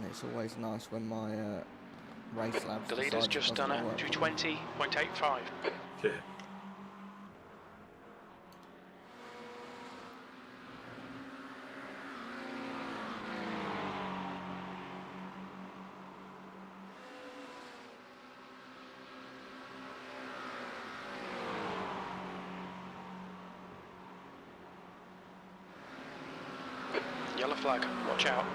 And it's always nice when my race labs. The leader's just done a 220.85. Yeah. Yellow flag, watch out.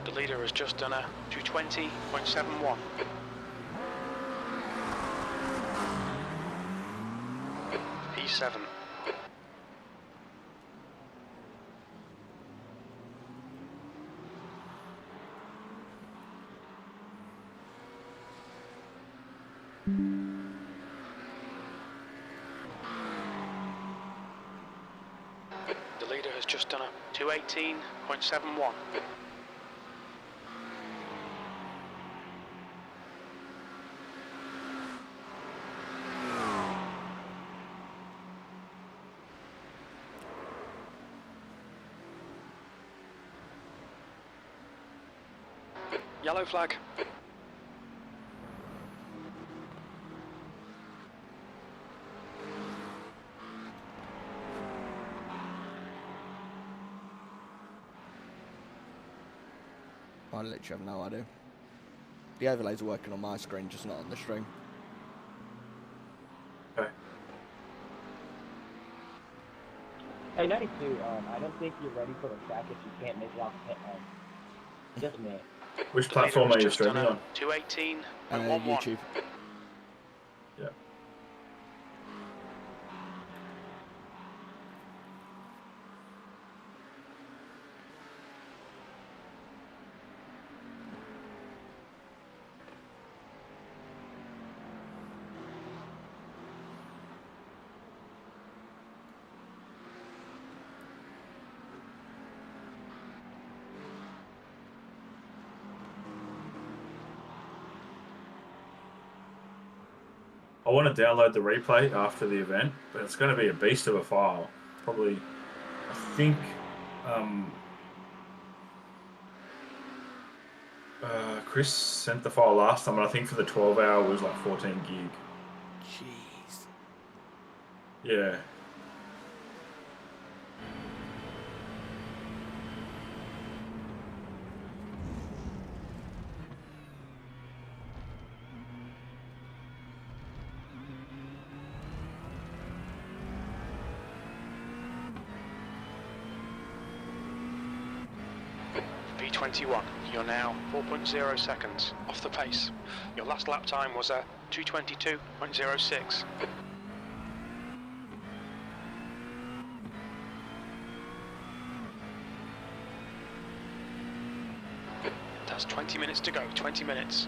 The leader has just done a 220.71. P7. The leader has just done a 218.71. Yellow flag. I literally have no idea. The overlays are working on my screen, just not on the stream. Okay. Hey, 92, I don't think you're ready for the track if you can't make it off just a minute. Which platform are you just done streaming a on? 218.11. YouTube. Yeah. I want to download the replay after the event, but it's going to be a beast of a file. Probably, I think, Chris sent the file last time, and I think for the 12-hour was like 14 gig. Jeez. Yeah. V21, you're now 4.0 seconds off the pace. Your last lap time was a 222.06. That's 20 minutes to go, 20 minutes.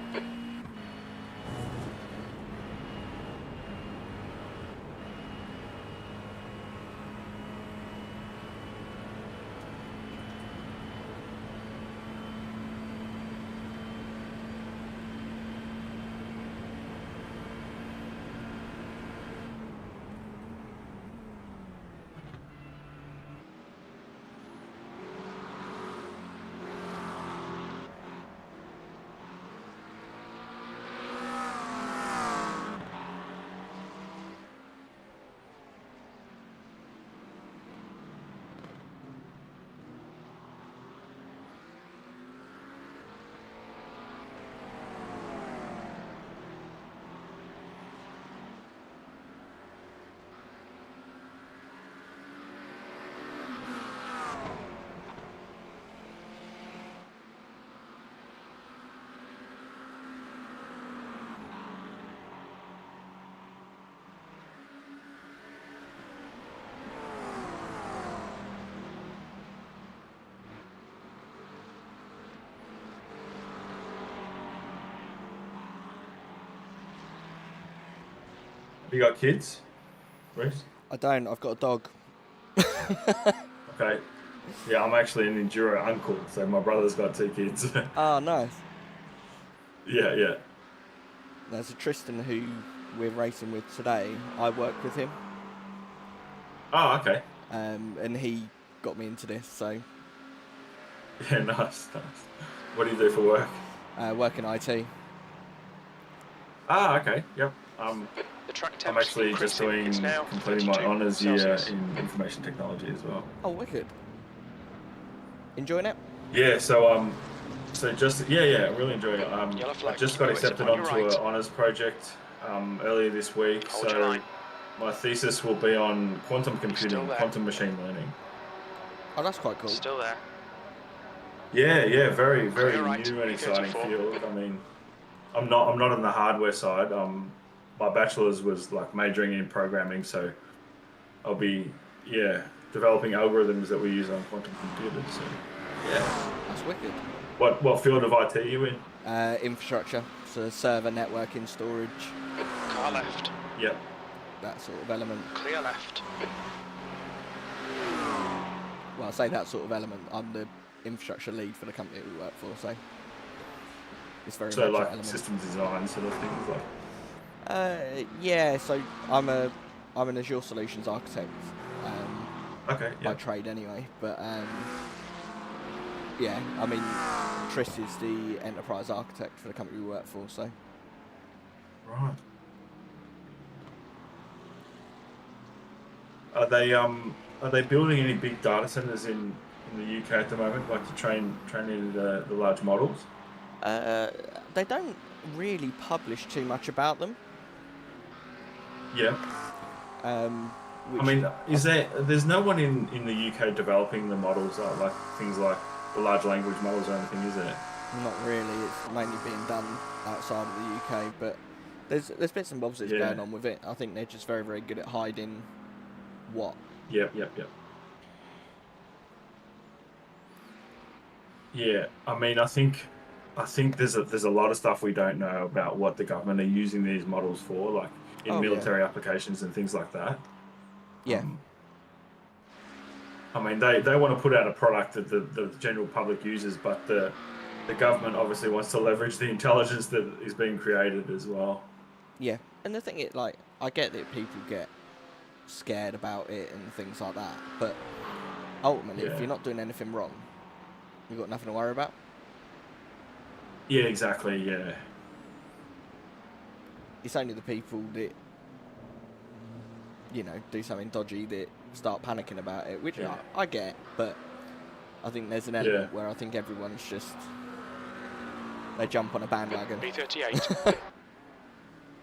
Have you got kids, Reese? I don't. I've got a dog. Okay. Yeah, I'm actually an Enduro uncle, so my brother's got 2 kids. Ah, nice. Yeah. There's a Tristan who we're racing with today, I work with him, Oh, okay. and he got me into this. So Yeah, nice. What do you do for work? work in IT. Ah, okay. Yep. The track I'm temp's actually just increasing. It's doing now completing my 32 honours year Celsius. in information technology as well. Oh, wicked! Enjoying it? Yeah. So just yeah, I'm really enjoying it. Yellow I flag. just Keep got your wits accepted on your onto right. an honours project earlier this week. Hold your So line. my thesis will be on quantum computing, there. quantum machine learning. Oh, that's quite cool. Still there. Yeah, very Clear right. new and exciting E34. field. I mean, I'm not on the hardware side. My bachelor's was like majoring in programming, so I'll be developing algorithms that we use on quantum computers. So yeah. That's wicked. What field of IT are you in? Infrastructure, so server, networking, storage, Car left. Yep. that sort of element. Clear left. Well, I say that sort of element. I'm the infrastructure lead for the company that we work for, so it's very So much that like element. systems design sort of things like. Yeah, so I'm an Azure Solutions architect Okay. by Yeah. trade anyway, but yeah, I mean Tris is the enterprise architect for the company we work for, so Right. Are they building any big data centers in the UK at the moment, like to train the large models? they don't really publish too much about them. Yeah. Which I mean, there's no one in the UK developing the models like things like the large language models or anything, is there? not really. It's mainly being done outside of the UK, but there's bits and bobs that's Yeah. going on with it. I think they're just very, very good at hiding what. Yep. Yeah, I mean, I think there's a lot of stuff we don't know about what the government are using these models for, like in Oh, yeah. military applications and things like that. Yeah. I mean, they want to put out a product that the general public uses, but the government obviously wants to leverage the intelligence that is being created as well. Yeah, and the thing is, like, I get that people get scared about it and things like that, but ultimately, if Yeah. you're not doing anything wrong, you've got nothing to worry about. Yeah, exactly. Yeah. It's only the people that, you know, do something dodgy that start panicking about it, which Yeah. I get, but I think there's an element where I think everyone's just, they jump on a bandwagon. B38.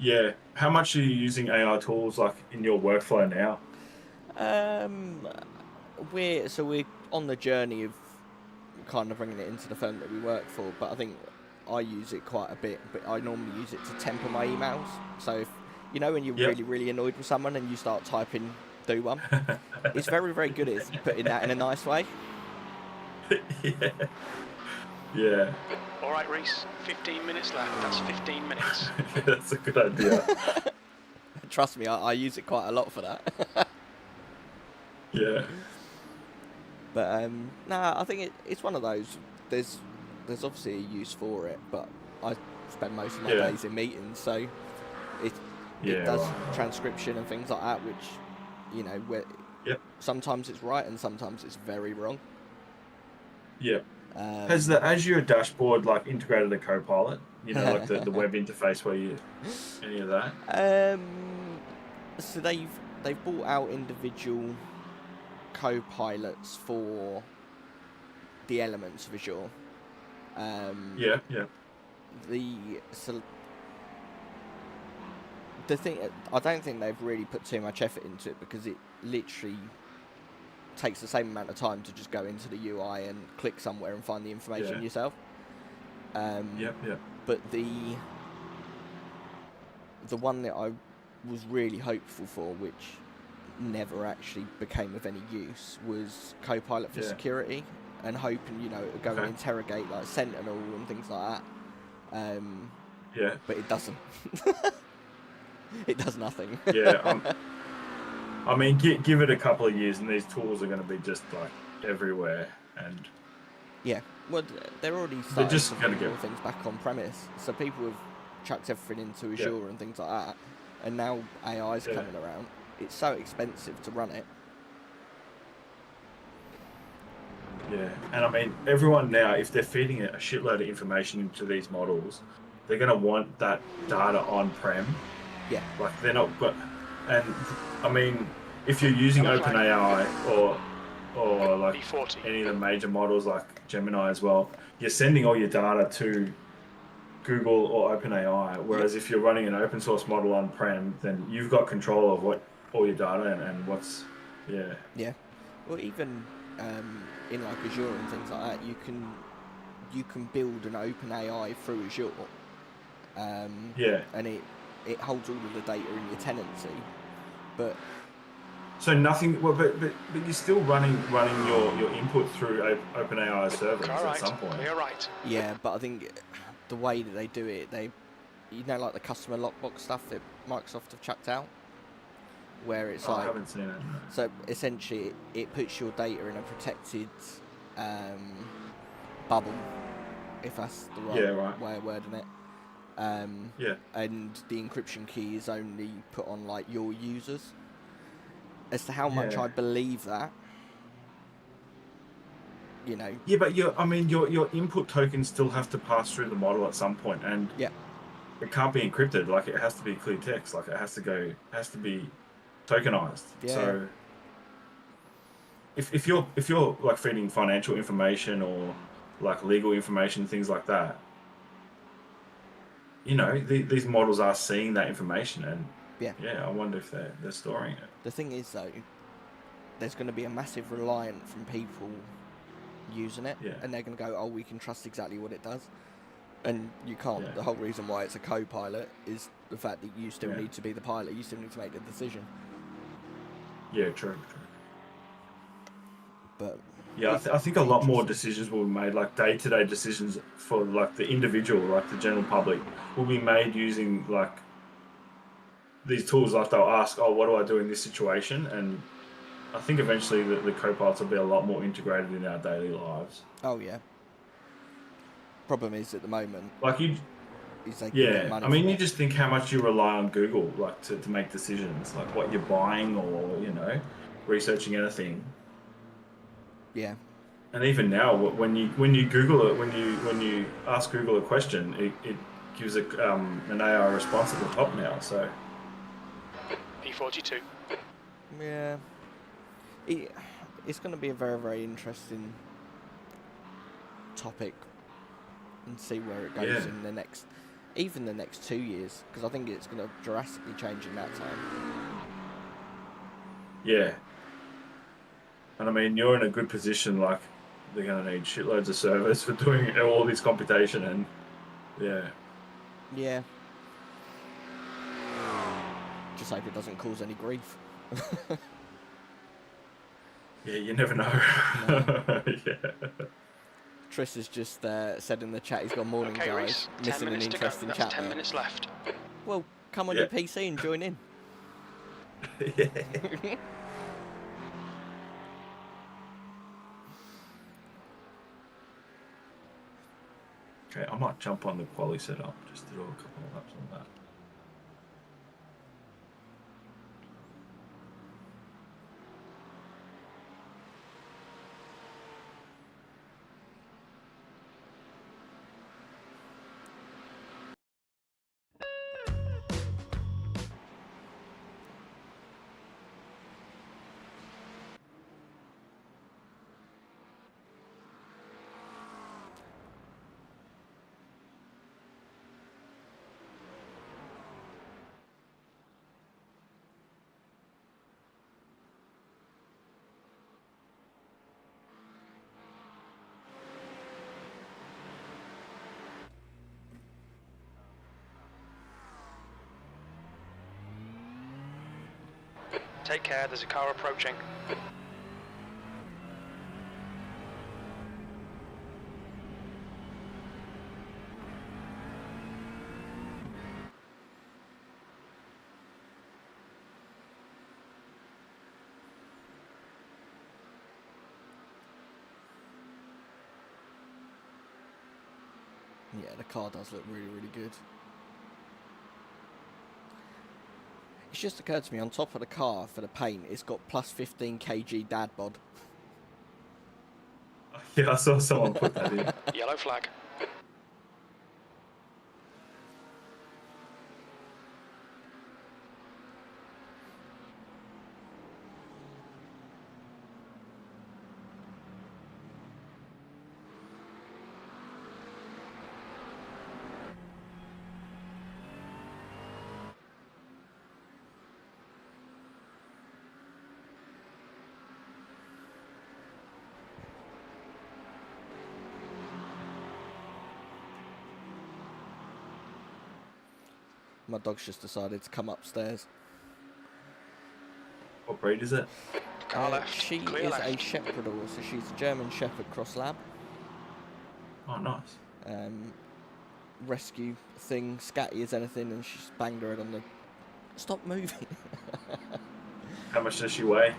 Yeah. How much are you using AI tools like in your workflow now? We're on the journey of kind of bringing it into the firm that we work for, but I think I use it quite a bit, but I normally use it to temper my emails. So if, you know, when you're Yep. really, really annoyed with someone and you start typing do one, it's very, very good at putting that in a nice way. Yeah. Yeah. All right, Reese. 15 minutes left. That's 15 minutes. That's a good idea. Trust me, I use it quite a lot for that. Yeah. But I think it's one of those. There's obviously a use for it, but I spend most of my days in meetings, so it does transcription and things like that, which, you know, where sometimes it's right and sometimes it's very wrong. Yeah. Has the Azure dashboard like integrated a Copilot? You know, like the web interface where you any of that? So they've brought out individual co-pilots for the elements of Azure. Yeah. The thing, I don't think they've really put too much effort into it, because it literally takes the same amount of time to just go into the UI and click somewhere and find the information yourself. But the one that I was really hopeful for, which never actually became of any use, was Copilot for security, and hoping, you know, it would go and interrogate like Sentinel and things like that. But it doesn't. It does nothing. I mean, give it a couple of years, and these tools are going to be just like everywhere. And well, they're already starting to put things back on premise, so people have chucked everything into Azure and things like that. and now AI's Yeah. coming around. It's so expensive to run it. Yeah, and I mean, everyone now, if they're feeding a shitload of information into these models, they're going to want that data on-prem. Yeah. Like, they're not... And, I mean, if you're using OpenAI or like B40. any of the major models like Gemini as well, you're sending all your data to Google or OpenAI, whereas if you're running an open source model on-prem, then you've got control of what all your data and what's... Yeah. Yeah. Well, even in like Azure and things like that, you can build an open AI through Azure, Yeah. and it holds all of the data in your tenancy, but So nothing. Well, but you're still running your input through OpenAI servers Car at right, some point. clear right. yeah, but I think the way that they do it, like the customer lockbox stuff that Microsoft have chucked out, where it's I like, haven't seen it. No. so essentially it puts your data in a protected bubble, if that's the right way of wording it. Yeah. And the encryption key is only put on like your users. As to how much Yeah. I believe that, you know. Yeah, but your input tokens still have to pass through the model at some point, and Yeah. it can't be encrypted. Like, it has to be clear text. Like, it has to be tokenized. Yeah. So if you're like feeding financial information or like legal information, things like that, you know, these models are seeing that information, and yeah, I wonder if they're storing it. The thing is, though, there's going to be a massive reliance from people using it, and they're going to go, oh, we can trust exactly what it does, and you can't. Yeah. The whole reason why it's a co-pilot is the fact that you still need to be the pilot, you still need to make the decision. Yeah, true. But yeah, I think a lot more decisions will be made, like day-to-day decisions for like the individual, like the general public, will be made using like these tools. Like, they'll ask, oh, what do I do in this situation? And I think eventually the co-pilots will be a lot more integrated in our daily lives. Oh yeah. Problem is, at the moment, like you, is they can get money. I mean, you just think how much you rely on Google, like to make decisions, like what you're buying or, you know, researching anything. Yeah. And even now, when you Google it, when you ask Google a question, it gives an AI response at the top now. So P42. Yeah. It's going to be a very, very interesting topic, and see where it goes in the next 2 years, because I think it's going to drastically change in that time. Yeah. And I mean, you're in a good position. Like, they're going to need shitloads of servers for doing all this computation, and yeah. Just hope it doesn't cause any grief. Yeah, you never know. No. Yeah. Tris has just said in the chat he's got morning, okay, guys. Reese, Missing an interesting chat. 10 minutes left. Well, come on your PC and join in. Yeah. Okay, I might jump on the quali setup just to do a couple of laps on that. Take care, there's a car approaching. Yeah, the car does look really, really good. It's just occurred to me, on top of the car for the paint, it's got plus 15 kg dad bod. Yeah, I saw someone put that in. Yellow flag. My dog's just decided to come upstairs. What breed is it? Car left. She Clear is left. a shepherd, so she's a German shepherd cross lab. Oh, nice. Rescue thing, scatty as anything, and she's banged her head on the... Stop moving! How much does she weigh?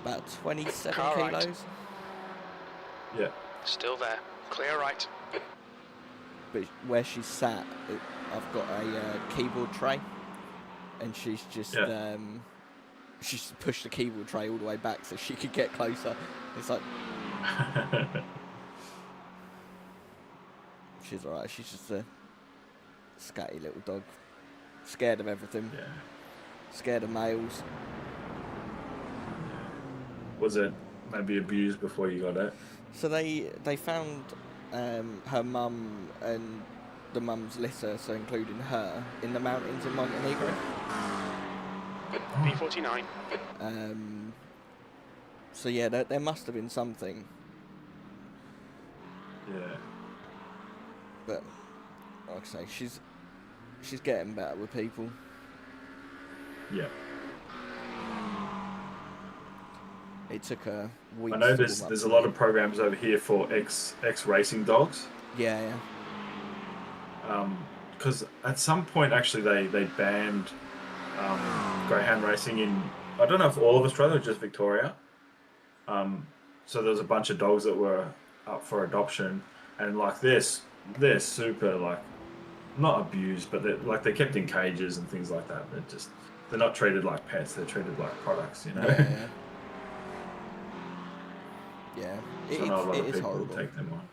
About 27 Car right. kilos. Yeah. Still there. Clear right. But where she's sat, I've got a keyboard tray, and she's just she's pushed the keyboard tray all the way back so she could get closer. It's like she's alright. She's just a scatty little dog, scared of everything. Yeah. Scared of males. Was it maybe abused before you got it? So they found her mum and the mum's litter, so including her, in the mountains in Montenegro. B49. So yeah, there must have been something, Yeah. but like I say, she's getting better with people. Yeah. It took her weeks. I know to there's warm up a to lot it. of programs over here for ex racing dogs. Yeah. Because at some point actually they banned greyhound racing in, I don't know if all of Australia or just Victoria. So there was a bunch of dogs that were up for adoption, and like they're super, like, not abused, but they're kept in cages and things like that. They're not treated like pets. They're treated like products, you know. Yeah. So not a lot It of is people horrible. take them on.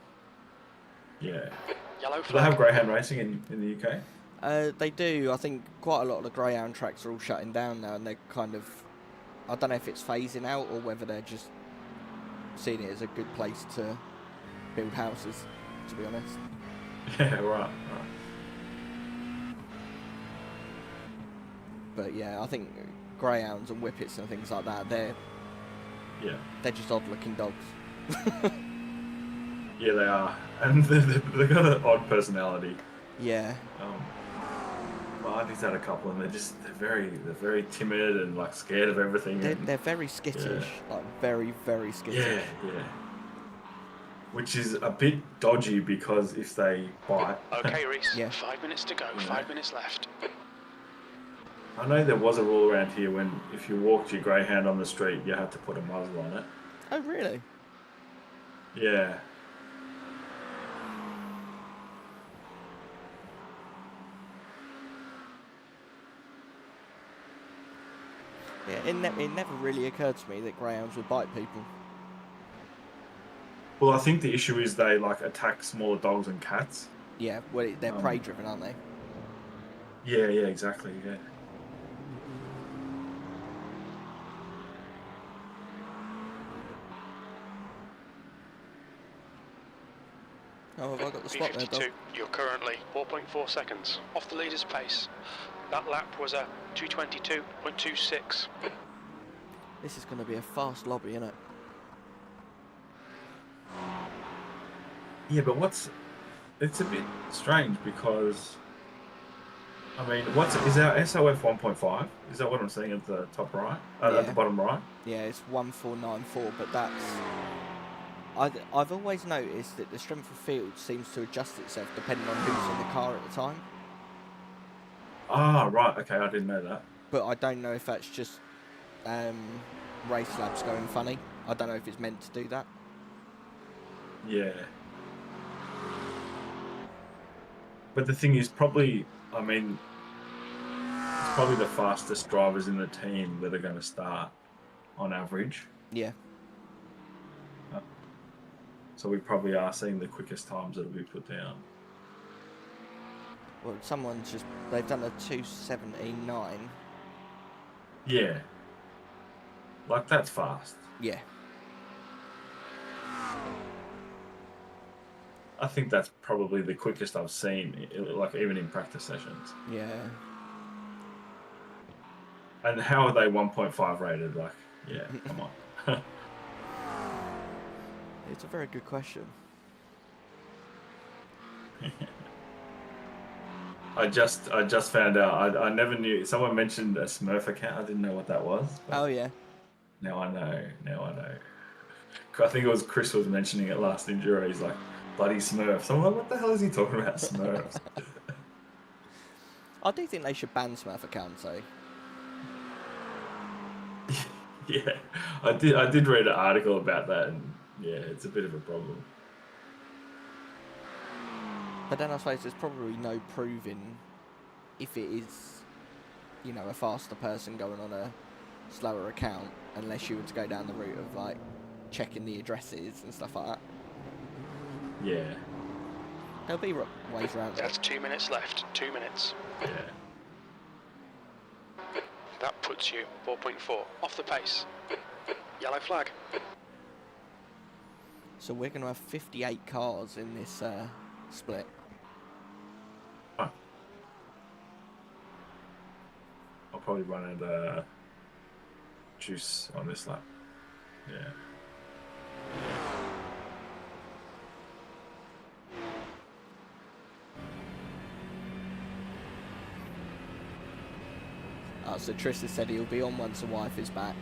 Yeah. Yellow Do they flag. have greyhound racing in the UK? They do. I think quite a lot of the greyhound tracks are all shutting down now, and they're kind of, I don't know if it's phasing out or whether they're just seeing it as a good place to build houses, to be honest. Yeah, right. But yeah, I think greyhounds and whippets and things like that, they're just odd looking dogs. Yeah, they are, and they've got an odd personality. Yeah. Well, I've had a couple, and they're very timid and like scared of everything. They're very skittish, like very, very skittish. Yeah. Which is a bit dodgy, because if they bite. Okay, Reese. Yeah. 5 minutes to go. 5 minutes left. I know there was a rule around here when if you walked your greyhound on the street, you had to put a muzzle on it. Oh, really? Yeah. Yeah, it never really occurred to me that greyhounds would bite people. Well, I think the issue is they like attack smaller dogs and cats. Yeah, well, they're prey driven, aren't they? Yeah, exactly. Yeah. Oh, have I got the spot there, dog? B52. You're currently 4.4 seconds off the leader's pace. That lap was a 2:22.26. This is going to be a fast lobby, isn't it? Yeah, but it's a bit strange, because I mean, is our SOF 1.5? Is that what I'm seeing at the top right? At the bottom right? Yeah, it's 1494, but that's... I've always noticed that the strength of field seems to adjust itself depending on who's in the car at the time. Ah, right. Okay, I didn't know that. But I don't know if that's just race labs going funny. I don't know if it's meant to do that. Yeah. But the thing is, probably, I mean, it's probably the fastest drivers in the team that are going to start on average. Yeah. So we probably are seeing the quickest times that'll be put down. Well, they've done a 2:17.9. Yeah. Like, that's fast. Yeah. I think that's probably the quickest I've seen, like, even in practice sessions. Yeah. And how are they 1.5 rated? Like, yeah, come on. It's a very good question. I just found out. I never knew. Someone mentioned a Smurf account. I didn't know what that was. Oh, yeah. Now I know. I think it was Chris was mentioning it last Enduro. He's like, bloody Smurfs. I'm like, what the hell is he talking about, Smurfs? I do think they should ban Smurf accounts, though. Yeah, I did read an article about that, and yeah, it's a bit of a problem. But then I suppose there's probably no proving if it is, you know, a faster person going on a slower account, unless you were to go down the route of, like, checking the addresses and stuff like that. Yeah. There'll be ways around it. That's 2 minutes left. 2 minutes. Yeah. That puts you 4.4 off the pace. Yellow flag. So we're going to have 58 cars in this split. Huh. I'll probably run out of juice on this lap. Yeah. So Tris has said he'll be on once the wife is back.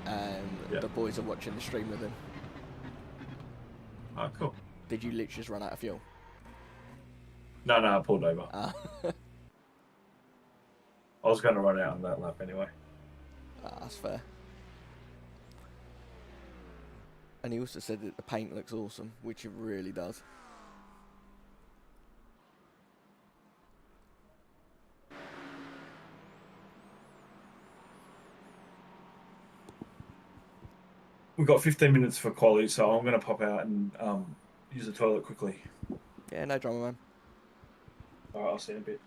Yeah. The boys are watching the stream with him. Oh, cool. Did you literally just run out of fuel? No, I pulled over. Ah. I was going to run out on that lap anyway. That's fair. And he also said that the paint looks awesome, which it really does. We've got 15 minutes for quali, so I'm going to pop out and use the toilet quickly. Yeah, no drama, man. All right, I'll see you in a bit.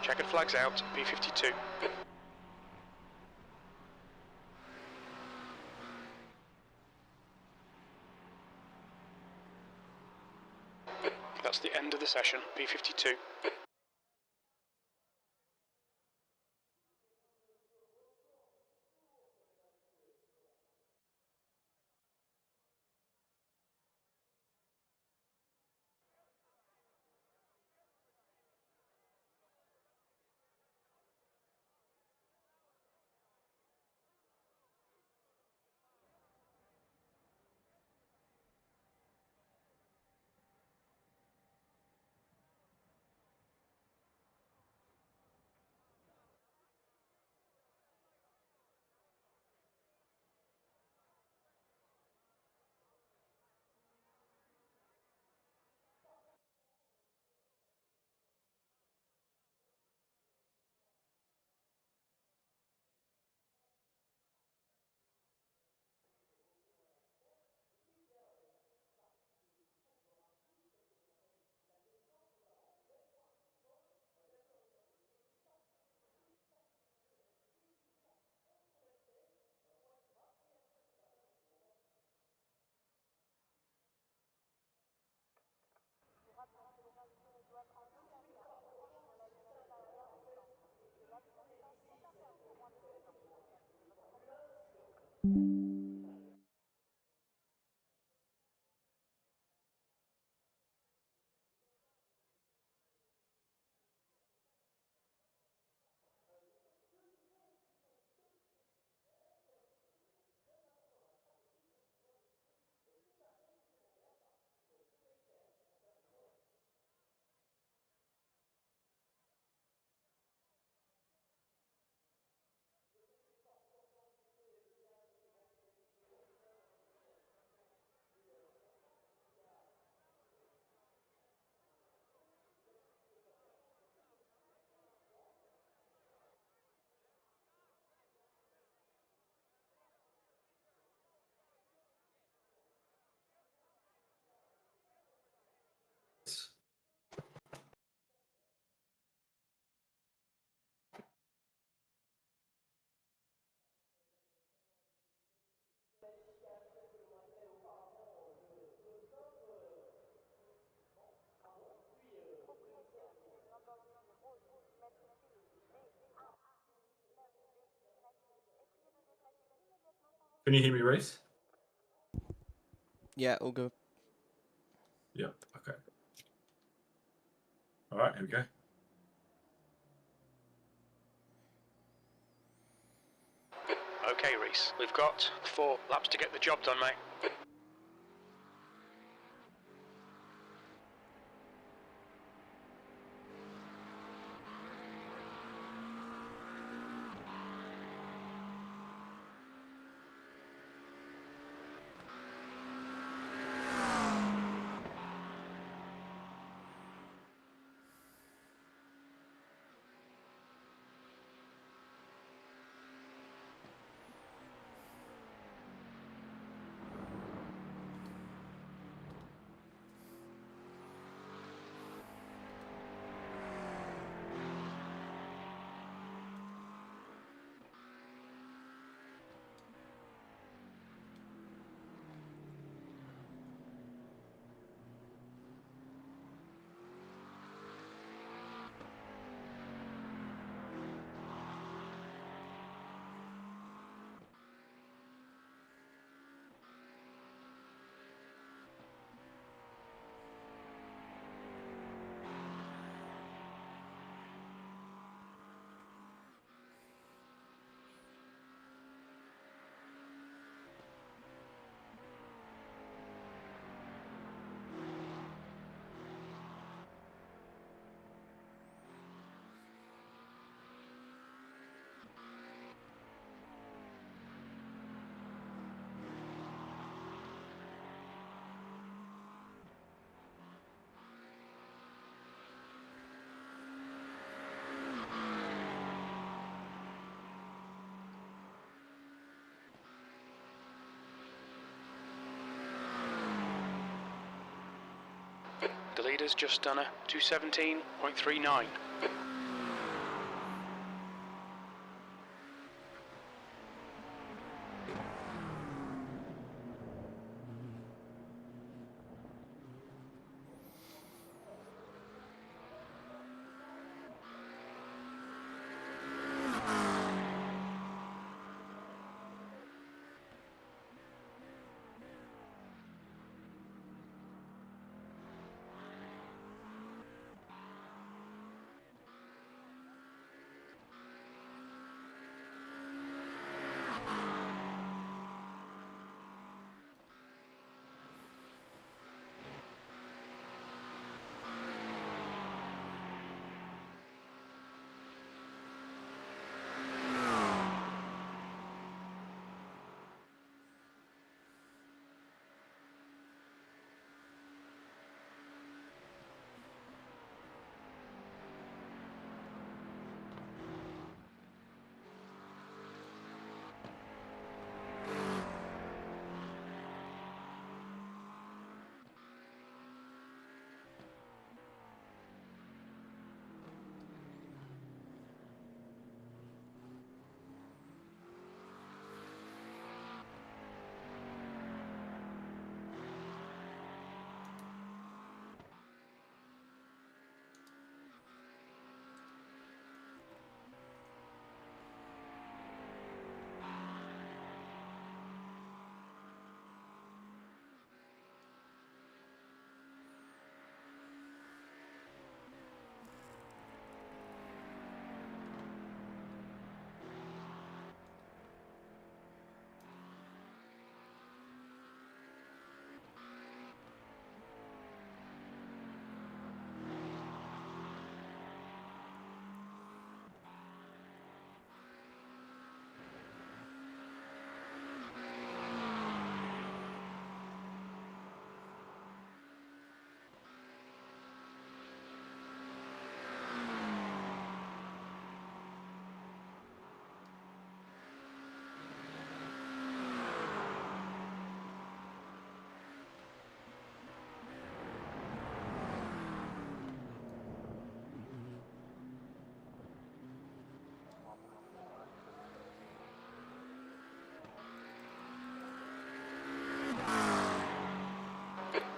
Checkered flags out. P52. That's the end of the session. P52. Can you hear me, Reese? Yeah, all good. Yep. Okay. All right, here we go. Okay, Reese, we've got 4 laps to get the job done, mate. The leader's just done a 2:17.39.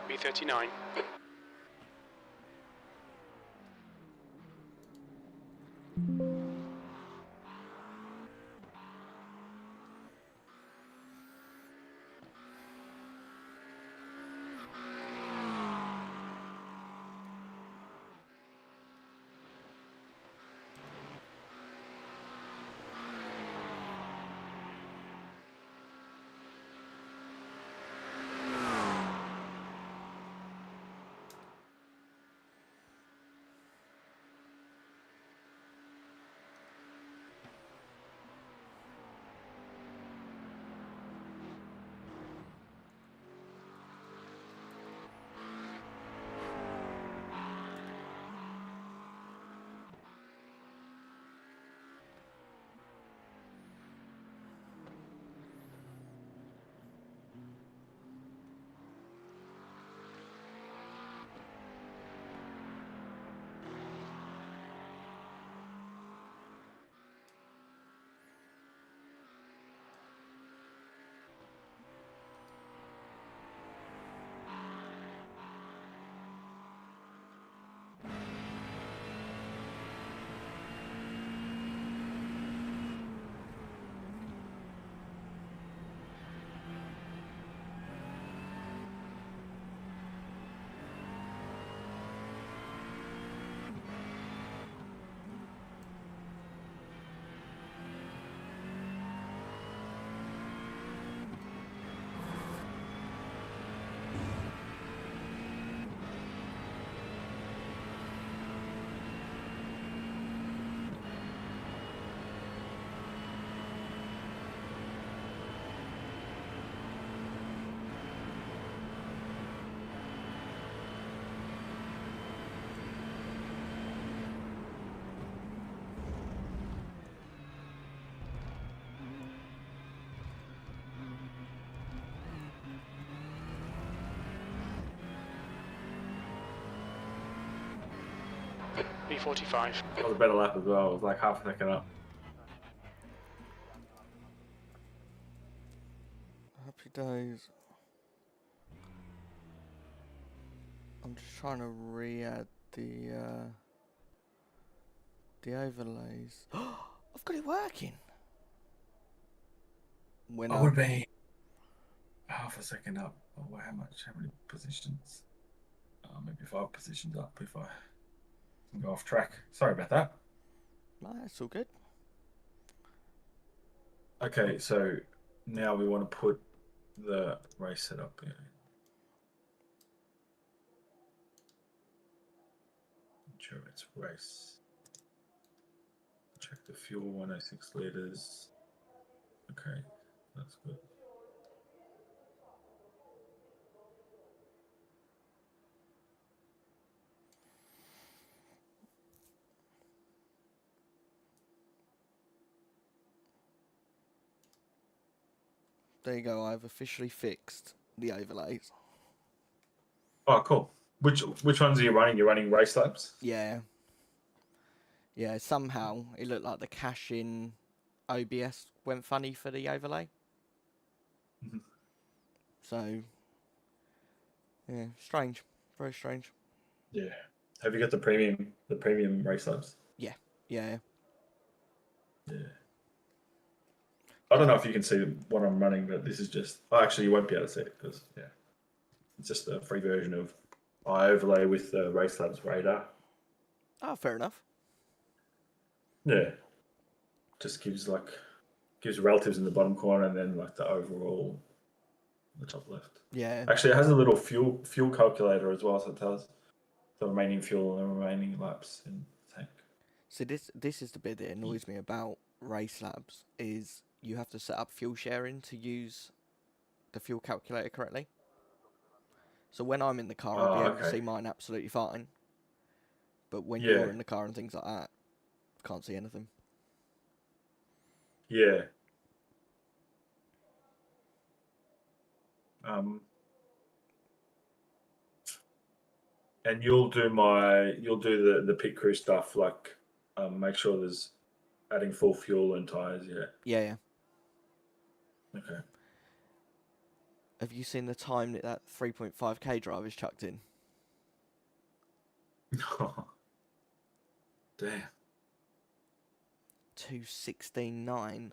B39. P45. That was a better lap as well. It was like half a second up. Happy days. I'm just trying to re-add the overlays. I've got it working. I would have been half a second up. Oh, how many positions? Maybe 5 positions up if I can go off track. Sorry about that. No, it's all good. Okay, so now we want to put the race setup in. Ensure it's race. Check the fuel, 106 liters. Okay, that's good. There you go. I've officially fixed the overlays. Oh, cool. Which ones are you running? You're running race laps? Yeah. Yeah, somehow it looked like the cache in OBS went funny for the overlay. Mhm. So, yeah, strange. Very strange. Yeah. Have you got the premium race laps? Yeah, yeah. Yeah. I don't know if you can see what I'm running, but this is just. Oh, actually, you won't be able to see it because it's just a free version of I overlay with the race labs radar. Oh, fair enough. Yeah. Just gives relatives in the bottom corner and then like the overall in the top left. Yeah. Actually, it has a little fuel calculator as well, so it tells the remaining fuel and the remaining laps in the tank. So this is the bit that annoys me about race labs is you have to set up fuel sharing to use the fuel calculator correctly. So when I'm in the car, I'll be Oh, able to okay. see mine absolutely fine. But when Yeah. you're in the car and things like that, can't see anything. Yeah. And you'll do the pit crew stuff, like make sure there's adding full fuel and tires. Yeah. Yeah. Okay. Have you seen the time that 3.5k driver's chucked in? Damn. 2:16.9.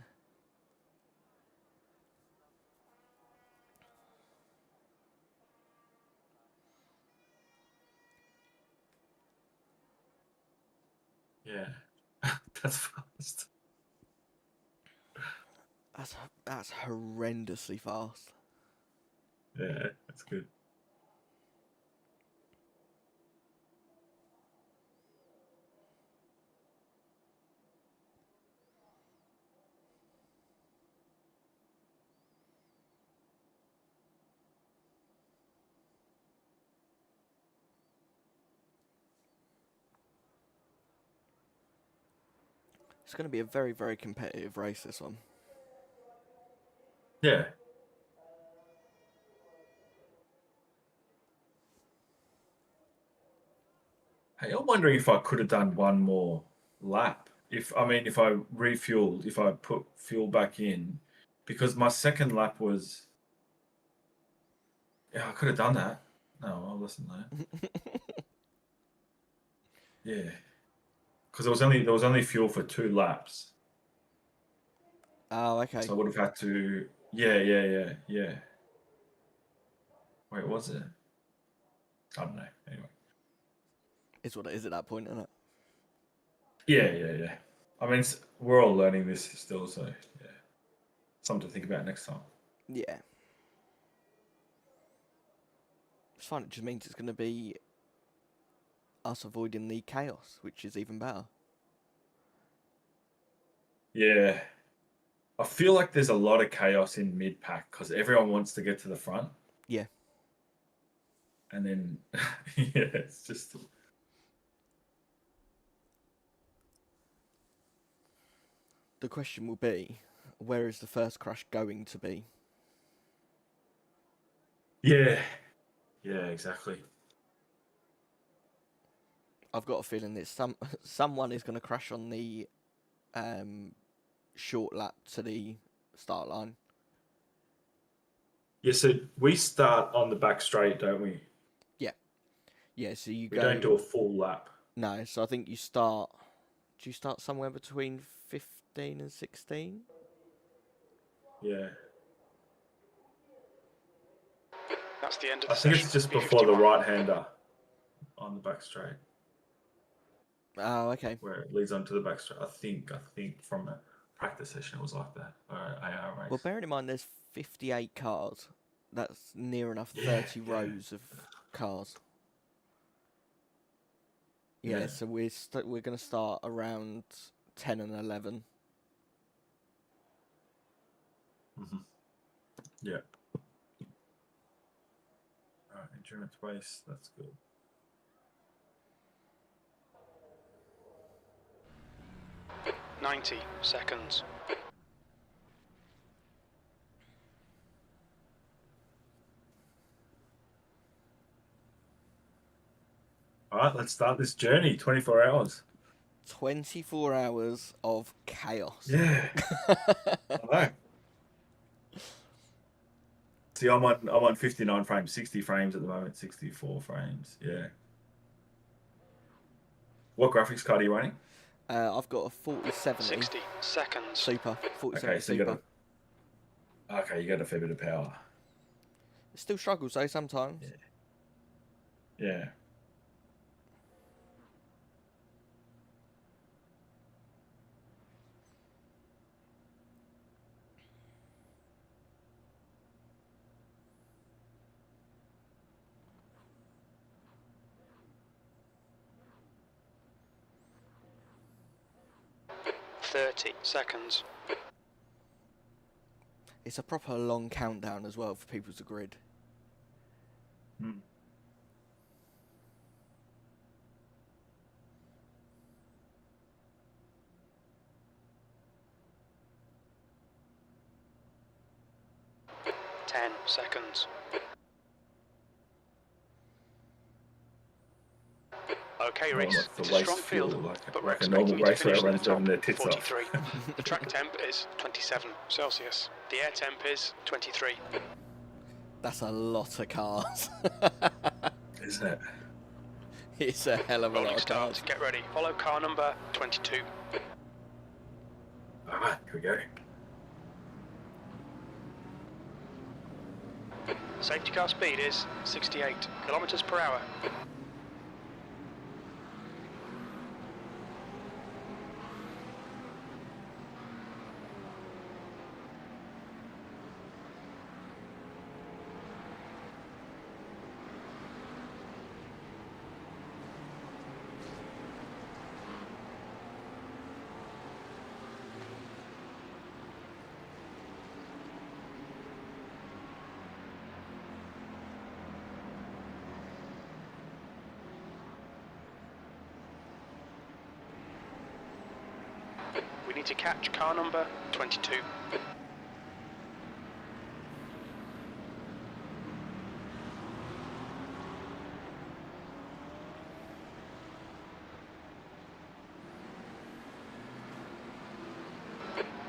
Yeah. That's fast. That's horrendously fast. Yeah, that's good. It's going to be a very, very competitive race, this one. Yeah. Hey, I'm wondering if I could have done one more lap. If I refueled, if I put fuel back in, because my second lap was. Yeah, I could have done that. No, I wasn't there. Yeah, because there was only fuel for 2 laps, Oh, okay. so I would have had to. Yeah. Wait, was it? I don't know. Anyway. It's what it is at that point, isn't it? Yeah. I mean, we're all learning this still, so yeah, something to think about next time. Yeah. It's fine. It just means it's going to be us avoiding the chaos, which is even better. Yeah, I feel like there's a lot of chaos in mid pack because everyone wants to get to the front. Yeah. And then, yeah, it's just. The question will be, where is the first crash going to be? Yeah, exactly. I've got a feeling that someone is going to crash on the short lap to the start line. Yeah, so we start on the back straight, don't we? Yeah, so you We go. don't do a full lap. No, so I think you start. Do you start somewhere between 15 and 16? Yeah. That's the end of I the think session. it's just before the P51. right-hander on the back straight, Oh, okay. where it leads onto the back straight. I think from a practice session it was like that, or an AR race. Well, bearing in mind there's 58 cars, that's near enough 30 rows of cars. Yeah, so we're going to start around 10 and 11. Mm-hmm. Yeah. All right, endurance race, that's good. .90 seconds. All right, let's start this journey. 24 hours. 24 hours of chaos. Yeah. I know. See, I'm on 59 frames, 60 frames at the moment, 64 frames. Yeah. What graphics card are you running? I've got a 4070 60 seconds. Super. 4070 Okay, so Super. you got a fair bit of power. It still struggles though sometimes. Yeah. Yeah. 30 seconds. It's a proper long countdown as well for people to grid. Hmm. Ten seconds. Okay, Reese. It's a strong field, but we're like a normal expecting you to race where finish at everyone's the top. driving their tits off. 43. The track temp is 27 Celsius. The air temp is 23. That's a lot of cars. Isn't it? It's a hell of a Rolling lot of start. cars. Get ready. Follow car number 22. All right, here we go. Safety car speed is 68 kilometers per hour. We need to catch car number 22.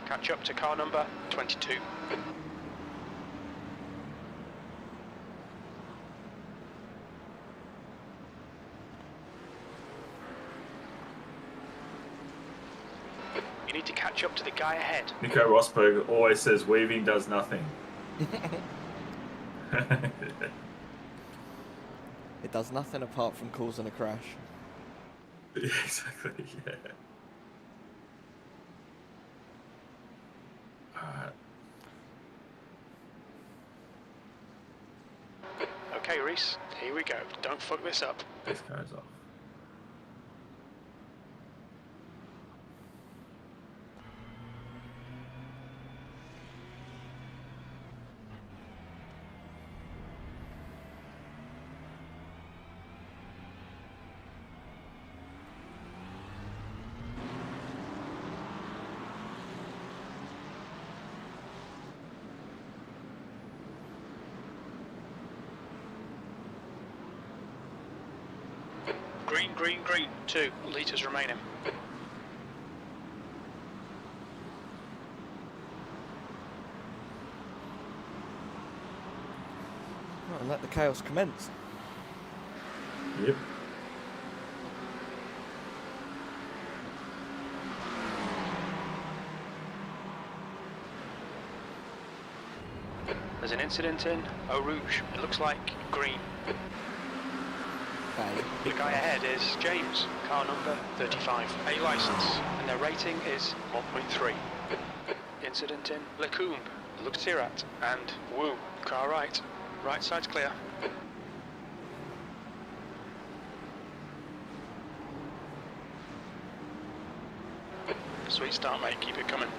Catch up to car number 22. You need to catch up to the guy ahead. Nico Rosberg always says weaving does nothing. It does nothing apart from causing a crash. Yeah, exactly, yeah. Alright. Okay, Reese, here we go. Don't fuck this up. This goes off. Green, green, green. 2 litres remaining. Right, and let the chaos commence. Yep. There's an incident in Eau Rouge. It looks like green. Okay. The guy ahead is James, car number 35, A licence, and their rating is 1.3. Incident in Lecombe, looks Tirat, and Woo, car right. Right side's clear. Sweet start, mate, keep it coming.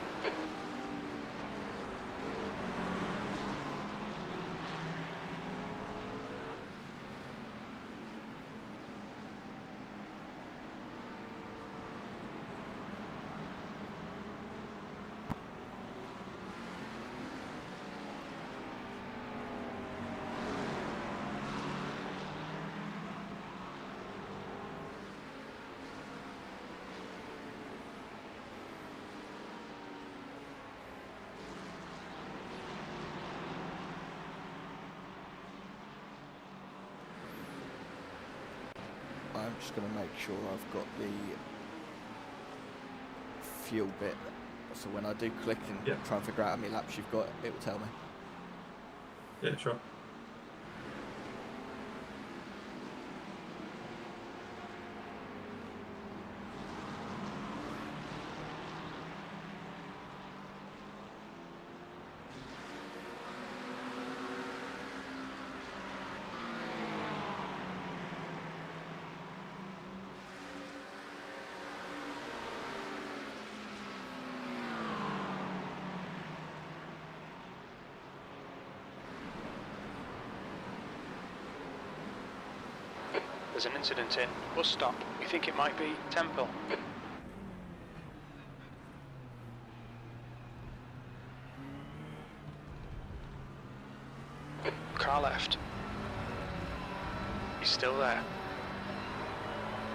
I'm just going to make sure I've got the fuel bit, so when I do click and try and figure out how many laps you've got, it will tell me. Yeah, sure. There's an incident in bus stop. We think it might be Temple. Car left. He's still there.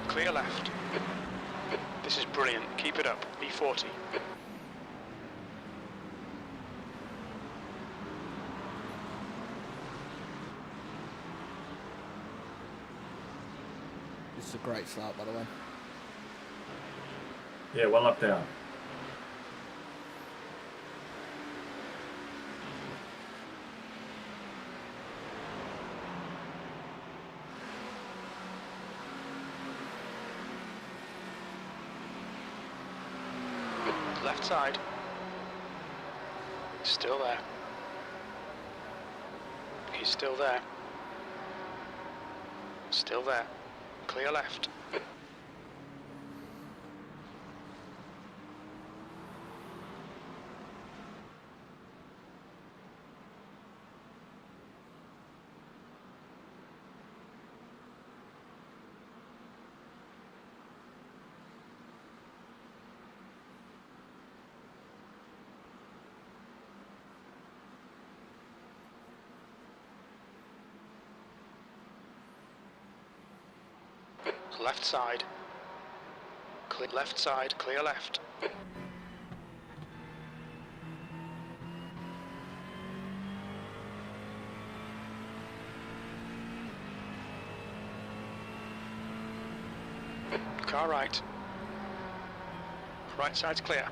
Clear left. This is brilliant. Keep it up. B40. This is a great start, by the way. Yeah, 1 lap down. Left side. Still there. He's still there. Still there. Clear left. Left side. Clear left side, clear left. Car right. Right side's clear.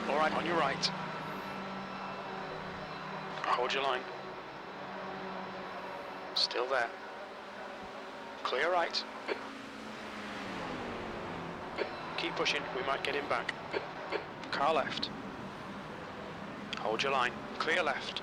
All right, on your right. Hold your line. Still there. Clear right. Keep pushing, we might get him back. Car left. Hold your line. Clear left.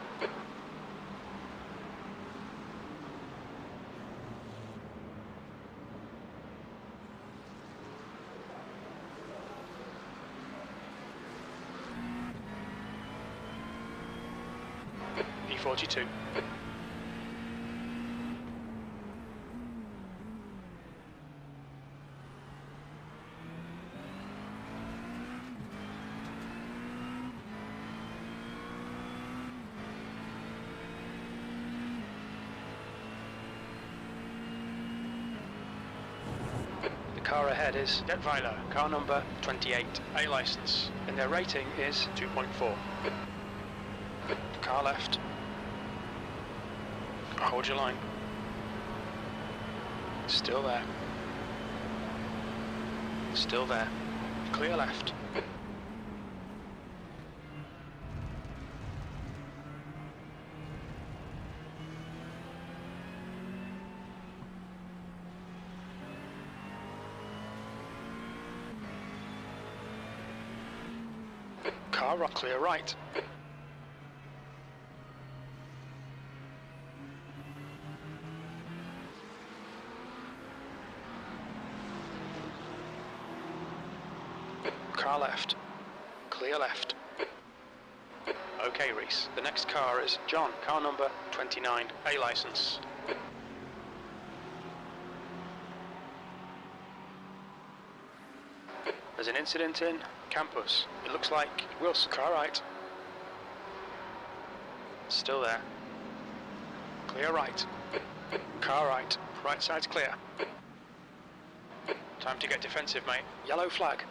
P42. The car ahead is Detweiler, car number 28, A license, and their rating is 2.4. Car left. Hold your line. Still there. Still there. Clear left. Car up, clear right. Car left. Clear left. Okay, Reese. The next car is John, car number 29, A license. There's an incident in campus. It looks like Wilson, car right. Still there. Clear right. Car right. Right side's clear. Time to get defensive, mate. Yellow flag.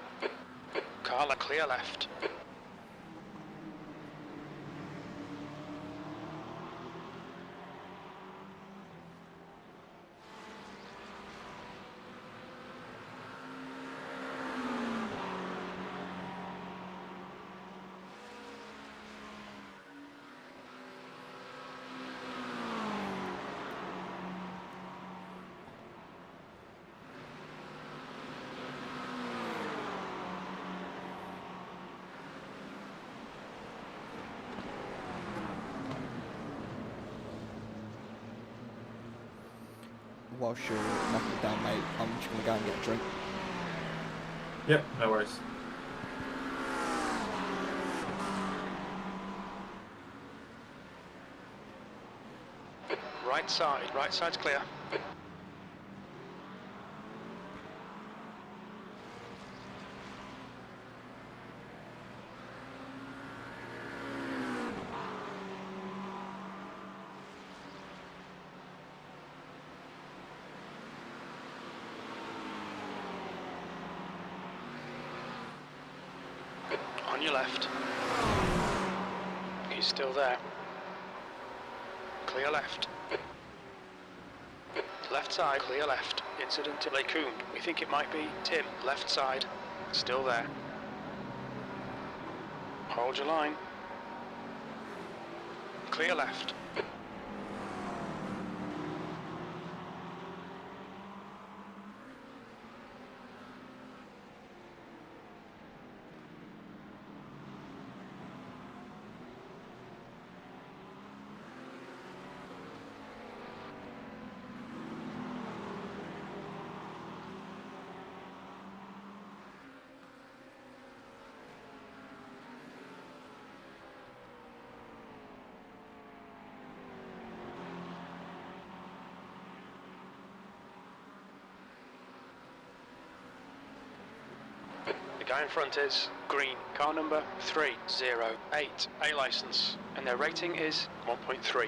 Car clear left. Whilst you're knocking it down, mate, I'm just going to go and get a drink. Yep, no worries. Right side's clear. On your left. He's still there. Clear left. Left side, clear left. Incident in Lacoon. We think it might be Tim. Left side. Still there. Hold your line. Clear left. The guy in front is green, car number 308, A license, and their rating is 1.3.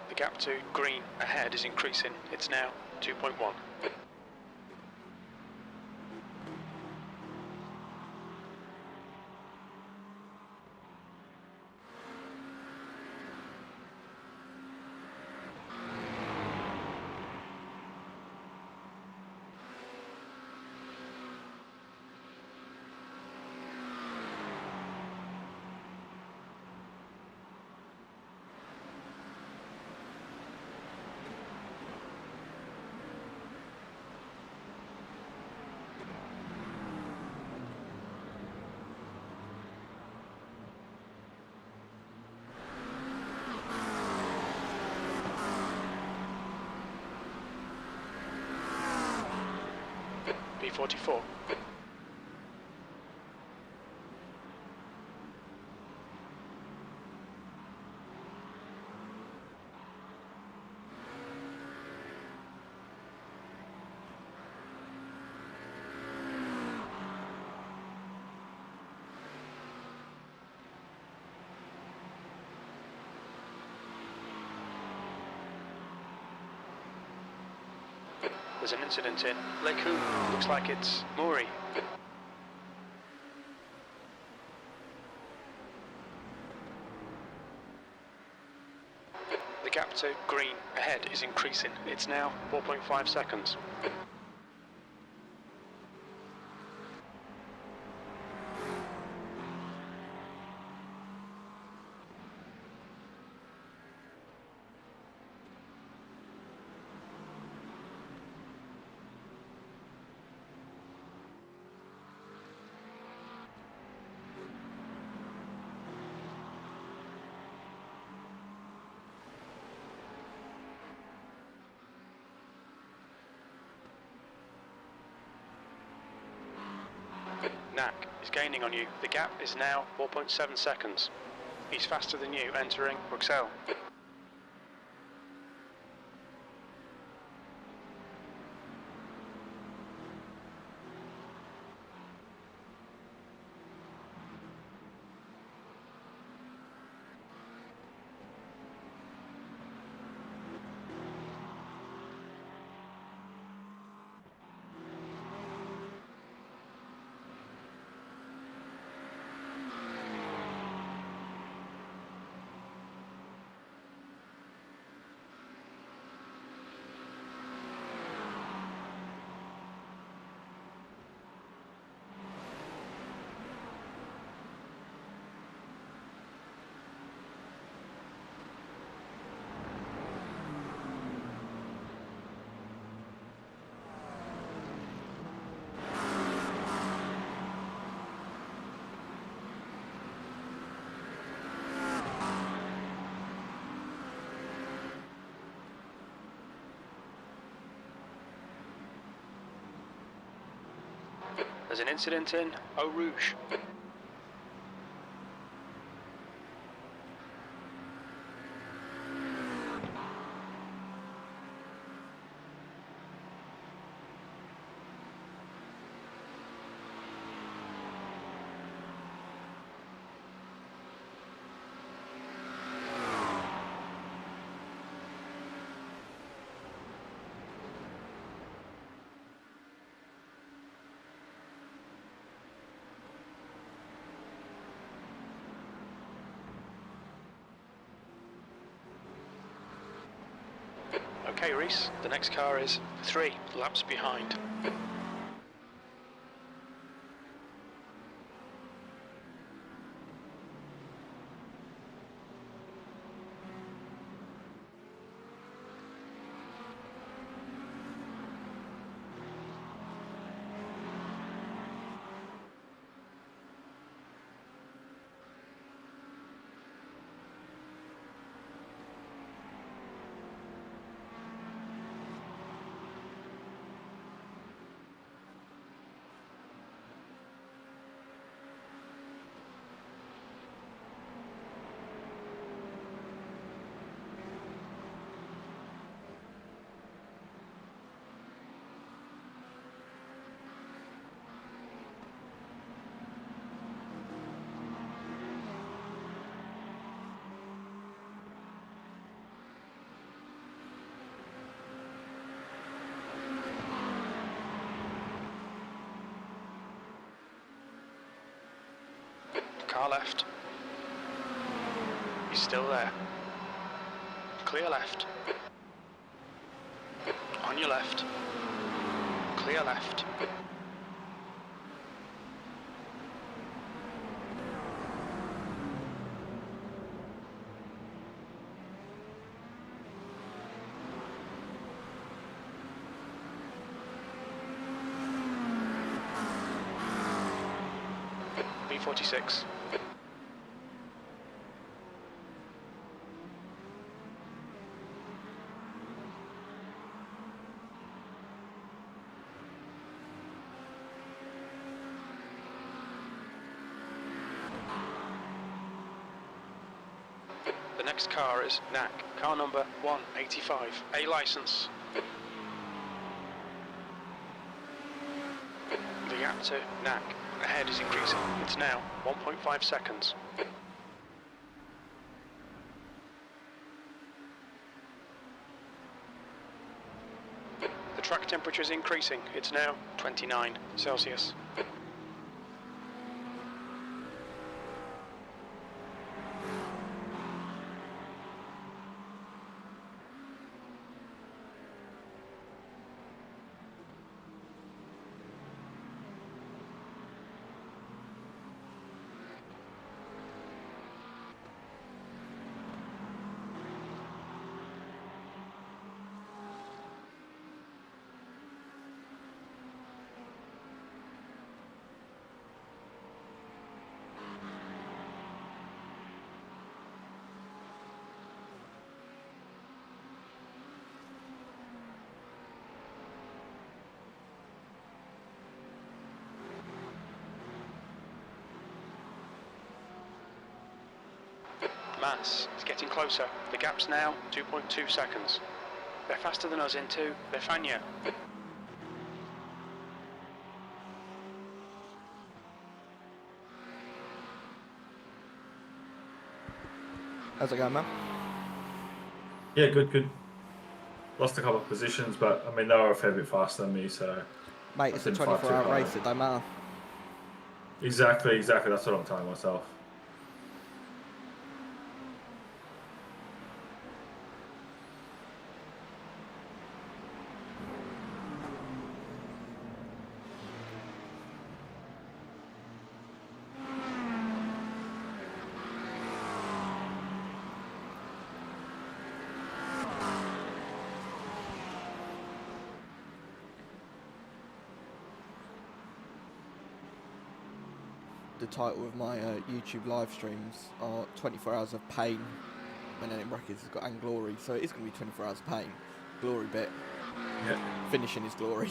The gap to green ahead is increasing, it's now 2.1. P44. There's an incident in Lake Rouge. Looks like it's Maury. The gap to green ahead is increasing. It's now 4.5 seconds. Knack is gaining on you. The gap is now 4.7 seconds. He's faster than you entering Bruxelles. There's an incident in Eau Rouge. Okay, Reese, the next car is 3 laps behind. Car left. He's still there. Clear left. On your left. Clear left. B46. The next car is Knack, car number 185, A license. The gap to Knack ahead is increasing. It's now 1.5 seconds. The track temperature is increasing. It's now 29 Celsius. Mass is getting closer. The gap's now 2.2 seconds. They're faster than us into Befania. How's it going, man? Yeah, good. Lost a couple of positions, but I mean, they were a fair bit faster than me, so... Mate, it's a 24-hour race, it don't matter. Exactly, that's what I'm telling myself. The title of my YouTube live streams are 24 hours of pain, and then in brackets it's got and glory, so it is going to be 24 hours of pain. Glory bit. Yeah. Finishing is glory.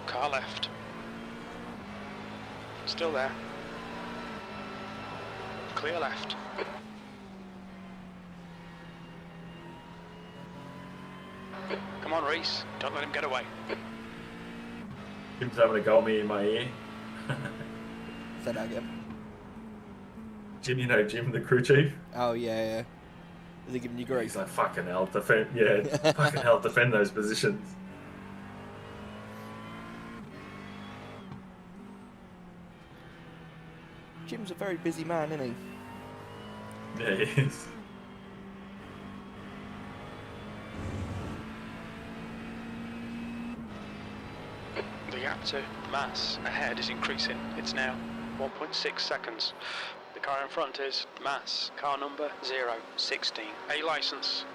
Car left. Still there. Clear left. Come on, Reese. Don't let him get away. Jim's having a go at me in my ear. Say that again. Jim, you know Jim, the crew chief? Oh, yeah. Is he giving you grief? He's like, fucking hell, defend those positions. Jim's a very busy man, isn't he? Yeah, he is. The gap to Mass ahead is increasing. It's now 1.6 seconds. The car in front is Mass, car number 016. A license.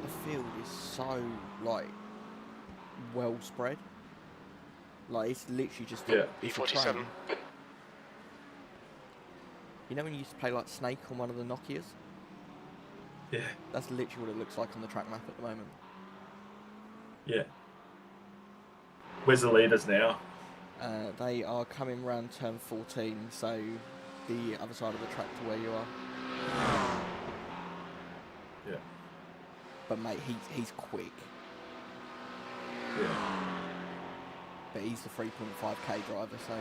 The field is so, like, well spread. Like, it's literally just a, it's a E47. train. You know when you used to play, like, Snake on one of the Nokias? Yeah. That's literally what it looks like on the track map at the moment. Yeah. Where's the leaders now? They are coming round turn 14, so the other side of the track to where you are. Yeah. But mate, he's quick. Yeah. But he's the 3.5k driver, so...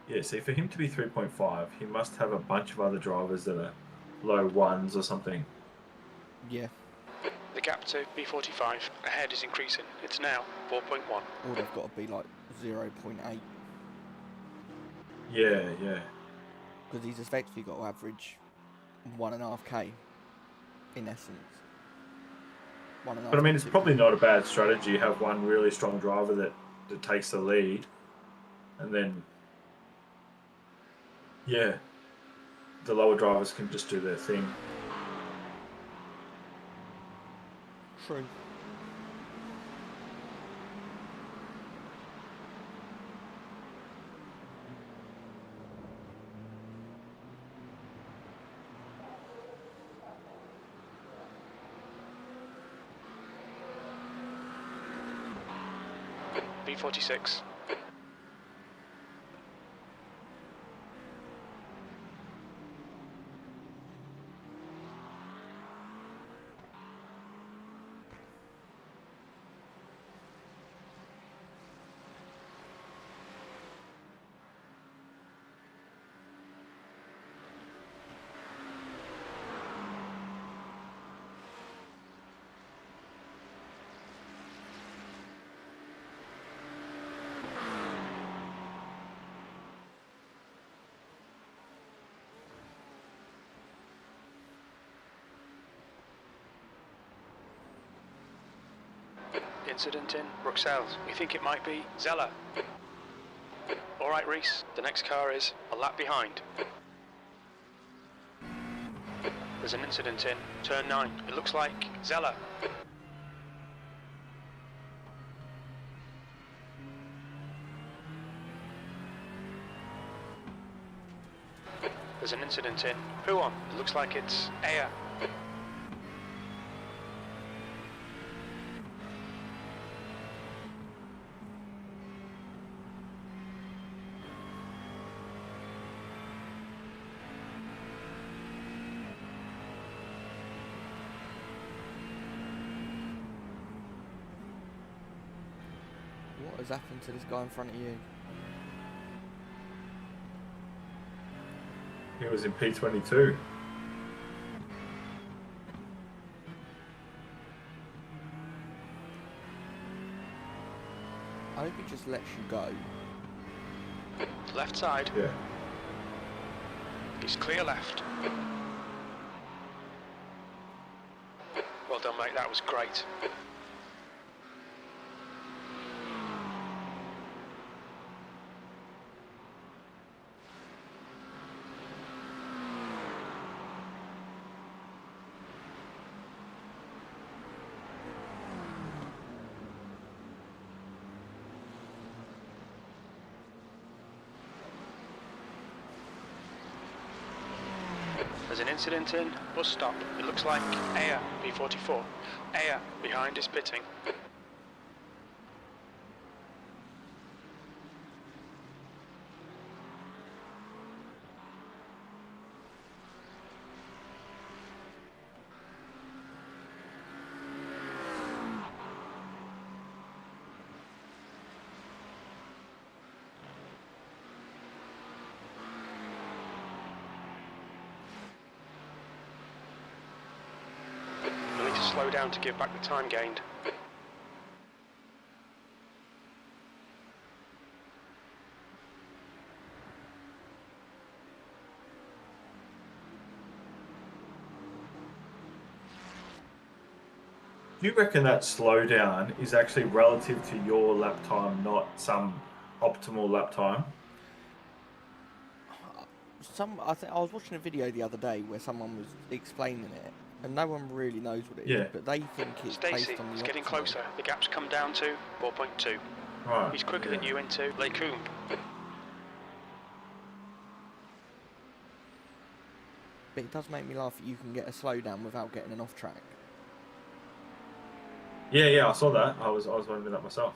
Yeah, see, for him to be 3.5, he must have a bunch of other drivers that are low ones or something. Yeah. The gap to B45 ahead is increasing. It's now 4.1. Or they've got to be like 0.8. Yeah, yeah. Because he's effectively got to average 1.5k in essence. 1.5 But I mean, to it's 2k. probably not a bad strategy. You have one really strong driver that takes the lead, and then, yeah, the lower drivers can just do their thing. True. B46. Incident in Bruxelles. We think it might be Zeller. All right, Reese. The next car is a lap behind. There's an incident in turn 9. It looks like Zeller. There's an incident in Huon. It looks like it's Aya. What has happened to this guy in front of you? He was in P22. I hope he just lets you go. Left side. Yeah. He's clear left. Well done, mate. That was great. There's an incident in bus stop. It looks like Aya, B44. Aya, behind is pitting. You'll need to slow down to give back the time gained. Do you reckon that slowdown is actually relative to your lap time, not some optimal lap time? I think I was watching a video the other day where someone was explaining it, and no one really knows what it is, Yeah. but they think it's Stacey, based on the it's getting optimal. closer. The gap's come down to 4.2. Right. He's quicker yeah. than you into Lecombe. But it does make me laugh that you can get a slowdown without getting an off track. Yeah, yeah, I saw that. I was wondering that myself.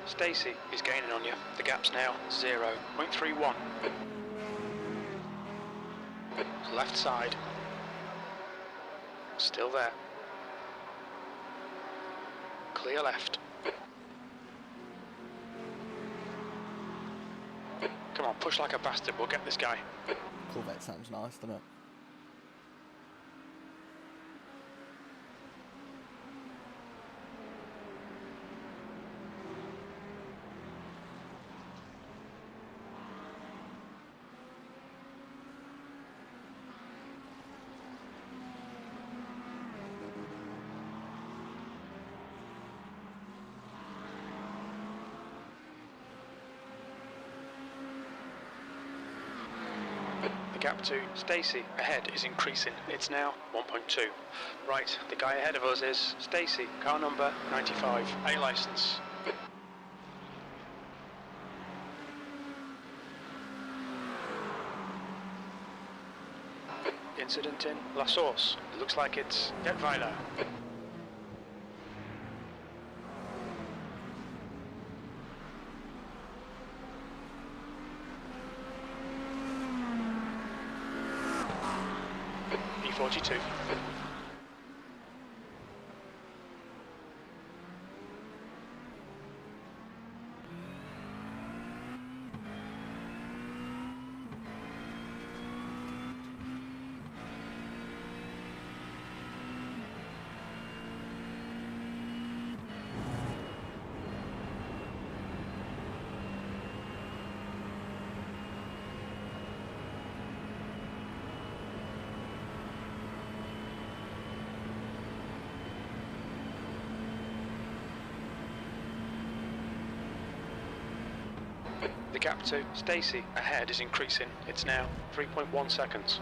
Stacy is gaining on you. The gap's now 0.31. Left side. Still there. Clear left. Come on, push like a bastard. We'll get this guy. Corvette sounds nice, doesn't it? The gap to Stacy ahead is increasing. It's now 1.2. Right, the guy ahead of us is Stacy, car number 95, A license. Incident in La Source. It looks like it's Detweiler. E42. The gap to Stacy ahead is increasing. It's now 3.1 seconds.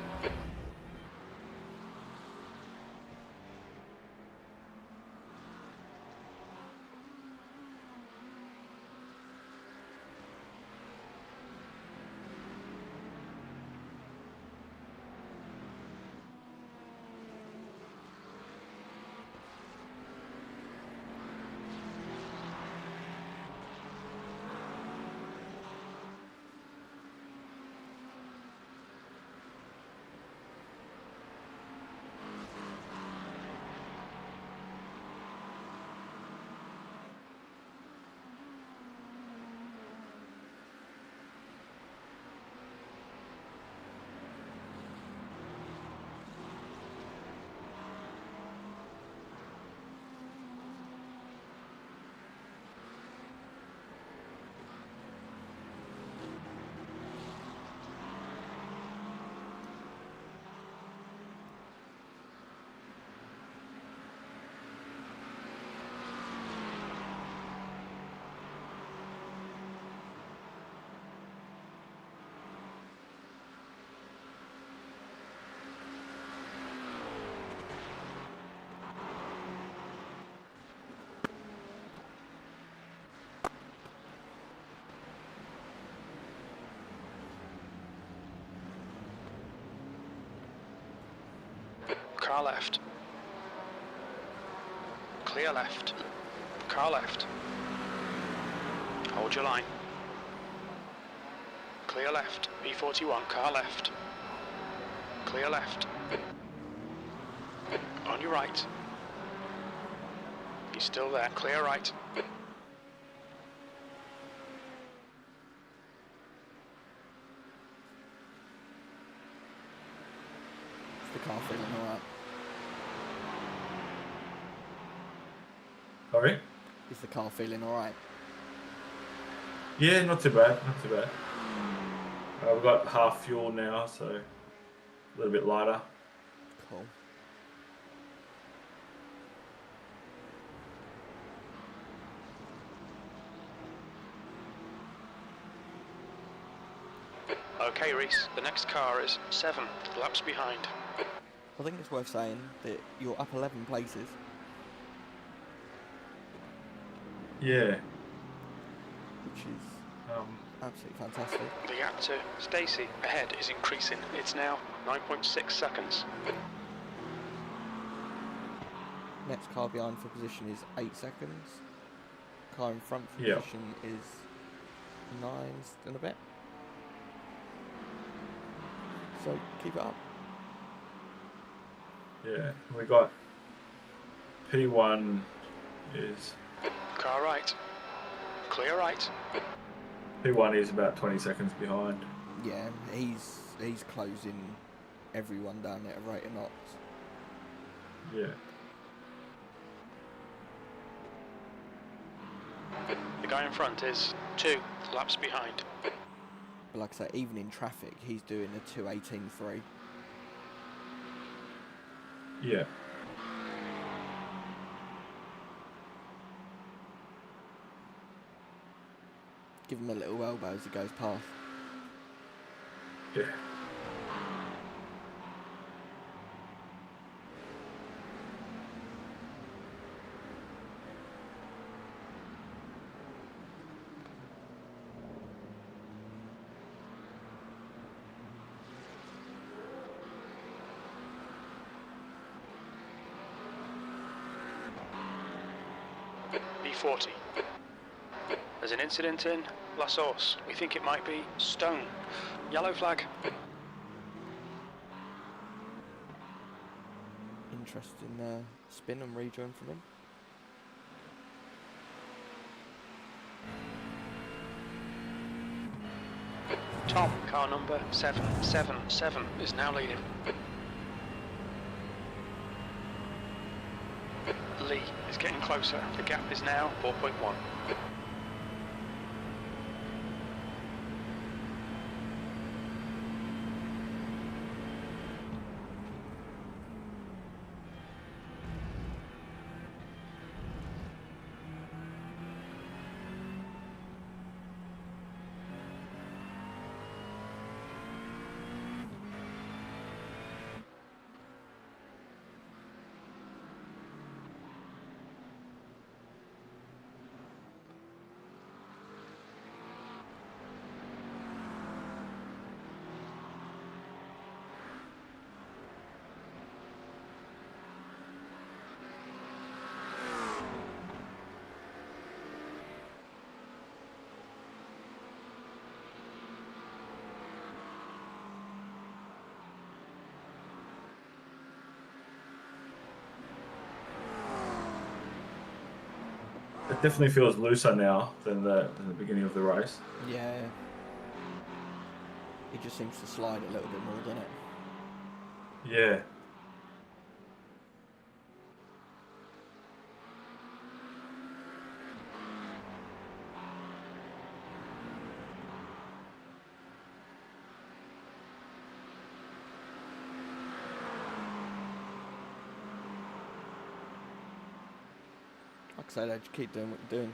Car left. Clear left. Car left. Hold your line. Clear left. B41, car left. Clear left. On your right. He's still there. Clear right. Is the car feeling alright? Sorry? Is the car feeling alright? Yeah, not too bad, not too bad. We've got half fuel now, so a little bit lighter. Cool. Okay, Reese, the next car is 7 laps behind. I think it's worth saying that you're up 11 places. Yeah. Which is absolutely fantastic. The gap to Stacy ahead is increasing. It's now 9.6 seconds. Next car behind for position is 8 seconds. Car in front for Yeah. position is 9 and a bit. So keep it up. Yeah, we got P1 is Car right. Clear right. P1 is about 20 seconds behind. Yeah, he's closing everyone down at a rate of knots. Yeah. The guy in front is 2 laps behind. But like I say, even in traffic, he's doing a 2:18.3. Yeah. Give him a little elbow as he goes past. Yeah. B40. There's an incident in La Source. We think it might be Stone. Yellow flag. Interesting spin and rejoin from him. Tom, car number 777, is now leading. Lee is getting closer. The gap is now 4.1. It definitely feels looser now than the beginning of the race. Yeah. He just seems to slide a little bit more, doesn't it? Yeah. Like I said, I just keep doing what you're doing.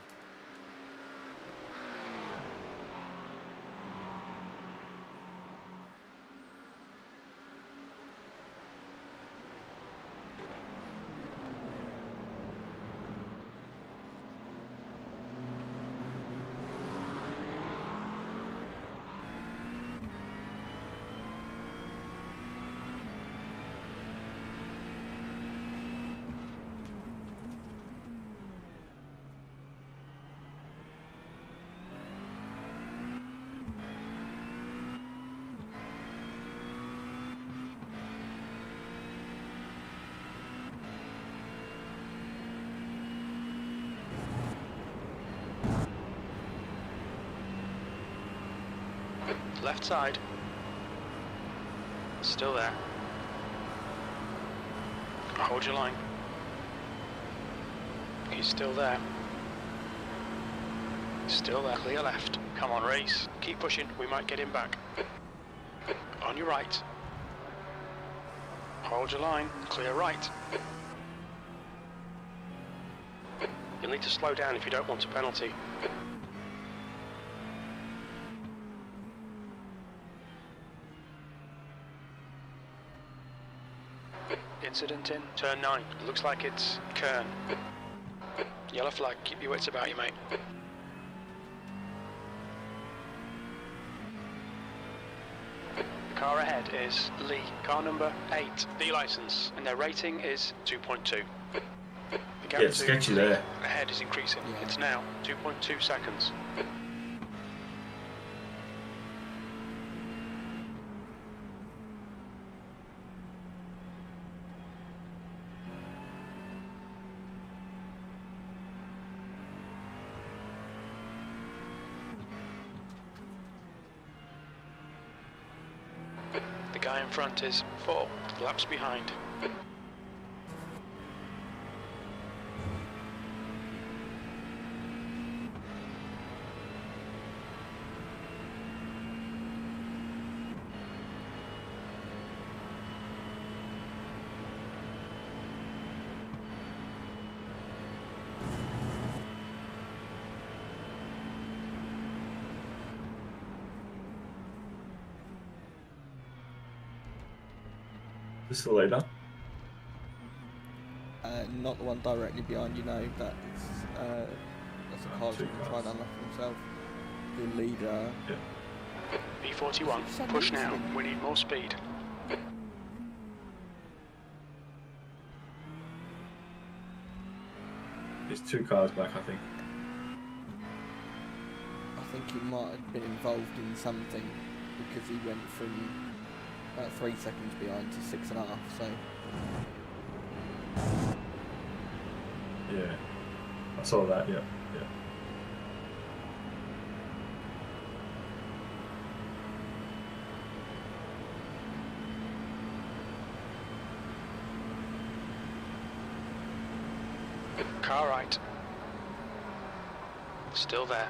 Left side. Still there. Hold your line. He's still there. Still there. Clear left. Come on, race. Keep pushing. We might get him back. On your right. Hold your line. Clear right. You'll need to slow down if you don't want a penalty. Incident in turn 9. Looks like it's Kern. Yellow flag. Keep your wits about you, mate. The car ahead is Lee. Car number 8. B license. And their rating is 2.2. The gap Yeah, to sketchy Lee there. ahead is increasing. Yeah. It's now 2.2 seconds. The guy in front is 4 laps behind. This is the leader. Not the one directly behind you, no. That's a car that's Two going to try and cars. unlock himself. The leader. B41, push now. We need more speed. There's 2 cars back, I think. I think he might have been involved in something because he went from about 3 seconds behind to 6.5. So Yeah, I saw that. Yeah. Car right. Still there.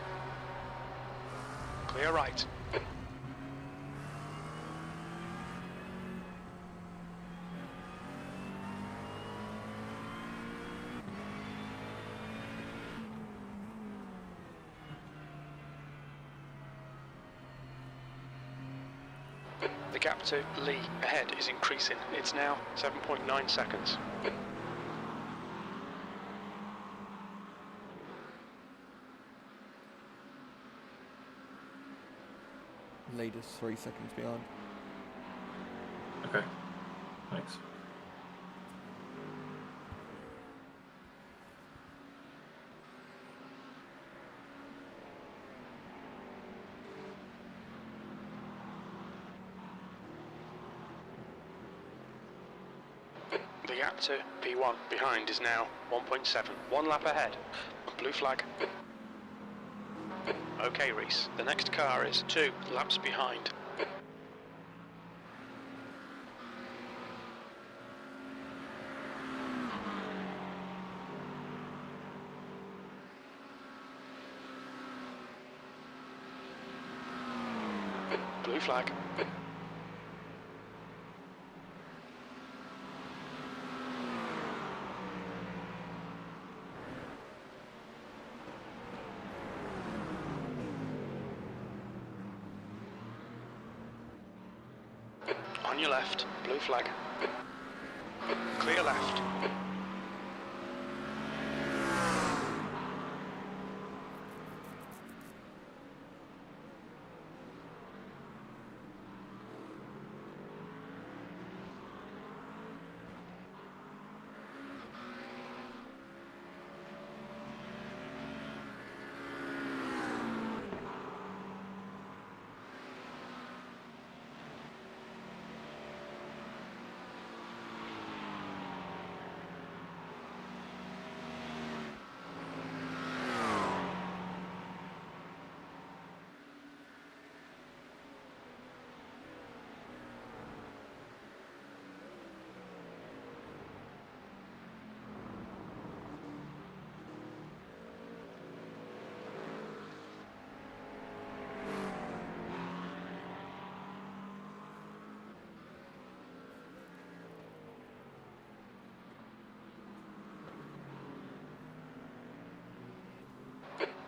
Clear right. The gap to Lee ahead is increasing. It's now 7.9 seconds. leader's 3 seconds behind. Okay, thanks. The gap to P1 behind is now 1.7. 1 lap ahead. Blue flag. Okay, Reese. The next car is 2 laps behind. Blue flag. On your left, blue flag. Clear left.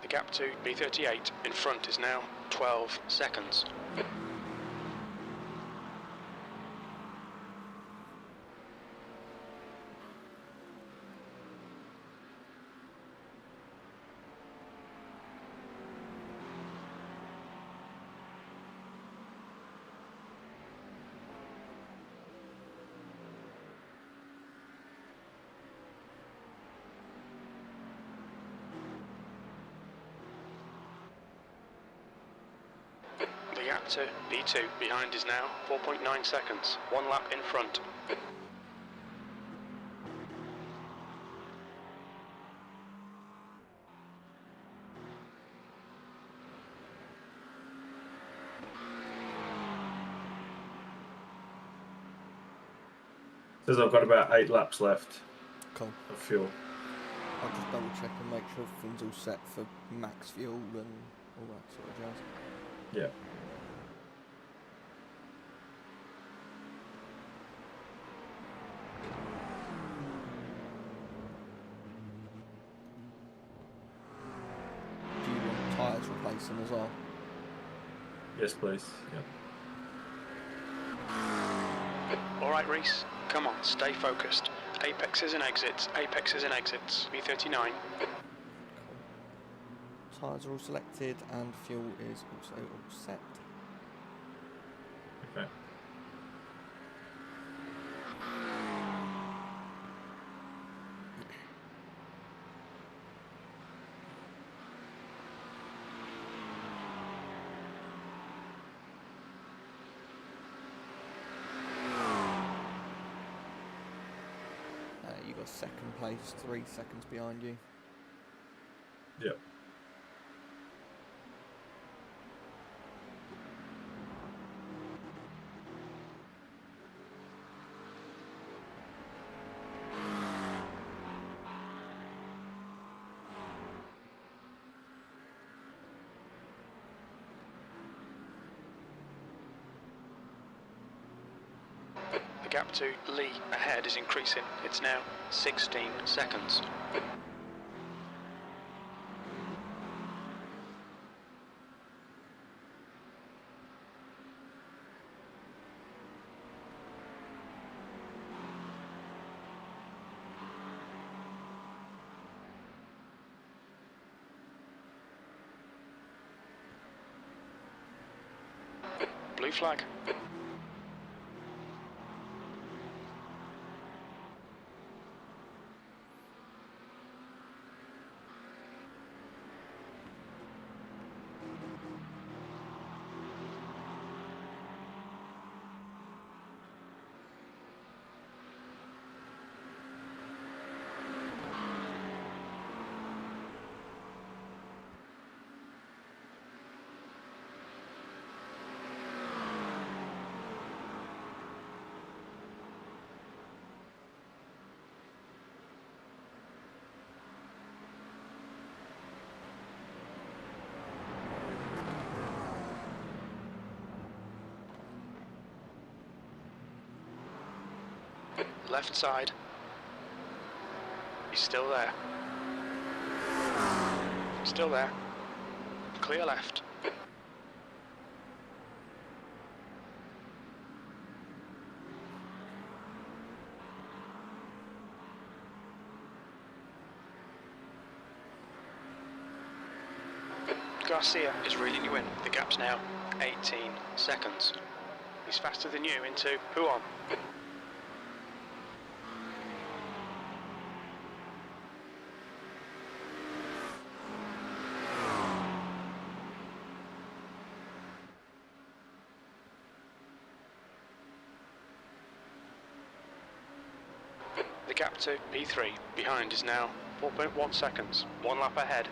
The gap to B38 in front is now 12 seconds. The gap to B2 behind is now 4.9 seconds. 1 lap in front. Says I've got about 8 laps left Cool. of fuel. I'll just double check and make sure everything's all set for max fuel and all that sort of jazz. Yeah. Do you want tyres replacing as well? Yes, please. Yep. Alright, Reese, come on, stay focused. Apexes and exits, apexes and exits. B39. Tyres are all selected and fuel is also all set. Okay. You got second place, 3 seconds behind you. Yep. The gap to Lee ahead is increasing. It's now 16 seconds. Blue flag. Left side. He's still there. Still there. Clear left. Garcia is reeling you in. The gap's now 18 seconds. He's faster than you into Huon. The gap to P3 behind is now 4.1 seconds. 1 lap ahead.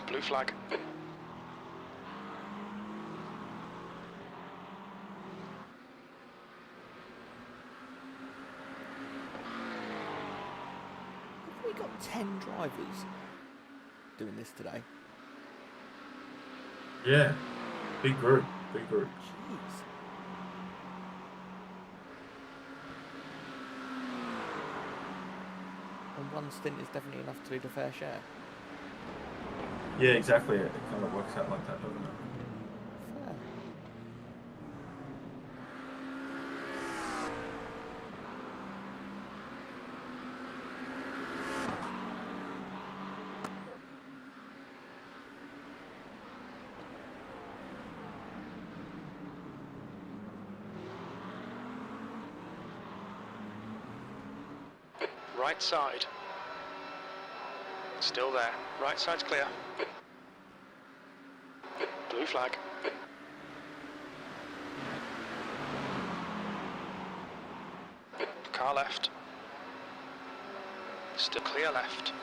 Blue flag. we got 10 drivers doing this today? Yeah, big group, big group. Jeez. And one stint is definitely enough to do the fair share. Yeah, exactly. It kind of works out like that, doesn't it? Fair. Right side. Still there. Right side's clear. Blue flag. Car left. Still clear left.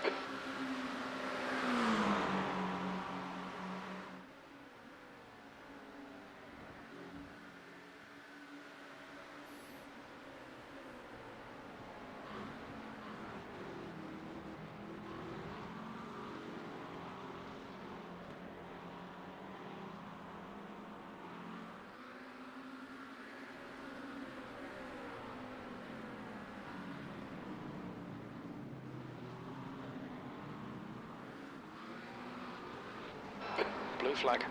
Blue flag.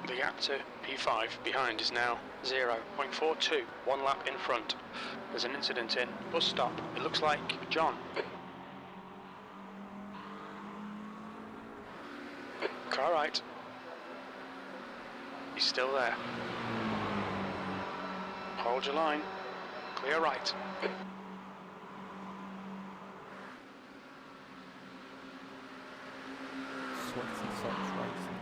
The gap to P5 behind is now 0.42, 1 lap in front. There's an incident in bus stop. It looks like John. Car right. He's still there. Hold your line. Clear right. Sweaty socks racing.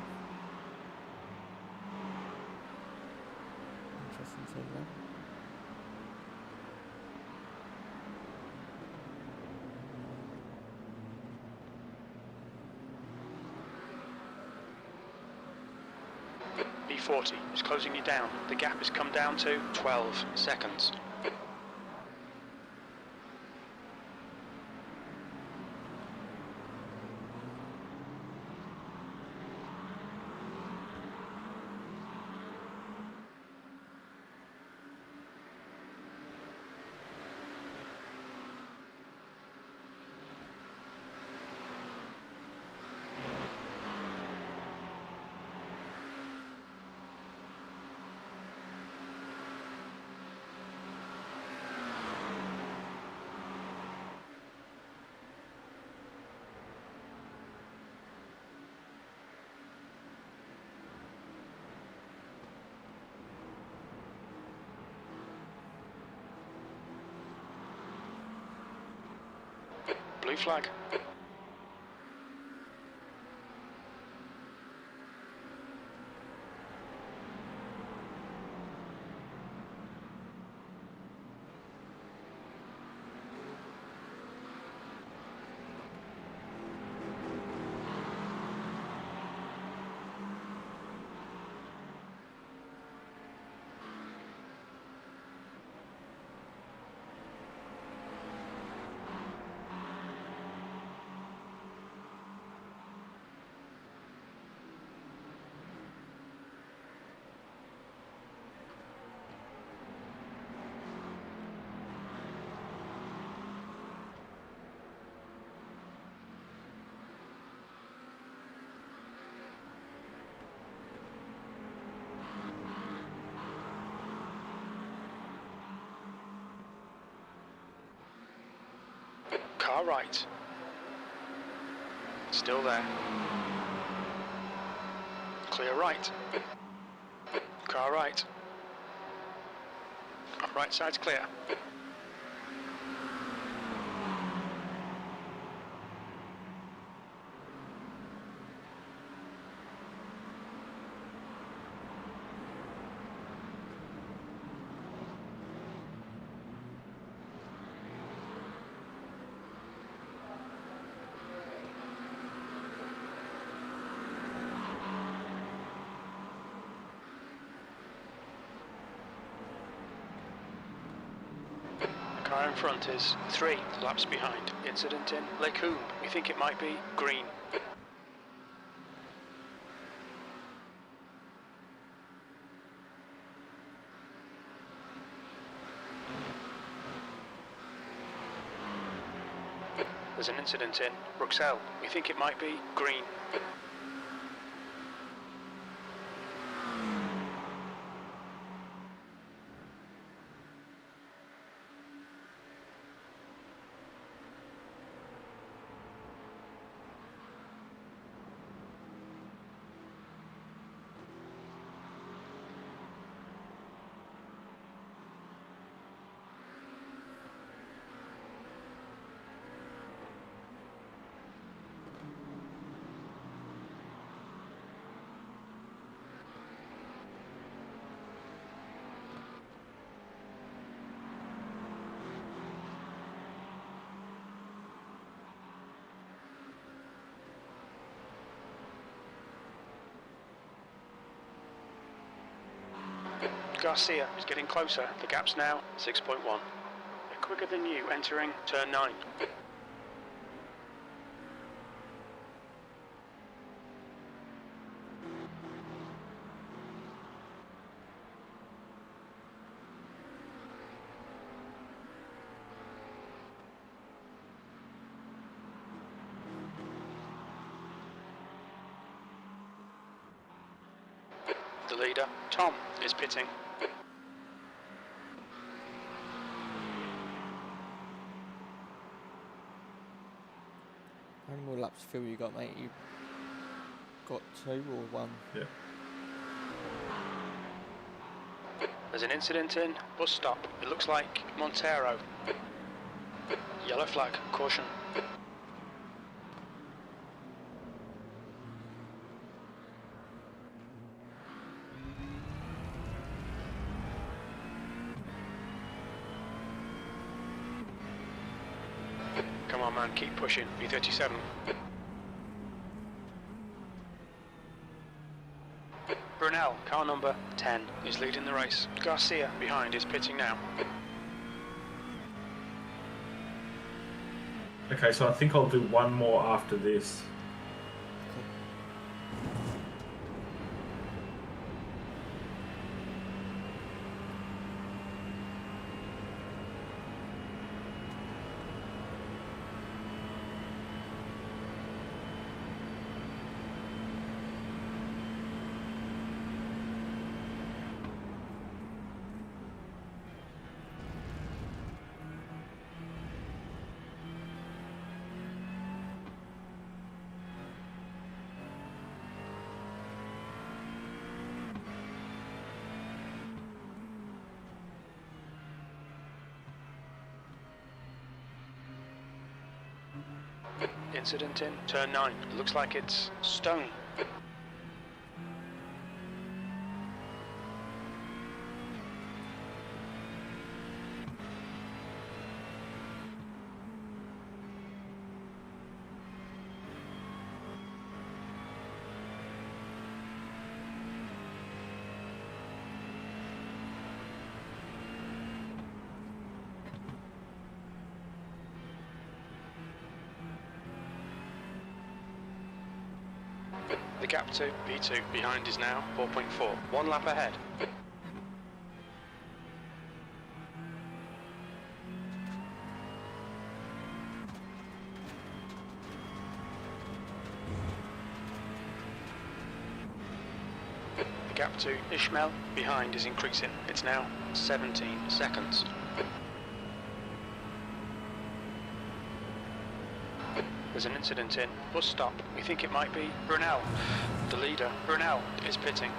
Interesting thing there. B40 is closing you down. The gap has come down to 12 seconds. Blue flag. Car right. Still there. Clear right. Car right. Right side's clear. car in front is 3 laps behind. Incident in Les Combes. We think it might be green. There's an incident in Bruxelles. We think it might be green. Garcia is getting closer. The gap's now 6.1. They're quicker than you entering turn 9. The leader, Tom, is pitting. How many more laps of fuel you got, mate? You got 2 or 1? Yeah. There's an incident in bus stop. It looks like Montero. Yellow flag, caution. Come on, man, keep pushing. B37. Brunel, car number 10, is leading the race. Garcia, behind, is pitting now. Okay, so I think I'll do one more after this. Incident in turn 9. It looks like it's Stone. The gap to P2 behind is now 4.4. 1 lap ahead. The gap to Ishmael behind is increasing. It's now 17 seconds. There's an incident in bus stop. We think it might be Brunel. The leader, Brunel, is pitting.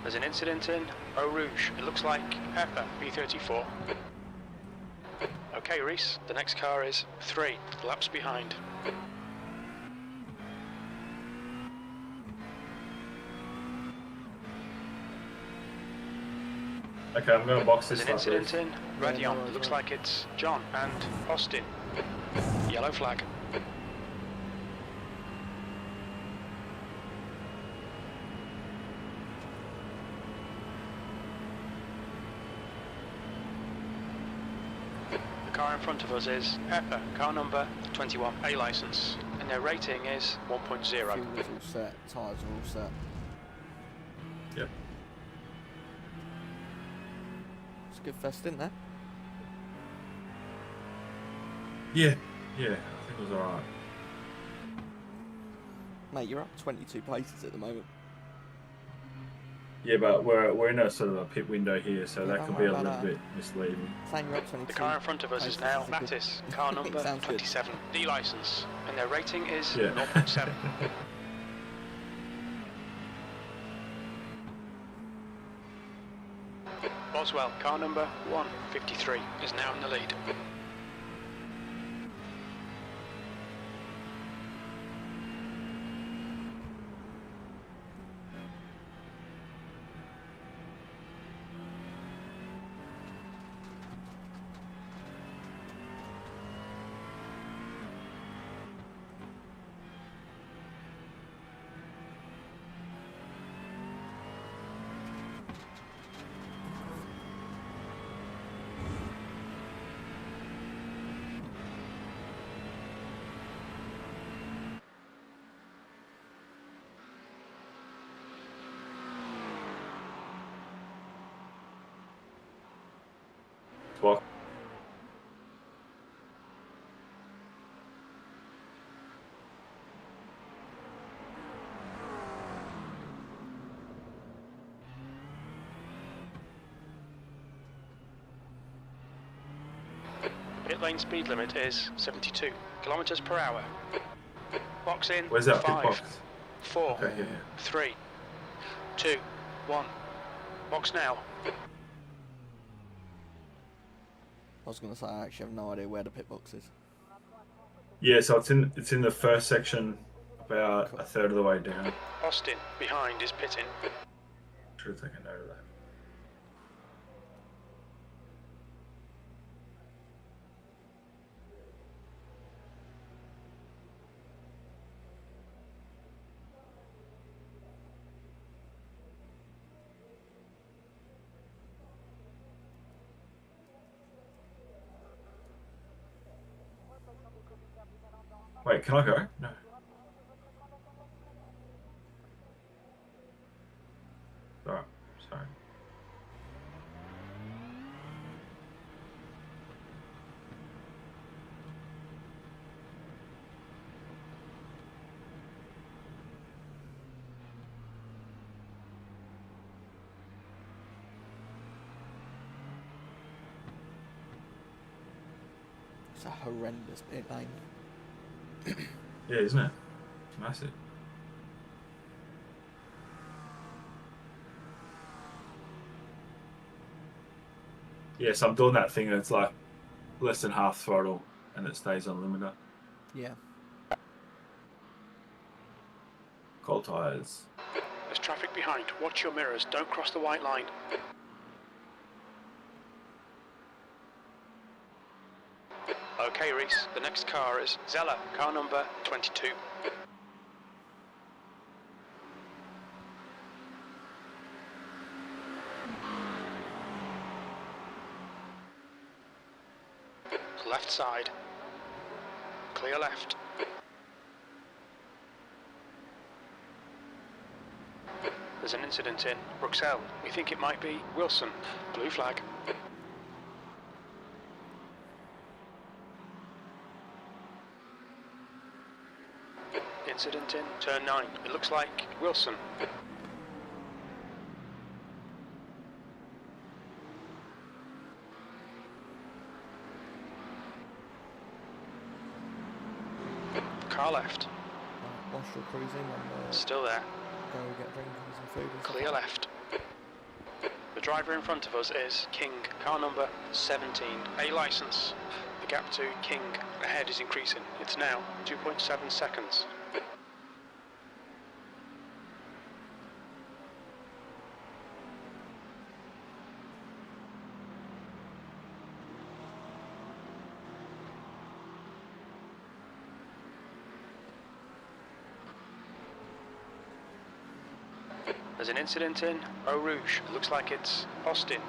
There's an incident in Eau Rouge. It looks like Pepper, B34. Okay, Reese, the next car is 3 laps behind. Okay, I'm going to box There's this an lap. incident in. Ready no on. worries, Looks mate. like it's John and Austin. Yellow flag. The car in front of us is Pepper, car number 21, A license, and their rating is 1.0. Fuel is all set, tyres are all set. Yep. It's a good fest, isn't it? Yeah, I think it was alright. Mate, you're up 22 places at the moment. Yeah, but we're in a sort of a pit window here, so Yeah, that don't could worry be a about little that. bit misleading. Saying you're up 22 The car in front of us is now places a good- Mattis, car number Sounds good. 27, D license, and their rating is Yeah. 0.7. Boswell, car number 153, is now in the lead. Well, Pit lane speed limit is 72 kilometers per hour. Box in. where's that pit 5, box? 4, Okay, yeah. 3, 2, 1. Box now. I was going to say, I actually have no idea where the pit box is. Yeah, so it's in the first section, about a third of the way down. Austin, behind, is pitting. Should take a note of that. Wait, can I go? No. Alright, sorry. It's a horrendous pit lane. Yeah, isn't it? Massive. Yeah, so I'm doing that thing that's like less than half throttle and it stays on limiter. Yeah. Cold tires. There's traffic behind. Watch your mirrors. Don't cross the white line. Okay, Reese. The next car is Zeller, car number 22. Left side. Clear left. There's an incident in Bruxelles. We think it might be Wilson. Blue flag. Incident in turn 9. It looks like Wilson. Car left. Right, whilst you're cruising, I'm Still there. go get drinks and some food and stuff. Clear left. The driver in front of us is King, car number 17, A license. The gap to King ahead is increasing. It's now 2.7 seconds. There's an incident in Eau Rouge. It looks like it's Austin.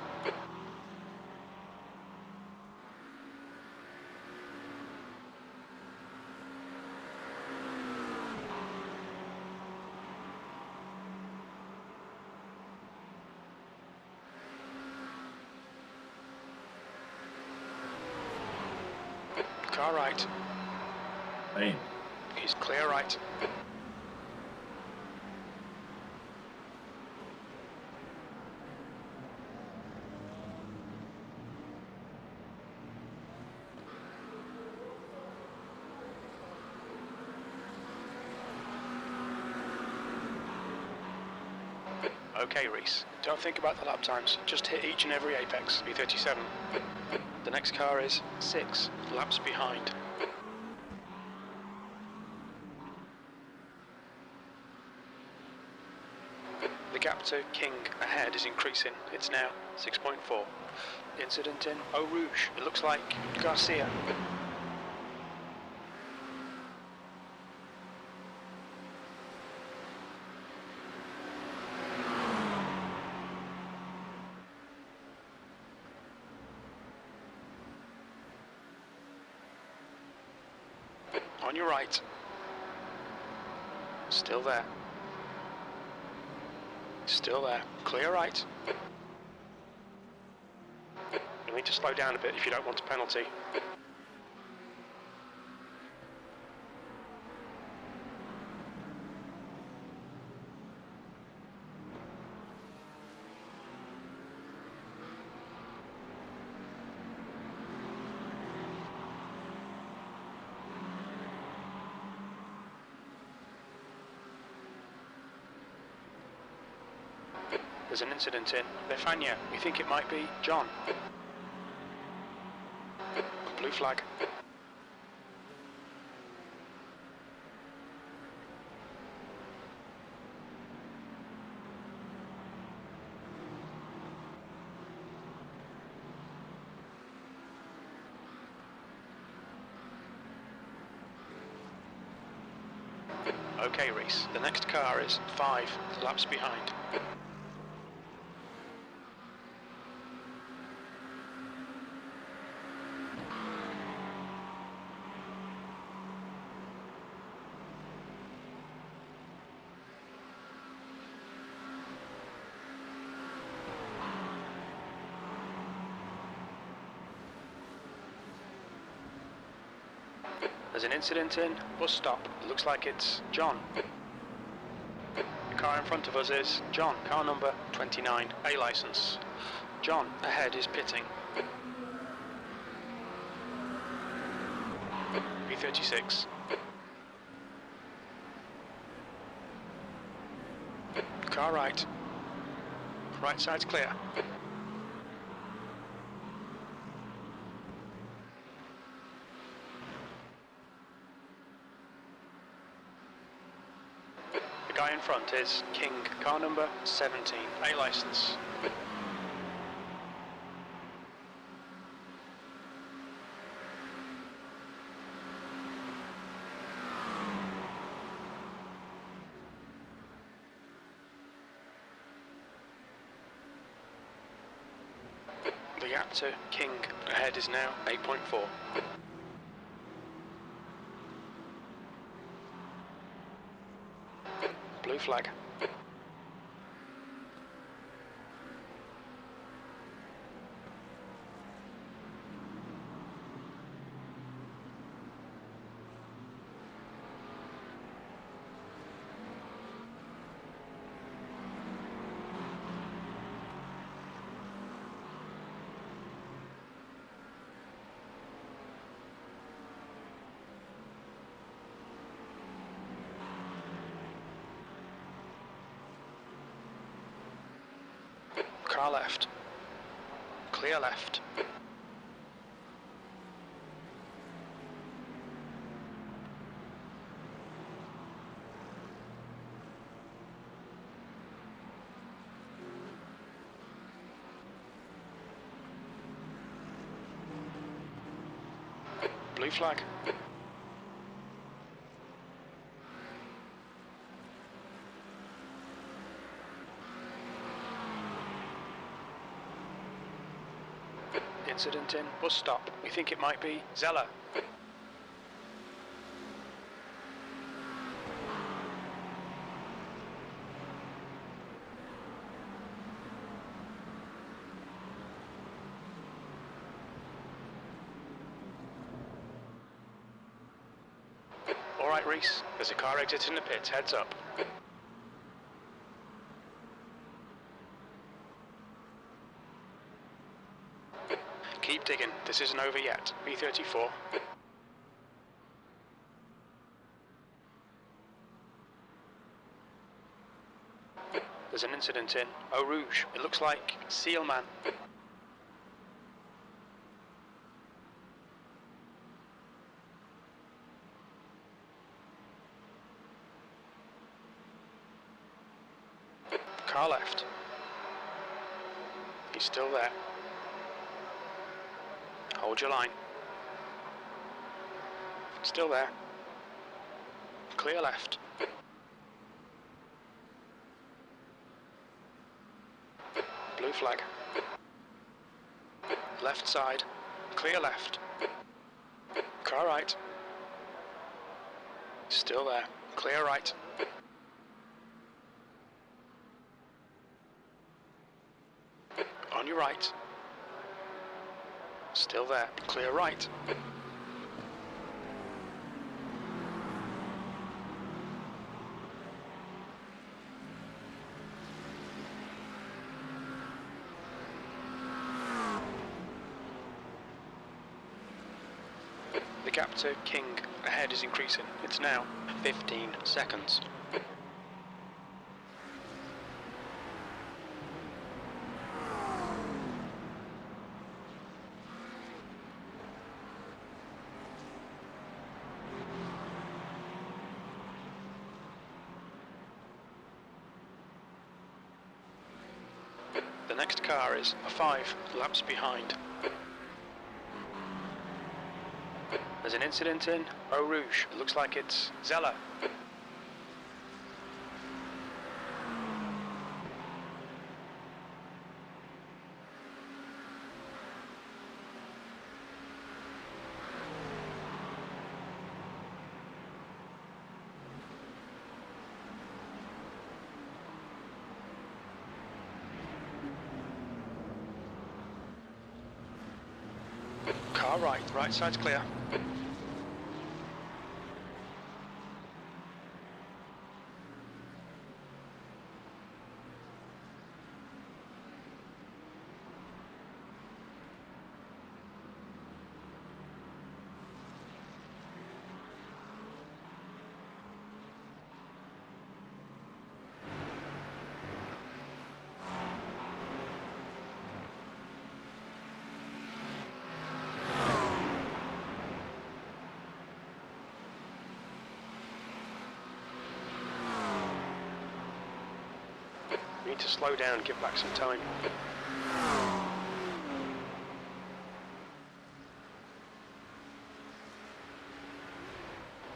Car right. Hey. He's clear right. Okay, Reese. Don't think about the lap times. Just hit each and every apex. B37. The next car is 6 laps behind. The gap to King ahead is increasing. It's now 6.4. Incident in Eau Rouge. It looks like Garcia. On your right. Still there. Still there. Clear right. You'll need to slow down a bit if you don't want a penalty. There's an incident in Befania. We think it might be John. Blue flag. Okay, Reese. The next car is 5 laps behind. There's an incident in bus stop. It looks like it's John. The car in front of us is John, car number 29, A license. John ahead is pitting. B36. Car right. Right side's clear. The guy in front is King, car number 17, A license. The gap to King ahead is now 8.4. Blue flag. Car left. Clear left. Blue flag. Incident in bus stop. We think it might be Zeller. Alright, Reese. There's a car exiting the pits. Heads up. Keep digging. This isn't over yet. B34. There's an incident in Eau Rouge. It looks like Sealman. Car left. He's still there. Hold your line. Still there. Clear left. Blue flag. Left side. Clear left. Car right. Still there. Clear right. On your right. Still there. Clear right. The gap to King ahead is increasing. It's now 15 seconds. The next car is 5 laps behind. There's an incident in Eau Rouge. It looks like it's Zeller. Car right. Right side's clear. We need to slow down and give back some time.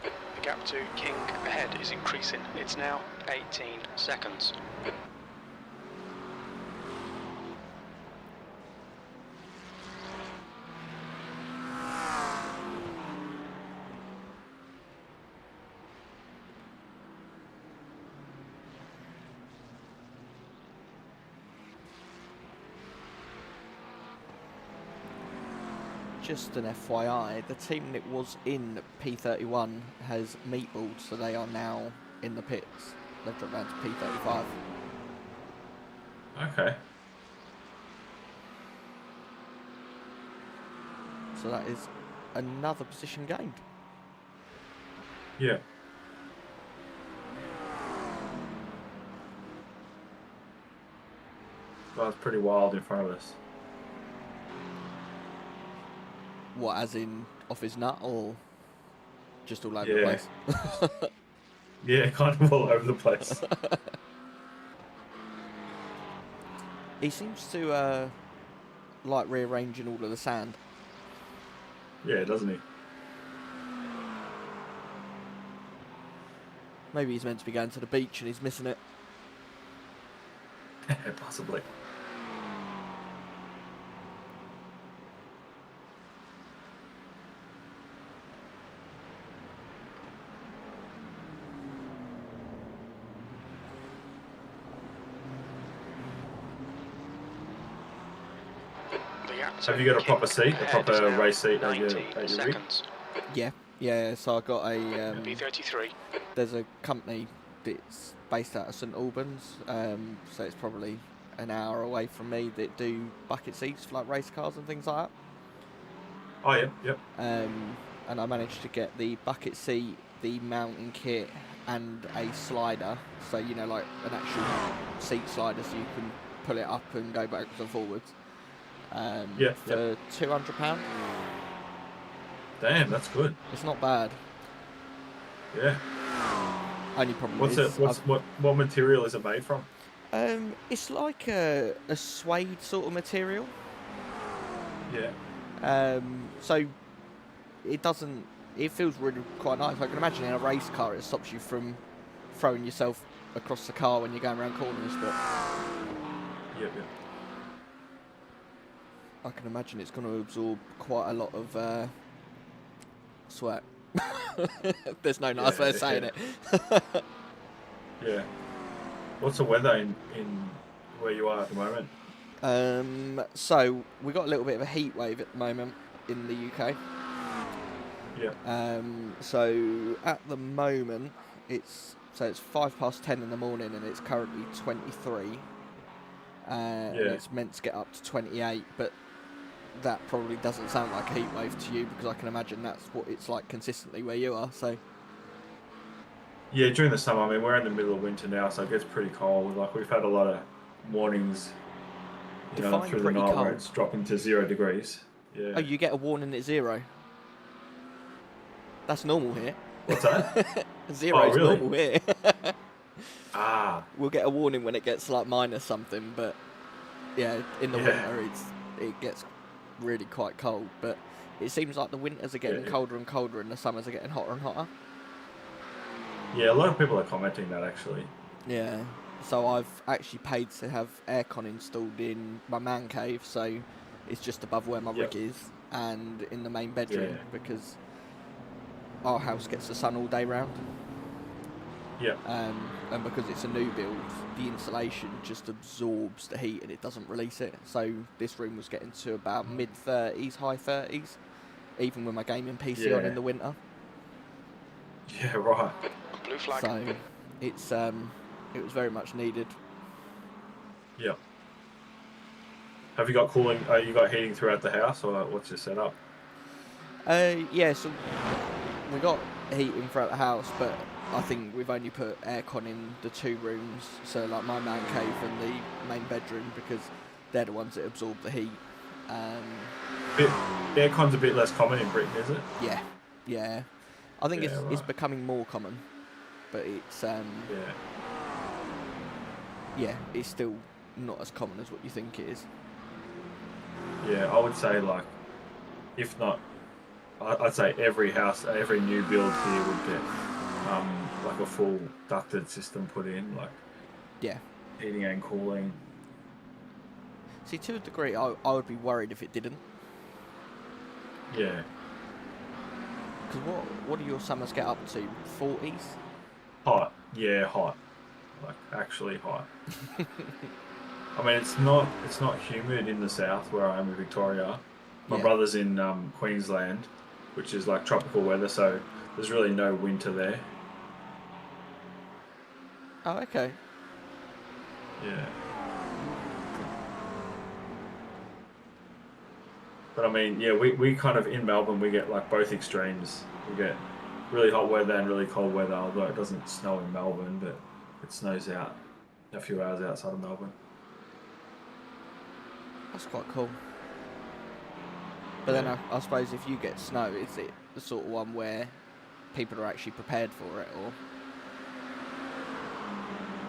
The gap to King ahead is increasing. It's now 18 seconds. Just an FYI, the team that was in P31 has meatballed, so they are now in the pits. They've dropped down to P35. Okay. So that is another position gained. Yeah. Well, that's pretty wild in front of us. What, as in off his nut, or just all over the Yeah. place? Yeah, kind of all over the place. He seems to like rearranging all of the sand. Yeah, doesn't he? Maybe he's meant to be going to the beach and he's missing it. Possibly. gap. Have you got a proper seat, a Ahead is proper now race seat at 19 your rig? seconds. Yeah. So I got a. P33. There's a company that's based out of St Albans, so it's probably an hour away from me, that do bucket seats for like race cars and things like Oh yeah, yep. that. And I managed to get the bucket seat, the mounting kit, and a slider. So like an actual seat slider, so you can pull it up and go backwards and forwards. For £200. Damn, that's good. It's not bad. Yeah. Only problem What's is it? What material is it made from? it's like a suede sort of material. Yeah. So it feels really quite nice. I can imagine in a race car it stops you from throwing yourself across the car when you're going around corners, but Yep. I can imagine it's going to absorb quite a lot of sweat. There's no nice way of saying it. Yeah. What's the weather in where you are at the moment? So we got a little bit of a heat wave at the moment in the UK. Yeah. So at the moment it's 10:05 in the morning and it's currently 23. And it's meant to get up to 28, but that probably doesn't sound like a heat wave to you, because I can imagine that's what it's like consistently where you are. So Yeah, during the summer, I mean, we're in the middle of winter now, so it gets pretty cold. Like, we've had a lot of warnings, through the night where it's dropping to 0 degrees. Yeah. Oh, you get a warning at 0? That's normal here. What's that? 0 is normal here. We'll get a warning when it gets like minus something, but yeah, in the winter it gets really quite cold. But it seems like the winters are getting colder and colder and the summers are getting hotter and hotter. Yeah, a lot of people are commenting that, actually. Yeah, so I've actually paid to have aircon installed in my man cave, so it's just above where my rig is, and in the main bedroom, because our house gets the sun all day round. Yeah. And because it's a new build, the insulation just absorbs the heat and it doesn't release it. So this room was getting to about mid-30s, high 30s, even with my gaming PC on in the winter. Yeah, right. Blue flag. So it's it was very much needed. Yeah. Have you got cooling? You got heating throughout the house, or what's your setup? Yeah, so we got heating throughout the house, but I think we've only put aircon in the 2 rooms, so like my man cave and the main bedroom, because they're the ones that absorb the heat. Aircon's a bit less common in Britain, is it? Yeah. I think it's becoming more common, but it's it's still not as common as what you think it is. Yeah, I would say, like, if not, I'd say every house, every new build here would get like a full ducted system put in, like heating and cooling. See, to a degree, I would be worried if it didn't. Yeah. Because what do your summers get up to? 40s? Hot. Yeah, hot. Like, actually hot. I mean, it's not humid in the south where I am in Victoria. My brother's in Queensland, which is like tropical weather, so there's really no winter there. Oh, okay. Yeah. But I mean, yeah, we kind of, in Melbourne, we get like both extremes. We get really hot weather and really cold weather, although it doesn't snow in Melbourne, but it snows out a few hours outside of Melbourne. That's quite cool. But then I suppose if you get snow, is it the sort of one where people are actually prepared for it, or?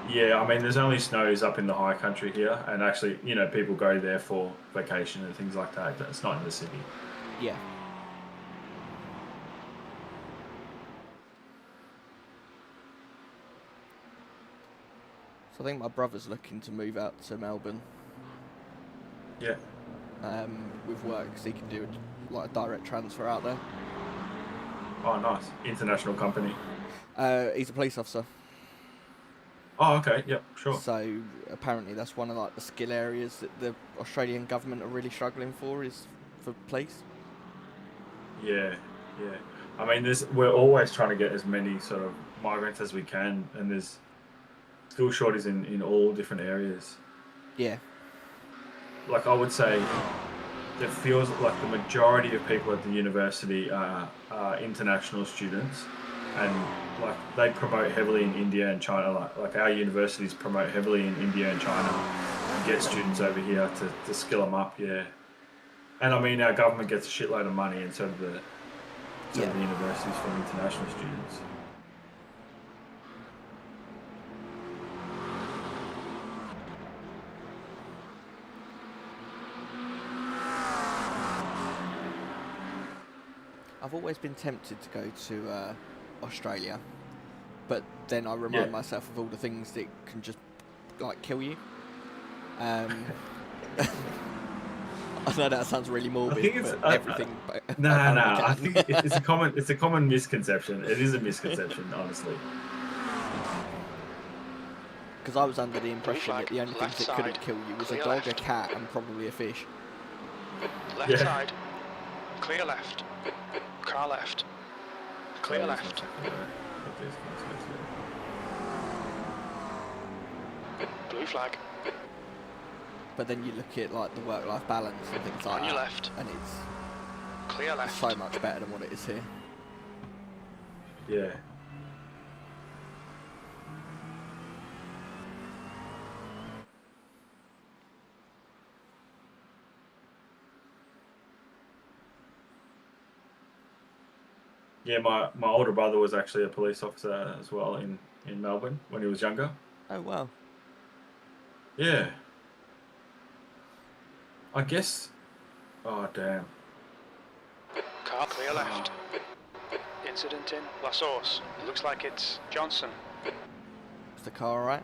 Yeah, I mean, there's only snows up in the high country here, and actually, people go there for vacation and things like that. It's not in the city. Yeah. So I think my brother's looking to move out to Melbourne. Yeah. With work, because he can do a direct transfer out there. Oh, nice. International company. He's a police officer. Oh, okay. Yep. Sure. So apparently that's one of like the skill areas that the Australian government are really struggling for is for police. Yeah. Yeah. I mean, we're always trying to get as many sort of migrants as we can, and there's skill shortages in all different areas. Yeah, Like I would say, it feels like the majority of people at the university are international students, and like they promote heavily in India and China. Like our universities promote heavily in India and China and get students over here to skill them up. Yeah, and I mean our government gets a shitload of money, and so do the universities from international students. I've always been tempted to go to Australia, but then I Yeah. remind myself of all the things that can just like kill you. I know that sounds really I morbid, think it's but everything nah. apparently I can. think it's a common misconception. It is a misconception, honestly. Because I was under the impression flag, that the only left things that couldn't side, kill you was a clear dog, a left. cat, and probably a fish. Left Yeah. side. Clear left. Car left. Clear Sorry, left. Put these guys Blue flag. But then you look at like the work-life balance and things like On your that, left. and it's Clear left. so much better than what it is here. Yeah. Yeah, my older brother was actually a police officer as well in Melbourne when he was younger. Oh wow. Yeah. I guess. Oh damn. Car clear left. Incident in La Source. It looks like it's Johnson. Is the car alright?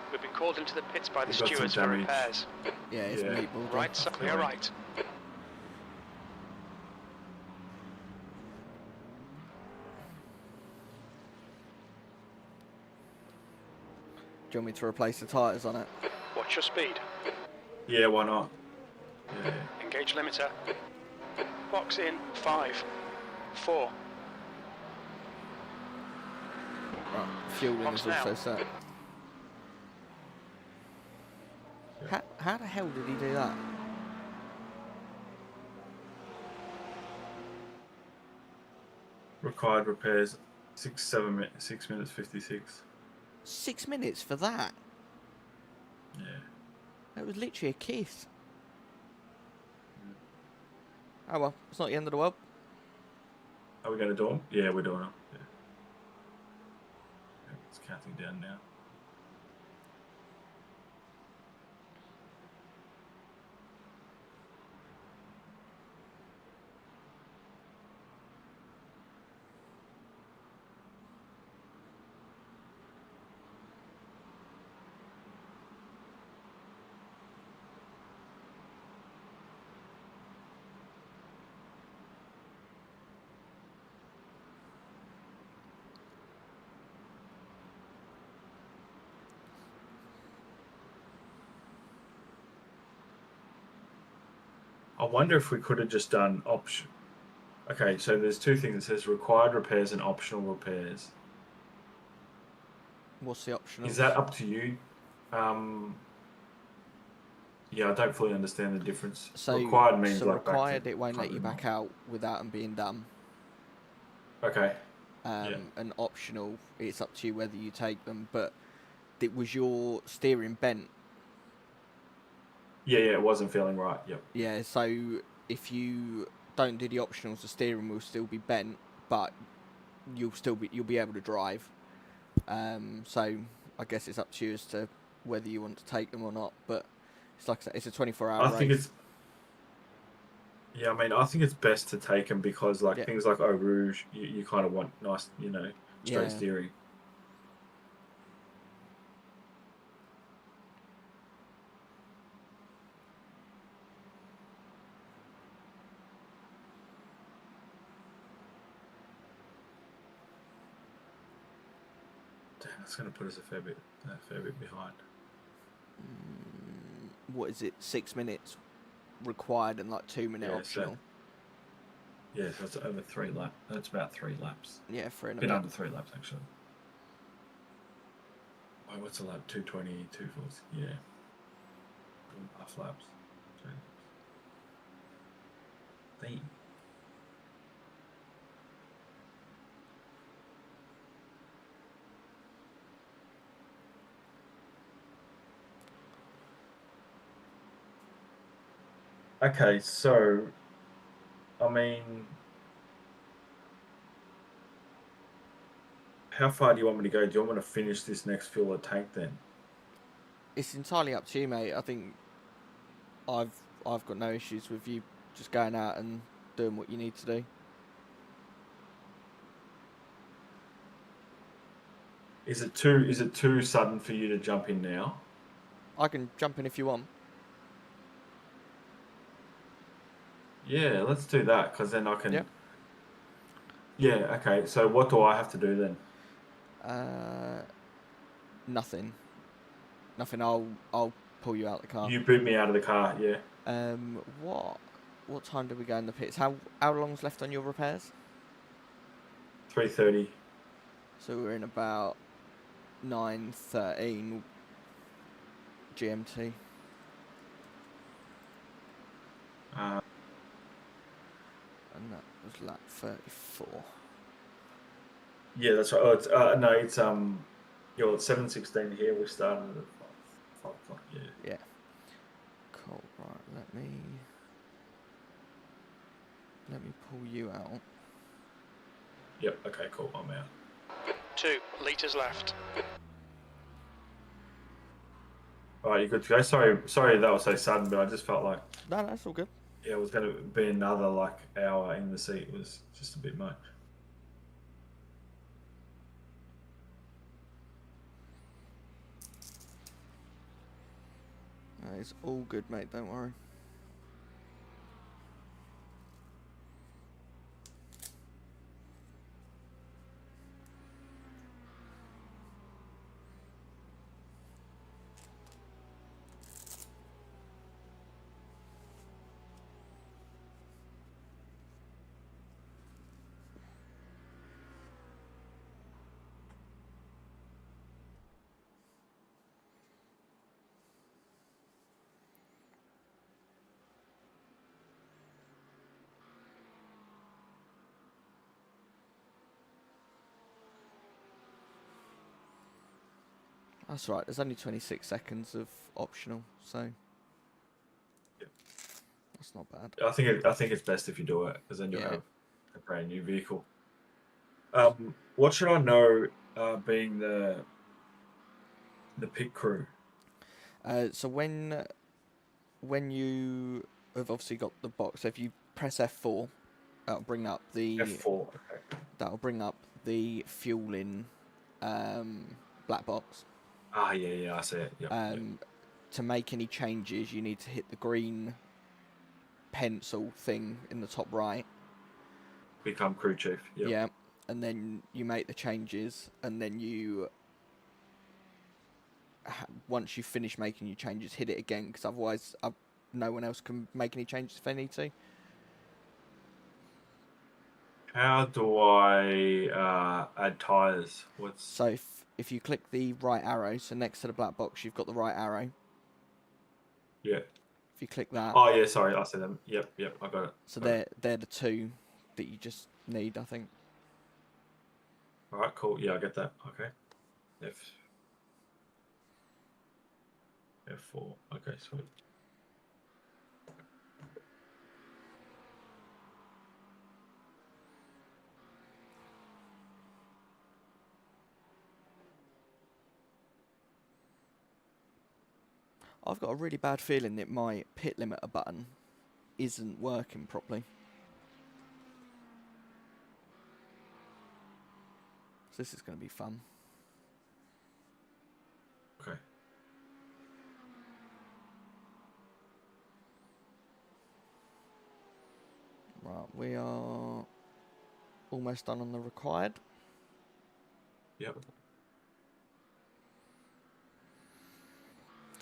We've been called into the pits by the We've got some stewards for damage. repairs. Yeah, it's Yeah. meatball. Right side, clear right. Do you want me to replace the tyres on it? Watch your speed. Yeah, why not? Yeah. Engage limiter. Box in 5, 4. Right, fueling Box is now. also set. How the hell did he do that? Required repairs 6 minutes 56. 6 minutes for that? Yeah. That was literally a kiss. Oh well, it's not the end of the world. Are we going to do them? Yeah, we're doing them. Yeah. It's counting down now. I wonder if we could have just done option. Okay, so there's two things. It says required repairs and optional repairs. What's the optional? Is that up to you? Yeah, I don't fully understand the difference. So required means so like required, back to it won't let front you and back out without them being done. Okay. Yeah. And optional, it's up to you whether you take them. But was your steering bent? Yeah, it wasn't feeling right. Yep. Yeah. So if you don't do the optionals, the steering will still be bent, but you'll be able to drive. So I guess it's up to you as to whether you want to take them or not. But it's like I said, it's a 24-hour race. I think it's. Yeah, I mean, I think it's best to take them because, like, things like Eau Rouge, you kind of want nice, straight steering. That's going to put us a fair bit behind. What is it? 6 minutes required and like 2 minute optional. So it's over 3 laps. That's about 3 laps. Yeah, 3 and a bit bit. under 3 laps actually. Oh, what's a lap? 220, 240. Yeah. 2.5 laps. 3 laps. Damn. Okay, so I mean, how far do you want me to go? Do you want me to finish this next fuel or tank then? It's entirely up to you, mate. I think I've got no issues with you just going out and doing what you need to do. Is it too sudden for you to jump in now? I can jump in if you want. Yeah, let's do that because then I can. Yep. Yeah. Okay. So what do I have to do then? Nothing. I'll pull you out the car. You boot me out of the car. Yeah. What time do we go in the pits? How long's left on your repairs? 3:30. So we're in about 9:13 GMT. And that was lap 34. Yeah, that's right. Oh, it's no, it's you're at 7:16 here. We started at 5 o'clock. Yeah. Yeah. Cool. Right. Let me pull you out. Yep. Okay. Cool. I'm out. 2 litres left. All right, you good to go? Sorry that was so sudden, but I just felt like No, that's all good. it was going to be another like hour in the seat. It was just a bit much. No, it's all good, mate. Don't worry. That's right. There's only 26 seconds of optional, so Yep. that's not bad. I think it's best if you do it because then you'll have a brand new vehicle. What should I know? Being the pit crew. So when you have obviously got the box, so if you press F4, that'll bring up the F4. Okay. That'll bring up the fueling black box. Yeah, I see it. Yep. To make any changes, you need to hit the green pencil thing in the top right. Become crew chief. Yep. Yeah, and then you make the changes, and then you once you finish making your changes, hit it again, because otherwise no one else can make any changes if they need to. How do I add tyres? So if you click the right arrow, so next to the black box, you've got the right arrow. Yeah. If you click that. Oh yeah, sorry, I see them. Yep, I got it. So they're the two that you just need, I think. All right, cool. Yeah, I get that. Okay. F4. Okay, sweet. I've got a really bad feeling that my pit limiter button isn't working properly. So this is going to be fun. Okay. Right, we are almost done on the required. Yep.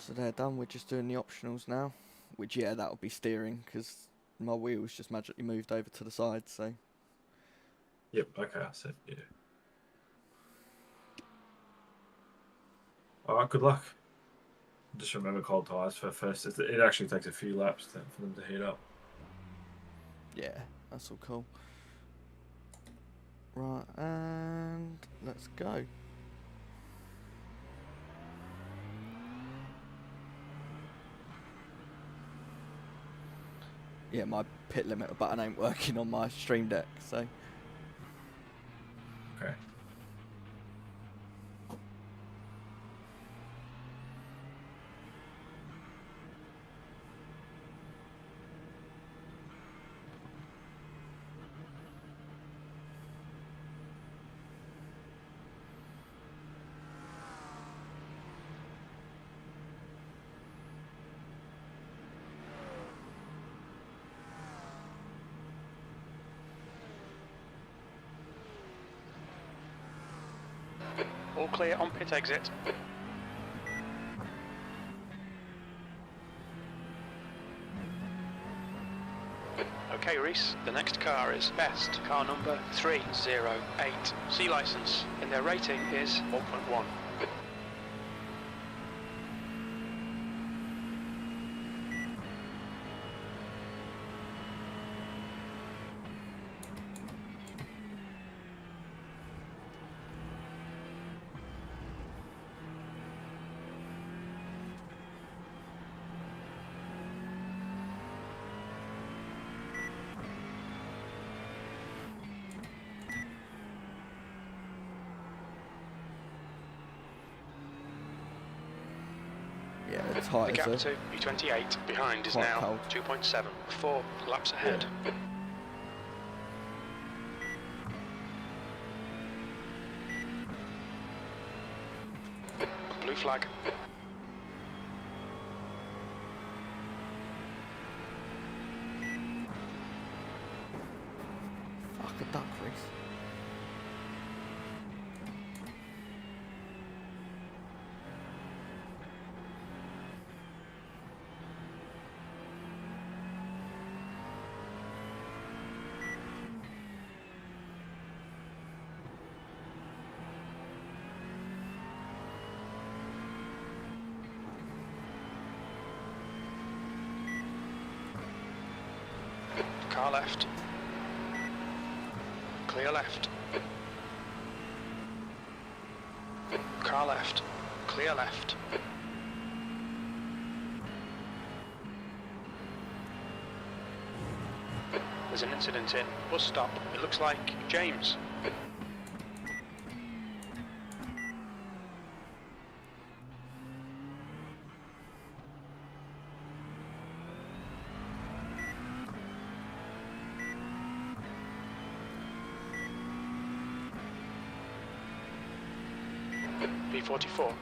So they're done. We're just doing the optionals now. Which, yeah, that'll be steering because my wheels just magically moved over to the side. So. Yep. Okay. I said yeah. All right. Good luck. Just remember cold tires for first. It actually takes a few laps for them to heat up. Yeah, that's all cool. Right, and let's go. Yeah, my pit limiter button ain't working on my Stream Deck, so. Okay. All clear on pit exit. Okay, Reese, the next car is best. Car number 308. C license, and their rating is 1.1. Yeah, the The tyres gap are to B28 behind is quite now cold. 2.7, 4 laps ahead. Blue flag. Fuck a duck race. Car left. Clear left. Car left. Clear left. There's an incident in bus stop. It looks like James. B44.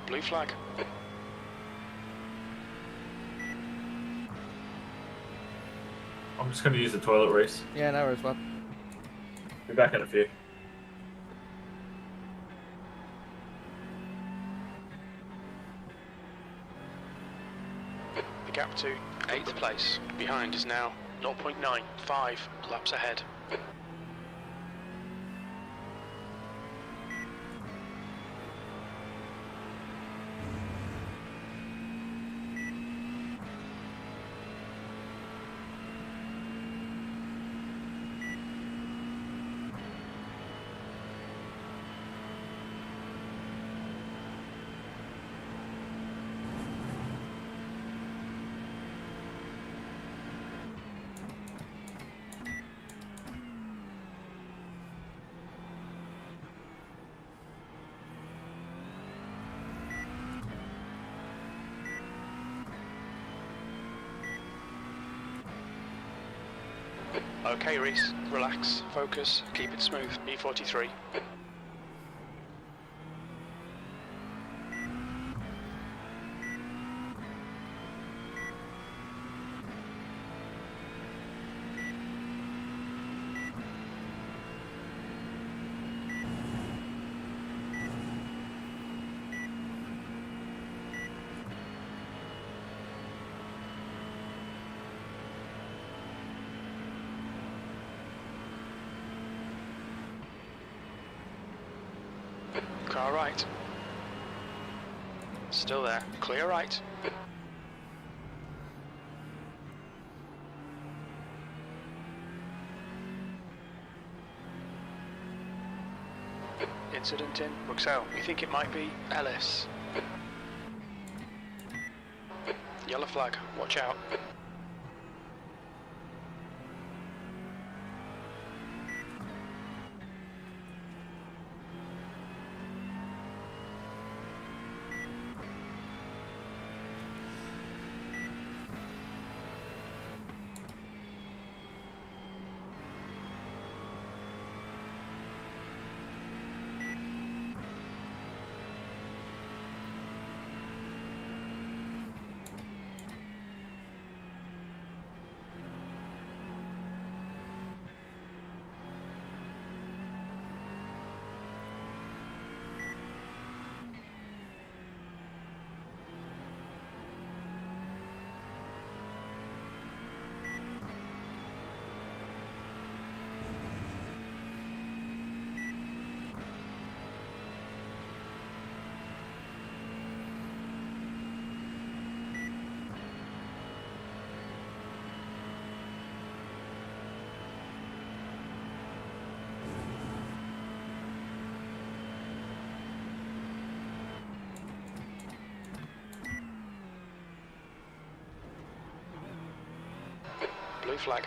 Blue flag. I'm just going to use the toilet race. Yeah, no worries, bud. Be back in a few. The gap to 8th place. Behind is now 0.95 laps ahead. Okay, Reese, relax, focus, keep it smooth. E43. Car right. Still there. Clear right. Incident in Bruxelles. We think it might be Ellis. Yellow flag. Watch out. Blue flag.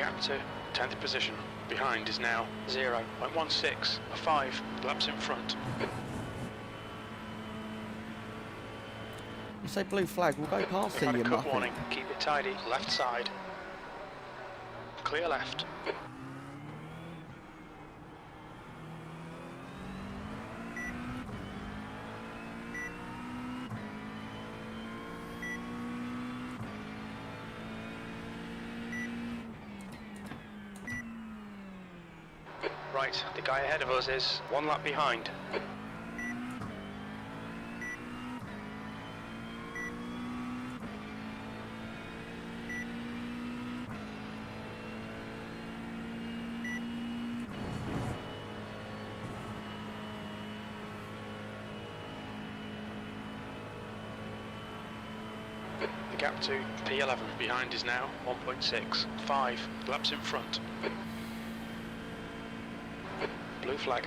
gap to 10th position. Behind is now 0.16, 5 laps in front. You say blue flag, we'll go past We've had a you, cut warning. Keep it tidy. Left side. Clear left. Right, the guy ahead of us is 1 lap behind. The gap to P11 behind is now 1.6, 5 laps in front. Blue flag.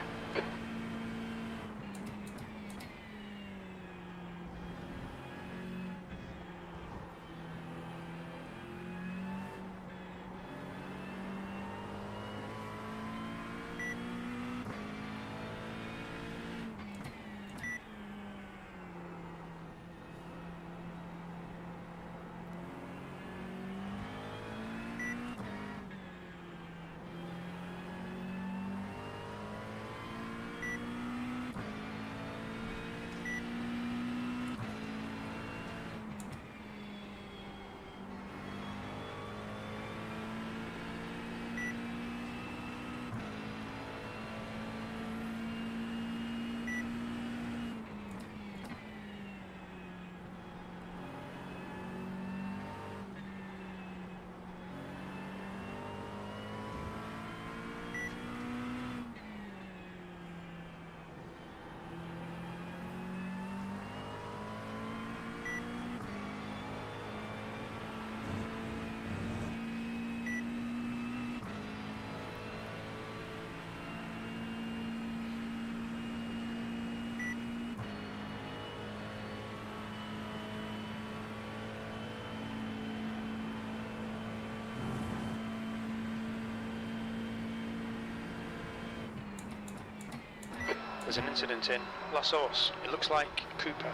There's an incident in La Source. It looks like Cooper.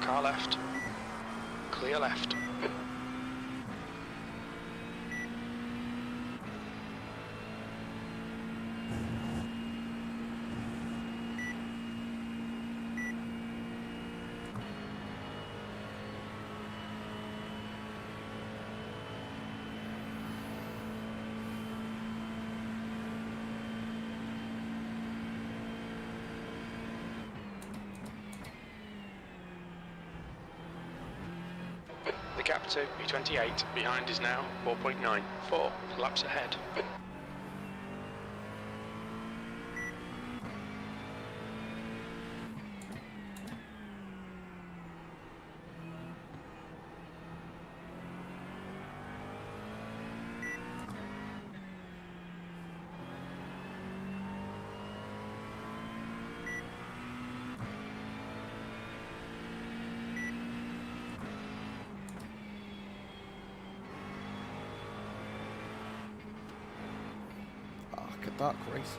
Car left. Clear left. The gap to P28 behind is now 4.9, 4 laps ahead. Dark race.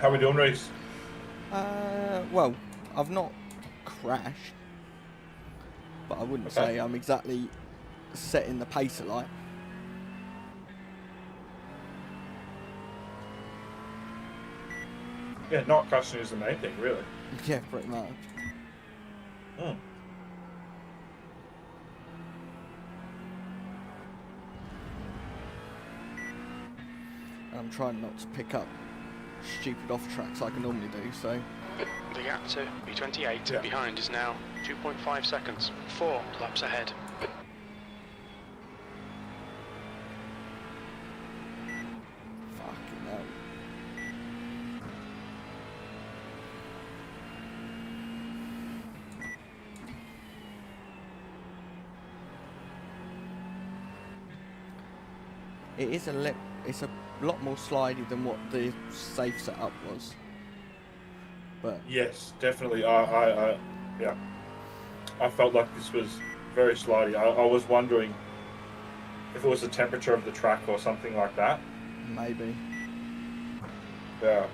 How we doing, Reese? Well, I've not crashed, but I wouldn't say I'm exactly setting the pace alight. Yeah, not crashing is the main thing, really. Yeah, pretty much. Mm. I'm trying not to pick up stupid off tracks like I normally do, so. The gap to B28 behind is now 2.5 seconds, 4 laps ahead. Fucking hell. It's a lot more slidey than what the safe setup was. But Yes, definitely. I felt like this was very slidey. I was wondering if it was the temperature of the track or something like that. maybe. Yeah.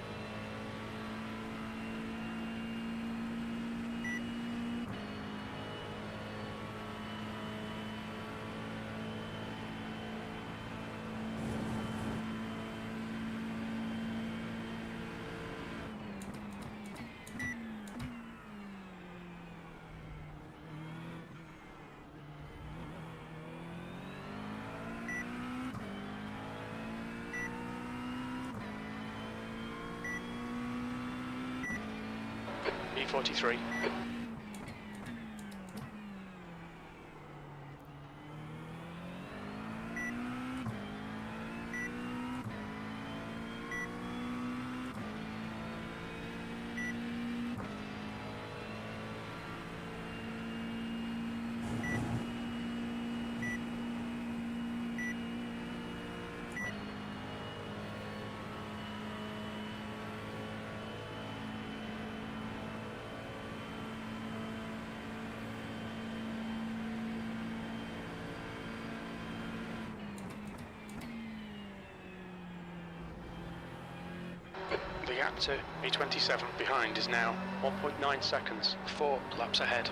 B43. The gap to B27 behind is now 1.9 seconds, 4 laps ahead.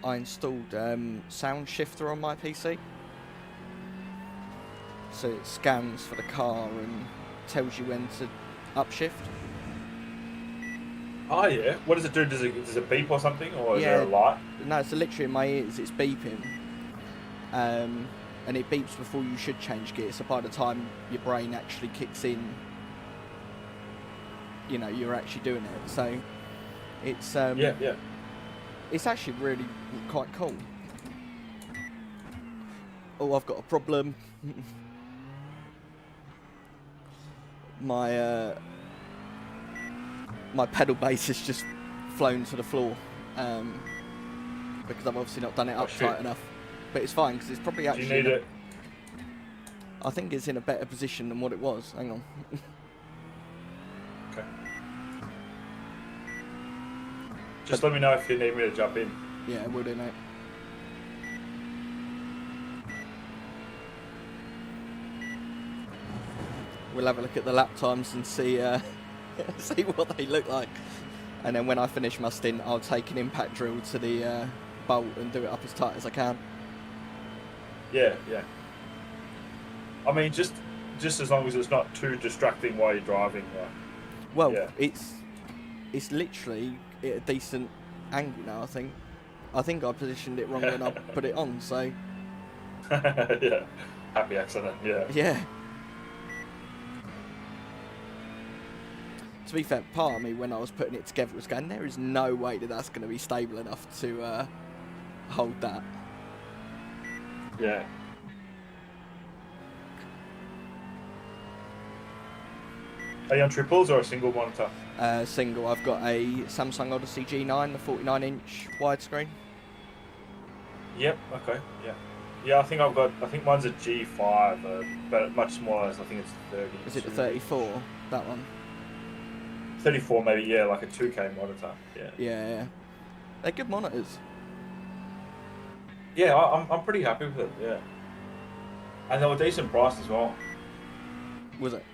I installed sound shifter on my PC, so it scans for the car and tells you when to upshift. Oh yeah. What does it do? Does it beep or something, or is there a light? No, it's literally in my ears. It's beeping, and it beeps before you should change gear. So by the time your brain actually kicks in, you know you're actually doing it. So it's it's actually really quite cool. Oh, I've got a problem. My pedal base has just flown to the floor because I've obviously not done it up tight enough. But it's fine because it's probably actually. Do you need it? I think it's in a better position than what it was. Hang on. Okay. Just let me know if you need me to jump in. Yeah, will do, mate. We'll have a look at the lap times and see see what they look like. And then when I finish my stint, I'll take an impact drill to the bolt and do it up as tight as I can. Yeah. I mean, just as long as it's not too distracting while you're driving. Well, it's literally at a decent angle now, I think. I think I positioned it wrong when I put it on, so... Yeah. Happy accident, yeah. Yeah. to be fair, part of me when I was putting it together was going, there is no way that that's going to be stable enough to hold that. Yeah. Are you on triples or a single monitor? Single. I've got a Samsung Odyssey G9, the 49-inch widescreen. Yep. Okay. Yeah. Yeah, I think mine's a G5, but much smaller. So I think it's 30. Is it the 34? That one? 34 maybe. Yeah, like a 2K monitor. Yeah. Yeah. They're good monitors. Yeah, I'm pretty happy with it. Yeah. And they were decent price as well. Was it?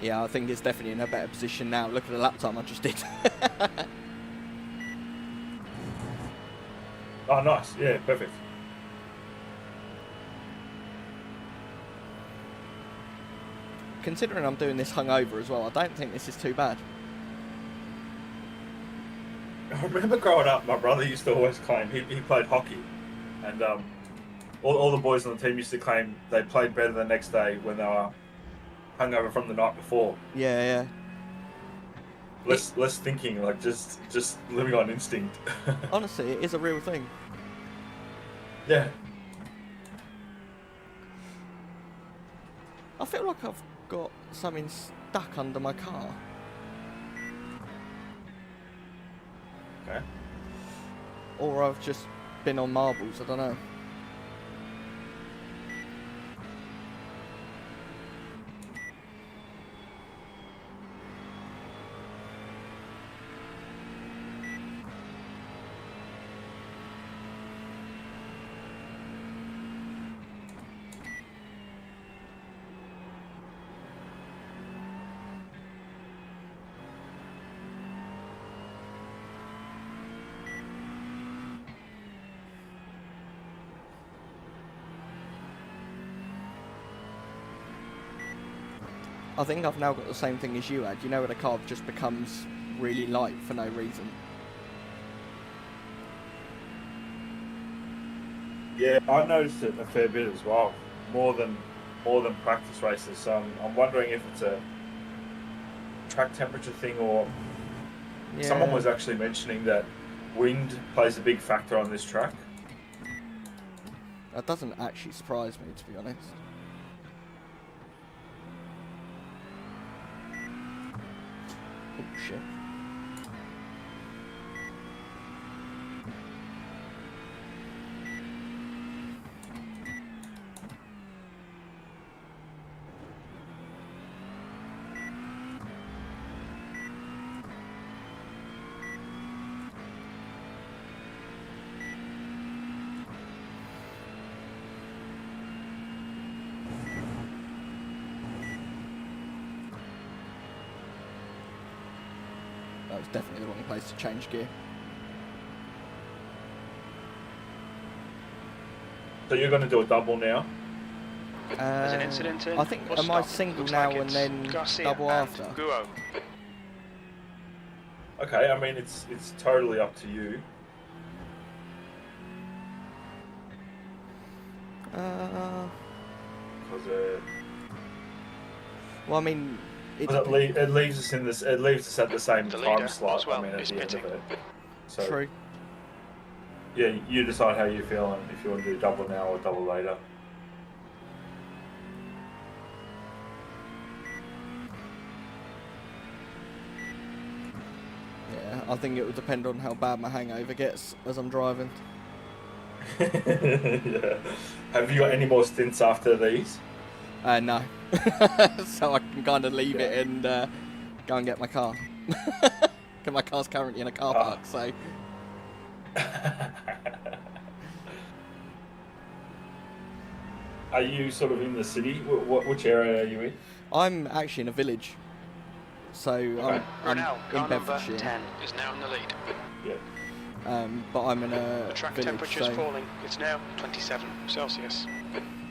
Yeah, I think it's definitely in a better position now. Look at the lap time I just did. Oh, nice. Yeah, perfect. Considering I'm doing this hungover as well, I don't think this is too bad. I remember growing up, my brother used to always claim he played hockey, and all the boys on the team used to claim they played better the next day when they were hungover from the night before. Yeah. Less thinking, like just living on instinct. Honestly, it is a real thing. Yeah. I feel like I've got something stuck under my car. Okay. Or I've just been on marbles, I don't know. I think I've now got the same thing as you had. You know, where the car just becomes really light for no reason. Yeah, I noticed it a fair bit as well, more than practice races. So I'm wondering if it's a track temperature thing, or someone was actually mentioning that wind plays a big factor on this track. That doesn't actually surprise me, to be honest. Oh shit. That was definitely the wrong place to change gear. So you're going to do a double now? There's an incident in. I think, We'll am I stop. single Looks now like and it's then Garcia double and after? Guo. Okay, I mean it's totally up to you. Because Well, I mean, it leaves us in this. It leaves us at the same The time leader, slot. Oswell, I mean, at is the end of pitting. it. So true. yeah, you decide how you feel and if you want to do double now or double later. Yeah, I think it will depend on how bad my hangover gets as I'm driving. Yeah. Have you got any more stints after these? No. So I can kind of leave it and go and get my car. Because my car's currently in a car park, so... Are you sort of in the city? Which area are you in? I'm actually in a village. So I'm Brunel, in car number Bedfordshire. 10 is now in the lead. Yeah. But I'm in a The track village, temperature is so... falling. It's now 27 Celsius.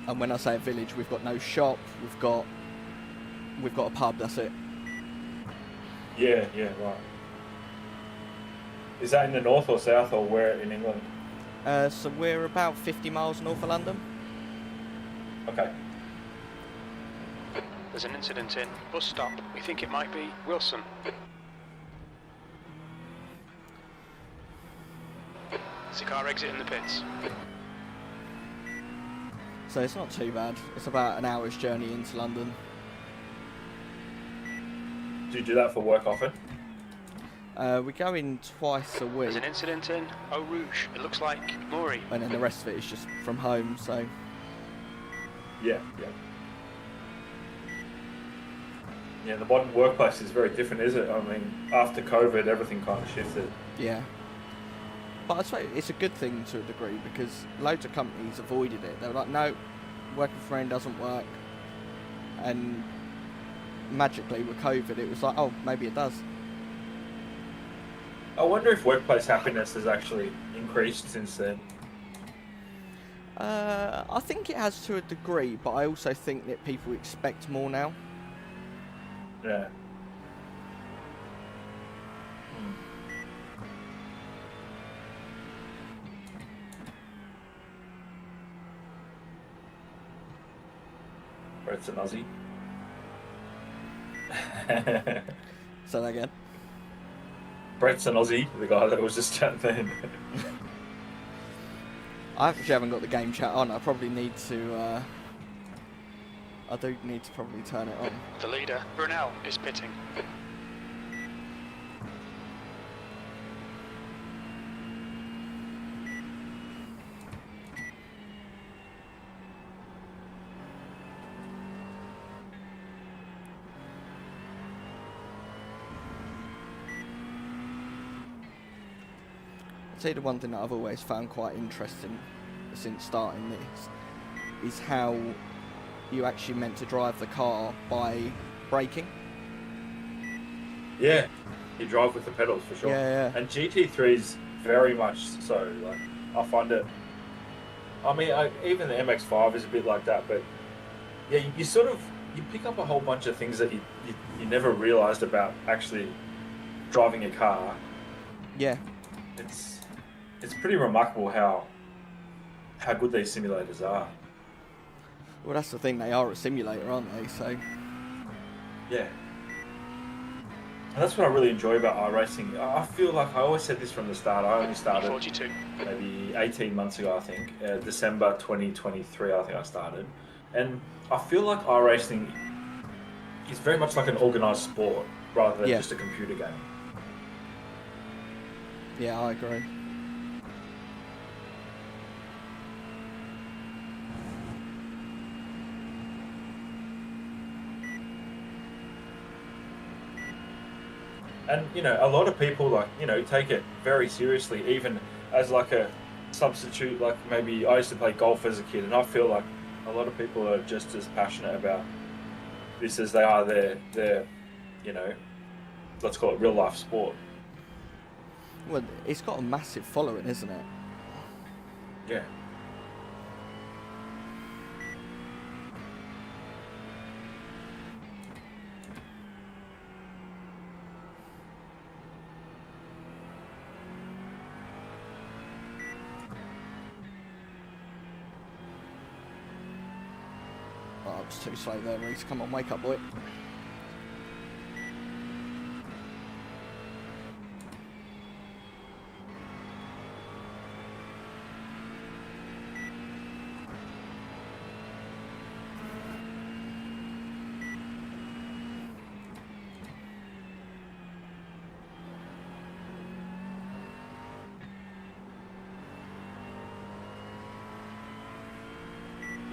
And when I say a village, we've got no shop, we've got a pub, that's it. Yeah, right. Is that in the north or south or where in England? So we're about 50 miles north of London. Okay. There's an incident in bus stop. We think it might be Wilson. There's a car exiting the pits. So it's not too bad. It's about an hour's journey into London. Do you do that for work often? We go in twice a week. There's an incident in Eau Rouge. It looks like Maury. And then the rest of it is just from home, so... Yeah. Yeah, the modern workplace is very different, isn't it? I mean, after COVID, everything kind of shifted. Yeah. But I'd say it's a good thing to a degree, because loads of companies avoided it. They were like, no, working from home doesn't work. And magically with COVID, it was like, oh, maybe it does. I wonder if workplace happiness has actually increased since then. I think it has to a degree, but I also think that people expect more now. Yeah. Brett's an Aussie. Say that again. Brett's an Aussie, the guy that was just chatting then. I actually haven't got the game chat on. I probably need to... I do need to probably turn it on. The leader, Brunel, is pitting. I'd say the one thing that I've always found quite interesting since starting this is how you actually meant to drive the car by braking. Yeah, you drive with the pedals for sure. Yeah. And GT3's very much so. Like, I find it. I mean, even the MX-5 is a bit like that, but yeah, you pick up a whole bunch of things that you never realised about actually driving a car. Yeah. It's pretty remarkable how good these simulators are. Well, that's the thing. They are a simulator, aren't they? So. Yeah. And that's what I really enjoy about iRacing. I feel like I always said this from the start. I only started 42. maybe 18 months ago, I think. December 2023, I think I started. And I feel like iRacing is very much like an organised sport rather than just a computer game. Yeah, I agree. And, you know, a lot of people, like, you know, take it very seriously, even as like a substitute. Like, maybe I used to play golf as a kid, and I feel like a lot of people are just as passionate about this as they are their you know, let's call it real life sport. Well, it's got a massive following, isn't it? Yeah. Oh, it's too slow there, Reese. Come on, wake up, boy.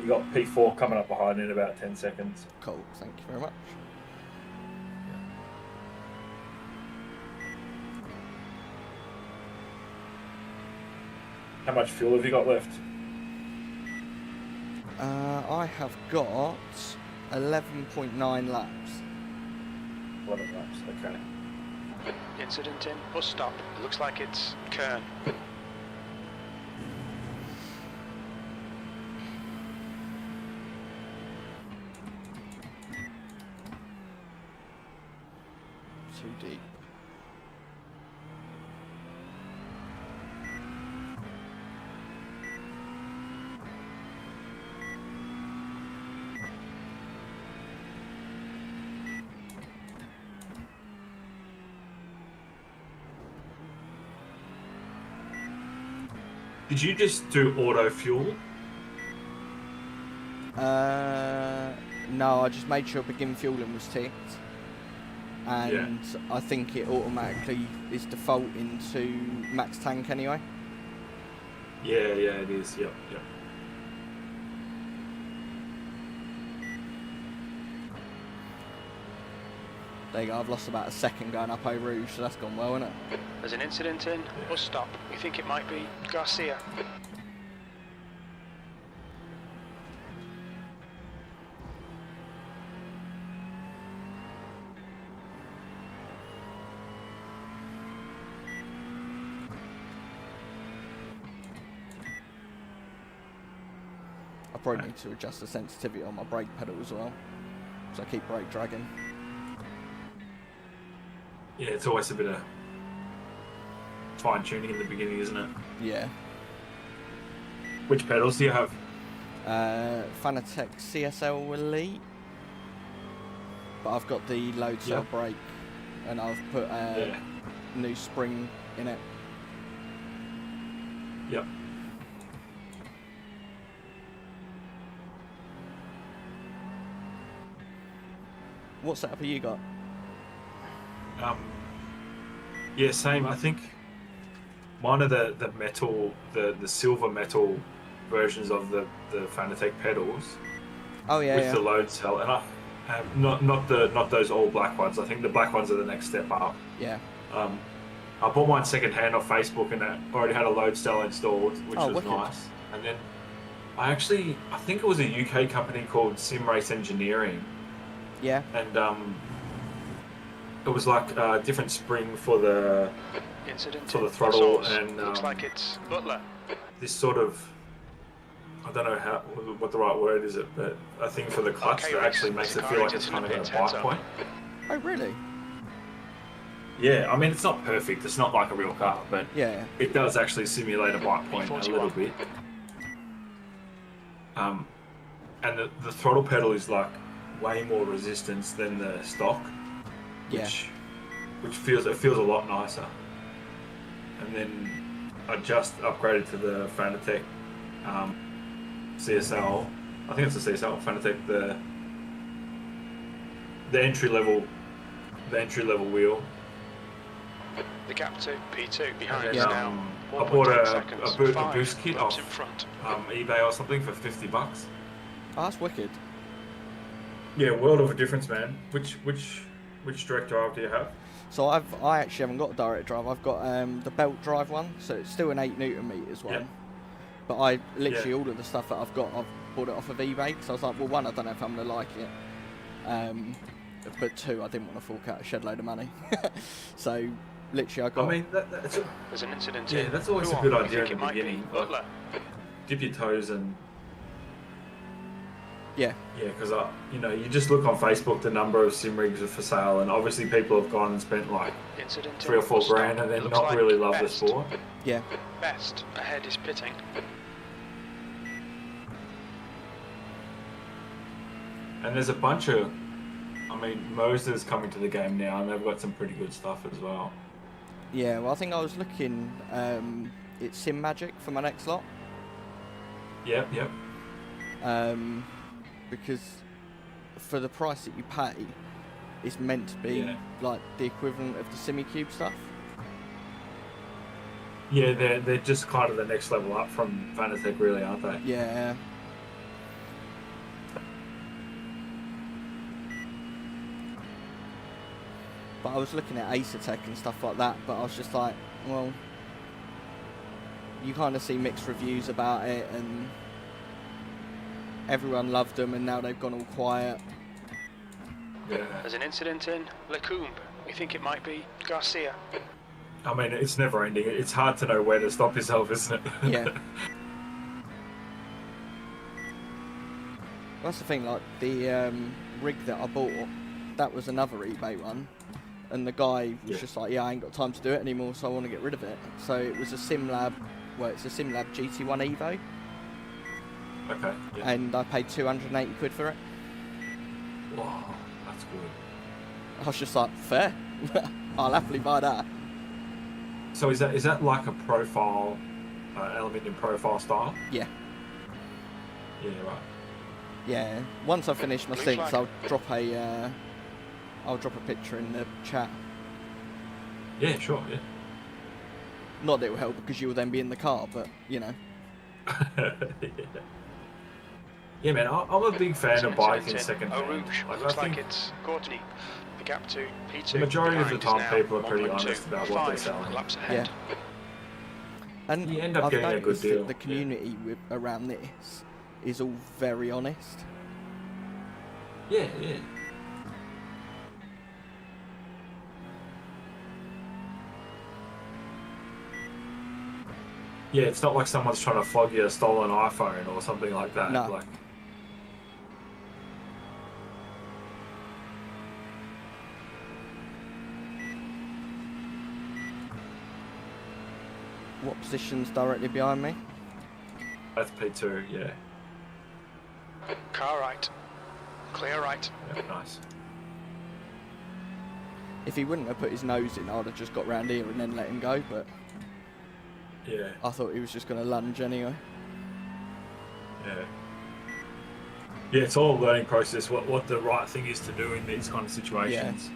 You got P4 coming up behind in about 10 seconds. Cool, thank you very much. How much fuel have you got left? I have got 11.9 laps. 11 laps, okay. Incident in bus stop. It looks like it's Kern. Too deep. Did you just do auto fuel? No, I just made sure begin fueling was ticked. And I think it automatically is defaulting to max tank anyway. Yeah, it is. Yep. There you go, I've lost about a second going up Eau Rouge, so that's gone well, isn't it? There's an incident in bus stop. We think it might be Garcia. I probably need to adjust the sensitivity on my brake pedal as well, so I keep brake dragging. Yeah, it's always a bit of fine tuning in the beginning, isn't it? Yeah. Which pedals do you have? Fanatec CSL Elite, but I've got the load cell brake, and I've put new spring in it. Yep. What setup have you got? Yeah, same. I think mine are the metal, the silver metal versions of the Fanatec pedals. Oh yeah, with the load cell, and I not those all black ones. I think the black ones are the next step up. Yeah. I bought mine second hand off Facebook, and it already had a load cell installed, which was wicked. nice. And then I think it was a UK company called Sim Race Engineering. Yeah. And it was like a different spring for the throttle, and looks like it's Butler. this sort of, I don't know what the right word is, but a thing for the clutch that actually makes it feel like it's kind of at a bike point. Oh really? Yeah, I mean it's not perfect. It's not like a real car, but Yeah. it does actually simulate a bike point a little bit. And the throttle pedal is like way more resistance than the stock, which feels a lot nicer. And then I just upgraded to the Fanatec CSL. I think it's the CSL Fanatec, the entry level wheel. The gap to P2 behind And is then, now I bought 1.10 a seconds. boost kit Laps off in front. eBay or something for $50. Oh, that's wicked. Yeah, world of a difference, man. Which direct drive do you have? So I actually haven't got a direct drive. I've got the belt drive one, so it's still an 8 Newton meters one. Yeah. But I literally all of the stuff that I've got, I've bought it off of eBay because I was like, well, one, I don't know if I'm gonna like it, but two, I didn't want to fork out a shed load of money. So literally, I got. I mean, that's There's an incident. yeah, in. that's always Who a good on? We idea think in it the might be beginning. Butler. Dip your toes and Yeah. yeah, because you just look on Facebook, the number of sim rigs are for sale, and obviously people have gone and spent like Incident 3 or 4 in. grand and then Looks not like really love the best. sport. Yeah. Best ahead is pitting. And there's a bunch of, Moser's coming to the game now, and they've got some pretty good stuff as well. Yeah. Well, I think I was looking. It's Sim Magic for my next lot. Yep. Because for the price that you pay, it's meant to be like the equivalent of the SimiCube stuff. Yeah, they're just kind of the next level up from Fanatec, really, aren't they? Yeah. But I was looking at Acertech and stuff like that, but I was just like, well, you kind of see mixed reviews about it, and everyone loved them, and now they've gone all quiet. Yeah. There's an incident in Lecumbe. We think it might be Garcia. I mean, it's never ending. It's hard to know where to stop yourself, isn't it? Yeah. That's the thing, like, the rig that I bought, that was another eBay one, and the guy was just like, yeah, I ain't got time to do it anymore, so I want to get rid of it. So it was a SimLab, well, it's a SimLab GT1 Evo. Okay. Yeah. And I paid 280 quid for it. Wow, that's good. I was just like, fair. I'll happily buy that. So is that like a profile, aluminium profile style? Yeah. Yeah, right. Yeah. Once I finish my sinks, I'll drop a picture in the chat. Yeah, sure. Yeah. Not that it will help because you will then be in the car, but you know. Yeah, man, I'm a big fan of biking second Eau hand. Rouge. Like, Looks I think like it's Courtney. The gap to P2. the majority of the behind time is people are now pretty 1.2. honest about what they're 5 selling. laps ahead. Yeah. And You end up I've getting a good noticed deal. that the community around this is all very honest. Yeah, yeah. Yeah, it's not like someone's trying to flog you a stolen iPhone or something like that. No. Like, What position's directly behind me? that's P2, yeah. Car right. Clear right. Yeah, nice. If he wouldn't have put his nose in, I'd have just got round here and then let him go, but Yeah, I thought he was just going to lunge anyway. yeah. Yeah, it's all a learning process, what the right thing is to do in these kind of situations.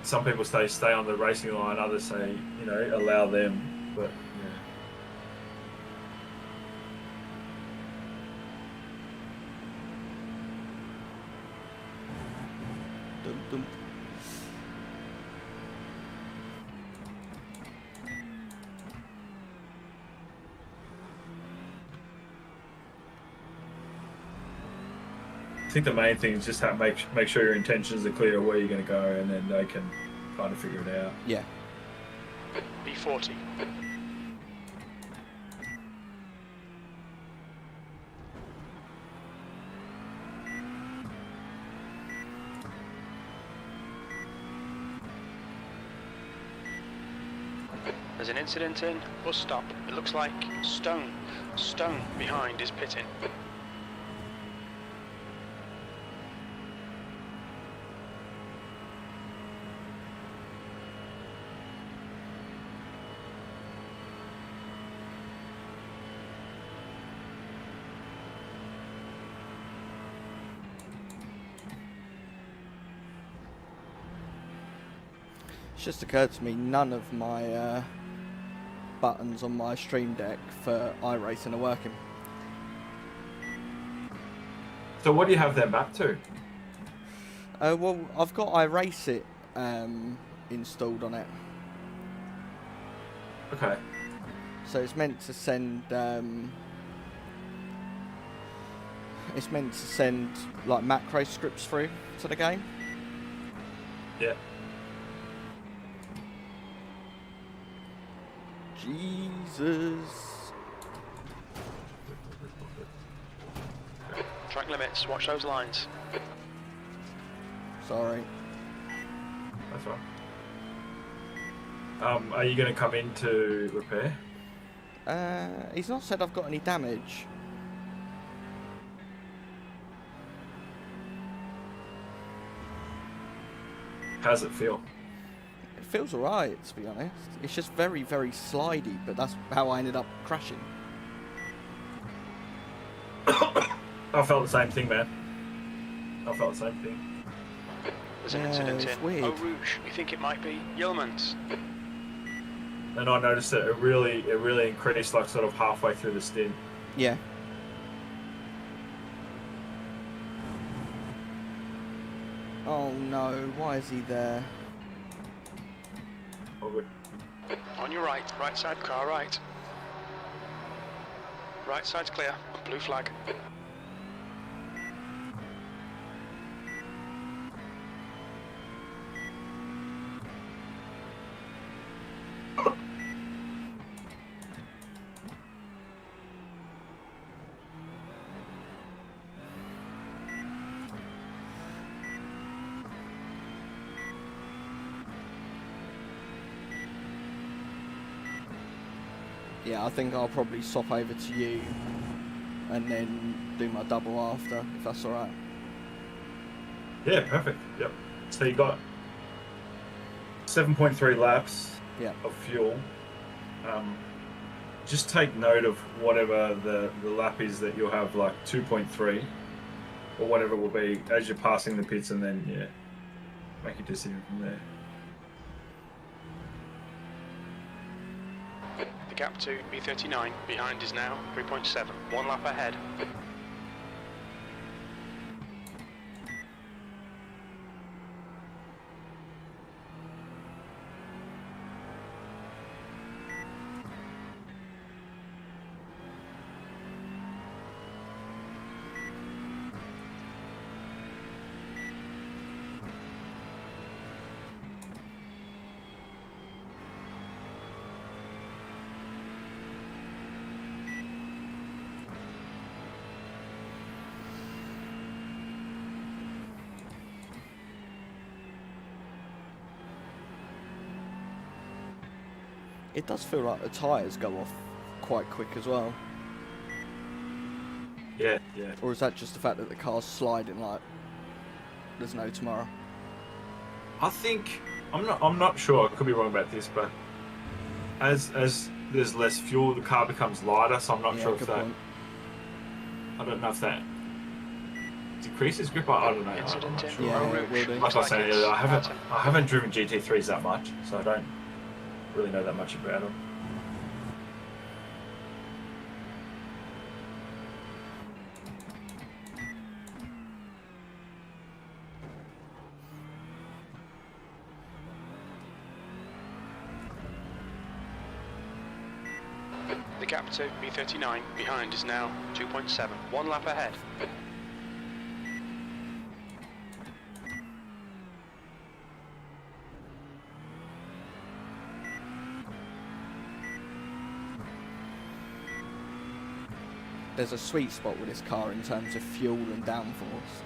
Some people stay on the racing line, others say, you know, allow them, but yeah. Dum, dum. I think the main thing is just make sure your intentions are clear where you're going to go, and then they can kind of figure it out. Yeah. B40. There's an incident in bus stop. It looks like Stone behind is pitting. It's just occurred to me, none of my buttons on my stream deck for iRacing are working. So what do you have them back to? Well, I've got iRacing installed on it. Okay. So it's meant to send like macro scripts through to the game. Yeah. Jesus. Track limits, watch those lines. Sorry. That's right. Are you going to come in to repair? He's not said I've got any damage. How's it feel? It feels alright, to be honest. It's just very, very slidey, but that's how I ended up crashing. I felt the same thing, man. I felt the same thing. There's an Yeah, incident it's in weird. Eau Rouge. We think it might be Yeoman's. And I noticed that it really increased like sort of halfway through the stint. Yeah. Oh no, why is he there? All good. On your right, right side, car right. Right side's clear, blue flag. Yeah, I think I'll probably swap over to you and then do my double after, if that's alright. Yeah, perfect. Yep. So you got 7.3 laps Yeah. of fuel. Just take note of whatever the lap is that you'll have, like 2.3 or whatever it will be as you're passing the pits, and then, yeah, make a decision from there. The gap to B39 behind is now 3.7, 1 lap ahead. It does feel like the tyres go off quite quick as well. Yeah, yeah. Or is that just the fact that the car's sliding like there's no tomorrow? I think I'm not sure. I could be wrong about this, but as there's less fuel, the car becomes lighter. So I'm not sure if good that. point. I don't know if that decreases grip. I don't know. I'm Incident not in sure. Yeah, Eau it will Rouge. do. Like Looks I was saying, it's I haven't driven GT3s that much, so I don't really know that much about them. The gap to B39 behind is now 2.7, 1 lap ahead. There's a sweet spot with this car in terms of fuel and downforce.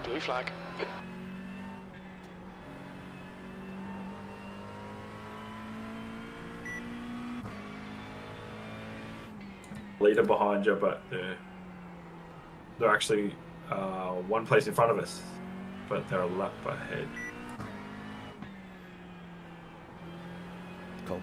Blue flag. Leader behind you, but they're actually one place in front of us, but they're a lap ahead. Cool.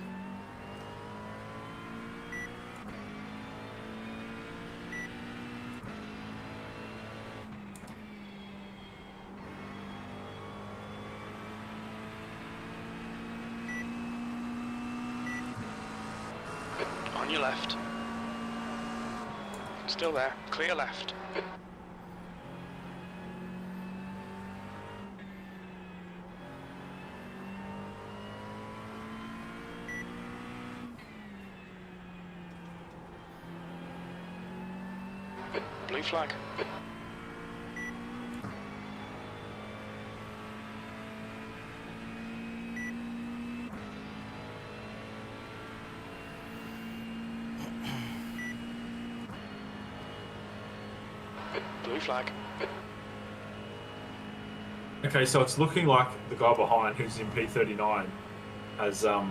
On your left. Still there, clear left. Blue flag. Blue flag. Okay, so it's looking like the guy behind, who's in P39, has yeah.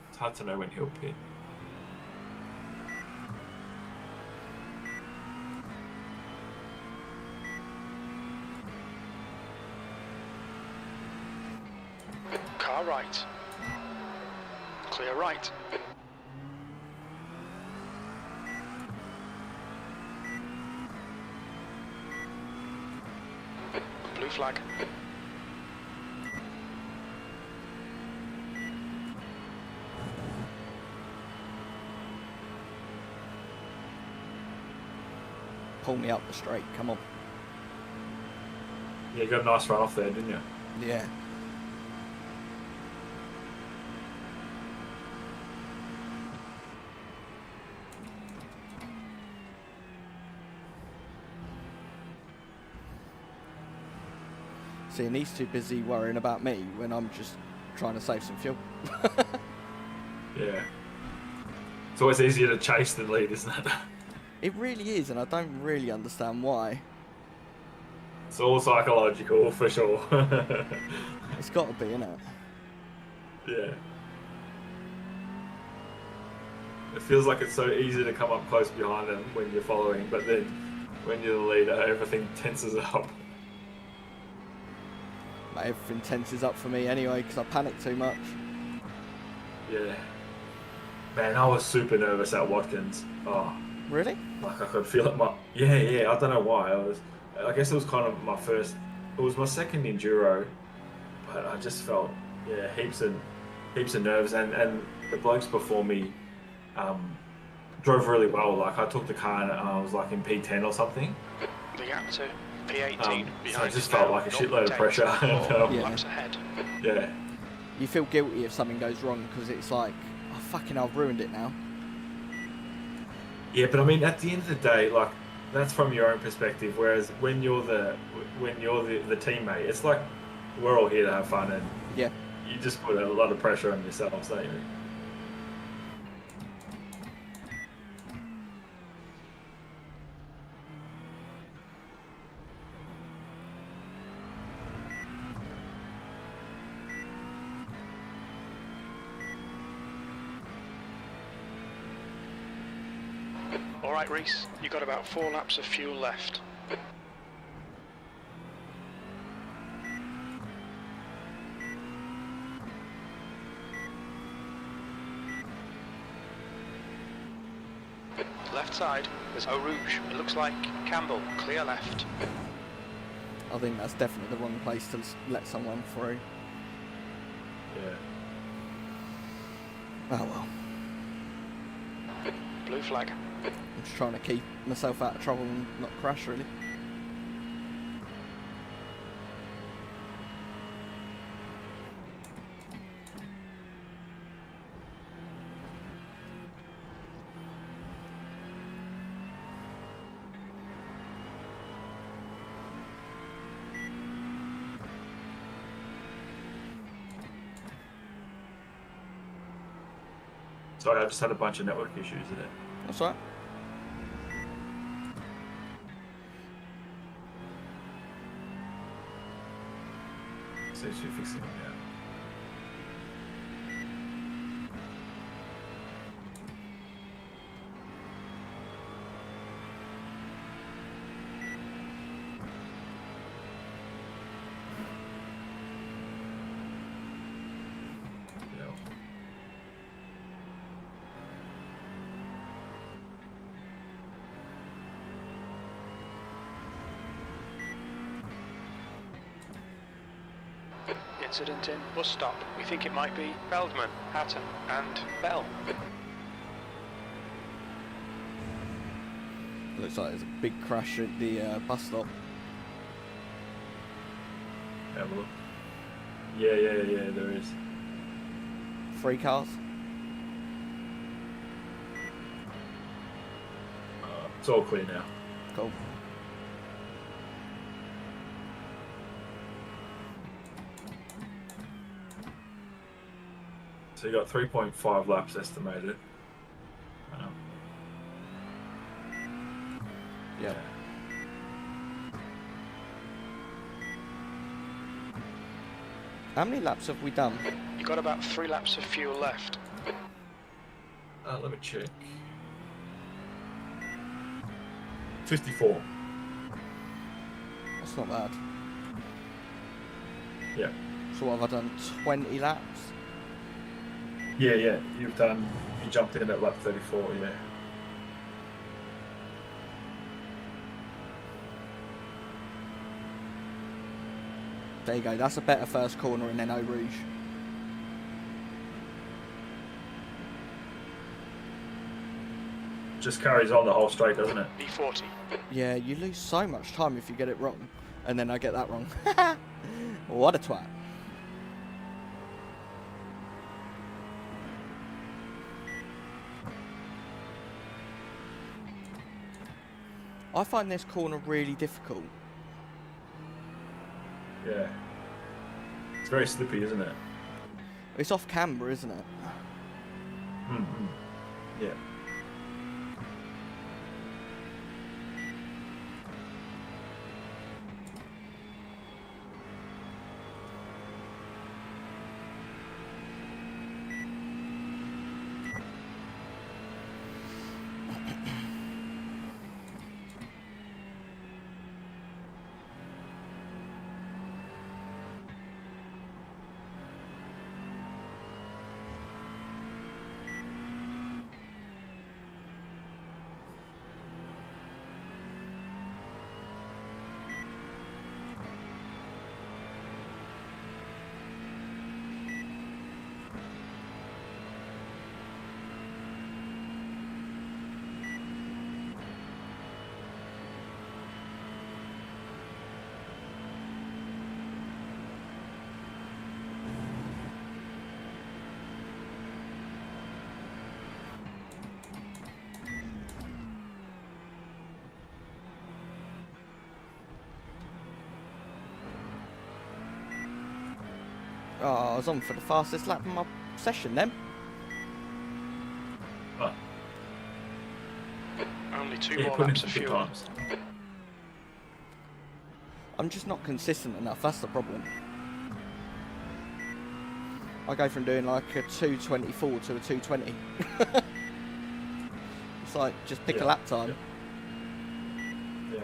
It's hard to know when he'll pit. car right. Clear right. Blue flag. Pull me up the straight, come on. Yeah, you got a nice run off there, didn't you? Yeah. See, and he's too busy worrying about me when I'm just trying to save some fuel. Yeah. It's always easier to chase than lead, isn't it? It really is, and I don't really understand why. It's all psychological, for sure. It's got to be, innit? Yeah. It feels like it's so easy to come up close behind them when you're following, but then when you're the leader, everything tenses up. Like, everything tenses up for me anyway, because I panic too much. Yeah. Man, I was super nervous at Watkins. Oh. Really? Like I could feel it. Yeah. I don't know why. I guess it was kind of my first. It was my second enduro, but I just felt heaps of nerves. And the blokes before me drove really well. Like I took the car and I was like in P10 or something. The gap to P18 So behind I just felt like a shitload of pressure. Yeah. Laps ahead. Yeah. You feel guilty if something goes wrong because it's like, oh fucking, I've ruined it now. Yeah, but I mean, at the end of the day, like that's from your own perspective. Whereas when you're the teammate, it's like we're all here to have fun, and Yeah. you just put a lot of pressure on yourselves, don't you? All right, Reese, you got about 4 laps of fuel left. Left side, there's Eau Rouge. It looks like Campbell, clear left. I think that's definitely the wrong place to let someone through. Yeah. Oh well. Blue flag. I'm just trying to keep myself out of trouble and not crash, really. Sorry, I just had a bunch of network issues there. That's all right. Seems to be fixing it now. Incident in bus stop. We think it might be Feldman, Hatton and Bell. Looks like there's a big crash at the bus stop. Have a look. Yeah, there is. 3 cars. It's all clear now. Cool. So you got 3.5 laps estimated. Yeah. How many laps have we done? You got about 3 laps of fuel left. Let me check. 54. That's not bad. Yeah. So what have I done? 20 laps? Yeah, you jumped in at lap 34, yeah. There you go, that's a better first corner in Eau Rouge. Just carries on the whole straight, doesn't it? B40. Yeah, you lose so much time if you get it wrong. And then I get that wrong. What a twat. I find this corner really difficult. Yeah. It's very slippy, isn't it? It's off camber, isn't it? Mm-hmm. Yeah. Oh, I was on for the fastest lap of my session then. Oh, Only 2 yeah, more put in laps some of good fuel. times. I'm just not consistent enough, that's the problem. I go from doing like a 224 to a 220. It's like, just pick a Yeah, lap time. Yeah.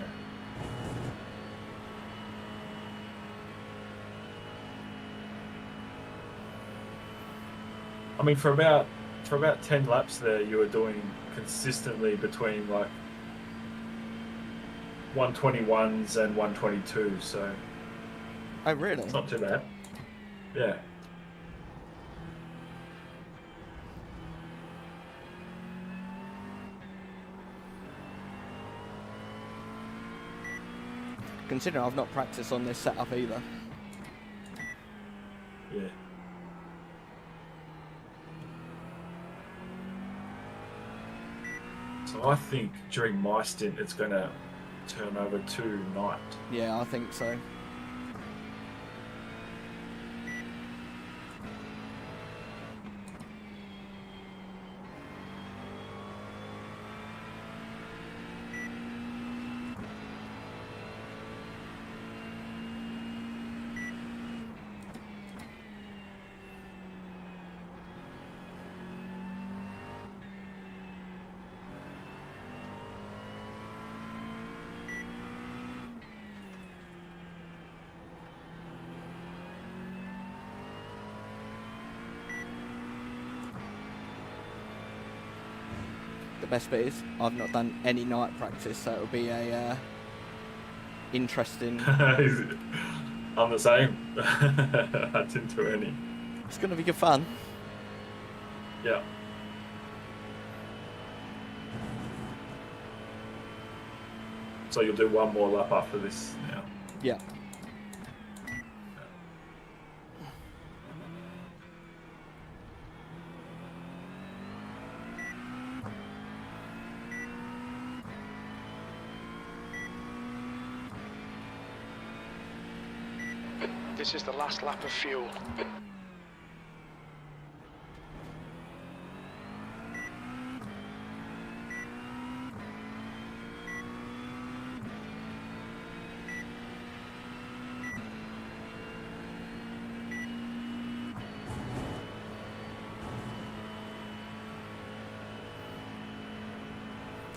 I mean, for about 10 laps there, you were doing consistently between like 121s and 122s, so Oh, really? it's not too bad. Yeah. Considering I've not practiced on this setup either. Yeah. So I think during my stint, it's going to turn over to night. Yeah, I think so. The best bit is I've not done any night practice, so it'll be a interesting. I'm the same. I didn't do any. It's gonna be good fun. Yeah. So you'll do one more lap after this now. Yeah. This is the last lap of fuel.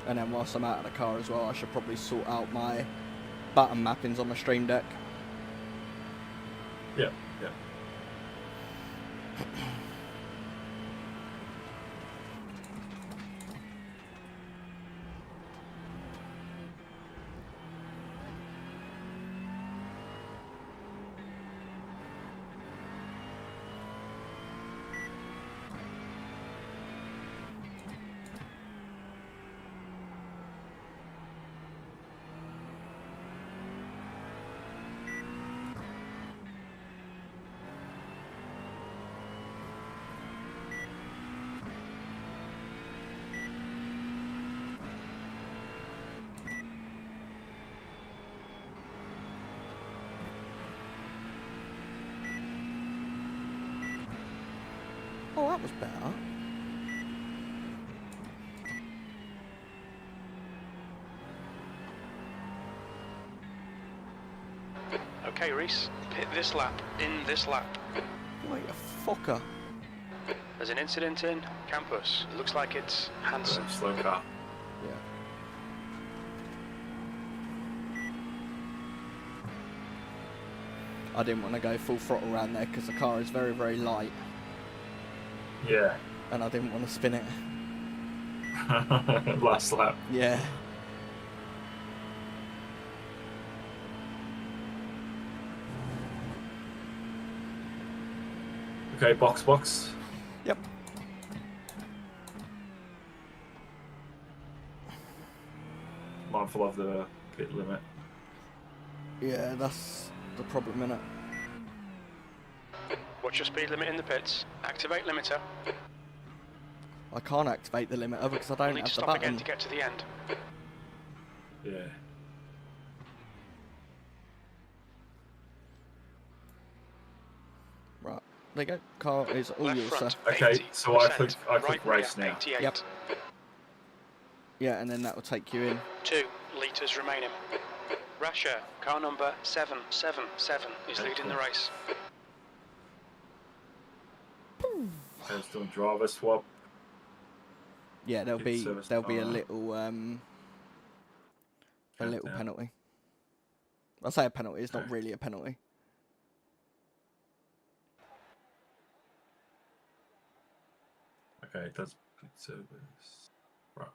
And then whilst I'm out of the car as well, I should probably sort out my button mappings on my Stream Deck. Yeah, yeah. Oh, that was better. Okay, Reese, hit this lap, in this lap. Wait a fucker. There's an incident in campus. Looks like it's Hanson. Slow car. Yeah. I didn't want to go full throttle around there because the car is very, very light. Yeah. And I didn't want to spin it. Last lap. Yeah. Okay, box. Yep. Mindful of the pit limit. Yeah, that's the problem, innit? What's your speed limit in the pits? Activate limiter. I can't activate the limiter because I You'll don't need have to the stop button. again to get to the end. Yeah. Right, there you go. Car is all Left yours, sir. front, Okay, so I 80%. click Right race rear, now. 88. Yep. Yeah, and then that will take you in. 2 litres remaining. Rasher, car number 777 is leading the race. Okay, let's do a driver swap. Yeah, there'll Pit be service a car. little Countdown. penalty. I say a penalty, it's not Okay. really a penalty. Okay, it does pit service. Right.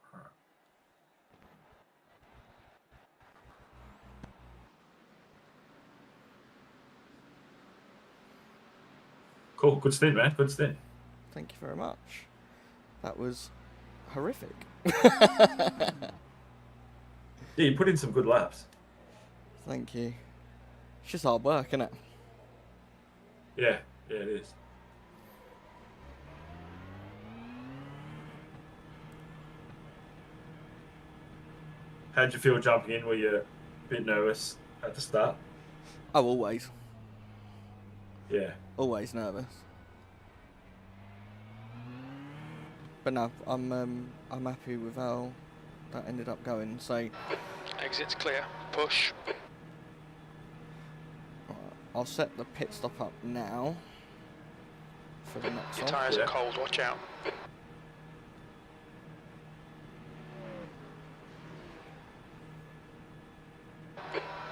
Cool, good stint, man. Good stint. Thank you very much. That was horrific. Yeah, you put in some good laps. Thank you. It's just hard work, isn't it? Yeah, it is. How'd you feel jumping in? Were you a bit nervous at the start? Oh, always. Yeah. Always nervous. But no, I'm happy with how that ended up going. So Exit's clear. Push. right, I'll set the pit stop up now for the next Your one. tyres Yeah. are cold, watch out.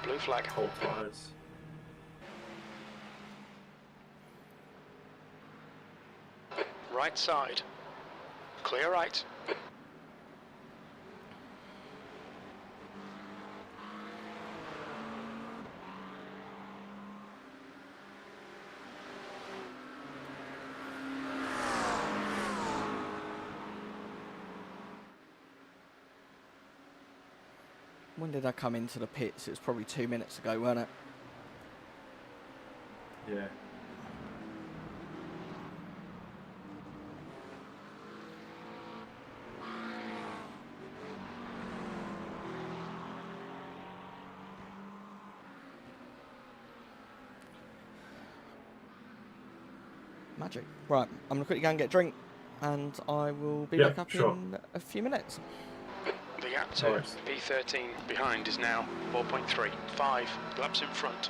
Blue flag. Cold tires. Right side. Clear right. When did I come into the pits? It was probably 2 minutes ago, wasn't it? Yeah. Magic. Right, I'm gonna quickly go and get a drink, and I will be Yeah, back up sure. in a few minutes. The gap to Nice. P13 behind is now 4.3. 5 laps in front.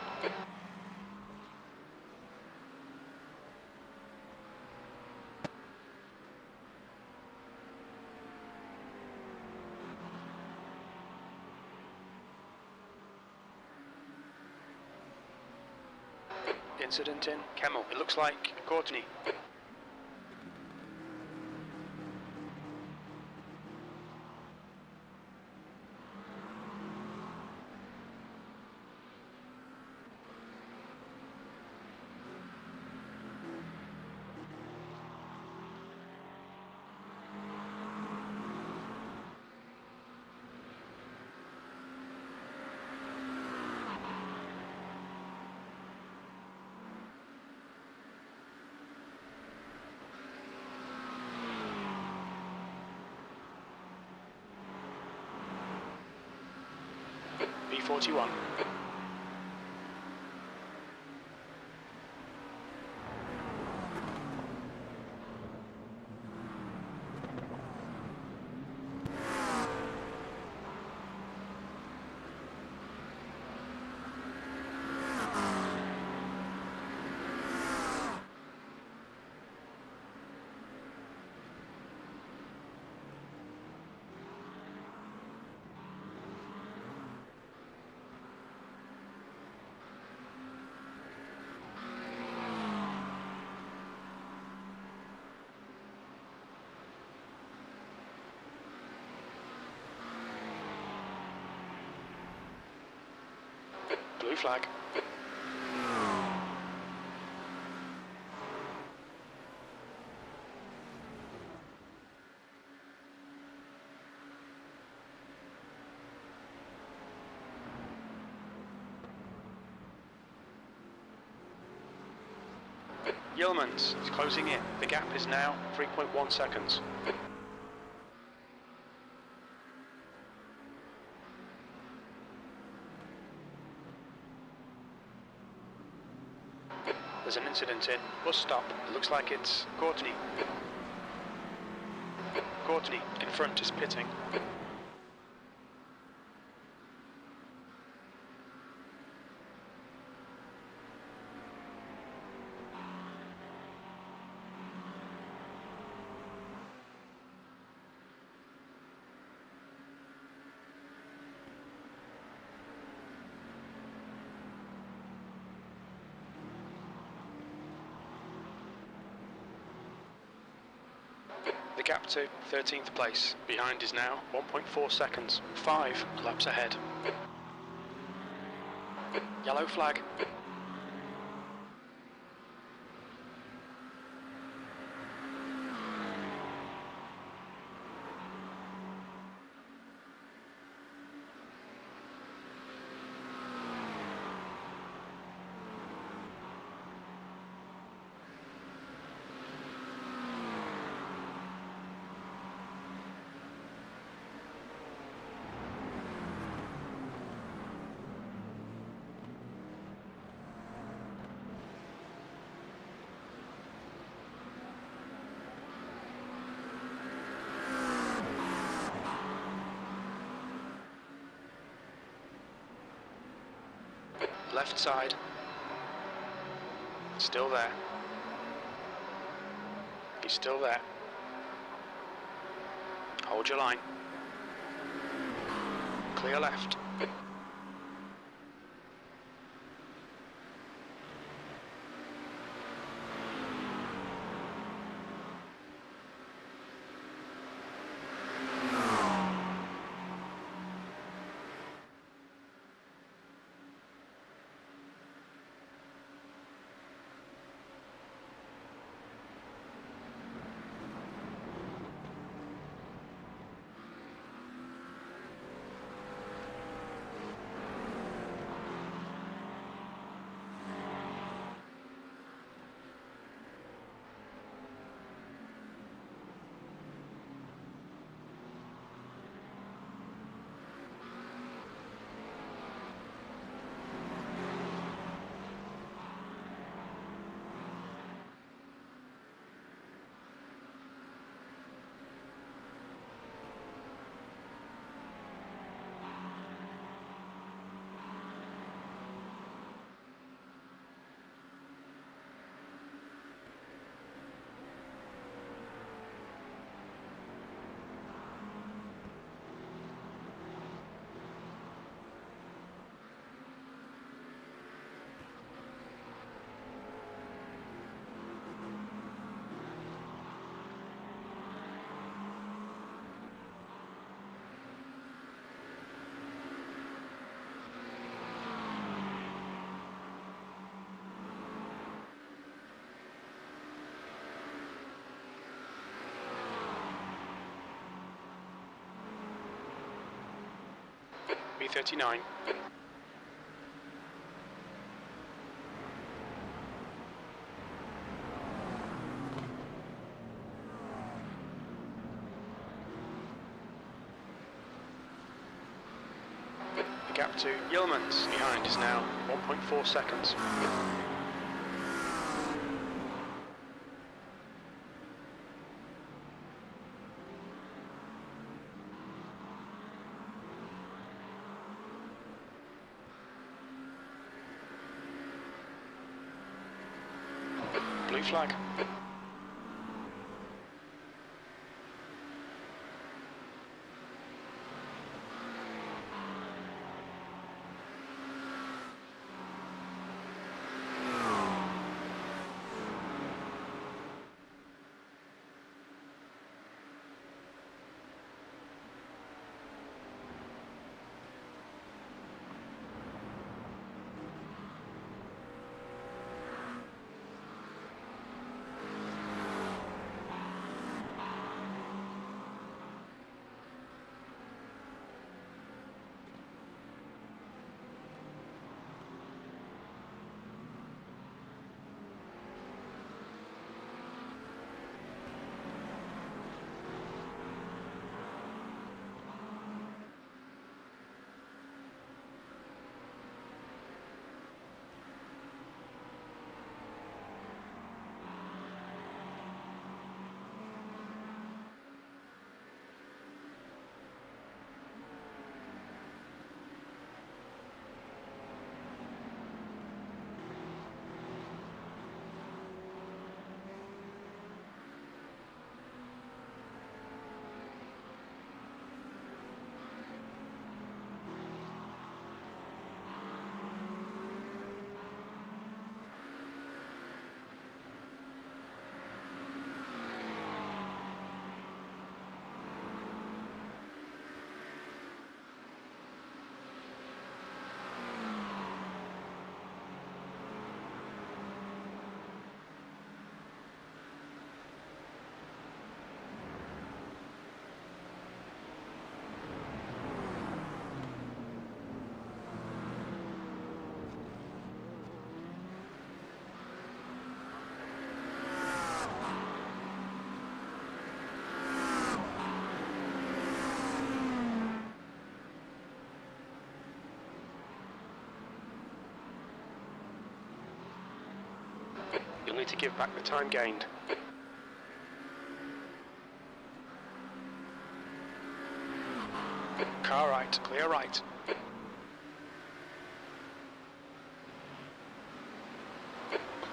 Incident in Kemmel. It looks like Courtney. B41. Blue flag. Yeomans is closing in. The gap is now 3.1 seconds. There's an incident in. Bus stop. It looks like it's Courtney. Courtney in front is pitting. The gap to 13th place. Behind is now 1.4 seconds. 5 laps ahead. Yellow flag. Left side. Still there. He's still there. Hold your line. Clear left. B39. The gap to Yeomans behind is now 1.4 seconds. Blue flag. You'll need to give back the time gained. Car right, clear right.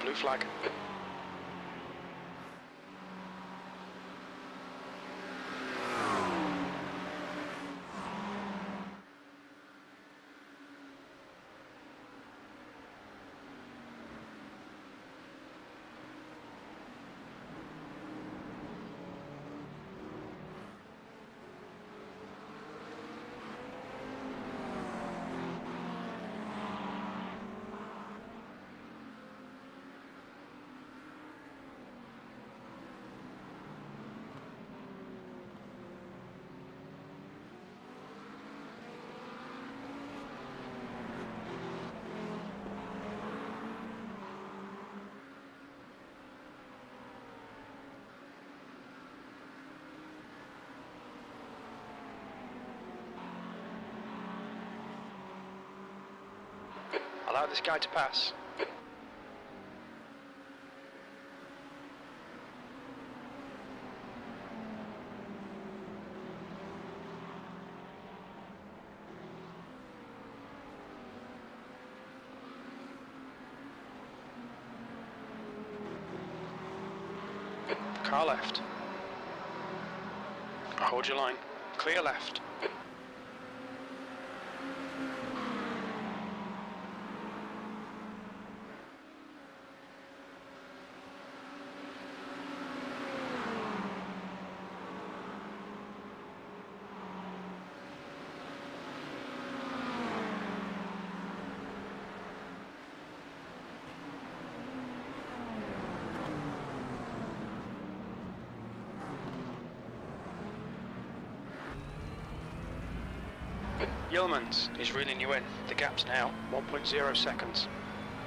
Blue flag. Allow this guy to pass. Car left. Hold your line. Clear left. Yeomans is reeling you in. The gap's now 1.0 seconds.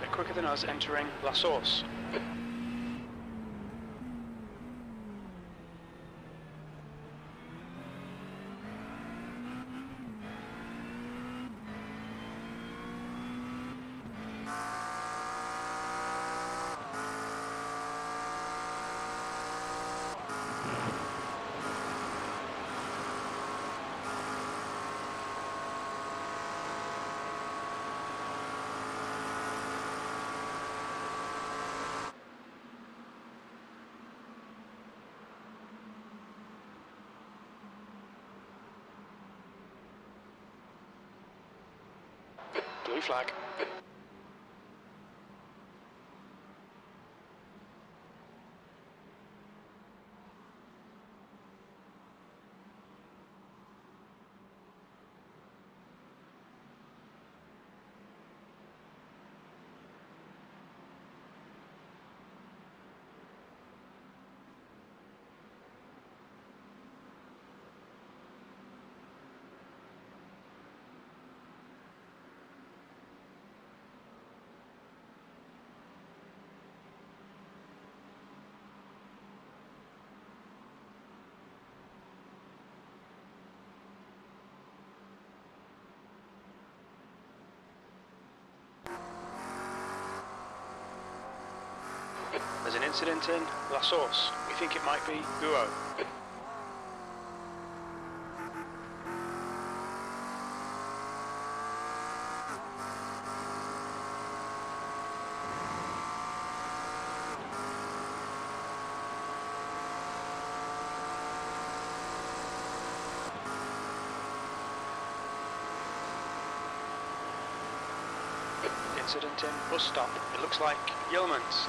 They're quicker than us entering La Source. Blue flag. There's an incident in La Source. We think it might be Eau. Incident in bus stop. It looks like Yeoman's.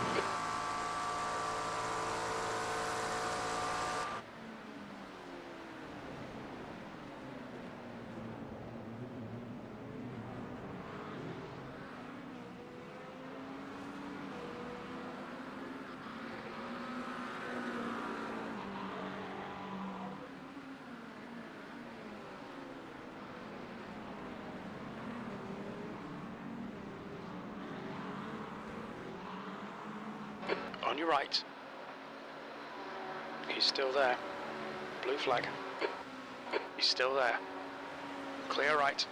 On your right. He's still there. Blue flag. He's still there. Clear right.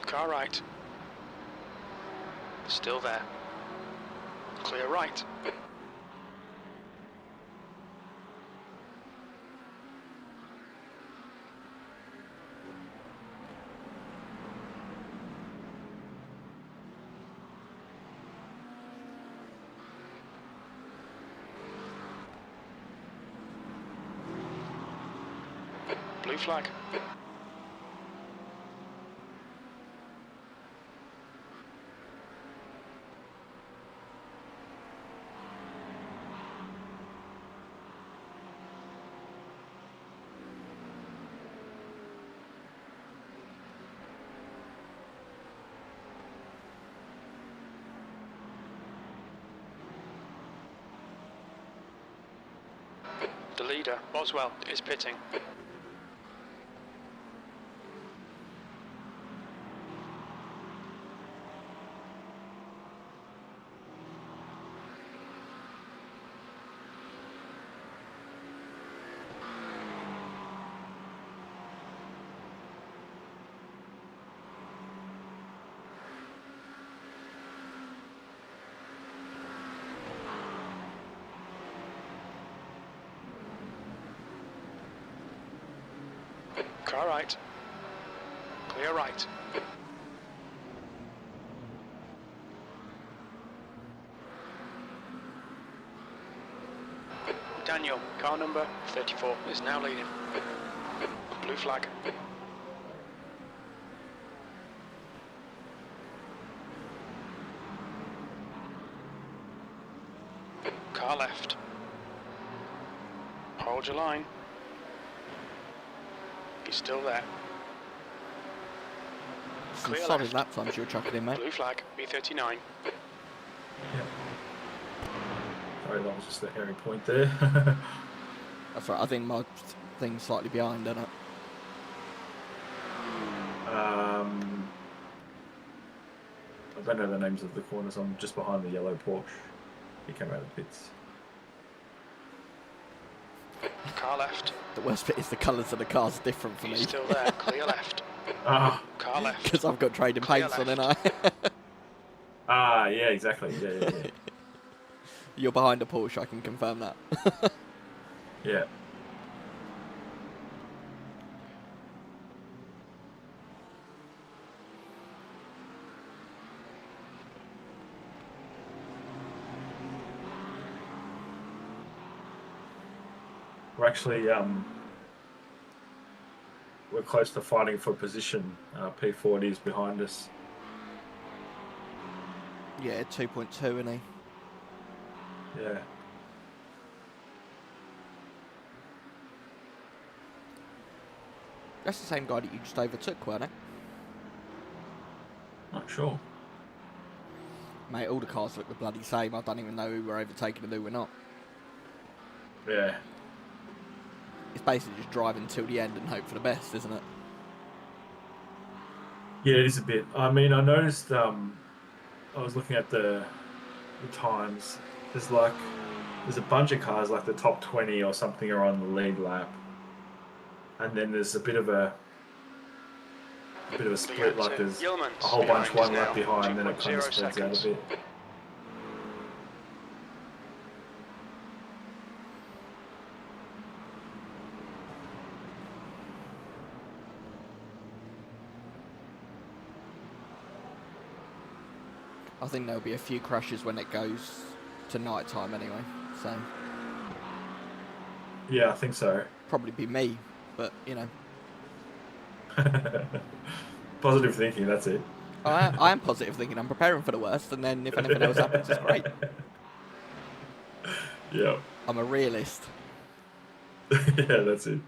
Car right. Still there. Clear right. Blue flag. The leader, Boswell, is pitting. Car right. Clear right. Daniel, car number 34, is now leading. Blue flag. Car left. Hold your line. He's still there. Some Clear solid left. lap times you were chucking in, mate. Blue flag, B39. Yeah. Sorry, that was just the airy point there. That's right, I think my thing's slightly behind, isn't it? I don't know the names of the corners. I'm just behind the yellow Porsche. He came out of the pits. Car left. The worst bit is the colours of the cars are different for me. He's still there. Clear left. Ah, Car left. Because I've got trading Clear paints on, ain't I? yeah, exactly. Yeah. You're behind a Porsche, I can confirm that. Yeah. we're actually we're close to fighting for position. P40 is behind us. Yeah, 2.2, isn't he? Yeah. That's the same guy that you just overtook, weren't it? Not sure. Mate, all the cars look the bloody same. I don't even know who we're overtaking and who we're not. Yeah. It's basically just drive until the end and hope for the best, isn't it? Yeah, it is a bit. I mean, I noticed. I was looking at the times. There's a bunch of cars like the top 20 or something are on the lead lap, and then there's a bit of a split. Like there's a whole bunch one lap behind, then it kind of spreads out a bit. I think there'll be a few crashes when it goes to night time anyway, so... Yeah, I think so. Probably be me, but, you know. Positive thinking, that's it. I am positive thinking. I'm preparing for the worst, and then if anything else happens, it's great. Yeah. I'm a realist. Yeah, that's it.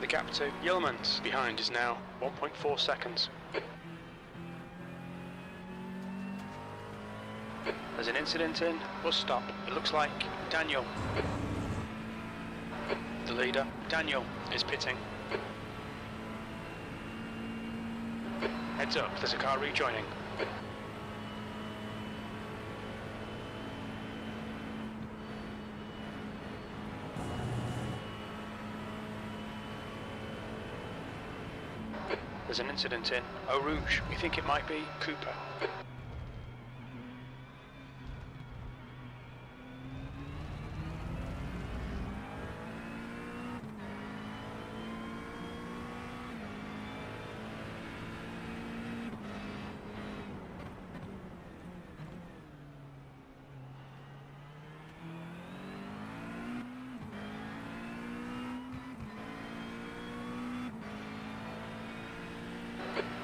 The gap to Yeomans behind is now 1.4 seconds. There's an incident in bus stop. It looks like Daniel, the leader, Daniel, is pitting. Heads up, there's a car rejoining. There's an incident in Eau Rouge. We think it might be Cooper.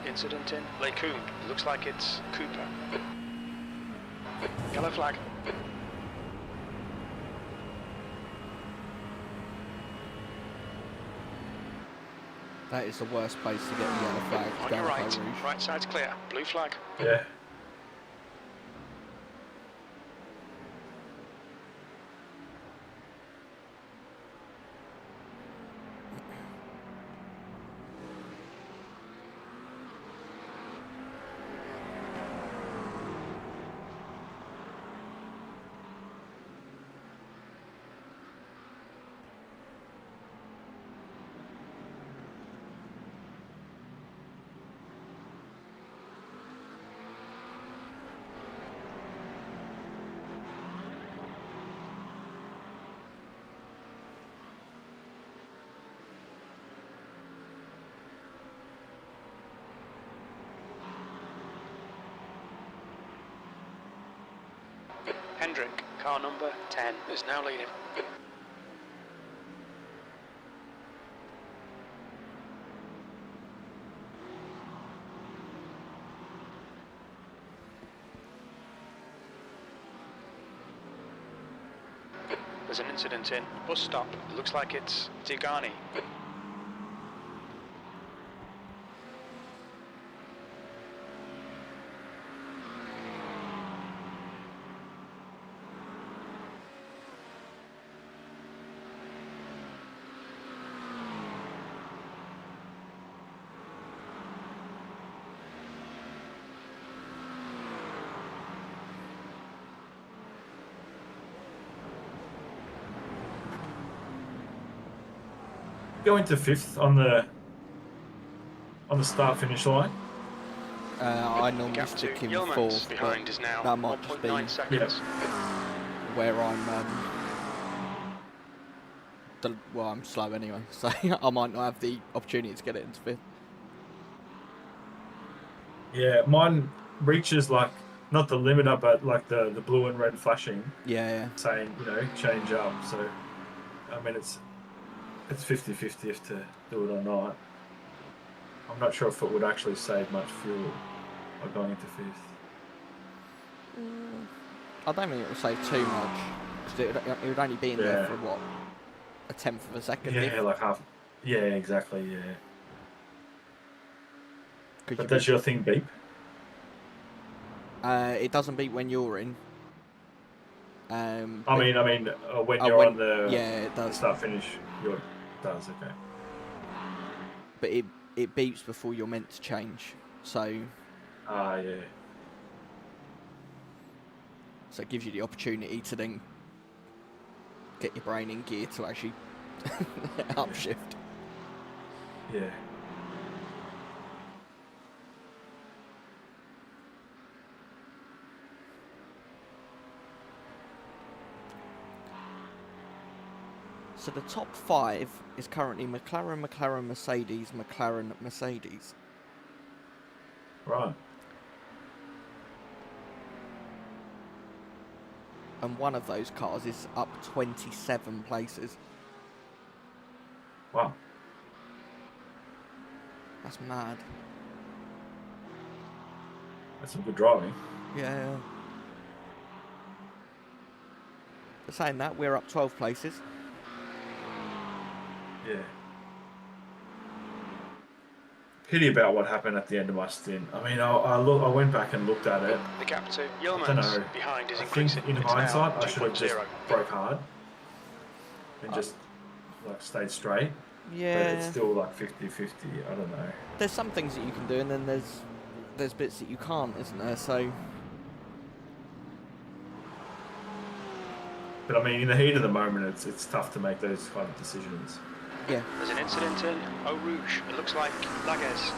Incident in Lecombe. Looks like it's Cooper. Yellow flag. That is the worst place to get the yellow flag. On down your right. Eau Rouge. Right side's clear. Blue flag. Yeah. Hendrick, Car number 10 is now leading. There's an incident in bus stop. It looks like it's Tigani. Go into 5th on the start finish line. I normally Gap to stick in Yeomans 4th, behind but is now that might just be 1.9 seconds. where I'm slow anyway, so I might not have the opportunity to get it into 5th. Yeah, mine reaches like not the limiter, but like the blue and red flashing. Yeah. Saying, you know, change up. So, I mean, it's 50-50 if to do it or not. I'm not sure if it would actually save much fuel by going into 5th. I don't think it will save too much, because it would only be in there for what, a 1/10 of a second. Yeah, like half. Yeah, exactly. Yeah. But does your thing beep? It doesn't beep when you're in. I mean, when you're on the it does. start finish, it does. Okay. But it beeps before you're meant to change, so. Yeah. So it gives you the opportunity to then get your brain in gear to actually upshift. Yeah. So the top 5 is currently McLaren, Mercedes, Mercedes. Right. And one of those cars is up 27 places. Wow. That's mad. That's some good driving. Yeah. But saying that, we're up 12 places. Yeah. Pity about what happened at the end of my stint. I mean, I went back and looked at it. The gap to I Yeomans don't know. behind is I increasing. think in It's hindsight, now I should have just 2.0. broke hard and just like stayed straight. Yeah. But it's still like 50-50. I don't know. There's some things that you can do, and then there's bits that you can't, isn't there? So. But I mean, in the heat of the moment, it's tough to make those kind of decisions. Yeah. There's an incident in Eau Rouge. It looks like Lagues.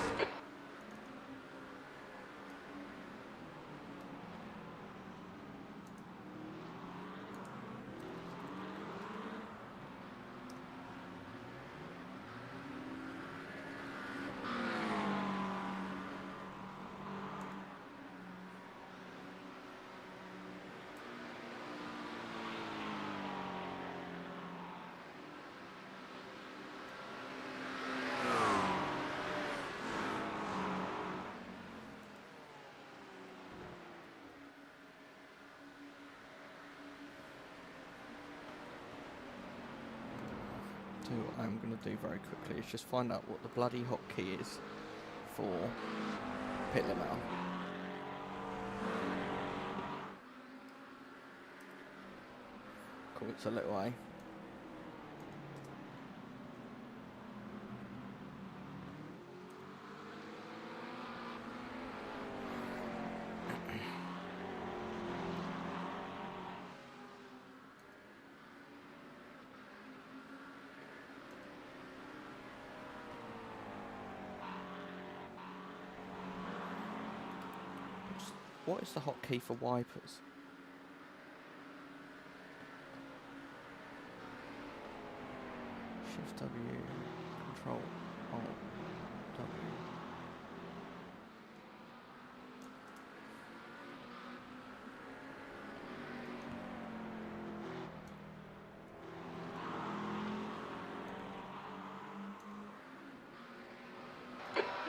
So what I'm going to do very quickly is just find out what the bloody hotkey is for pit limiter. Cool, it's a little A. What is the hotkey for wipers? Shift W, Control Alt W.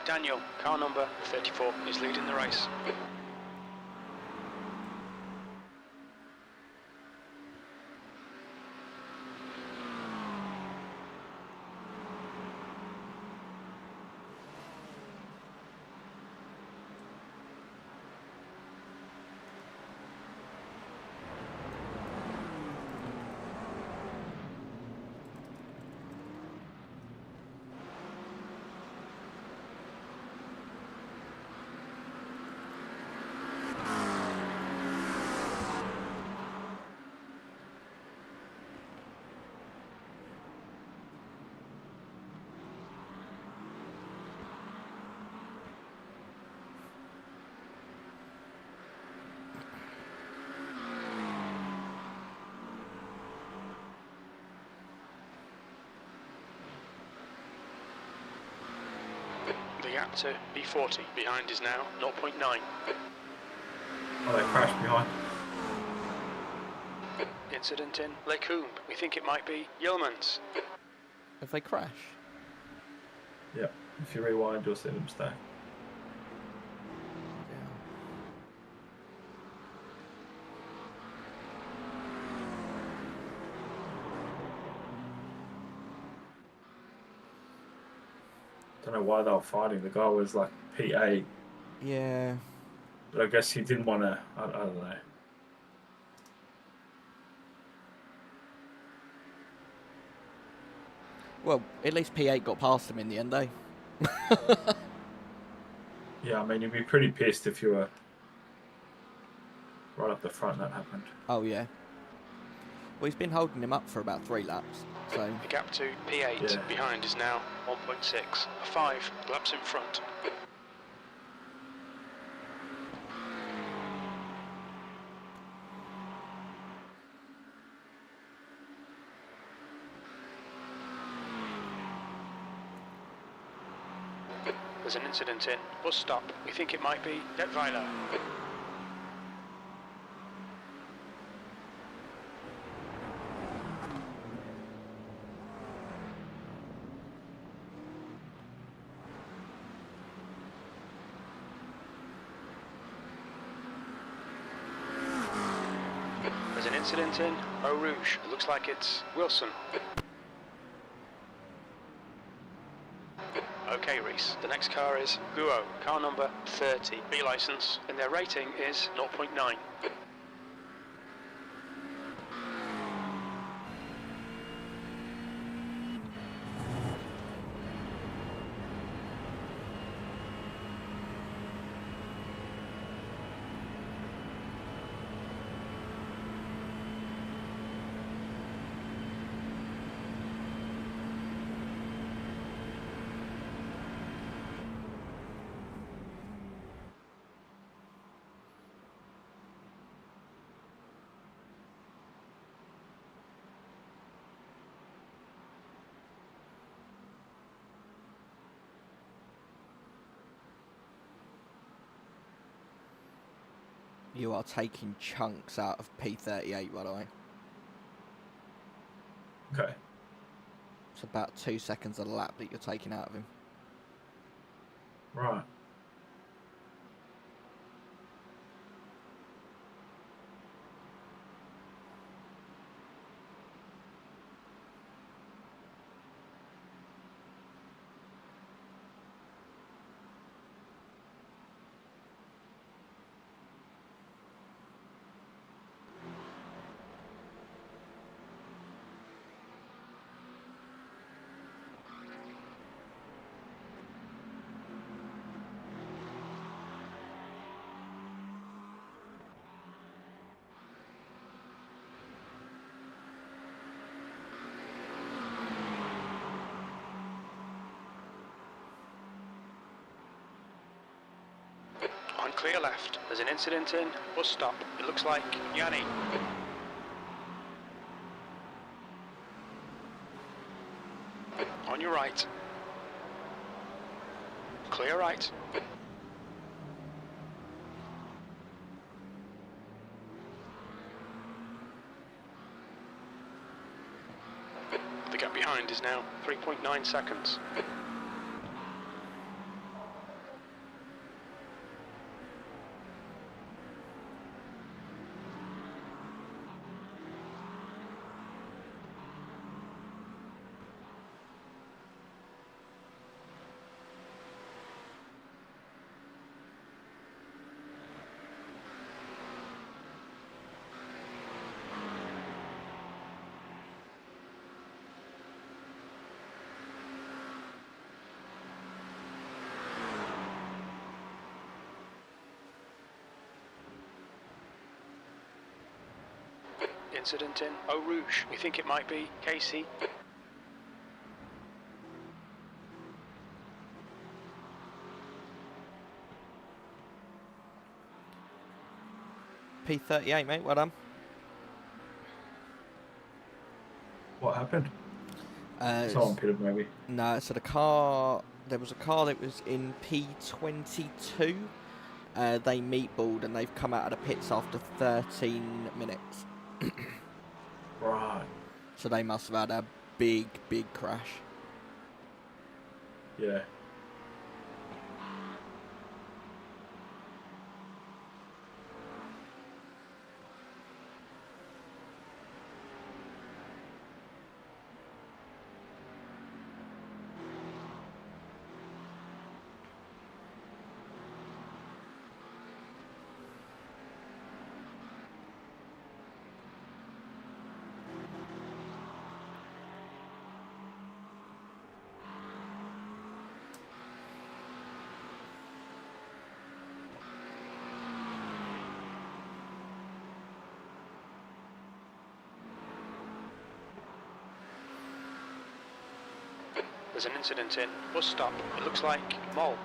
Daniel, car number 34, is leading the race. The gap to B40 behind is now 0.9. Oh, they crashed behind. Incident in Eau Rouge. We think it might be Yeomans. If they crash. Yeah, if you rewind, you'll see them stay. Don't know why they were fighting. The guy was like PA. Yeah. But I guess he didn't want to. I don't know. Well, at least P8 got past him in the end, eh? Yeah, I mean, you'd be pretty pissed if you were right up the front that happened. Oh, yeah. Well, he's been holding him up for about 3 laps, so... The gap to P8 behind is now 1.6. 5 laps in front. There's an incident in bus stop. We think it might be Detweiler. There's an incident in Eau Rouge. It looks like it's Wilson. Okay, Reese. The next car is Guo, car number 30, B license, and their rating is 0.9. You are taking chunks out of P38, by the way. Okay. It's about 2 seconds a lap that you're taking out of him. Right. On clear left, there's an incident in bus stop. It looks like Yanni. On your right. Clear right. The gap behind is now 3.9 seconds. Incident in Eau Rouge. We think it might be Casey. P38, mate, well done. What happened? Someone It's- pitted maybe. No, so there was a car that was in P22. They meatballed and they've come out of the pits after 13 minutes. Right. So they must have had a big crash. Yeah. There's an incident in bus stop. It looks like Mole.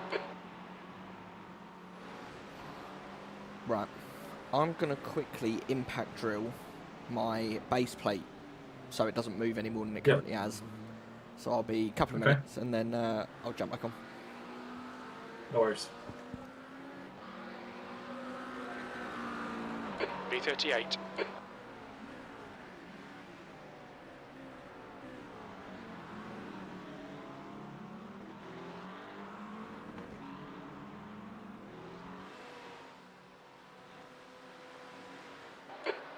Right. I'm going to quickly impact drill my base plate so it doesn't move any more than it Yep. currently has. So I'll be a couple of Okay. minutes and then I'll jump back on. No worries. B38.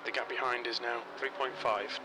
The gap behind is now 3.5.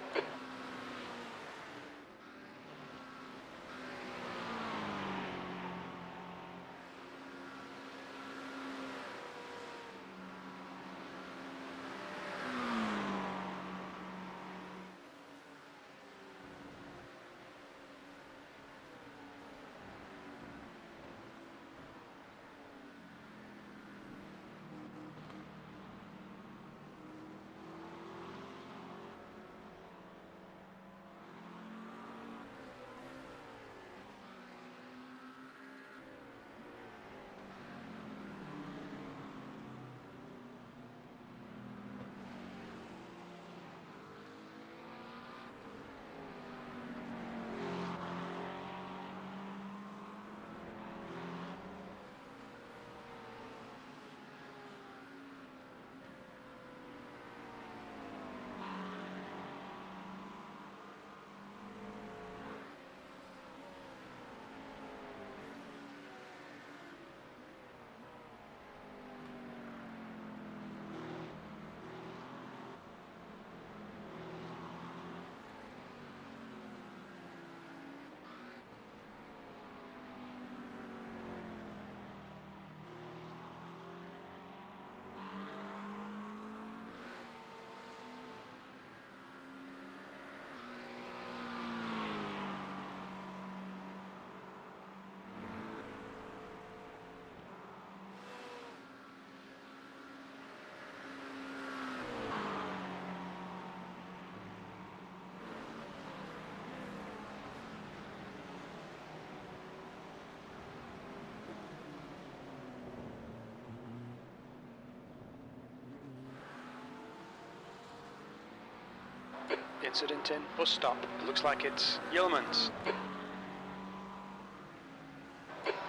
Incident in bus stop. It looks like it's Yeomans.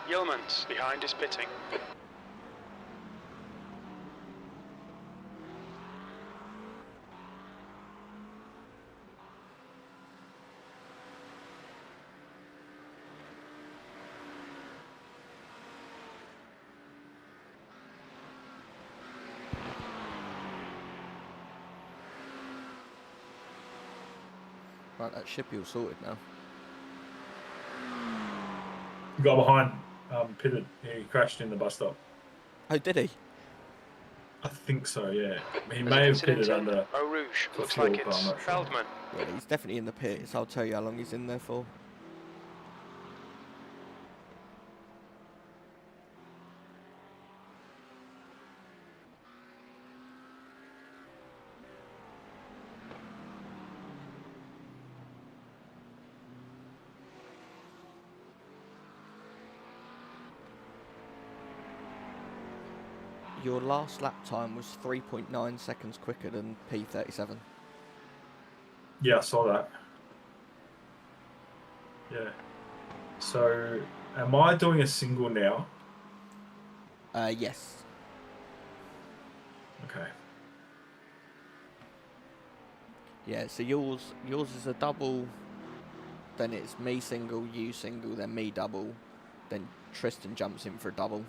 Yeomans behind is pitting. Right, that should be all sorted now. The guy behind pitted. He crashed in the bus stop. Oh, did he? I think so, yeah. He There's may an have incident pitted in under. Eau Rouge. for Looks fuel, like but I'm it's not sure. Feldman. Yeah, he's definitely in the pits. I'll tell you how long he's in there for. Your last lap time was 3.9 seconds quicker than P37. Yeah, I saw that. Yeah. So, am I doing a single now? Yes. Okay. Yeah, so yours is a double, then it's me single, you single, then me double, then Tristan jumps in for a double.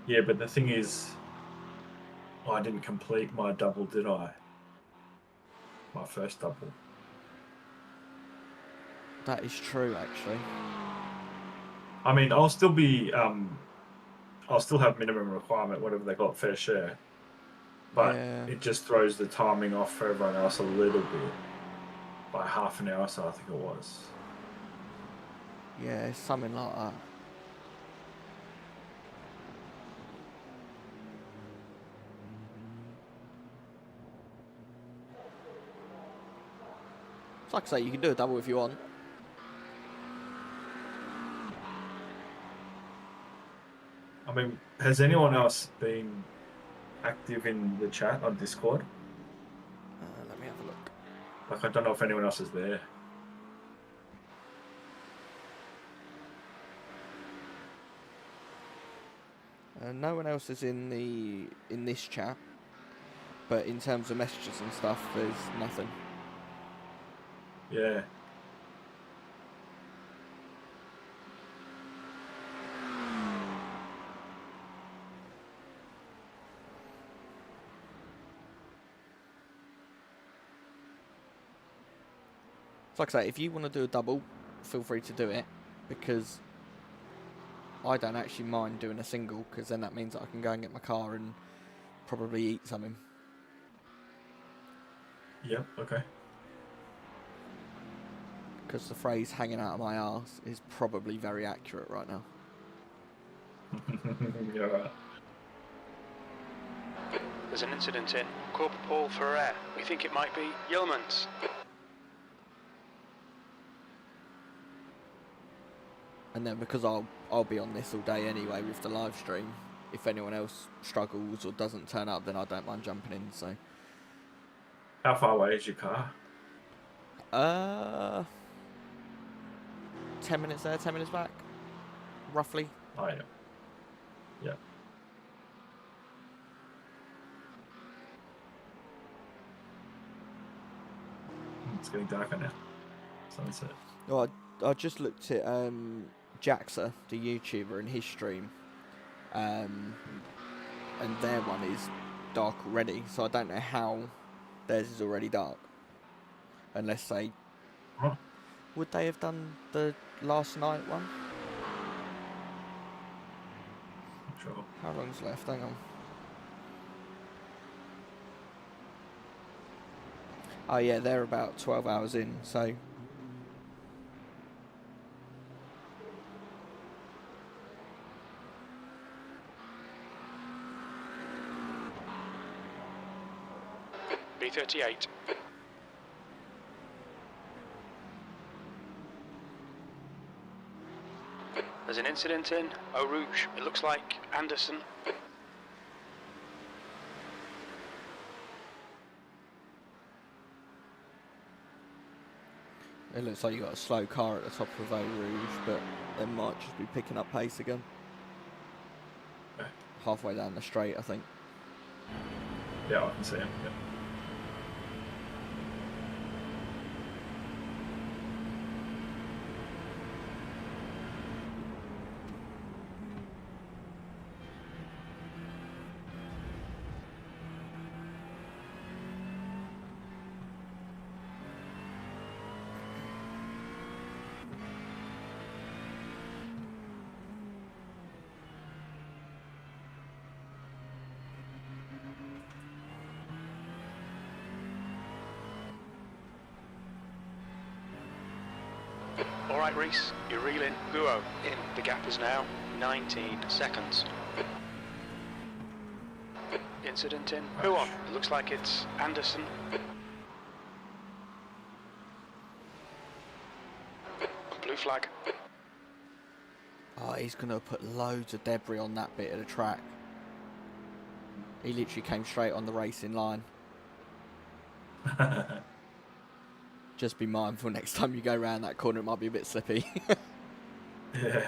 Yeah, but the thing is, I didn't complete my double, did I? My first double. That is true, actually. I mean, I'll still be, I'll still have minimum requirement, whatever they call it, fair share. But Yeah. it just throws the timing off for everyone else a little bit. By half an hour, so I think it was. Yeah, something like that. It's like I say, you can do a double if you want. I mean, has anyone else been active in the chat on Discord? Let me have a look. Like, I don't know if anyone else is there. No one else is in this chat, but in terms of messages and stuff, there's nothing. Yeah. It's like I say, if you want to do a double, feel free to do it, because I don't actually mind doing a single, because then that means that I can go and get my car and probably eat something. Yep, okay. Because the phrase hanging out of my arse is probably very accurate right now. You're right. There's an incident in Corporal Paul Ferrer. We think it might be Yeomans. And then because I'll be on this all day anyway with the live stream, if anyone else struggles or doesn't turn up, then I don't mind jumping in, so. How far away is your car? 10 minutes there, 10 minutes back, roughly. Oh, yeah. Yeah. It's getting darker now. Sunset. Oh, I just looked at Jaxa, the YouTuber, and his stream, and their one is dark already, so I don't know how theirs is already dark. Unless they... Huh. Would they have done the last night one? Not sure. How long's left? Hang on. Oh yeah, they're about 12 hours in, so... B38. There's an incident in Eau Rouge. It looks like Anderson. It looks like you got a slow car at the top of Eau Rouge, but they might just be picking up pace again. Okay. Halfway down the straight, I think. Yeah, I can see him. Yeah. All right, Reese, you're reeling Guo in. The gap is now 19 seconds. Incident in Huon. It looks like it's Anderson. Blue flag. Oh, Oh, he's going to put loads of debris on that bit of the track. He literally came straight on the racing line. Just be mindful next time you go around that corner, it might be a bit slippy. Yeah.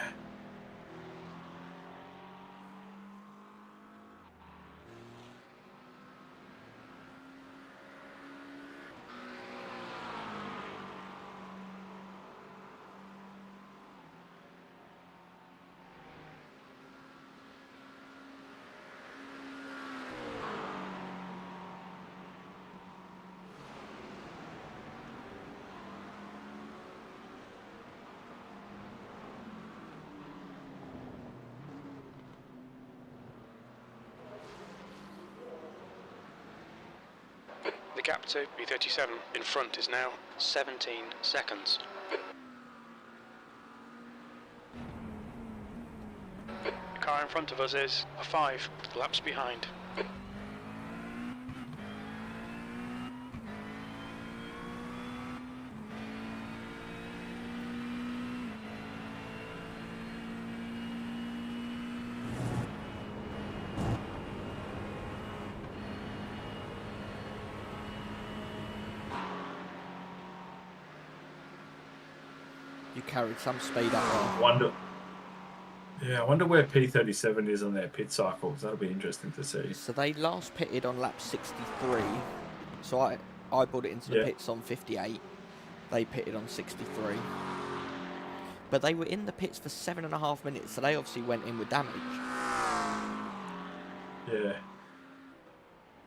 The gap to B37 in front is now 17 seconds. The car in front of us is 5 laps behind. You carried some speed up there. I wonder where P37 is on their pit cycles. That'll be interesting to see. So they last pitted on lap 63. So I brought it into the pits on 58. They pitted on 63. But they were in the pits for 7.5 minutes, so they obviously went in with damage. Yeah.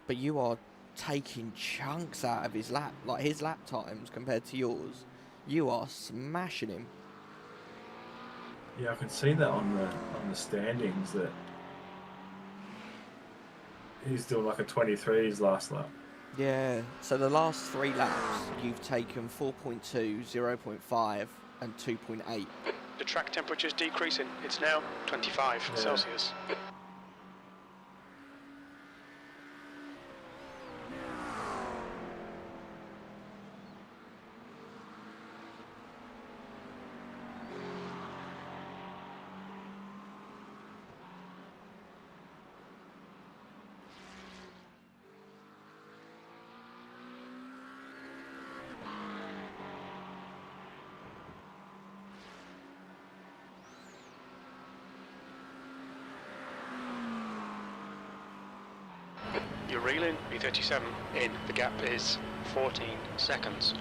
But you are taking chunks out of his lap. Like his lap times compared to yours. You are smashing him. Yeah, I can see that on the standings that he's doing like a 23 his last lap. Yeah, so the last 3 laps, you've taken 4.2, 0.5 and 2.8. The track temperature is decreasing. It's now 25 Celsius. You're reeling, B37 in. The gap is 14 seconds.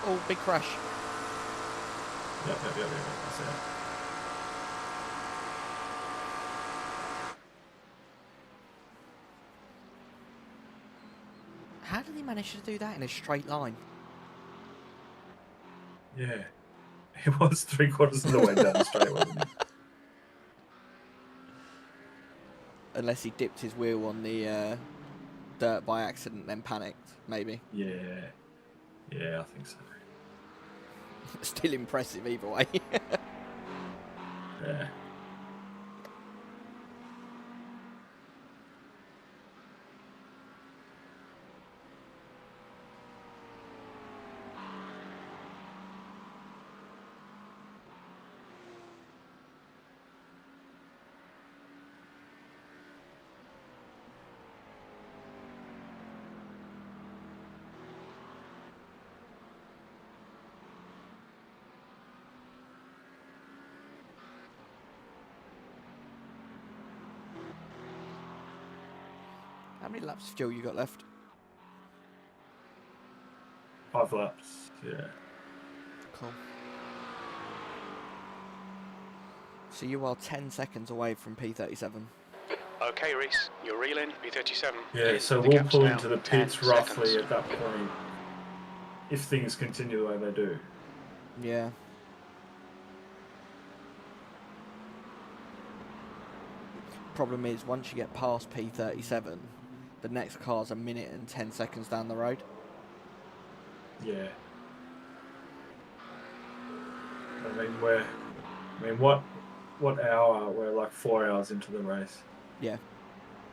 Oh, big crash. Yep. That's it. How did he manage to do that in a straight line? Yeah. He was 3/4 of the way down the straight, wasn't he? Unless he dipped his wheel on the dirt by accident, then panicked, maybe. Yeah. Yeah, I think so. Still impressive either way. Yeah. How many laps of fuel you got left? 5 laps. Yeah. Cool. So you are 10 seconds away from P37. Okay, Reese, you're reeling. P37. Yeah, so we'll pull into the pits roughly at that point if things continue the way they do. Yeah. Problem is, once you get past P37, the next car's a minute and 10 seconds down the road. Yeah. What hour? We're like 4 hours into the race. Yeah.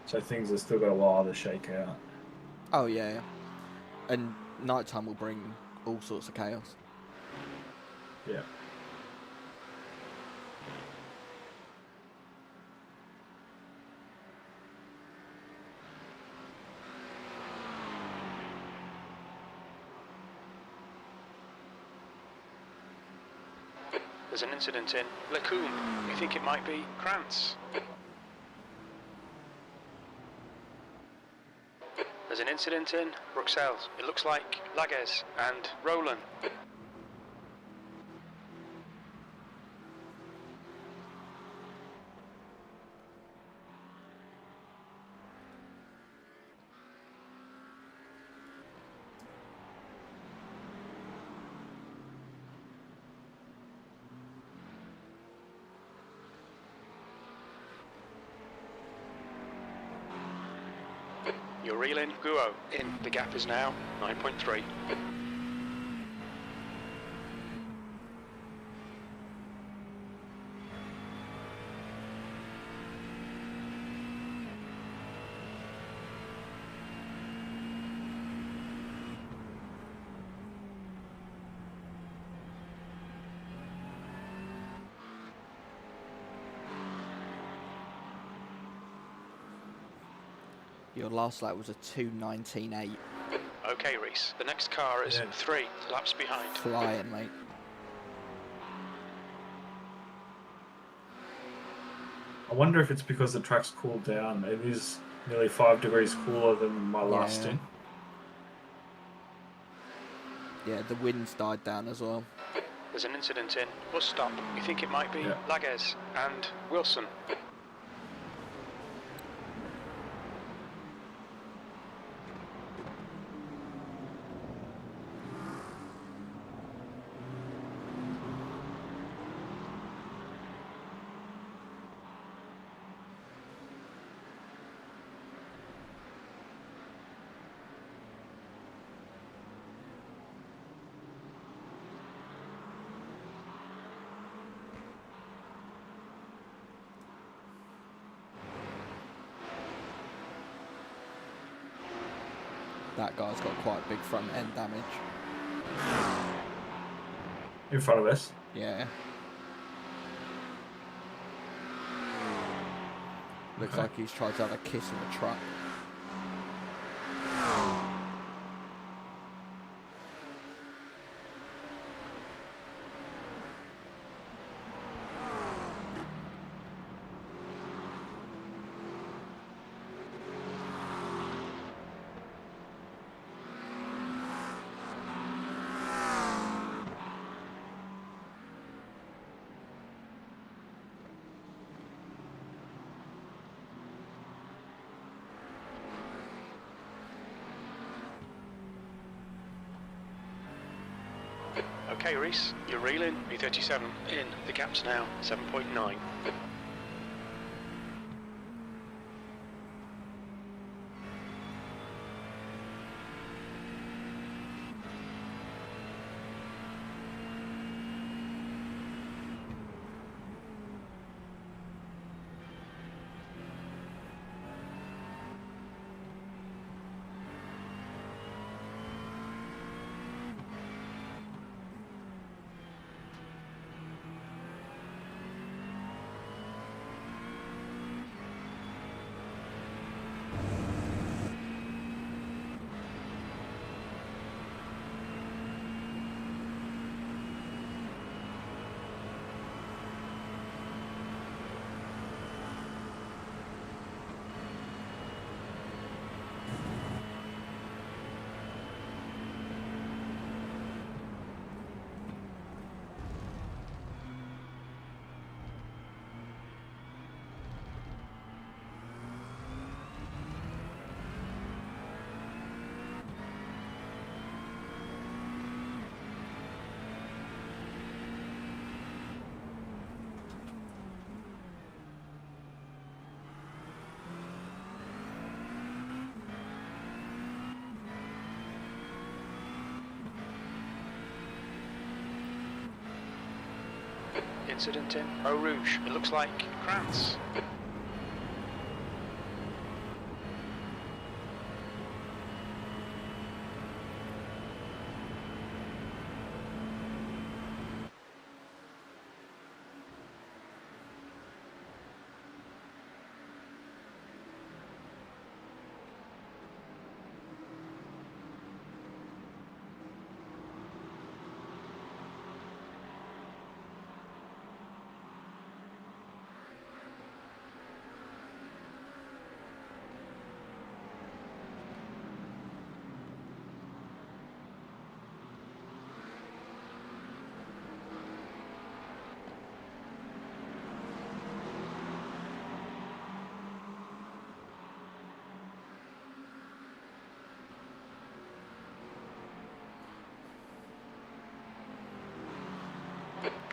So things have still got a while to shake out. Oh, yeah. And nighttime will bring all sorts of chaos. Yeah. There's an incident in Lacombe. We think it might be Krantz. There's an incident in Bruxelles. It looks like Lagues and Roland. You're reeling Guo in. The gap is now 9.3. Your last lap was a 2:19.8. Okay, Reese. The next car is 3 laps behind. Flying, mate. I wonder if it's because the track's cooled down. It is nearly 5 degrees cooler than my last stint. Yeah, the wind's died down as well. There's an incident in bus stop. We think it might be Lagues and Wilson. That guy's got quite big front end damage. In front of us? Yeah. Looks like he's tried to have a kiss in the truck. Okay, Reese, you're reeling. P37 in. The gap's now 7.9. Incident in Eau Rouge. It looks like France.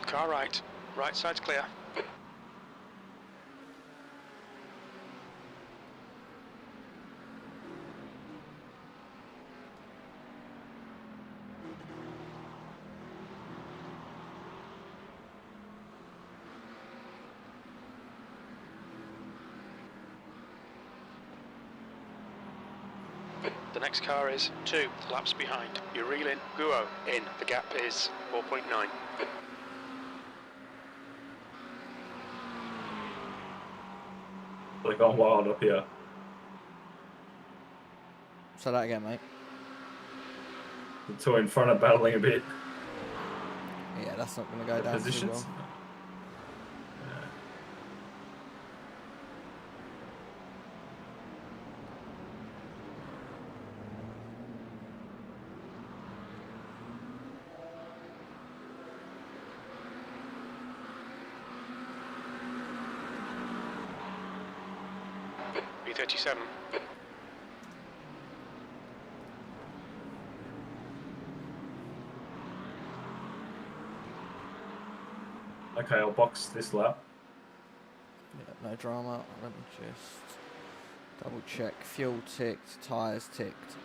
Car right. Right side's clear. The next car is 2 laps behind. You reel in, Guo in. The gap is 4.9. They're gone wild up here. Say that again, mate. The two in front are battling a bit. Yeah, that's not going to go The down too positions. well. B37. Okay, I'll box this lap. Yeah, no drama. Let me just double check. Fuel ticked, tyres ticked.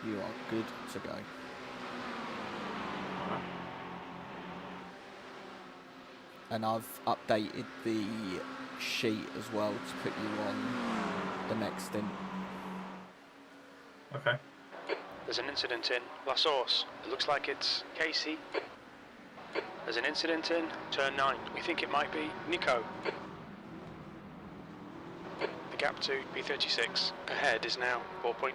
You are good to go. Alright. And I've updated the sheet as well to put you on the next stint. Okay. There's an incident in La Source. It looks like it's Casey. There's an incident in turn 9. We think it might be Nico. The gap to B36 ahead is now 4.9.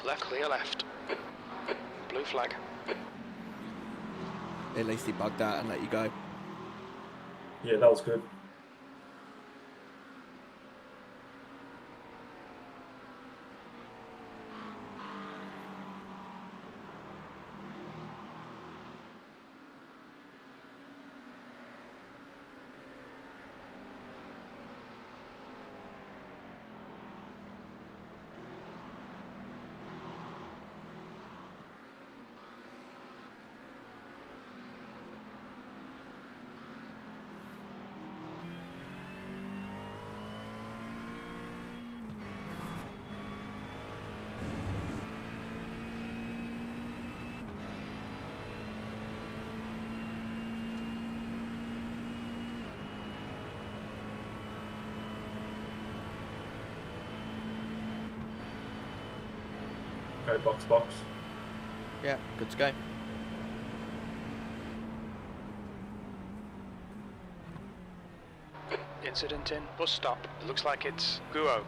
Left, clear left. Blue flag. At least he bugged out and let you go. Yeah, that was good. Okay, box. Yeah, good to go. Incident in bus stop. It looks like it's Guo.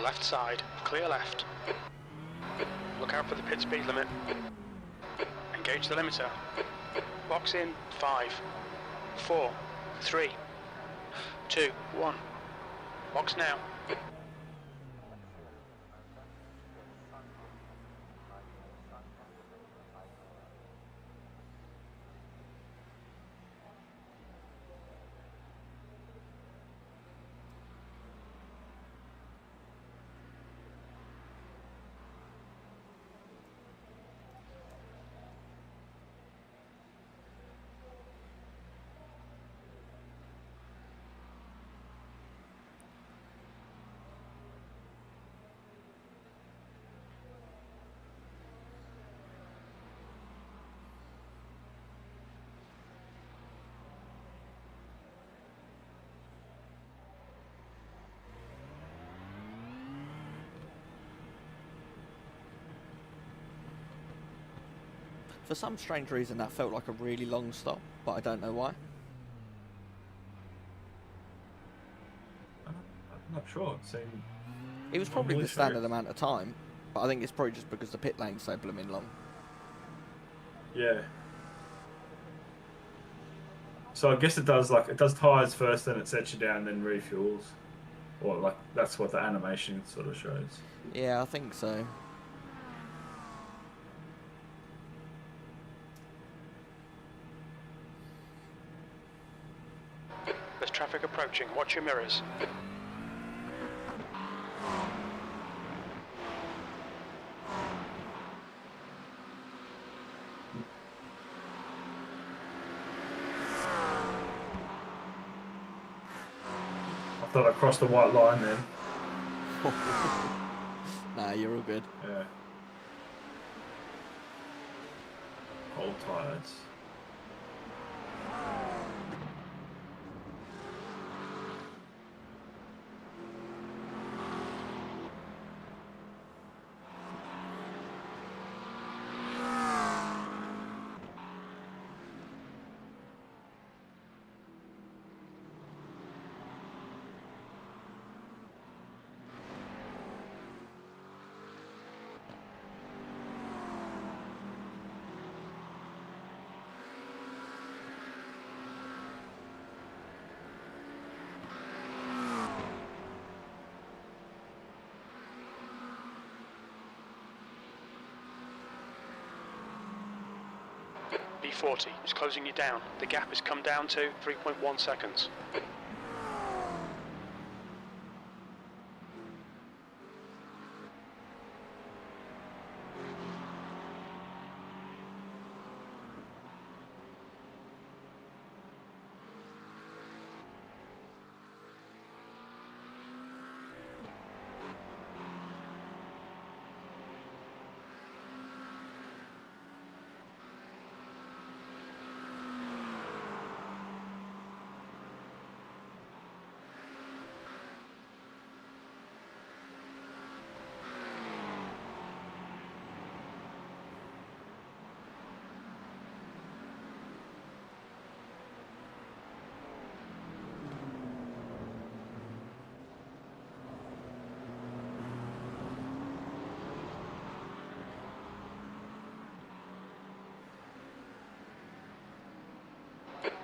Left side, clear left. Look out for the pit speed limit. Engage the limiter. Box in 5, 4, 3, 2, 1. Box now. For some strange reason, that felt like a really long stop, but I don't know why. I'm not sure. It was probably the standard amount of time, but I think it's probably just because the pit lane's so blooming long. Yeah. So I guess it does tyres first, then it sets you down, then refuels, or like that's what the animation sort of shows. Yeah, I think so. There's traffic approaching. Watch your mirrors. I thought I crossed the white line then. Nah, you're all good. Yeah. Old tyres. B40 is closing you down. The gap has come down to 3.1 seconds.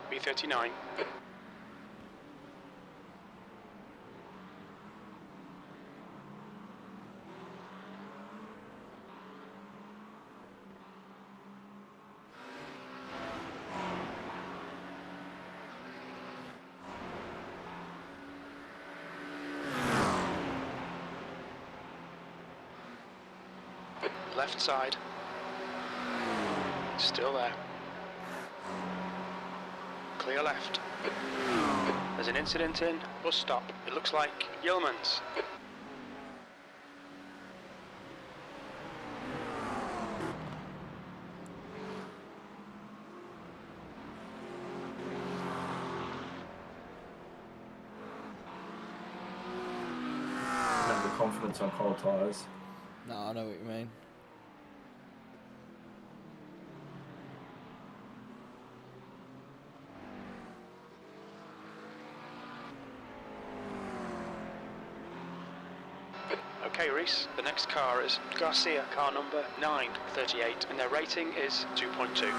B39. Left side. Still there. Clear left. There's an incident in bus stop. It looks like Yeoman's. The confidence on cold tyres. No, I know what you mean. Okay, Reese, the next car is Garcia, car number 938, and their rating is 2.2.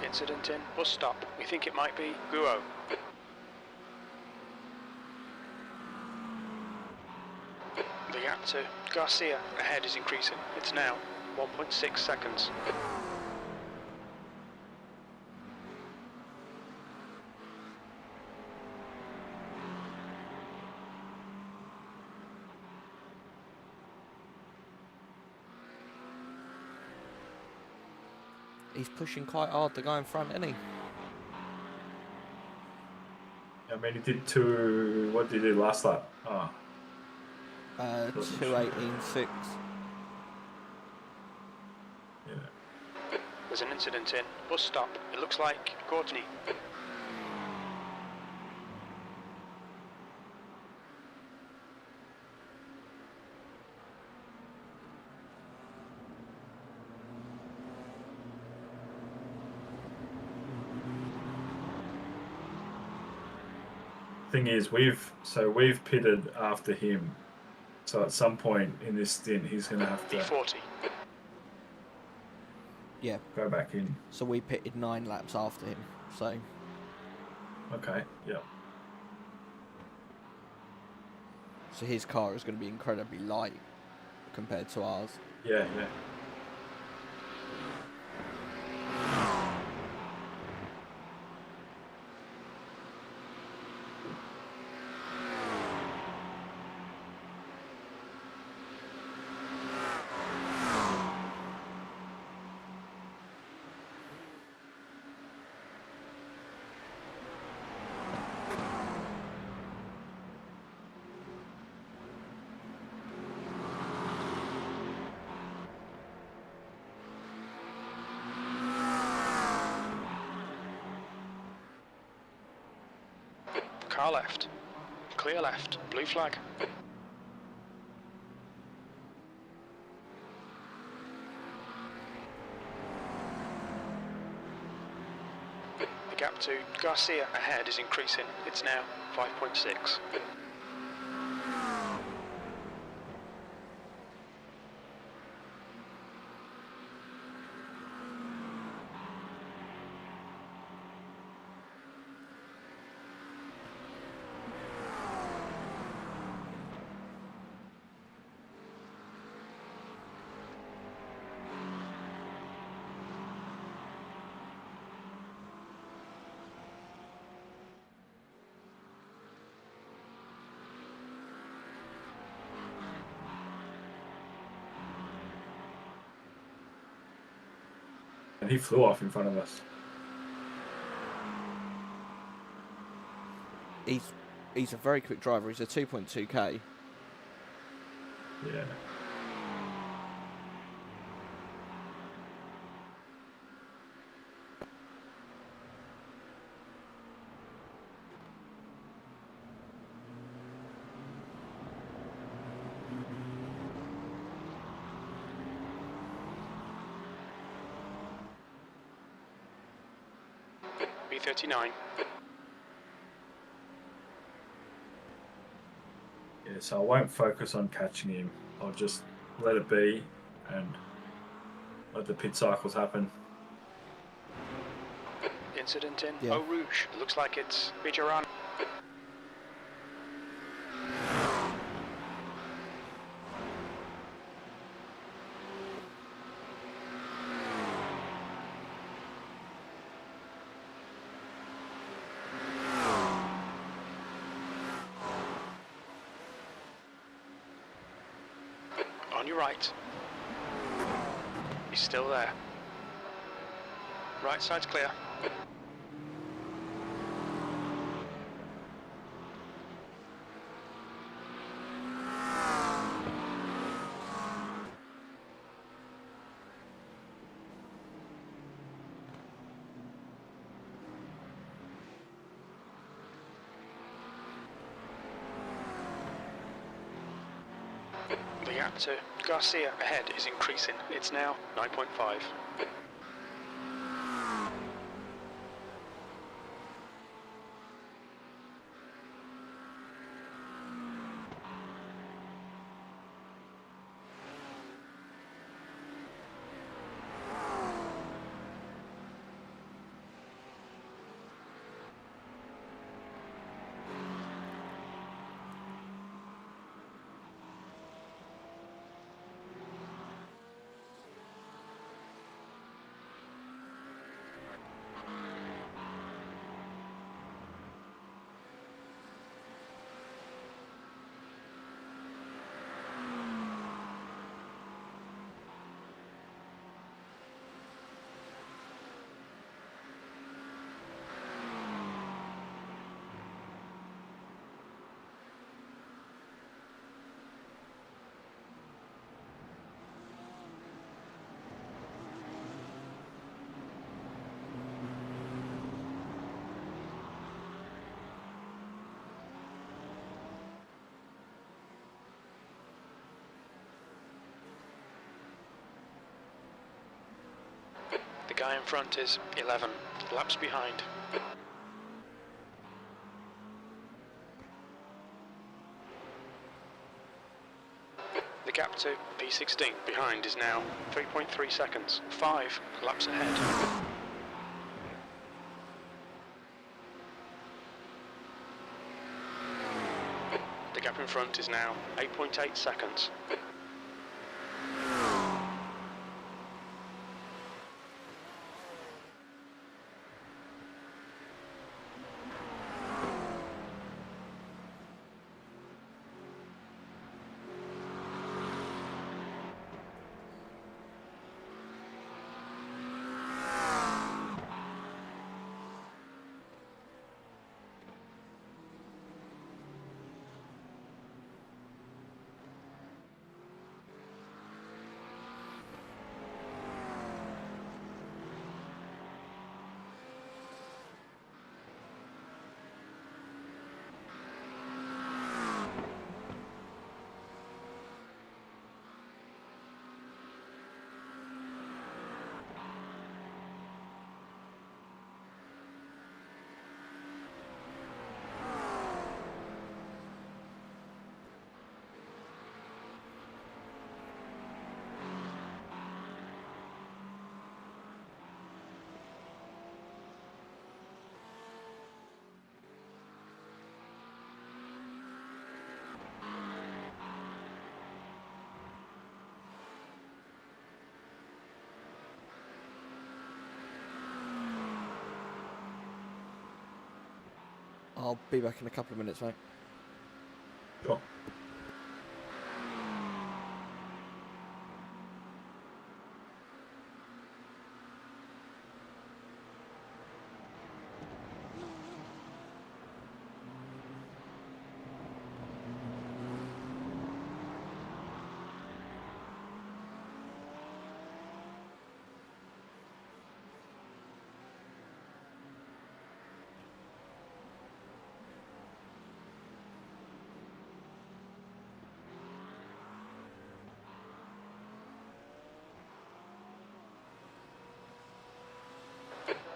Incident in bus stop. We think it might be Guo. The gap to Garcia ahead is increasing. It's now 1.6 seconds. He's pushing quite hard to go in front, isn't he? I mean, he did two. What did he do last lap? Oh, 2:18.6. yeah. There's an incident in bus stop. It looks like Courtney. thing is, we've pitted after him. So at some point in this stint, he's going to have to V40. Yeah. go back in. So we pitted 9 laps after him. So Okay. Yeah. so his car is going to be incredibly light compared to ours. Yeah. Yeah. Car left. Clear left. Blue flag. The gap to Garcia ahead is increasing. It's now 5.6. And he flew off in front of us. He's a very quick driver. He's a 2.2k. Yeah. B39. Yeah, so I won't focus on catching him. I'll just let it be and let the pit cycles happen. Incident in Yeah. Eau Rouge. Looks like it's Bijaran. On your right. He's still there. Right side's clear. The gap to Garcia ahead is increasing. It's now 9.5. The guy in front is 11 laps behind. gap to P16 behind is now 3.3 seconds, 5 laps ahead. The gap in front is now 8.8 seconds. I'll be back in a couple of minutes, mate. Sure.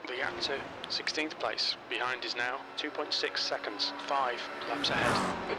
The gap to 16th place behind is now 2.6 seconds, 5 laps ahead.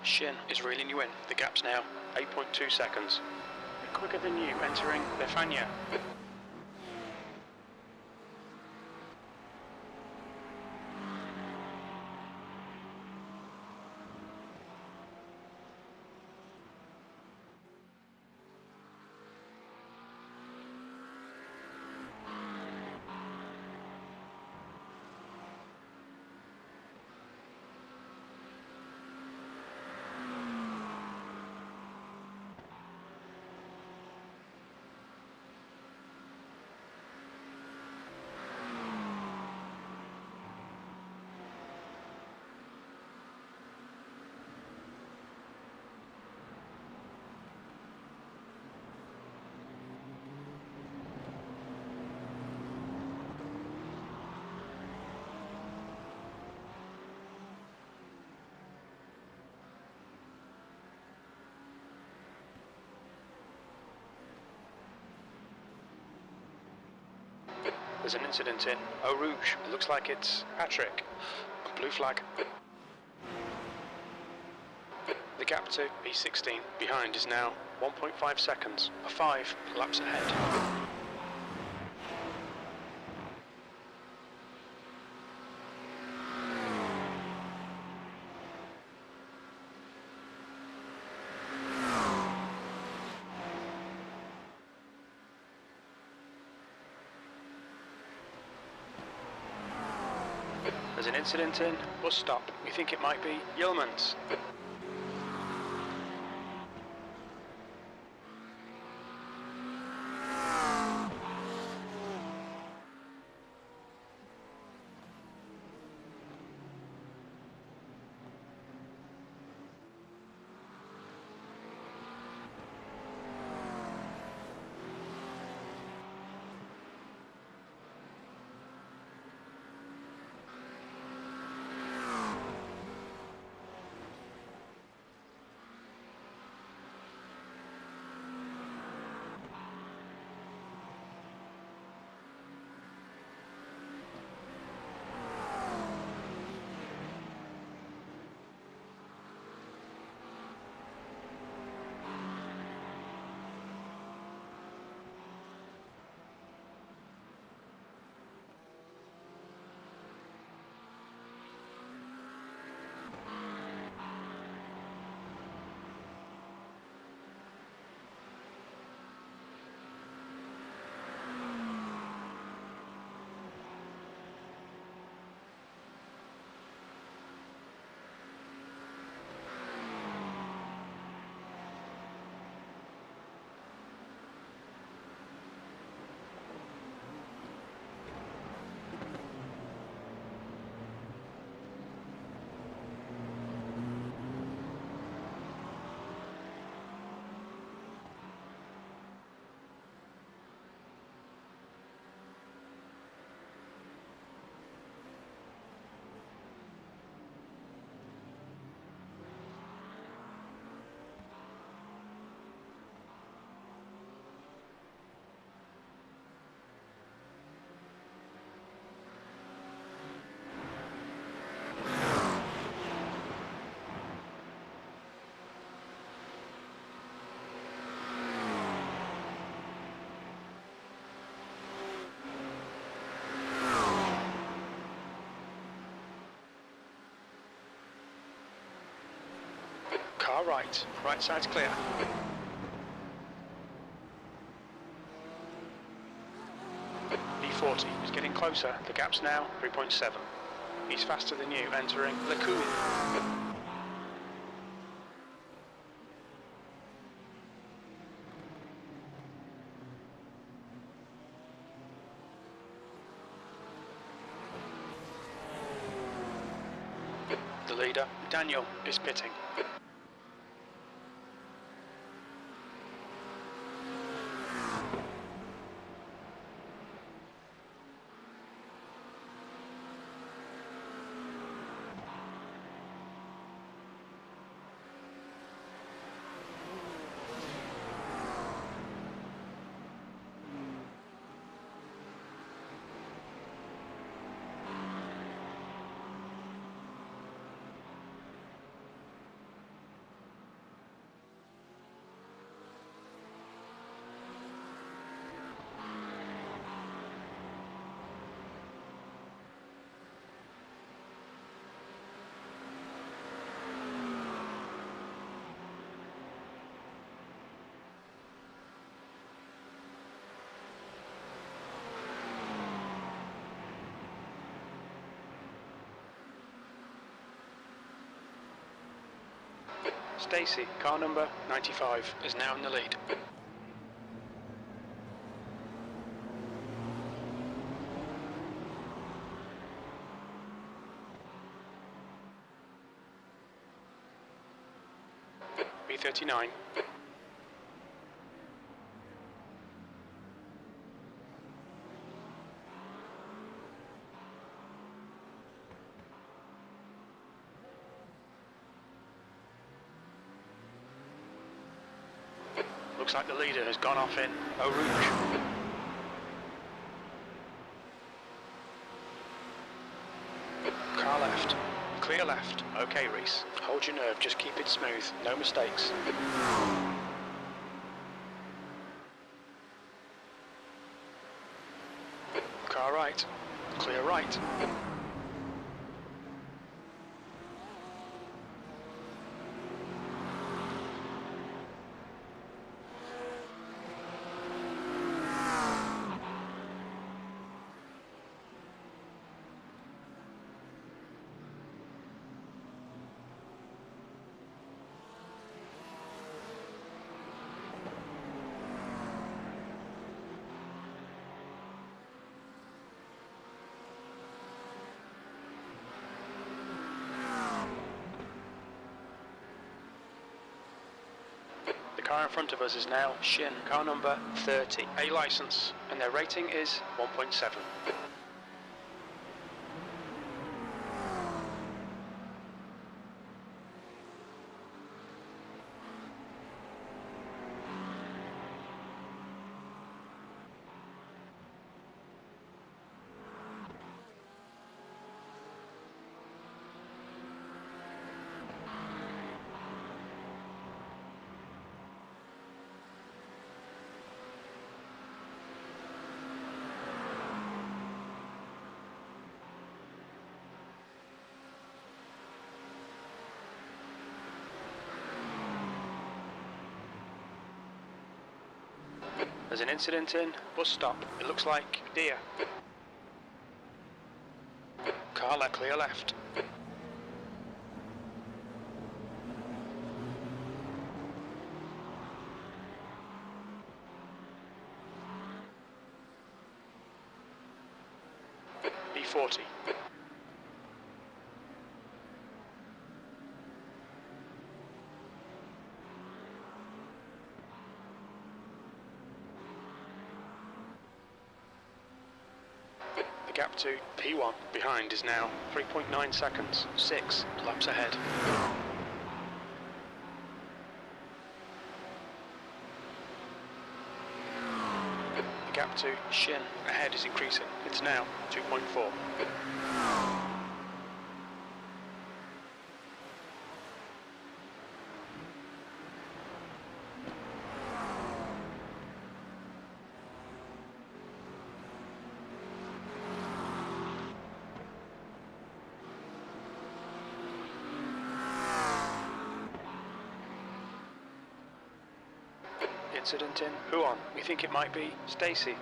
Shin is reeling you in. The gap's now 8.2 seconds. Quicker than you entering Lefania. There's an incident in Eau Rouge. It looks like it's Patrick. Blue flag. The gap to P16 behind is now 1.5 seconds, 5 laps ahead. There's an incident in. Bus stop. We think it might be Yeoman's. Car right. Right side's clear. B40 is getting closer. The gap's now 3.7. He's faster than you, entering Lacoon. The leader, Daniel, is pitting. Stacy, car number 95, is now in the lead. B39. Looks like the leader has gone off in Eau Rouge. Car left. Clear left. Okay, Reese. Hold your nerve, just keep it smooth. No mistakes. Car right. Clear right. car in front of us is now Shin, car number 30, A license, and their rating is 1.7. There's an incident in bus stop. It looks like deer. Car clear left. B40. The gap to P1 behind is now 3.9 seconds, 6 laps ahead. The gap to Shin ahead is increasing. It's now 2.4. Incident in Huon. We think it might be Stacy.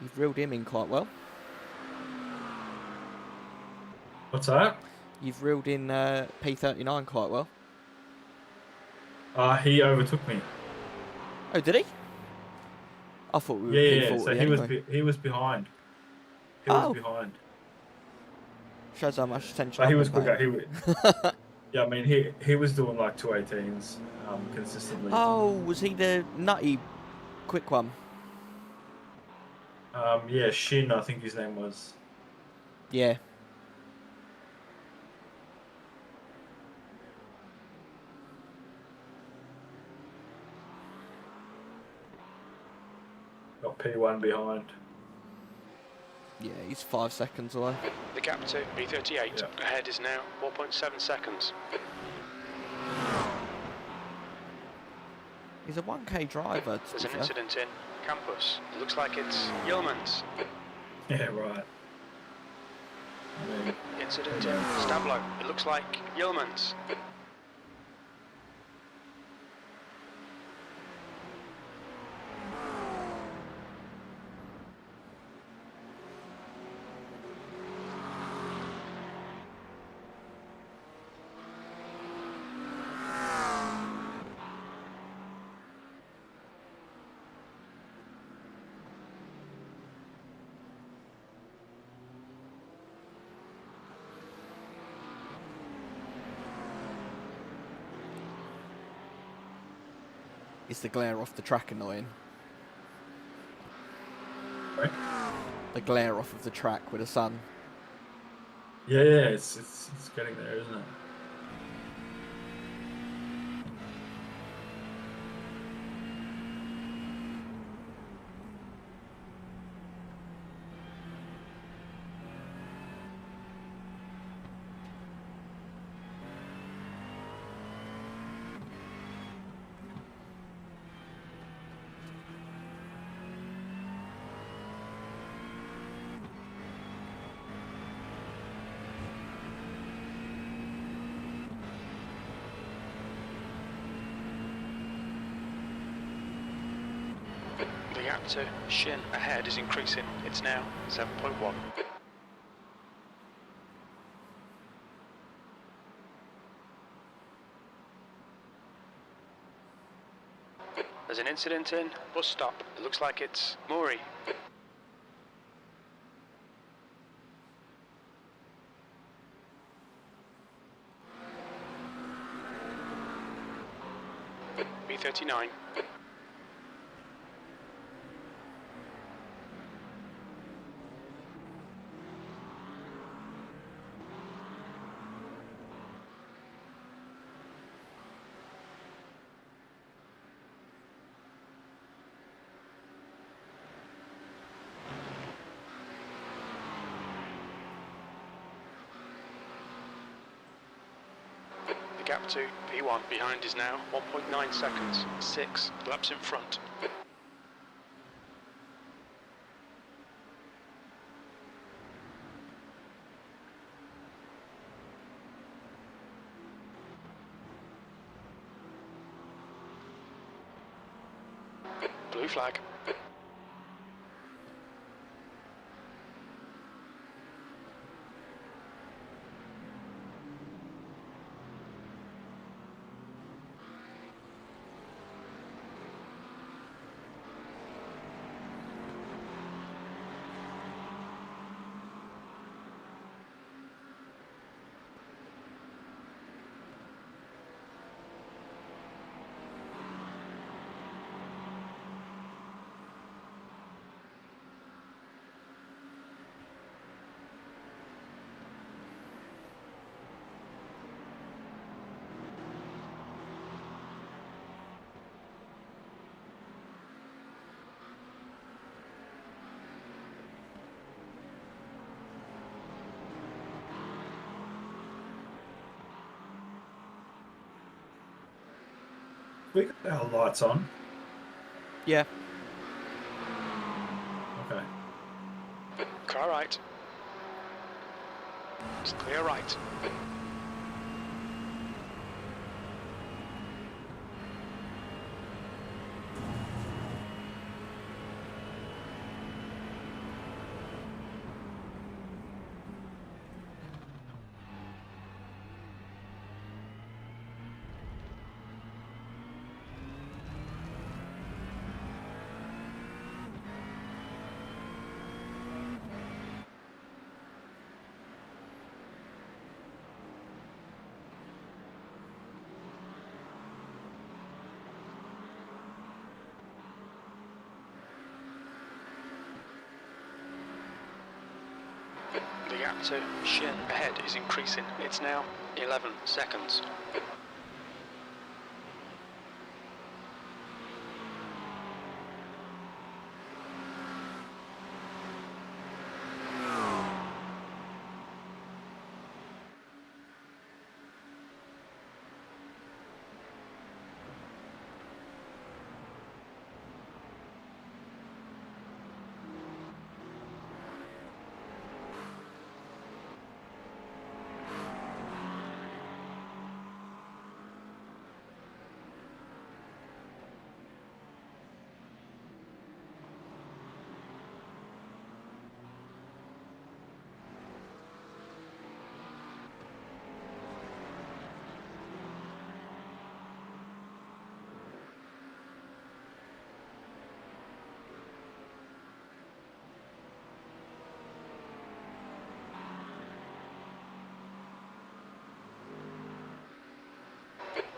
You've reeled him in quite well. What's that? You've reeled in P39 quite well. He overtook me. Oh, did he? I thought we were Yeah. P40 So he anyway. he was behind. He was behind. Shows how much attention But he I've was been quicker. Yeah, I mean he was doing like 218s consistently. Oh, was he the nutty quick one? Yeah, Shin, I think his name was. Yeah. Got P1 behind. Yeah, he's 5 seconds away. The gap to B38 ahead is now 4.7 seconds. He's a 1K driver. There's an incident in campus. It looks like it's Yeomans. Yeah, right. I mean, Incident in Stablo. It looks like Yeomans. Is the glare off the track annoying? right? The glare off of the track with the sun. Yeah, it's getting there, isn't it? gap to Shin ahead is increasing. It's now 7.1. There's an incident in bus stop. It looks like it's Maury. B39. The gap to P1 behind is now 1.9 seconds, 6 laps in front. Blue flag. We got our lights on. Yeah. Okay. Car right. It's clear right. The gap to Shin ahead is increasing. It's now 11 seconds.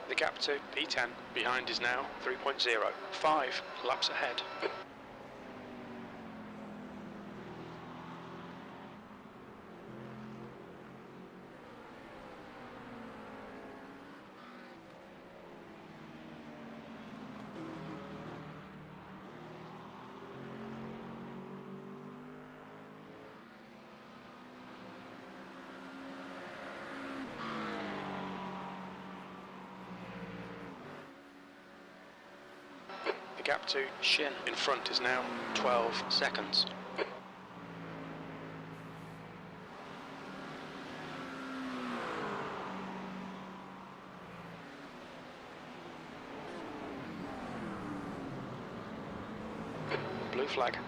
The gap to P10 behind is now 3.0, 5 laps ahead. The gap to Shin in front is now 12 seconds. blue flag.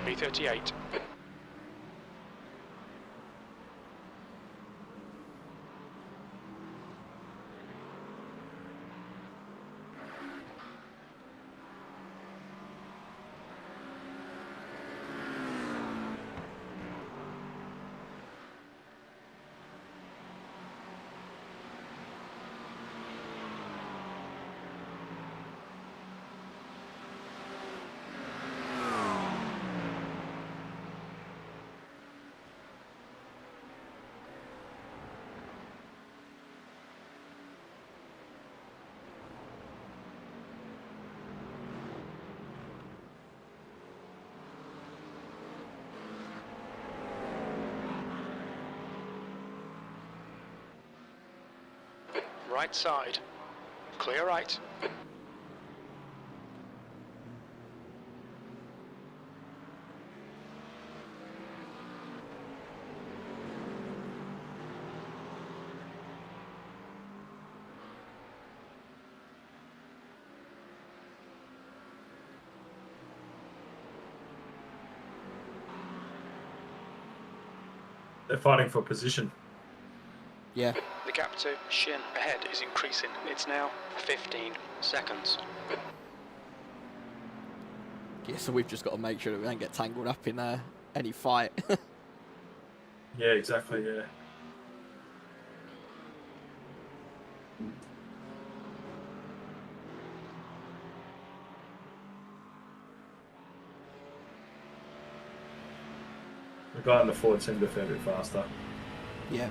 B38. Right side. Clear right. They're fighting for position. Yeah. The gap to Shin ahead is increasing. It's now 15 seconds. Yeah, so we've just got to make sure that we don't get tangled up in any fight. Yeah, exactly, yeah. The guy in the Ford seemed a fair bit faster. Yeah.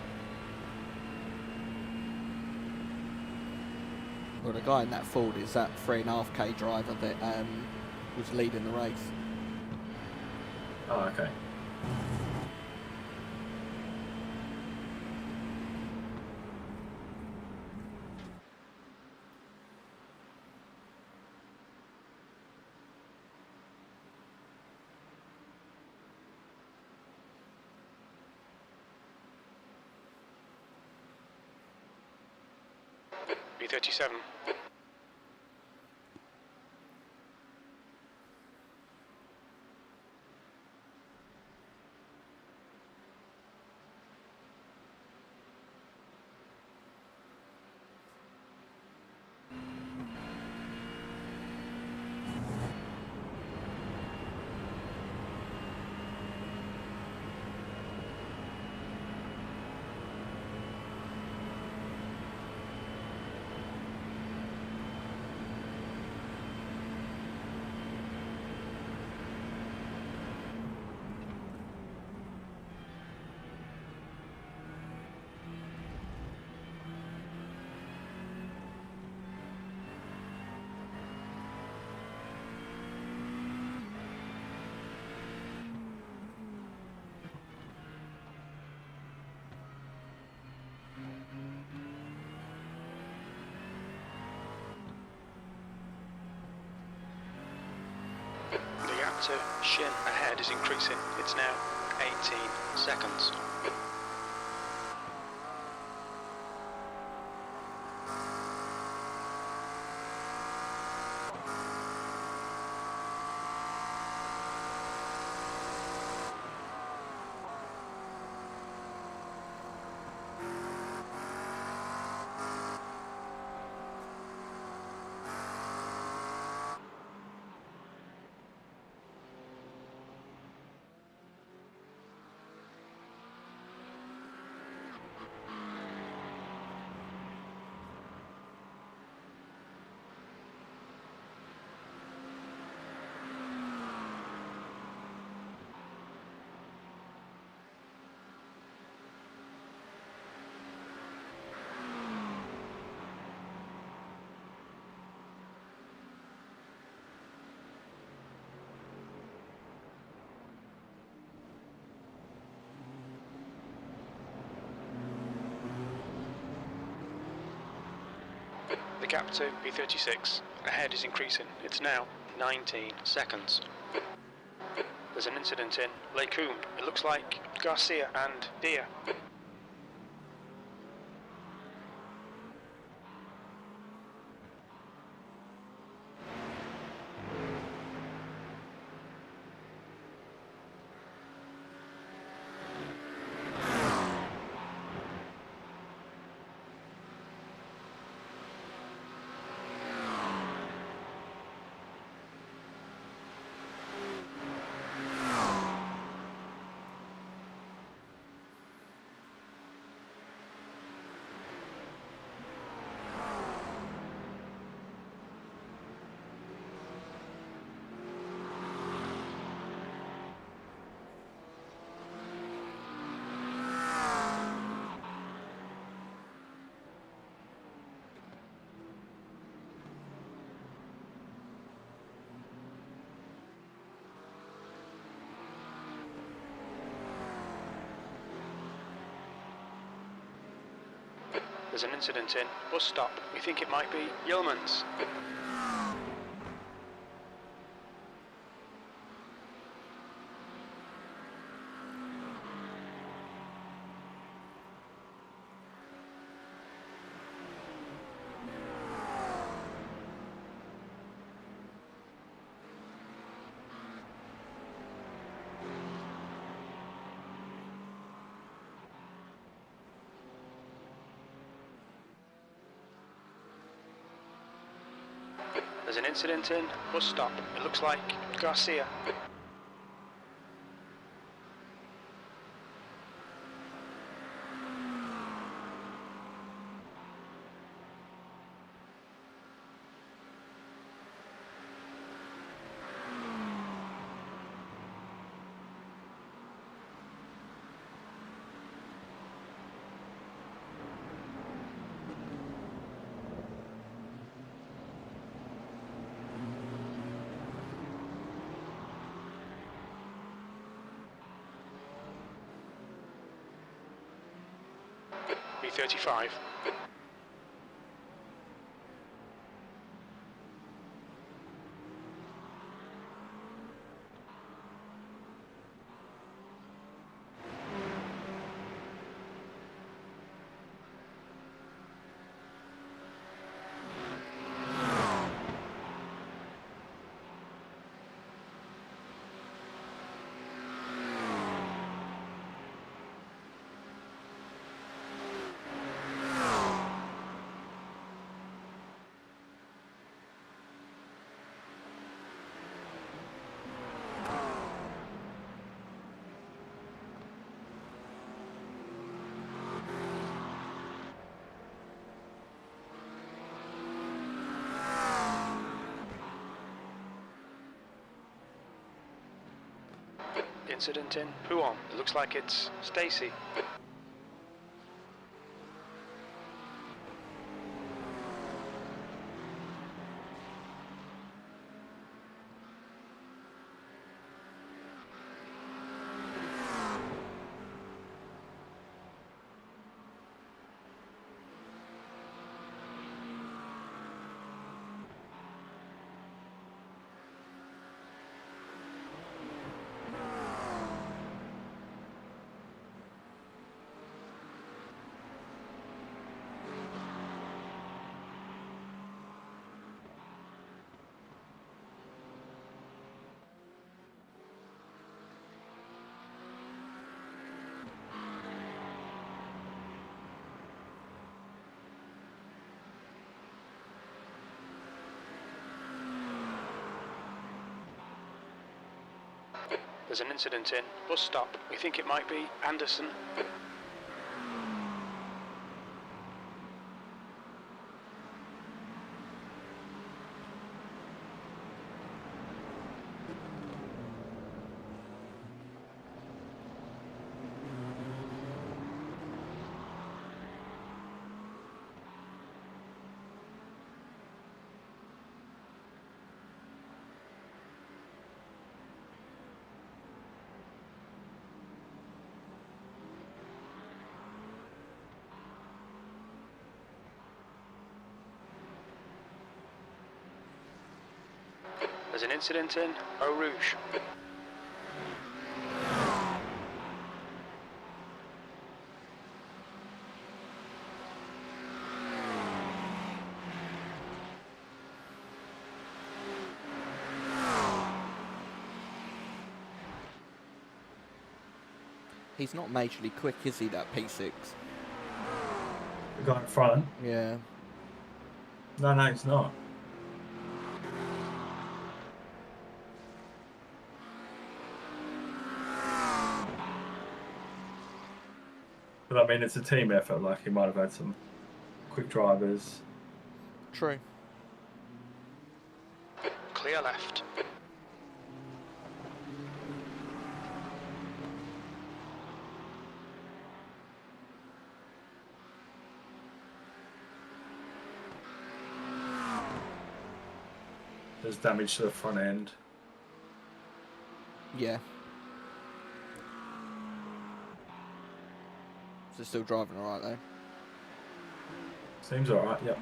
Well, the guy in that Ford is that 3.5k driver that was leading the race. Oh, okay. B37. The gap to Shin ahead is increasing. It's now 18 seconds. The gap to B36 ahead is increasing. It's now 19 seconds. There's an incident in Lake Coombe. It looks like Garcia and Dia. There's an incident in. Bus stop. We think it might be Yeoman's. There's an incident in. Bus stop. It looks like Garcia. B35. Incident in. Who on? It looks like it's Stacy. There's an incident in. Bus stop. We think it might be Anderson. There's an incident in Eau Rouge. He's not majorly quick, is he, that P6? The guy in front? Yeah. No, he's not. But I mean, it's a team effort. Like, he might have had some quick drivers. True. Clear left. There's damage to the front end. Yeah. So still driving alright though. Seems alright, yep.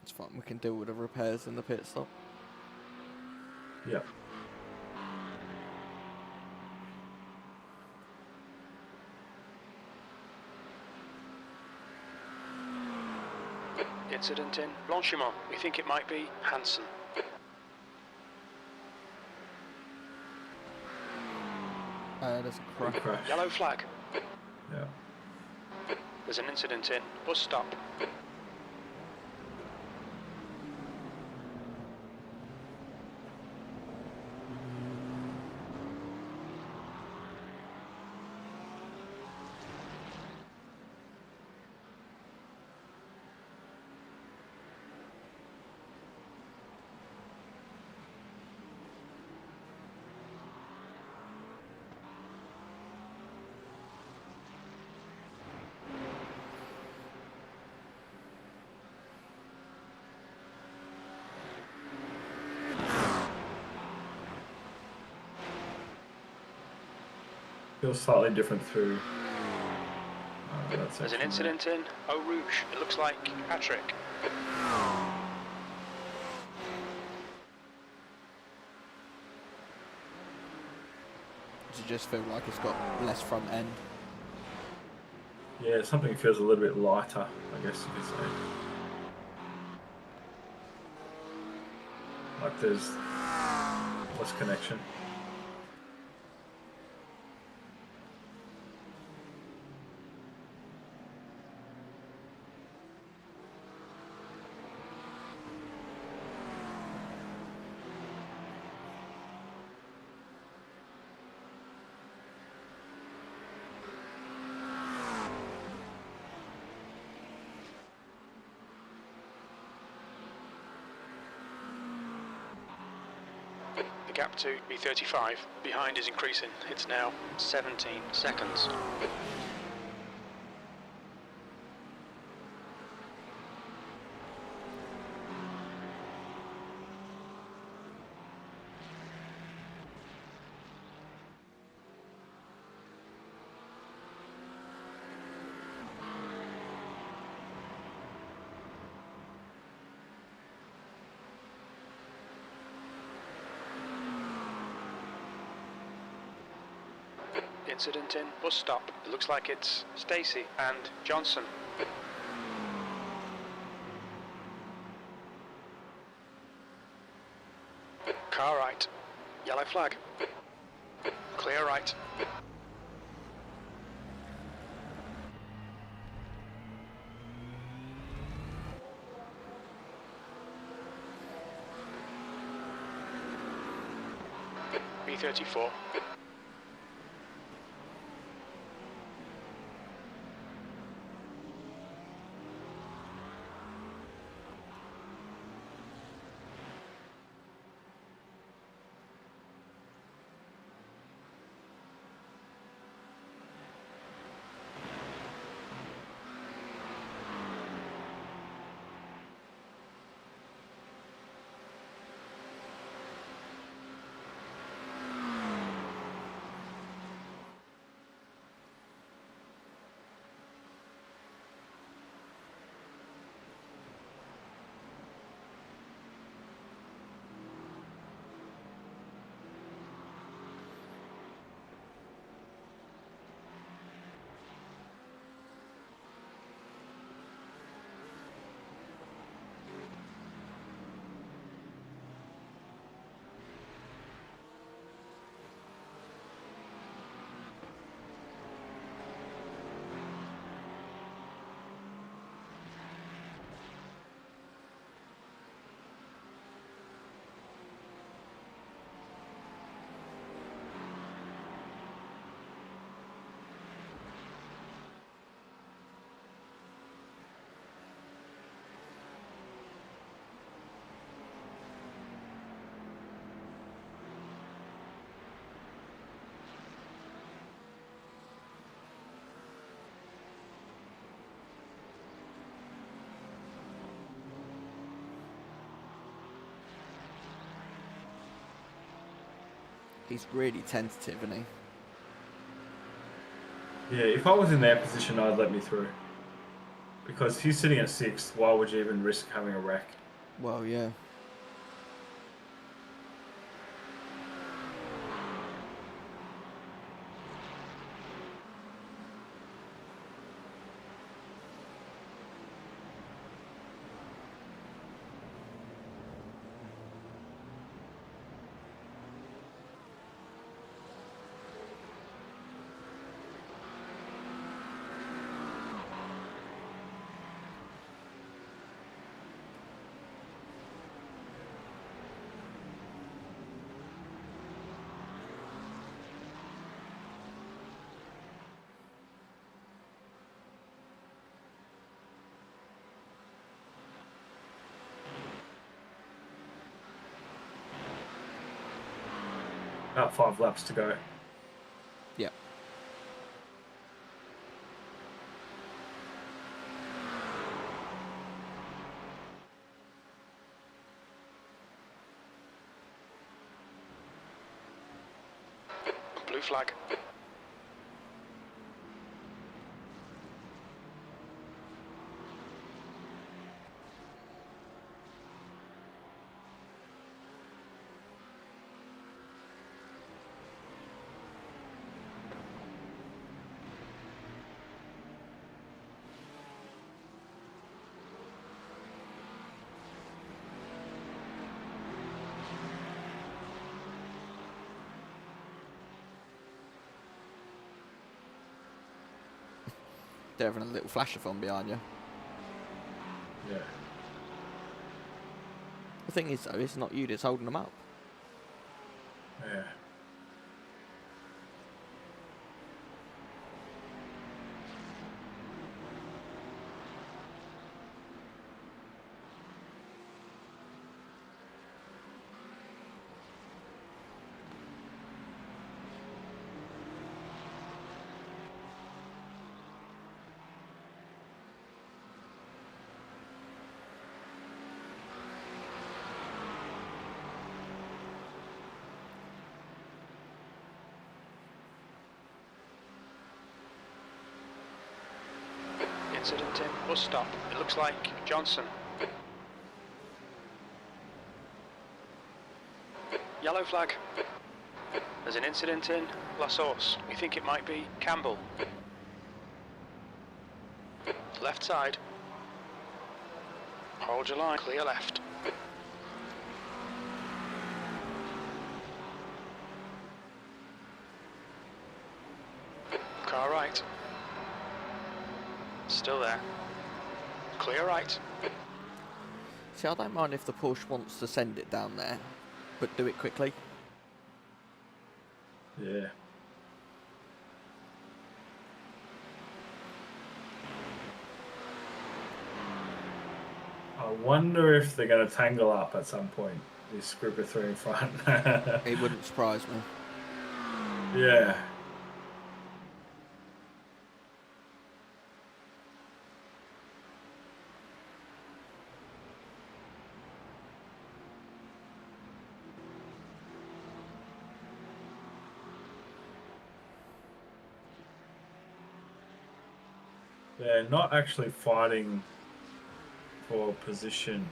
It's fine. We can deal with the repairs in the pit stop. Yep. Incident in Blanchimont. We think it might be Hansen. There's a crash. Big crash. Yellow flag. Yeah. There's an incident in bus stop. Feels slightly different through that There's an section. incident in Eau Rouge. It looks like Patrick. Does it just feel like it's got less front end? Yeah, something feels a little bit lighter, I guess you could say. Like there's less connection. The gap to B35 behind is increasing. It's now 17 seconds. Incident in bus stop. It looks like it's Stacy and Johnson. Car right. Yellow flag. Clear right. B34. He's really tentative, isn't he? Yeah, if I was in their position, I'd let me through. Because if he's sitting at 6th, why would you even risk having a wreck? Well, yeah. About 5 laps to go. Yep. Blue flag. They're having a little flasher from behind you. Yeah. The thing is, though, it's not you that's holding them up. Yeah. Incident in bus stop. It looks like Johnson. Yellow flag. There's an incident in La Source. We think it might be Campbell. Left side. Hold your line. Clear left. Car right. Still there. Clear right. See, I don't mind if the Porsche wants to send it down there, but do it quickly. Yeah. I wonder if they're going to tangle up at some point, this group of 3 in front. It wouldn't surprise me. Yeah. They're not actually fighting for position.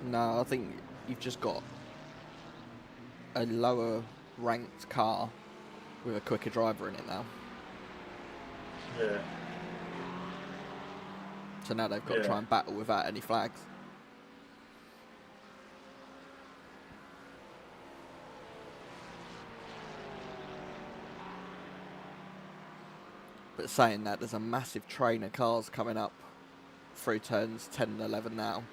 No, I think you've just got a lower ranked car with a quicker driver in it now. Yeah. So now they've got to try and battle without any flags. But saying that, there's a massive train of cars coming up through turns 10 and 11 now.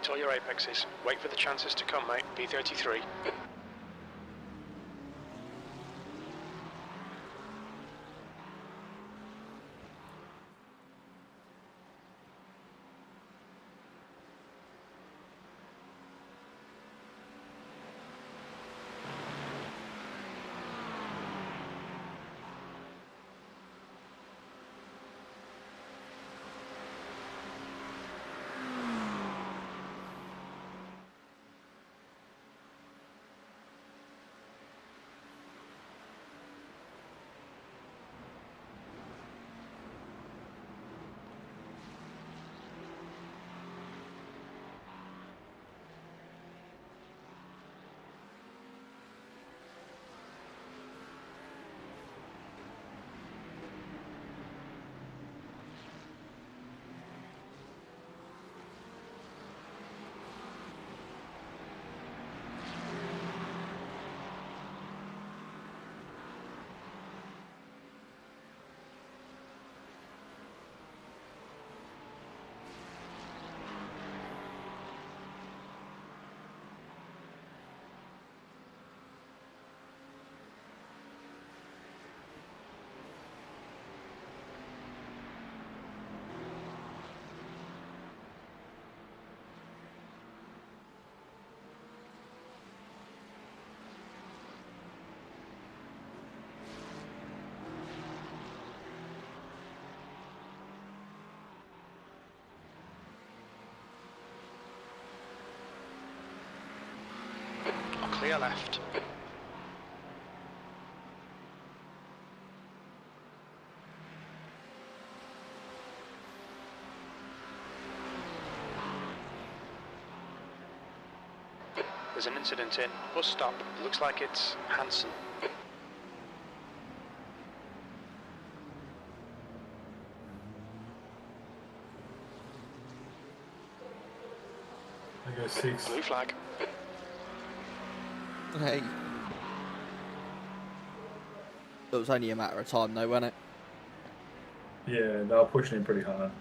Hit all your apexes. Wait for the chances to come, mate. P33. Clear left. There's an incident in. Bus stop. Looks like it's Hanson. I go 6. Blue flag. Hey. It was only a matter of time though, wasn't it? Yeah, they were pushing him pretty hard.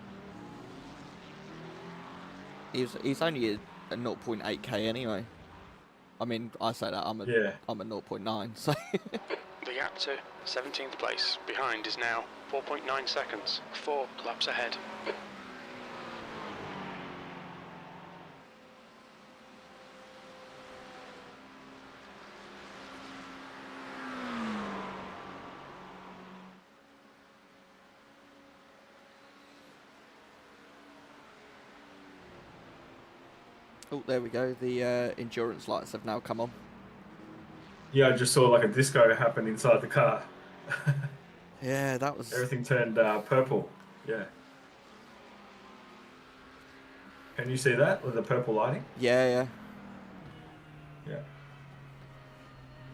He's only a 0.8k anyway. I mean, I say that I'm a 0.9, so The gap to 17th place behind is now 4.9 seconds. 4 laps ahead. oh, there we go. The endurance lights have now come on. Yeah, I just saw like a disco happen inside the car. Yeah, that was. Everything turned purple. Yeah. Can you see that with the purple lighting? Yeah. Yeah.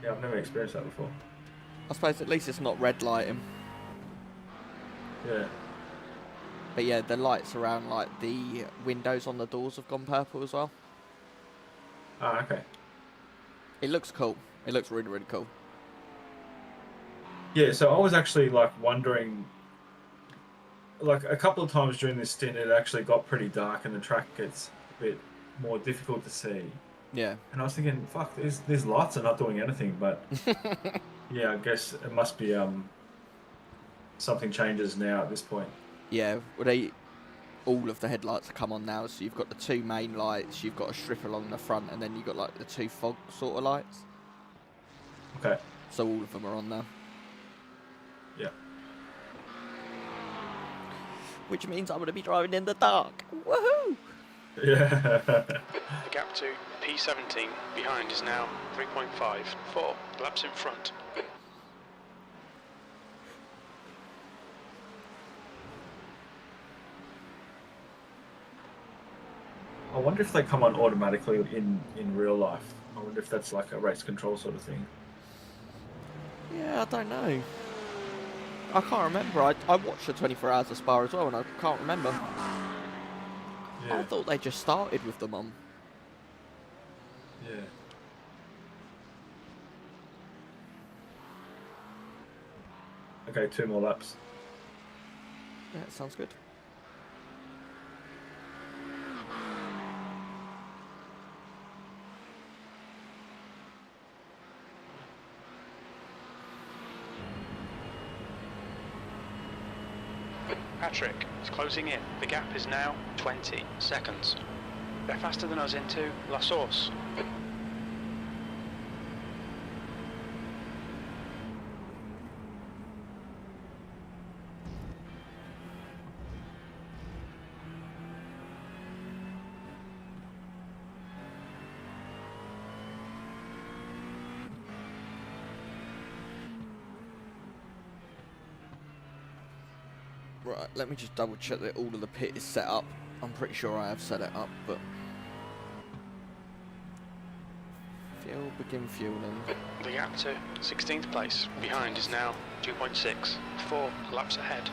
Yeah, I've never experienced that before. I suppose at least it's not red lighting. Yeah. But yeah, the lights around like the windows on the doors have gone purple as well. Ah, okay. It looks cool. It looks really, really cool. Yeah, so I was actually like wondering, like a couple of times during this stint, it actually got pretty dark and the track gets a bit more difficult to see. Yeah. And I was thinking, fuck, these lights are not doing anything. But yeah, I guess it must be something changes now at this point. Yeah. Well, all of the headlights come on now, so you've got the 2 main lights, you've got a strip along the front, and then you've got like the 2 fog sort of lights. Okay. So all of them are on now. Yeah. Which means I'm going to be driving in the dark. Woohoo! Yeah. The gap to P17 behind is now 3.5. 4 laps in front. I wonder if they come on automatically in real life. I wonder if that's like a race control sort of thing. Yeah, I don't know. I can't remember. I watched the 24 Hours of Spa as well, and I can't remember. Yeah. I thought they just started with them on. Yeah. Okay, 2 more laps. Yeah, it sounds good. Patrick is closing in. The gap is now 20 seconds. They're faster than us into La Source. Right, let me just double check that all of the pit is set up. I'm pretty sure I have set it up, but... Fuel, begin fueling. The gap to 16th place behind is now 2.6, 4 laps ahead.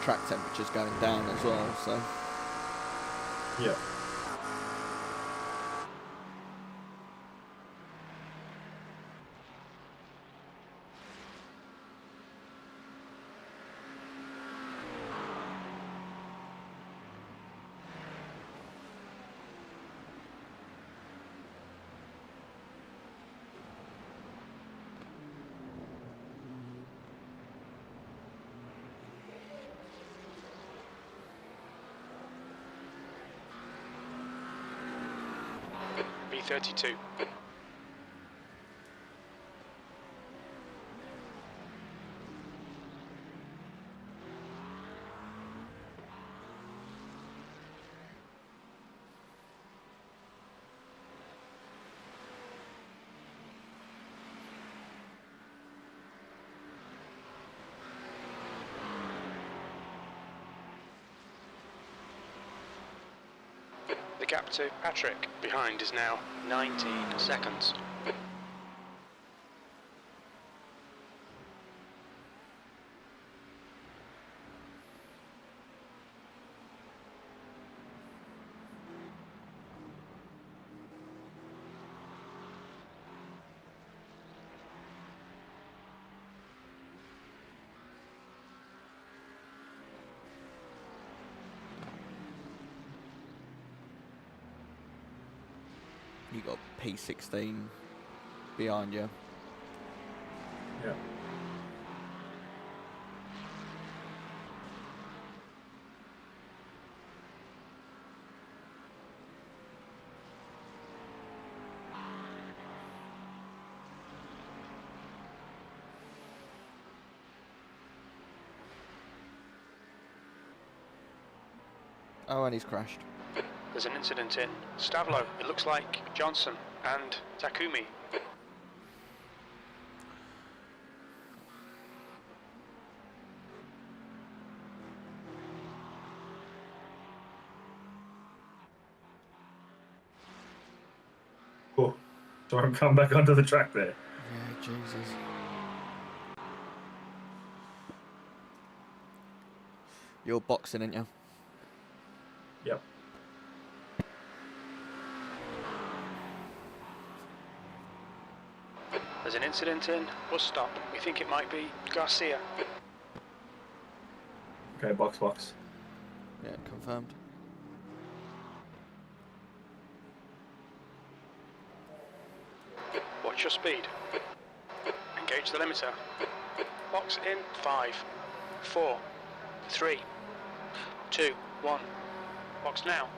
Track temperature's going down as well, so... Yeah. B32. The gap to Patrick behind is now 19 seconds. You got P16 behind you. Yeah. Oh, and he's crashed. There's an incident in Stavlo. It looks like Johnson and Takumi. Cool. So I'm coming back onto the track there. Yeah, Jesus. You're boxing, ain't you? Yep. There's an incident in bus stop. We think it might be Garcia. Okay, box. Yeah, confirmed. Watch your speed. Engage the limiter. Box in 5, 4, 3, 2, 1. Box now.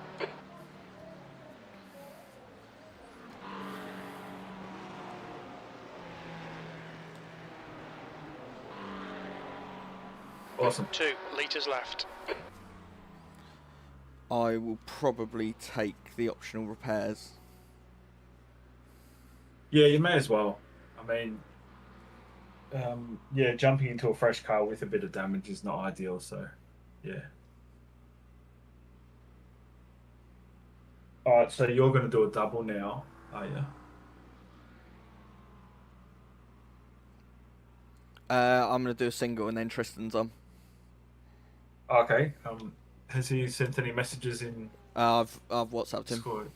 Awesome. 2 litres left. I will probably take the optional repairs. Yeah, you may as well. I mean, yeah, jumping into a fresh car with a bit of damage is not ideal, so yeah. Alright, so you're going to do a double now, are you? I'm gonna do a single and then Tristan's on. Okay. Has he sent any messages in I've WhatsApped him. Discord?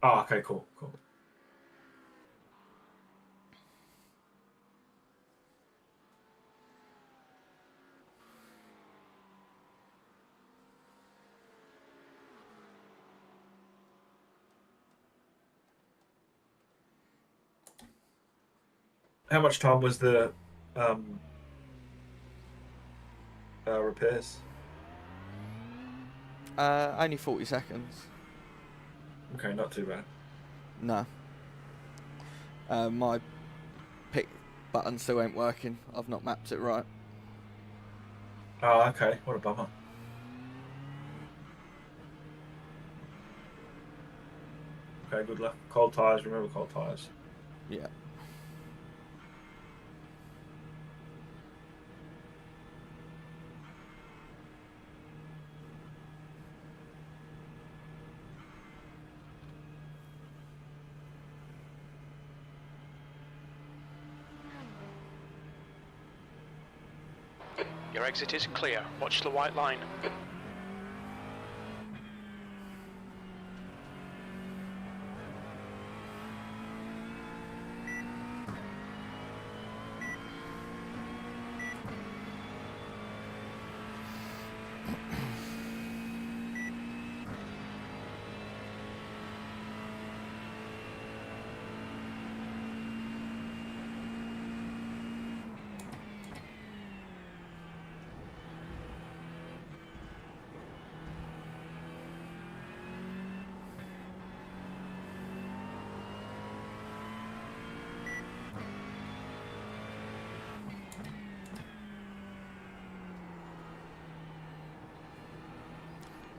Oh, okay, cool. How much time was the repairs? Only 40 seconds. Okay, not too bad. No. My pick button still ain't working. I've not mapped it right. Oh, okay. What a bummer. Okay, good luck. Cold tires. Remember cold tires. Yeah. Your exit is clear. Watch the white line.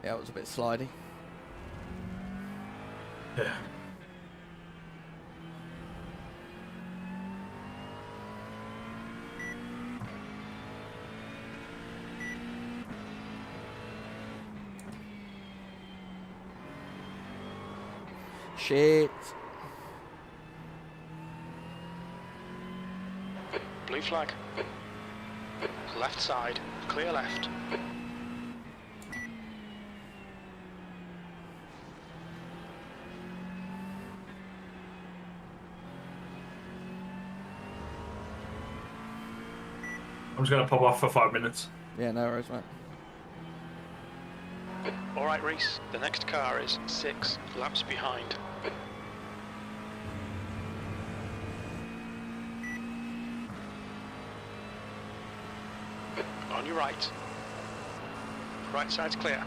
Yeah, it was a bit slidey. Yeah. Shit. Blue flag. Left side. Clear left. I'm just going to pop off for 5 minutes. Yeah, no worries, mate. Alright, Reese. The next car is 6 laps behind. On your right. Right side's clear.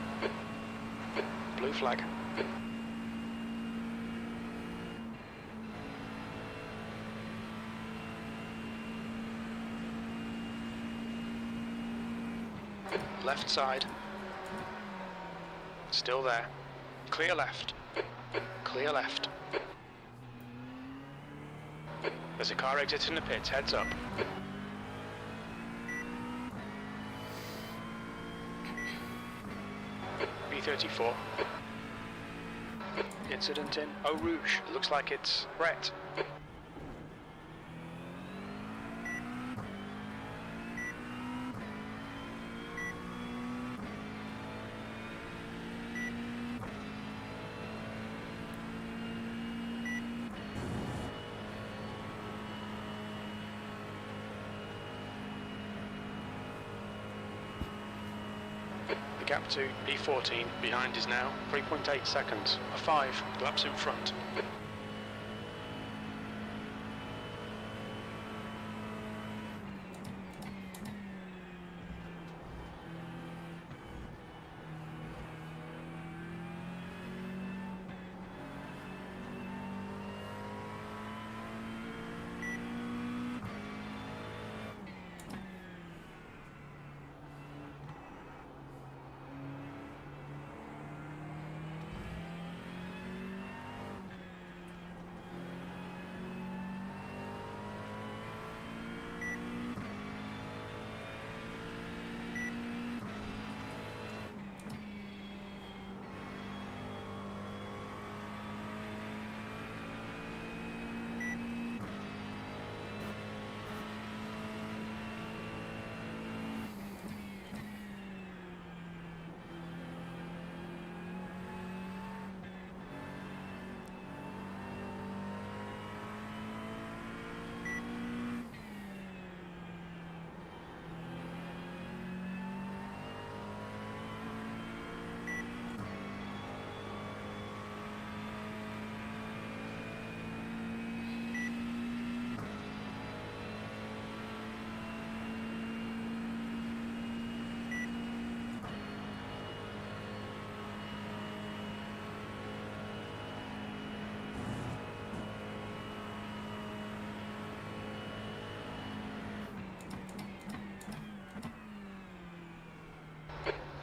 Blue flag. Left side. Still there. Clear left. Clear left. There's a car exiting the pits, heads up. B34. Incident in Eau Rouge. Looks like it's Brett. The gap to B14 behind is now 3.8 seconds, a 5 laps in front.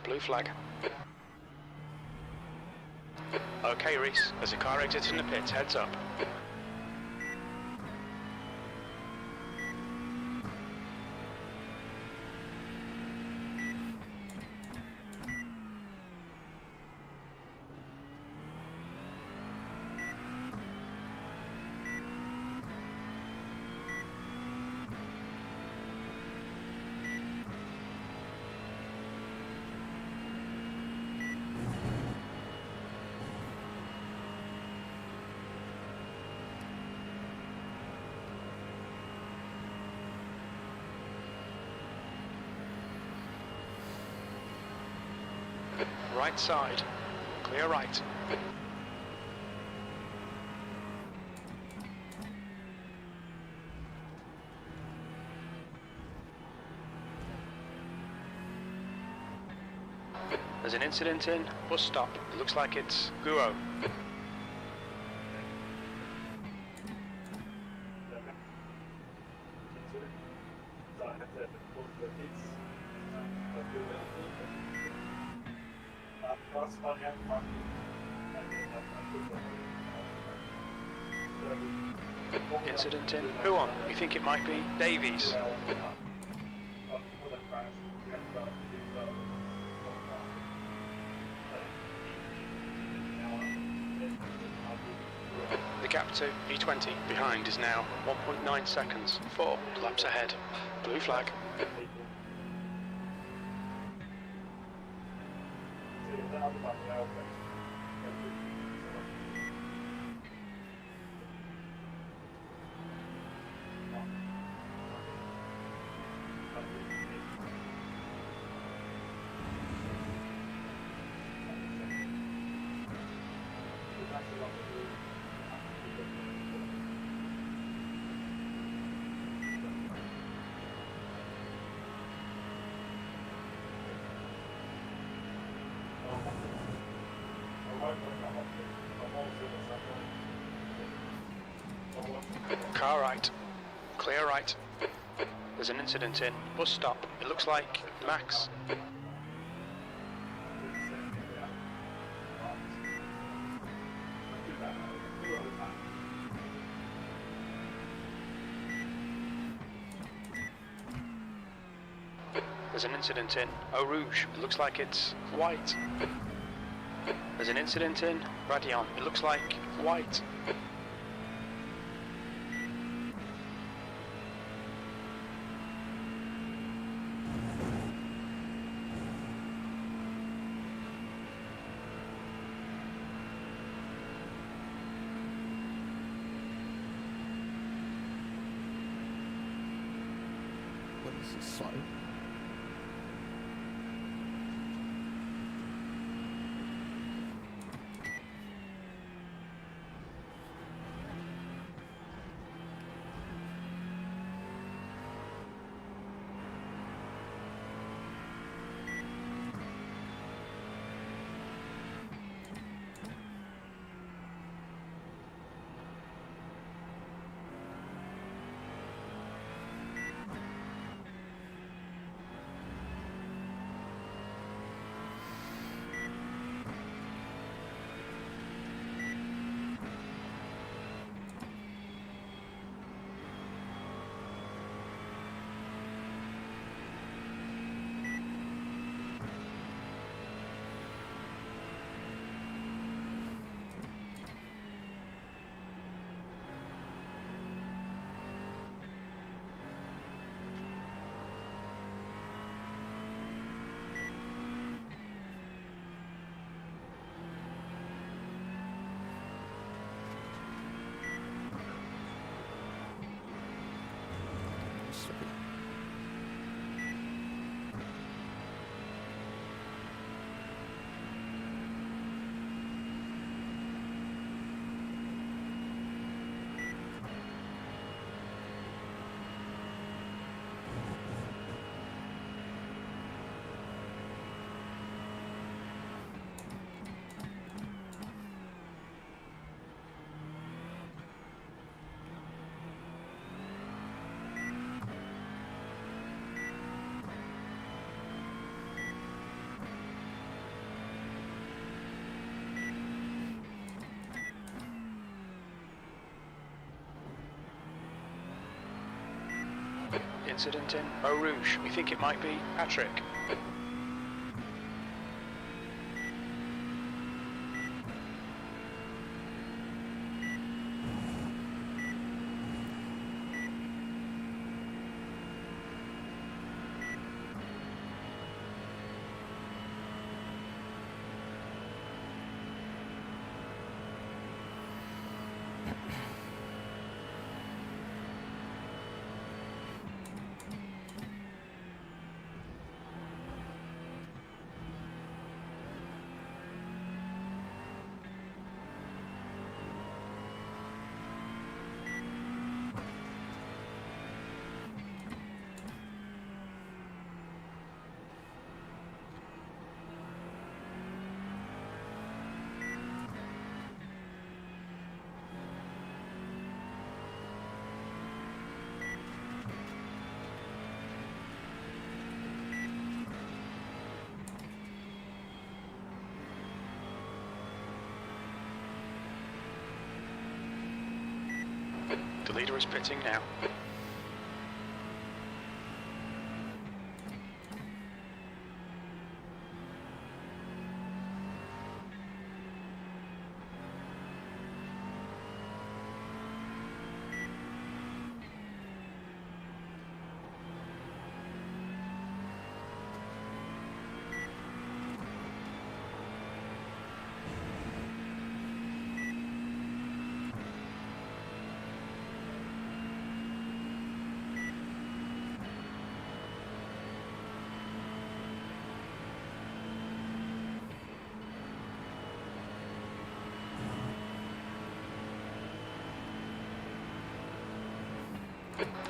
blue flag. Okay, Reese, as the car exits in the pits, heads up. Right side, clear right. There's an incident in, bus stop. It looks like it's Guo. Incident in, who on? You think it might be Davies? The gap to E20 behind is now 1.9 seconds, 4 laps ahead. Blue flag. Car right, clear right. There's an incident in, bus stop. It looks like Max. There's an incident in Eau Rouge. It looks like it's white. There's an incident in Radion. It looks like white. Well, this is slow. Incident in Eau Rouge. We think it might be Patrick. The leader is pitting now.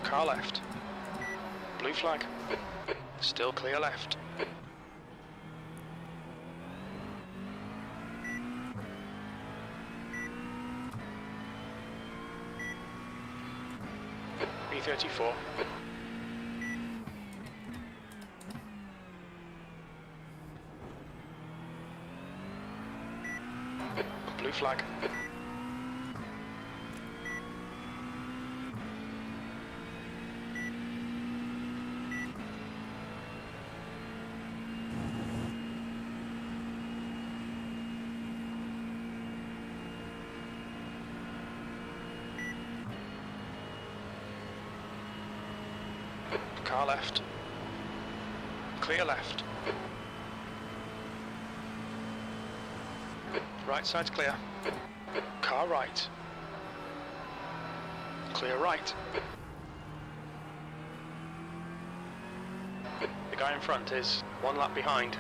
Car left. Blue flag. Still clear left. B34. Blue flag. Car left. Clear left. Right side's clear. Car right. Clear right. The guy in front is one lap behind.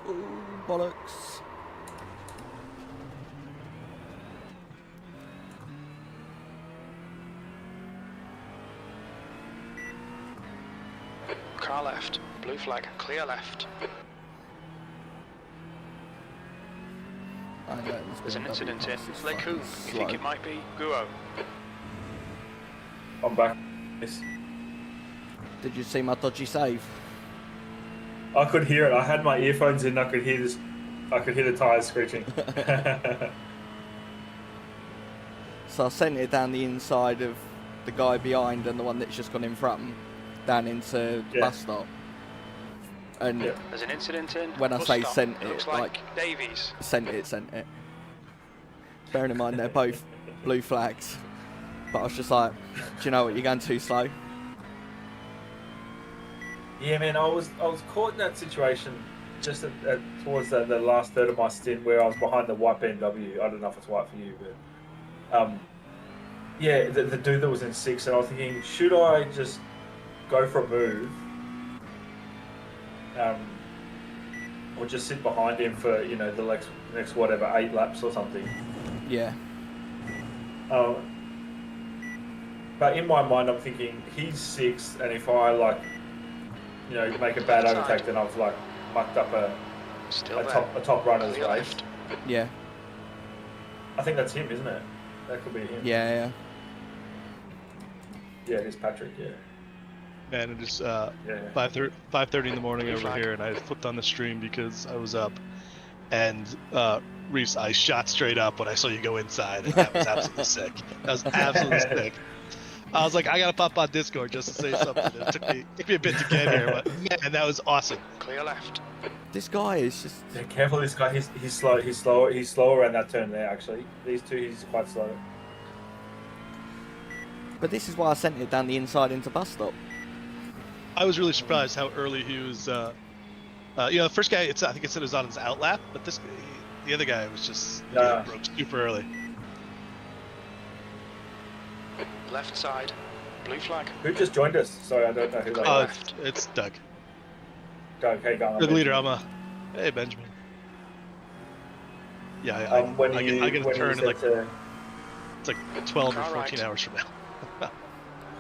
Ooh, bollocks. Car left. Blue flag. Clear left. I know, There's an incident in It's Lake fucking You slow. think it might be Guo? I'm back. Yes. Did you see my dodgy save? I could hear it. I had my earphones in. I could hear this. I could hear the tires screeching. So I sent it down the inside of the guy behind and the one that's just gone in front, down into the bus stop. And Yeah. There's an incident in when I bus say stop. sent it, Looks like Davies. sent it. Bearing in mind they're both blue flags. But I was just like, do you know what, you're going too slow. Yeah, man, I was caught in that situation just towards the last third of my stint where I was behind the white BMW. I don't know if it's white for you, but yeah, the dude that was in sixth, and I was thinking, should I just go for a move or just sit behind him for the next whatever 8 laps or something. Yeah. But in my mind, I'm thinking he's 6th, and if I make a bad overtake, then I've mucked up a top runner's race. Yeah. I think that's him, isn't it? That could be him. Yeah. Yeah, it is Patrick. Yeah. Man, it is 5:30 in the morning over here, and I flipped on the stream because I was up. And Reese, I shot straight up when I saw you go inside, and that was absolutely sick. That was absolutely sick. I was like, I gotta pop on Discord just to say something. It took me a bit to get here, but man, that was awesome. Clear left. This guy is just... Yeah, careful, this guy. He's slow. He's slower around that turn there. Actually, these two, he's quite slow. But this is why I sent it down the inside into bus stop. I was really surprised how early he was. The first guy, I think it said it was on his out lap, but the other guy was just broke super early. Left side, blue flag. Who just joined us? Sorry, I don't know who that Oh, is. it's Doug. Doug, hey, going on. Good leader, hey, Benjamin. Yeah, I get a turn in it's like 12 or 14 hours from now. Okay.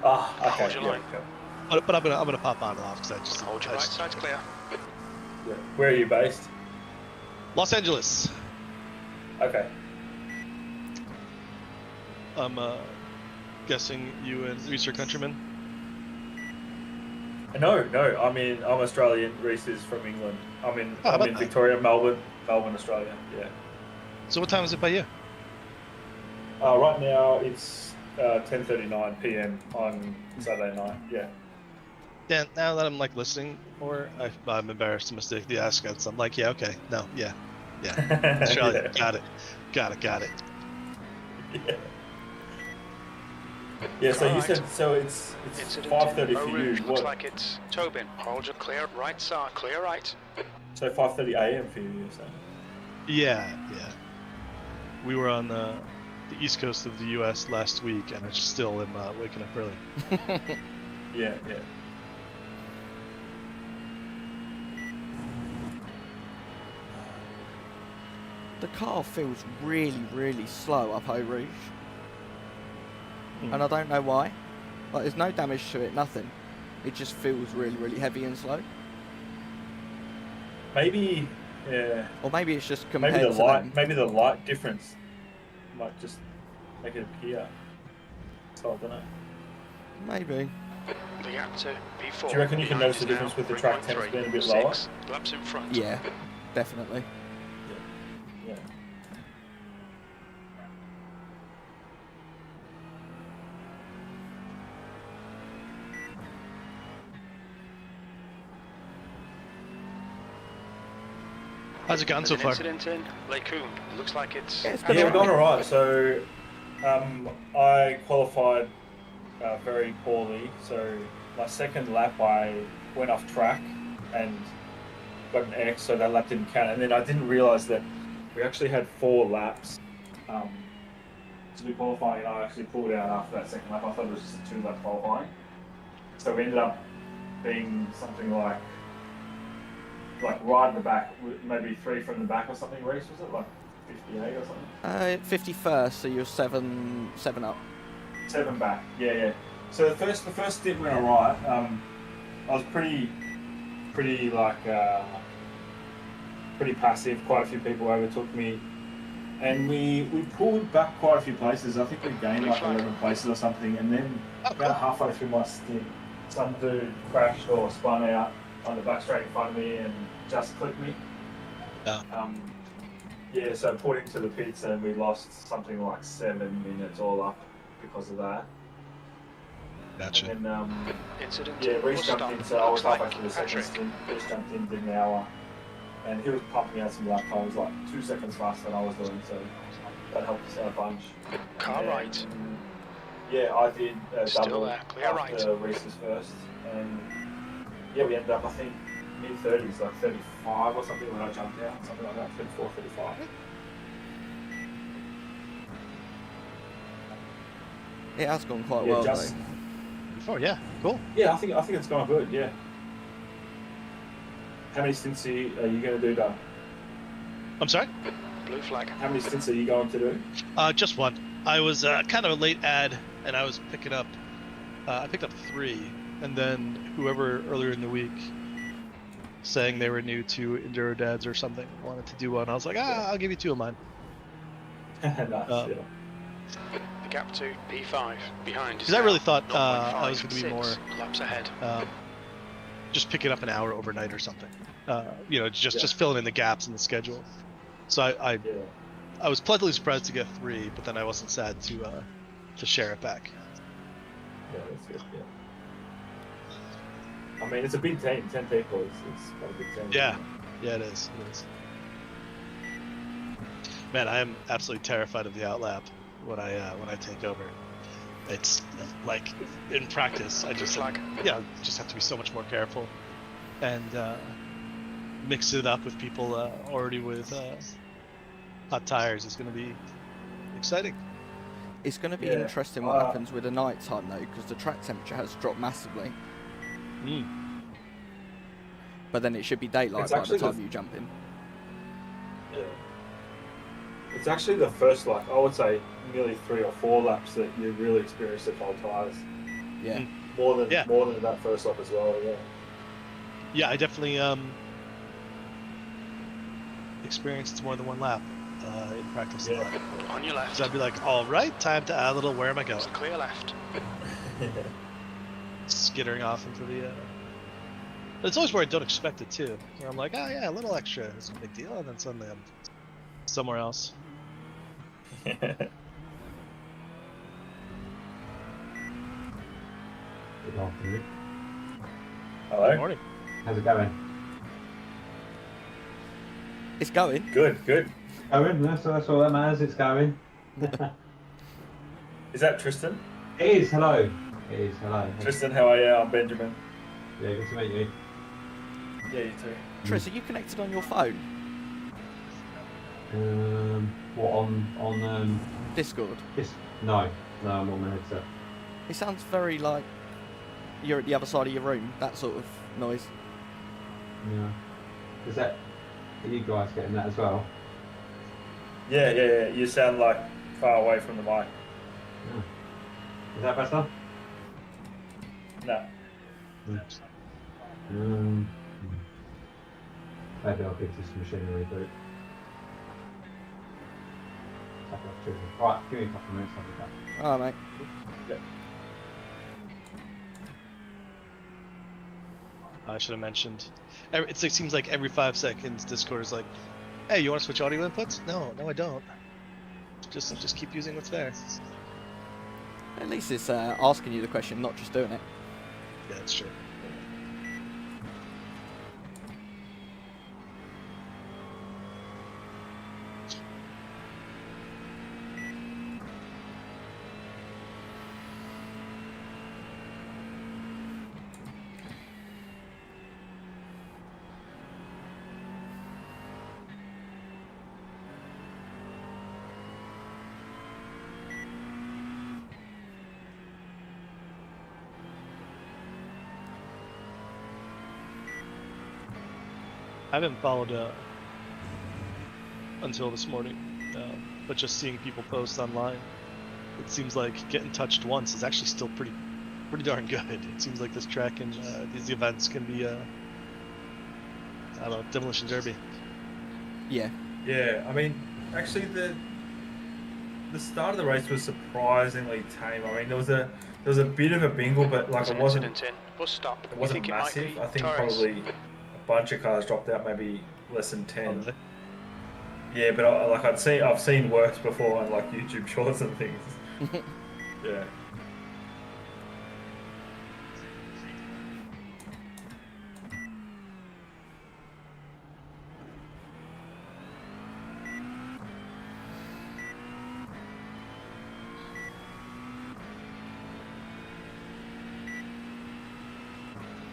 Hold your line. But I'm gonna pop on and off because I just Hold your right side clear. Yeah. Where are you based? Los Angeles. Okay. I'm guessing you and Reese are countrymen. No. I'm Australian. Reese is from England. I'm in Victoria, Melbourne, Australia. Yeah. So what time is it by you? Right now it's 10:39 p.m. on Saturday night. Yeah. Yeah. Now that I'm listening, I'm embarrassed to mistake the accents. I'm like, yeah, okay, no, yeah. Australia, got it. Yeah. Yeah, so you said it's 5:30 for you. Looks like it's Tobin. Hold your clear right side, clear right. So 5:30 a.m. for you, you're saying? Yeah. We were on the east coast of the U.S. last week, and I still am waking up early. Yeah. The car feels really, really slow up Eau Rouge. And I don't know why. There's no damage to it, nothing. It just feels really, really heavy and slow. Maybe, yeah. Or maybe it's just compared maybe to them. Maybe the light difference might just make it appear. So I don't know. Maybe. The gap to P4. Do you reckon you can notice the difference with the track temps being a bit lower? Laps in front. Yeah, definitely. Yeah. How's it gone so far? Incident in Lacoum. Looks like it's... Yeah, We've gone alright. So I qualified very poorly. So my second lap I went off track and got an X, so that lap didn't count. And then I didn't realise that we actually had 4 laps to be qualifying, and I actually pulled out after that second lap. I thought it was just a 2-lap qualifying. So we ended up being something like right in the back, maybe 3 from the back or something. Reese, was it like 58 or something? 51st, so you're 7 up. 7 back, yeah. So the first stint went alright. I was pretty passive. Quite a few people overtook me, and we pulled back quite a few places. I think we gained like 11 places or something, and then about halfway through my stint, some dude crashed or spun out on the back straight in front of me and just clipped me. So I pulled into the pits and we lost something like 7 minutes all up because of that. Gotcha. And then, Incident. Reece jumped in, so I was halfway through the second stint. Reece jumped in, did an hour, and he was pumping out some lap times like 2 seconds faster than I was doing, so that helped us out a bunch. Car right. Yeah, I did Still double there, clear after right. Reece's first, and we ended up, I think, mid-30s, like 35 or something when I jumped out, something like that, 34, 35. It has gone quite well, though. Oh yeah, cool. Yeah, I think it's gone good. Yeah. How many stints are you going to do, Doug? I'm sorry? Blue flag. How many stints are you going to do? Just one. I was kind of a late ad, and I was picking up. I picked up 3, and then whoever earlier in the week saying they were new to Enduro Dads or something wanted to do one. I was like, I'll give you 2 of mine. Nice. Yeah. The gap to P5 behind. Because I really thought I was going to be more laps ahead. Just picking up an hour overnight or something. Just filling in the gaps in the schedule. So I was pleasantly surprised to get 3, but then I wasn't sad to share it back. Yeah, that's good. Yeah. I mean, it's a big team. 10 people. It's quite a big team. Yeah, it is. Man, I am absolutely terrified of the outlap when I take over. It's like in practice, I just have to be so much more careful and mix it up with people already with hot tires is going to be exciting. It's going to be interesting what happens with the night time though, because the track temperature has dropped massively. But then it should be daylight by the time you jump in. Yeah. It's actually the first, I would say, nearly 3 or 4 laps that you really experience the cold tires. Yeah. More than that first lap as well. Yeah. Yeah, I definitely experienced more than 1 lap in practice. Yeah. On your left. So I'd be like, all right, time to add a little. Where am I going? It's clear left. Skittering off into the. But it's always where I don't expect it too. Where I'm like, oh yeah, a little extra, it's no big deal, and then suddenly I'm somewhere else. Good afternoon. Hello. Good morning. How's it going? It's going. Good. Going, that's all that matters, it's going. Is that Tristan? It is, hello. It is, hello. Tristan, how are you? I'm Benjamin. Yeah, good to meet you. Yeah, you too. Tris, are you connected on your phone? What, on Discord? No, I'm on my headset. It sounds very like you're at the other side of your room, that sort of noise. Yeah. Are you guys getting that as well? Yeah. You sound like far away from the mic. Yeah. Is that better? No. Maybe I'll give this machinery a boot. Right, give me a couple of minutes, I'll be back. Alright, mate. Yeah. I should have mentioned. It seems like every 5 seconds, Discord is like, "Hey, you want to switch audio inputs?" No, I don't. Just keep using what's there. At least it's asking you the question, not just doing it. Yeah, that's true. I haven't followed until this morning, but just seeing people post online, it seems like getting touched once is actually still pretty darn good. It seems like this track and these events can be, I don't know, demolition derby. Yeah. Yeah, I mean, actually the start of the race was surprisingly tame. I mean, there was a bit of a bingle, but like it wasn't. Bus stop. It wasn't massive. I think probably a bunch of cars dropped out, maybe less than 10. Yeah, but I've seen worse before on like YouTube shorts and things. Yeah.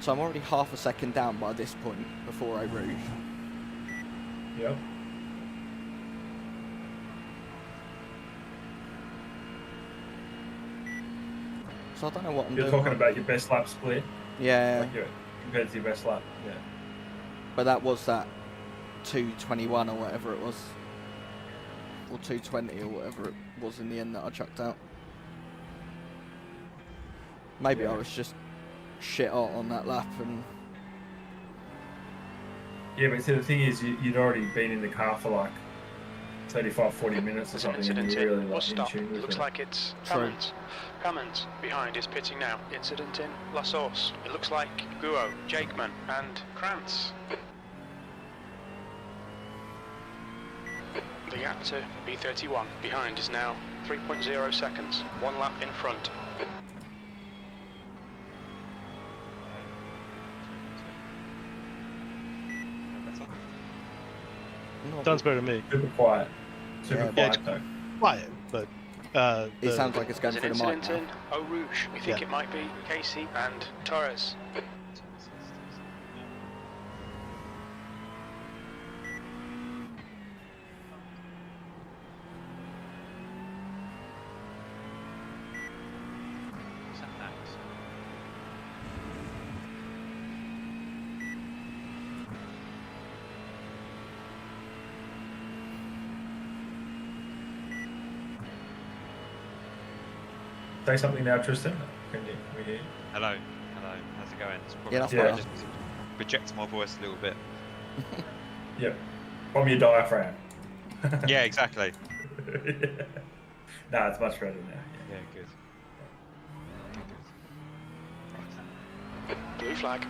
So I'm already half a second down by this point before Eau Rouge. Yep. So I don't know what I'm You're doing. talking about your best lap split? Yeah. Like compared to your best lap, yeah. But that was that 221 or whatever it was. Or 220 or whatever it was in the end that I chucked out. Maybe I was just shit hot on that lap and... Yeah, but see, the thing is, you'd already been in the car for like 35, 40 minutes or something, and you're really like in tune with Looks it. like it's Cummins. Cummins behind is pitting now. Incident in La Source. It looks like Guo, Jakeman, and Krantz. The gap to B31 behind is now 3.0 seconds. 1 lap in front. Sounds better to me. Super quiet. Super quiet though. Quiet, but it sounds like it's going There's through an the mic incident in Eau Rouge. We think it might be Casey and Torres. Say something now, Tristan. Can we hear you? Hello, how's it going? It's probably Yeah, that's fine. just project my voice a little bit. Yep. From your diaphragm. Yeah, exactly. Nah, it's much better now. Yeah, good. Blue flag.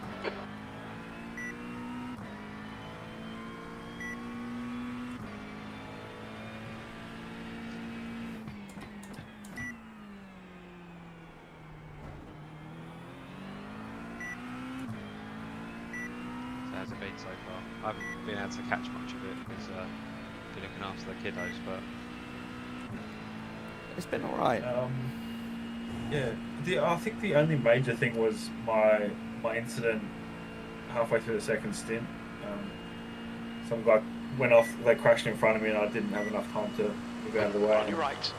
So how's it been so far? I haven't been able to catch much of it because been looking after the kiddos, but It's been alright. Yeah. I think the only major thing was my incident halfway through the second stint. Some guy went off, they crashed in front of me, and I didn't have enough time to move out of the way. On your right.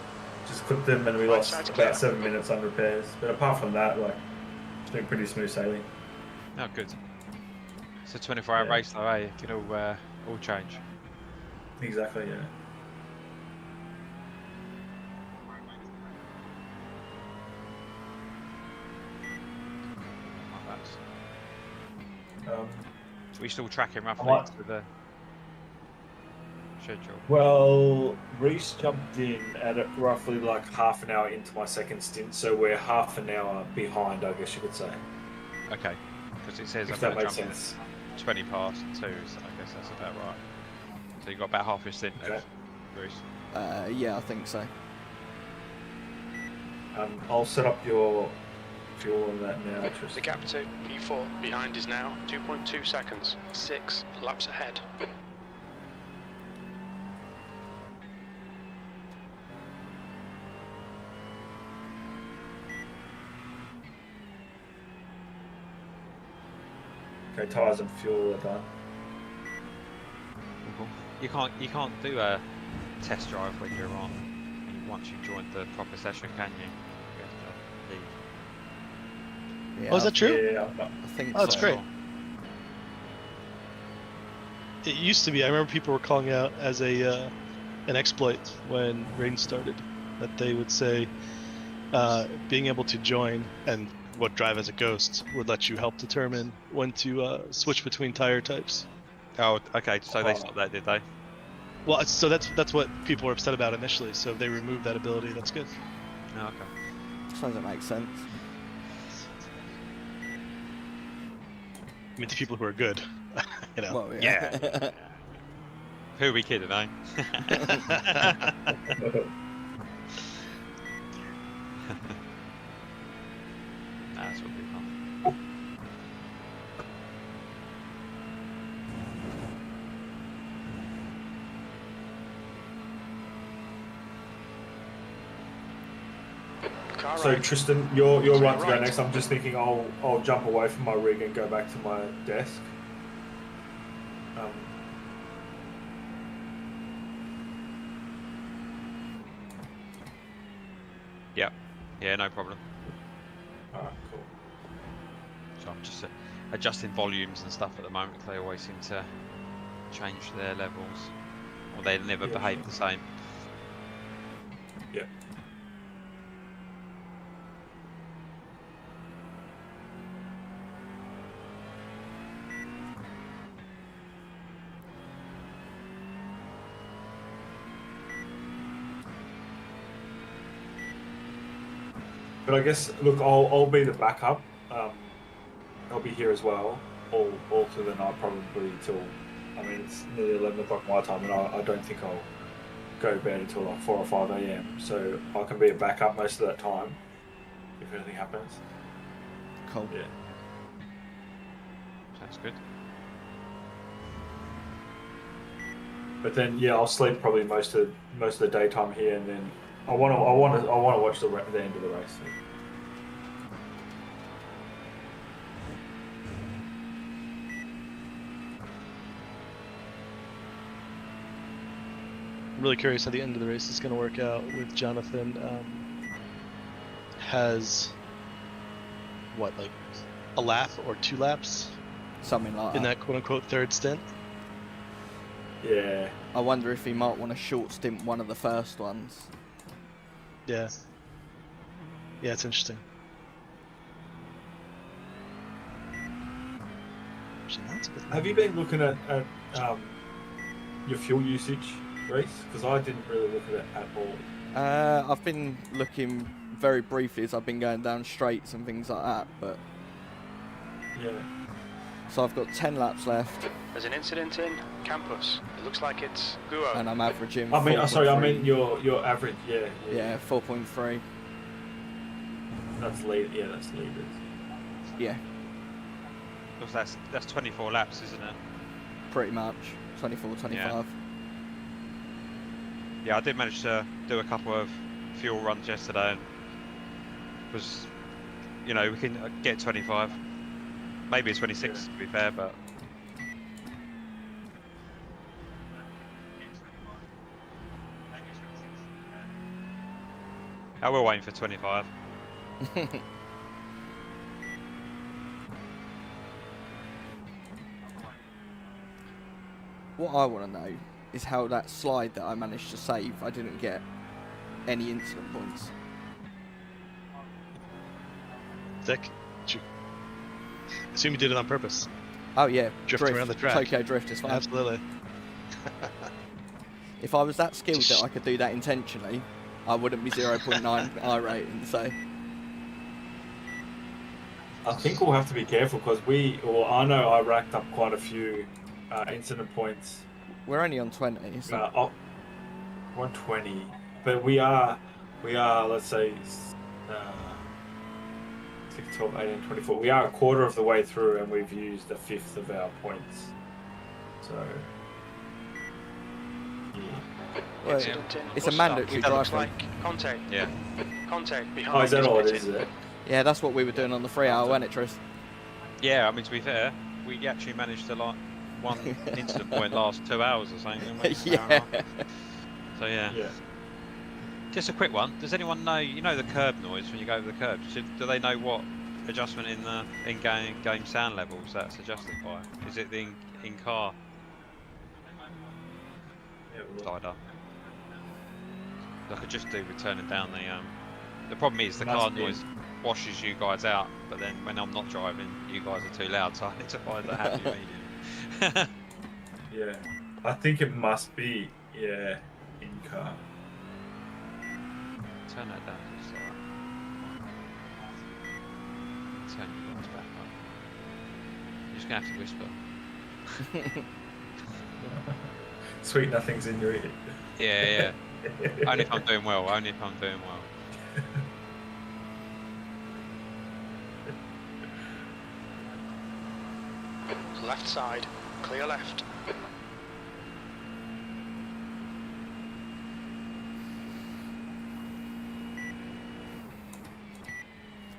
Just clipped them, and we Right lost side's about clear. 7 minutes on repairs. But apart from that, like, it's been pretty smooth sailing. oh, good. It's a 24-hour race though, eh? It can all change. Exactly, yeah. Like that. So we still tracking roughly to the schedule. Well, Reese jumped in at roughly like half an hour into my second stint, so we're half an hour behind, I guess you could say. Okay, because it says If I'm that going makes to jump sense. 20 past 2, so I guess that's about right. So you got about half your stint left, Bruce. Yeah, I think so. I'll set up your fuel on that now, The Tristan. gap to P4 behind is now 2.2 seconds. 6 laps ahead. Okay, tyres and fuel are done. You can't do a test drive when you're on once you've joined the proper session, can you? You have to leave. Yeah, Oh, is that true? Yeah, I'm not. I think Oh, that's so. great. It used to be. I remember people were calling out as an exploit when rain started that they would say being able to join and what drive as a ghost would let you help determine when to switch between tire types. Oh, okay. So they stopped that, did they? Well, so that's what people were upset about initially. So if they removed that ability, that's good. Oh, okay. Sounds like makes sense. I mean, to people who are good, you know. Well, Yeah. Who are we kidding, eh? That's what we want. Car So right. Tristan, you're To right the to go right. next. I'm just thinking I'll jump away from my rig and go back to my desk. Yep. Yeah, no problem. Alright, cool. So I'm just adjusting volumes and stuff at the moment. 'Cause they always seem to change their levels, or they never behave the same. Yeah. But I guess, look, I'll be the backup. I'll be here as well, all through the night, probably till, I mean, it's nearly 11 o'clock my time, and I don't think I'll go to bed until like 4 or 5 a.m. So I can be a backup most of that time if anything happens. Cool. Yeah. Sounds good. But then, yeah, I'll sleep probably most of the daytime here, and then I want to watch the end of the race. I'm really curious how the end of the race is going to work out with Jonathan. Has what, like a lap or 2 laps? Something like in that quote-unquote third stint. Yeah. I wonder if he might want to short stint one of the first ones. Yeah. Yeah, it's interesting. Have you been looking at your fuel usage, Reese? Because I didn't really look at it at all. I've been looking very briefly as I've been going down straights and things like that, but yeah. So I've got 10 laps left. There's an incident in campus. It looks like it's Guo. And I'm averaging. I mean, 4.3. sorry, I mean your average. Yeah. Yeah, 4.3. That's lead. Yeah, that's leaders. Yeah. Because that's 24 laps, isn't it? Pretty much. 24, 25. Yeah, I did manage to do a couple of fuel runs yesterday, and was, you know, we can get 25. Maybe it's 26 to be fair, but I will aim for 25. What I want to know is how that slide that I managed to save, I didn't get any incident points. Thick? Assume you did it on purpose. Oh yeah, Drift around the track. Tokyo Drift is fine. Absolutely. If I was that skilled that I could do that intentionally, I wouldn't be 0.9 iRating, so... I think we'll have to be careful because I know I racked up quite a few incident points. We're only on 20, so... 120, but we are, let's say, 6, 12, 18, 24. We are a quarter of the way through and we've used a fifth of our points. So, yeah. Well, it's a mandatory drive. Like contact. Yeah. Contact behind. Oh, is that all it is it? Yeah, that's what we were doing on the 3 hour, wasn't it, Tris? Yeah, I mean, to be fair, we actually managed to like one incident point last 2 hours or something, didn't we? Yeah. So yeah. Just a quick one. Does anyone know, you know, the curb noise when you go over the curb? Do they know what adjustment in the in-game sound levels that's adjusted by? Is it the in-car slider? I could just do with turning down the problem is the car noise washes you guys out, but then when I'm not driving, you guys are too loud, so I need to find a happy medium. Yeah, I think it must be in-car. Turn that down to the side. Turn you guys back up. You're just going to have to whisper. Sweet nothing's in your ear. Yeah. Only if I'm doing well, only if I'm doing well. Left side, clear left.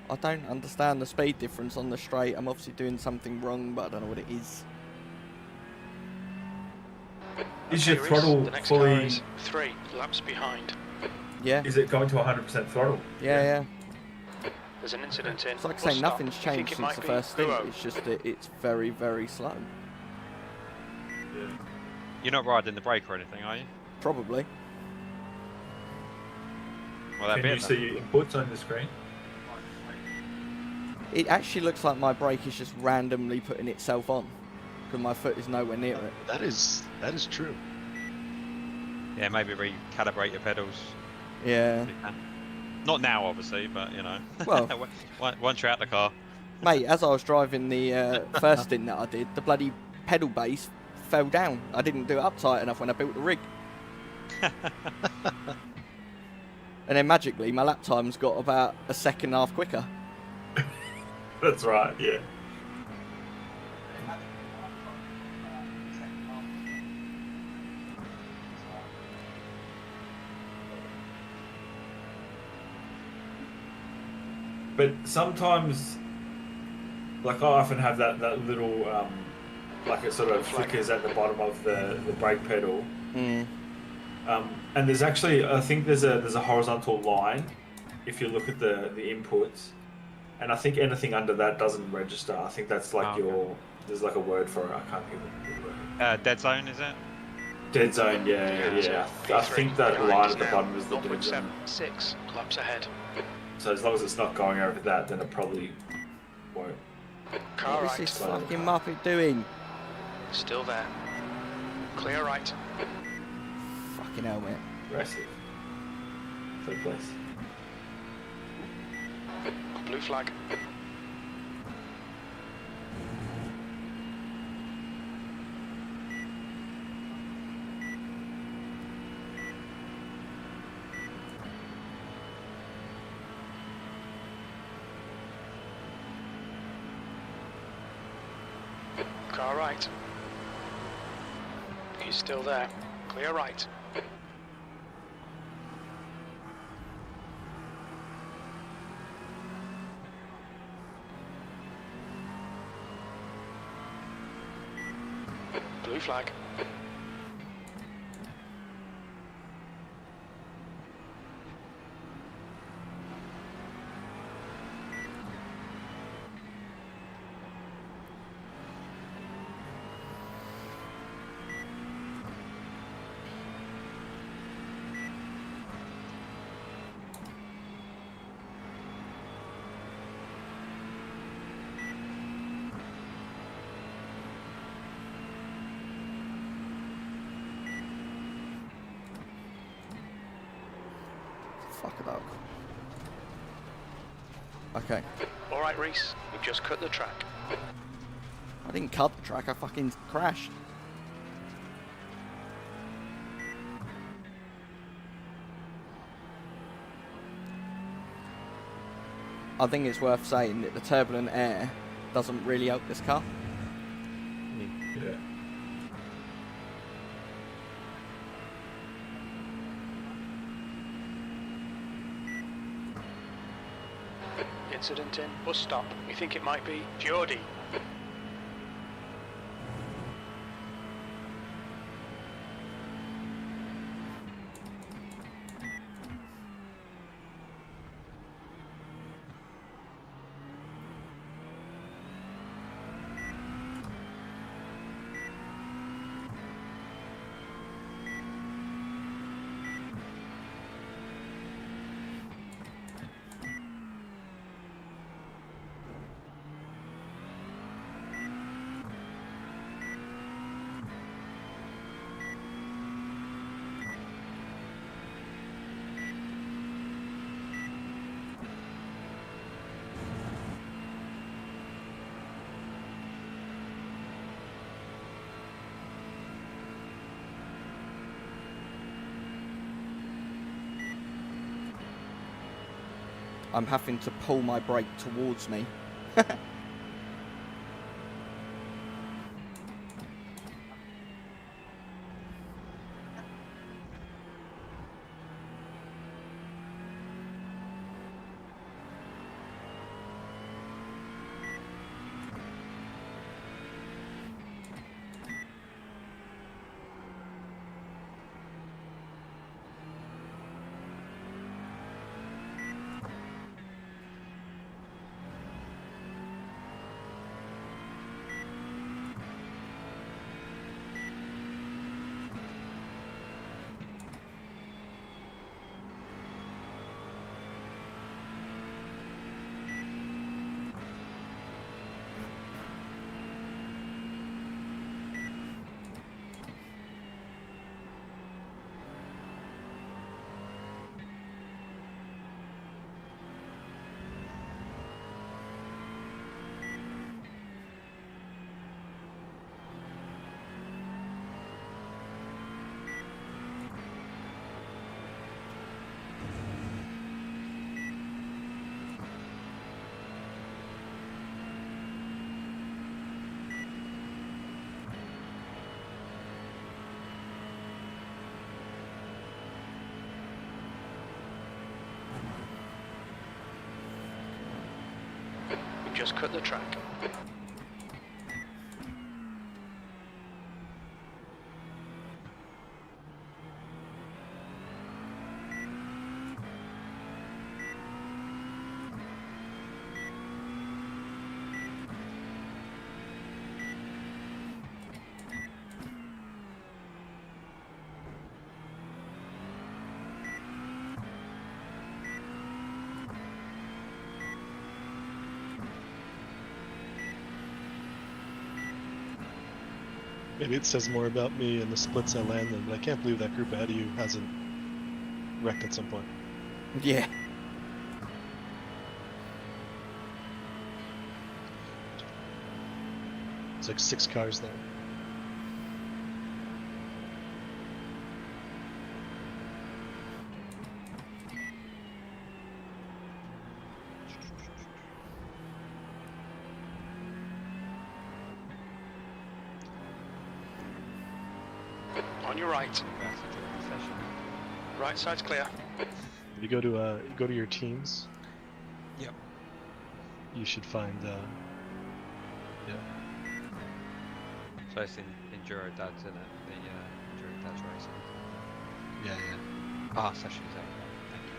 I don't understand the speed difference on the straight. I'm obviously doing something wrong, but I don't know what it is. Is your throttle fully... 3 laps behind. Yeah. Is it going to 100% throttle? Yeah. There's an incident in. It's like Bus saying stop. nothing's You think changed it since might the be first stint. Eau It's just that it's very, very slow. Yeah. You're not riding the brake or anything, are you? Probably. Well, that'd Can be you it see your inputs on the screen? It actually looks like my brake is just randomly putting itself on, because my foot is nowhere near it. That is true. Yeah, maybe recalibrate your pedals. Yeah. If you can. Not now, obviously, but you know. Well, once you're out the car. mate, as I was driving the first stint that I did, the bloody pedal base fell down. I didn't do it up tight enough when I built the rig. And then magically, my lap time's got about a second and a half quicker. That's right, yeah. But sometimes, like I often have that little, like it sort of flickers at the bottom of the brake pedal. Mm. And there's actually, I think there's a horizontal line if you look at the inputs. And I think anything under that doesn't register. I think that's like there's like a word for it. I can't think of the word. Dead zone, is it? Dead zone, yeah. I think that line at the bottom is the dead zone. 0.76 laps ahead. So as long as it's not going over that, then it probably won't. Car What is right. this fucking Muppet doing? Still there. Clear right. Fucking hell, mate. Aggressive. Third place. Blue flag. Car right. He's still there. Clear right. Blue flag. Fuck it up. Okay. Alright, Reese. We've just cut the track. I didn't cut the track, I fucking crashed. I think it's worth saying that the turbulent air doesn't really help this car. Yeah. Incident in. Bus stop. We think it might be Geordie. I'm having to pull my brake towards me. You've just cut the track. Maybe it says more about me and the splits I land in, but I can't believe that group ahead of you hasn't wrecked at some point. Yeah. It's like 6 cars there. On your right. Right side's clear. If you go to your teams. Yep. You should find yeah. So it's in Enduro Dads, isn't it? The Enduro Dads racing. Yeah. Ah, sessions there. Thank you.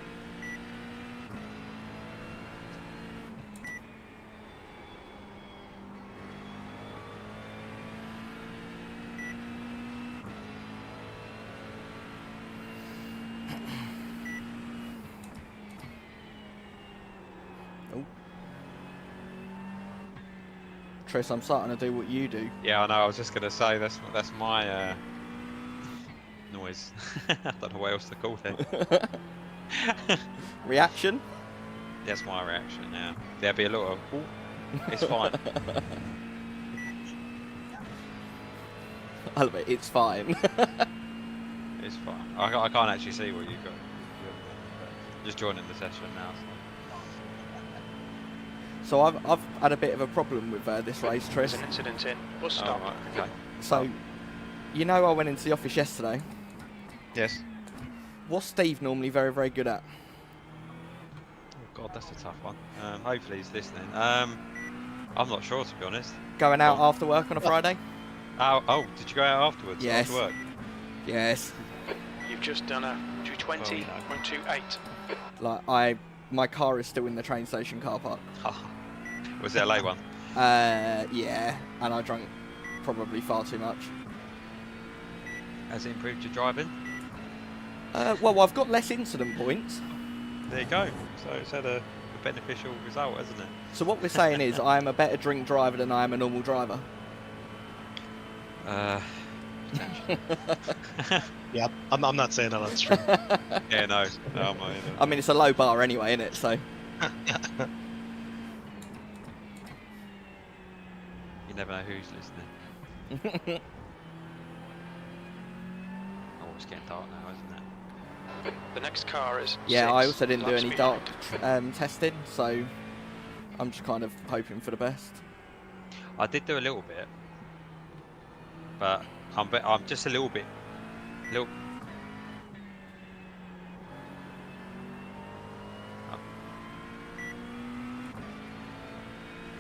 Tris, I'm starting to do what you do. Yeah, I know. I was just gonna say that's my noise. I don't know what else to call it. Reaction? That's my reaction. Yeah, there'll be a lot of. Ooh, it's fine. I love it. It's fine. It's fine. I can't actually see what you've got. Just joining the session now. So I've had a bit of a problem with this race, Tris. There's an incident in. Bus stop. Oh, right, okay. So, you know I went into the office yesterday. Yes. What's Steve normally very, very good at? Oh God, that's a tough one. Hopefully he's listening. I'm not sure, to be honest. Going out after work on a Friday? Oh, did you go out afterwards? Yes. After work? Yes. You've just done a 220.28. Like, my car is still in the train station car park. Was it a late one? Yeah, and I drank probably far too much. Has it improved your driving? Well, I've got less incident points. There you go. So it's had a beneficial result, hasn't it? So what we're saying is I am a better drink driver than I am a normal driver. Potentially. Yeah, I'm not saying that that's true. Yeah, no. I'm not either. I mean, it's a low bar anyway, isn't it? So. You never know who's listening. Oh, it's getting dark now, isn't it? The next car is. Yeah, 6 I also didn't do laps any behind. dark testing, so I'm just kind of hoping for the best. I did do a little bit, but I'm just a little bit.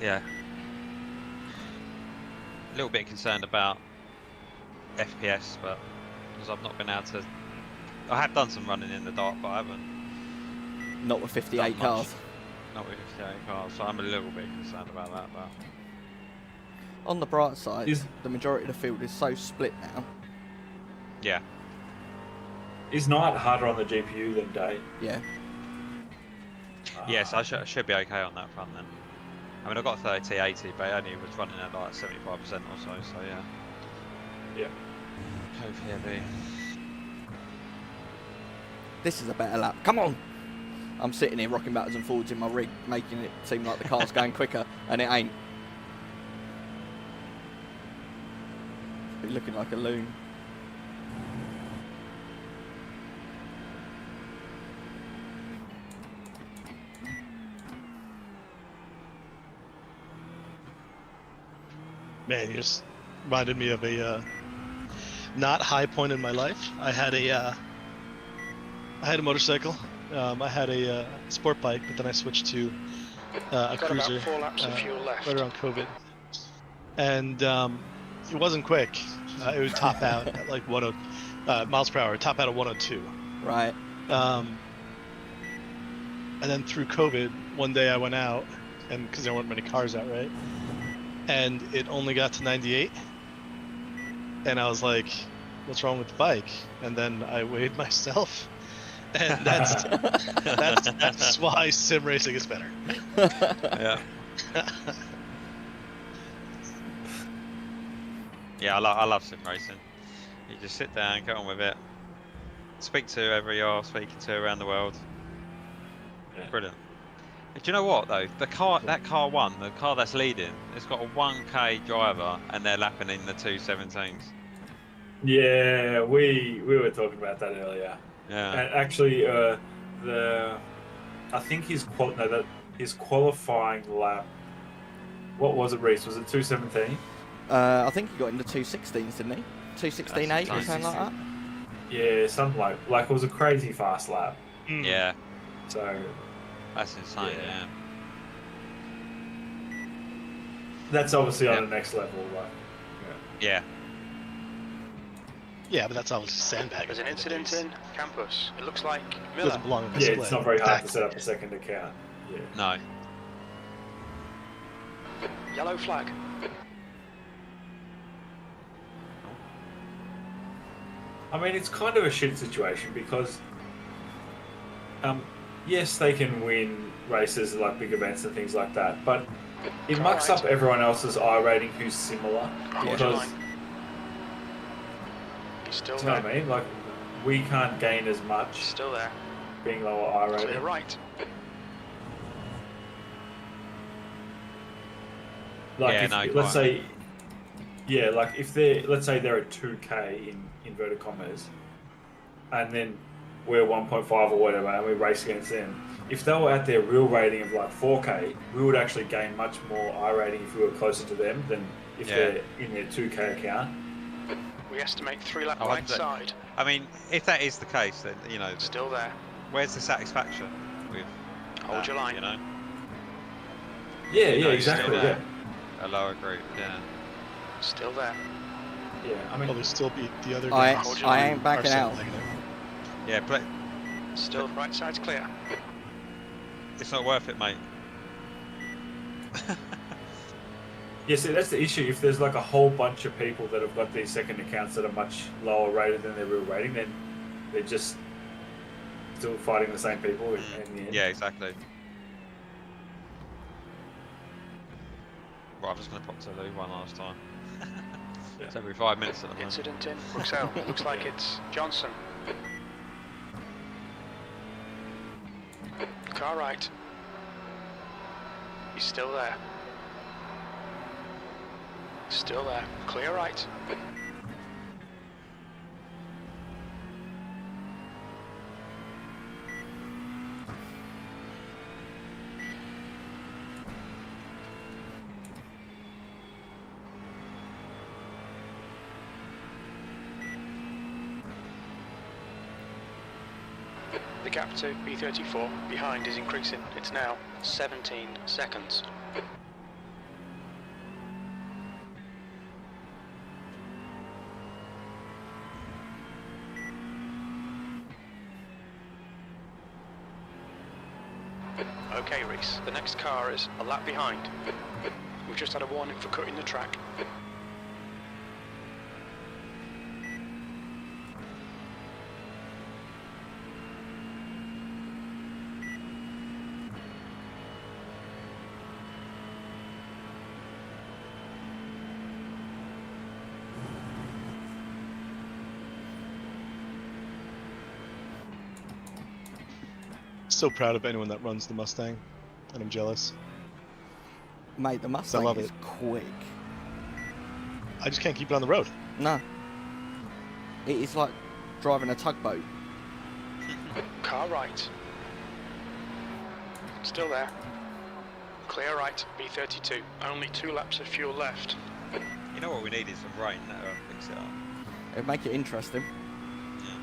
Yeah. A little bit concerned about FPS, but because I've not been able to. I have done some running in the dark, but I haven't. Not with 58 Not much. cars. Not with 58 cars, so I'm a little bit concerned about that. But On the bright side, the majority of the field is so split now. yeah, Is night harder on the GPU than day? Yeah. yes, I should be okay on that front then. I mean, I got 3080, but it only was running at like 75% or so. So yeah. Yeah. Hopefully, it'll be. This is a better lap. Come on! I'm sitting here rocking backwards and forwards in my rig, making it seem like the car's going quicker, and it ain't. Be looking like a loon. Man, you just reminded me of a not high point in my life. I had a motorcycle. I had a sport bike, but then I switched to a Got cruiser, about 4 laps of fuel left. right around COVID, and it wasn't quick. It would top out at like 10 miles per hour. Top out at 102. Right. And then through COVID, one day I went out, and because there weren't many cars out, right? And it only got to 98, and I was like, "What's wrong with the bike?" And then I weighed myself, and that's why sim racing is better. Yeah. Yeah, I love sim racing. You just sit down, get on with it. Speak to whoever you are speaking to around the world. Yeah. Brilliant. Do you know what though? That car one, the car that's leading, it's got a 1K driver and they're lapping in the 217s. Yeah, we were talking about that earlier. Yeah. And actually, I think his qualifying lap. What was it, Reese? Was it 217? I think he got into 216s, didn't he? 216.8 or something like that. Yeah, something like it was a crazy fast lap. Yeah. So That's insane. Yeah. that's obviously on the next level. Like, Yeah. Yeah, but that's obviously sandbagging. There's an incident in campus. It looks like It Miller. doesn't belong in the yeah, split. it's not very hard to Exactly. set up a second account. Yeah. No. Yellow flag. I mean, it's kind of a shit situation because, yes, they can win races like big events and things like that, but it mucks up everyone else's iRating who's similar because, He's still do you know there. what I mean? Like, we can't gain as much Still there. being lower Clear iRating. right. Like, Yeah, if, no, let's quite. say, yeah, like if let's say they're at 2K in inverted commas, and then we're 1.5 or whatever, and we race against them. If they were at their real rating of like 4K, we would actually gain much more iRating if we were closer to them than if they're in their 2K account. We estimate 3 lap Oh, right that's it. side. I mean, if that is the case, then you know, Still there. where's the satisfaction with Hold that, your line. You know, Yeah, You yeah, know, exactly. still Yeah, there. A lower group. Yeah. Still there. yeah. I mean, Probably still beat the other I guys. ain't who backing are out. sandbagging it. Yeah, but Still right side's clear. it's not worth it, mate. yeah. See, that's the issue. If there's like a whole bunch of people that have got these second accounts that are much lower rated than their real rating, then they're just still fighting the same people in the end. Yeah, exactly. Right, I'm just going to pop to Lou one last time. It's every 5 minutes at the moment. Incident in Bruxelles. Looks like it's Johnson. Car right. He's still there. Still there. Clear right. The gap to B34 behind is increasing. It's now 17 seconds. Okay, Reese, the next car is a lap behind. We've just had a warning for cutting the track. So proud of anyone that runs the Mustang, and I'm jealous. Mate, the Mustang love is it. quick. I just can't keep it on the road. No. It is like driving a tugboat. Car right. Still there. Clear right, B32. Only 2 laps of fuel left. You know what we need is some rain. That'll fix it up. It'd make it interesting. Yeah.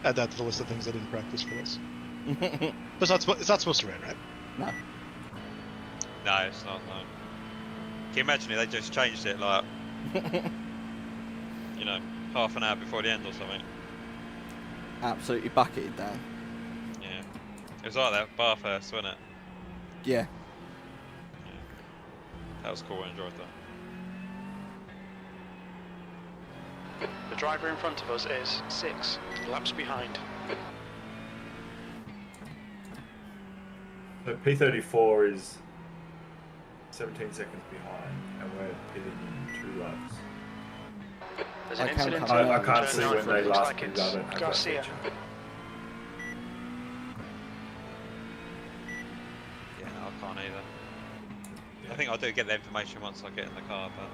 add that to the list of things I didn't practice for this. But it's not supposed to rain, right? No. No, it's not. No. Can you imagine if they just changed it like, you know, half an hour before the end or something? Absolutely bucketed down. Yeah. It was like that Bathurst, wasn't it? Yeah. That was cool. I enjoyed that. The driver in front of us is 6 laps behind. So P34 is 17 seconds behind, and we're pitting in 2 laps. There's an I incident. I in can't turn see 9. when they Looks last like pitted. it's I don't have that Garcia. picture. Yeah, no, I can't either. I think I'll do get the information once I get in the car, but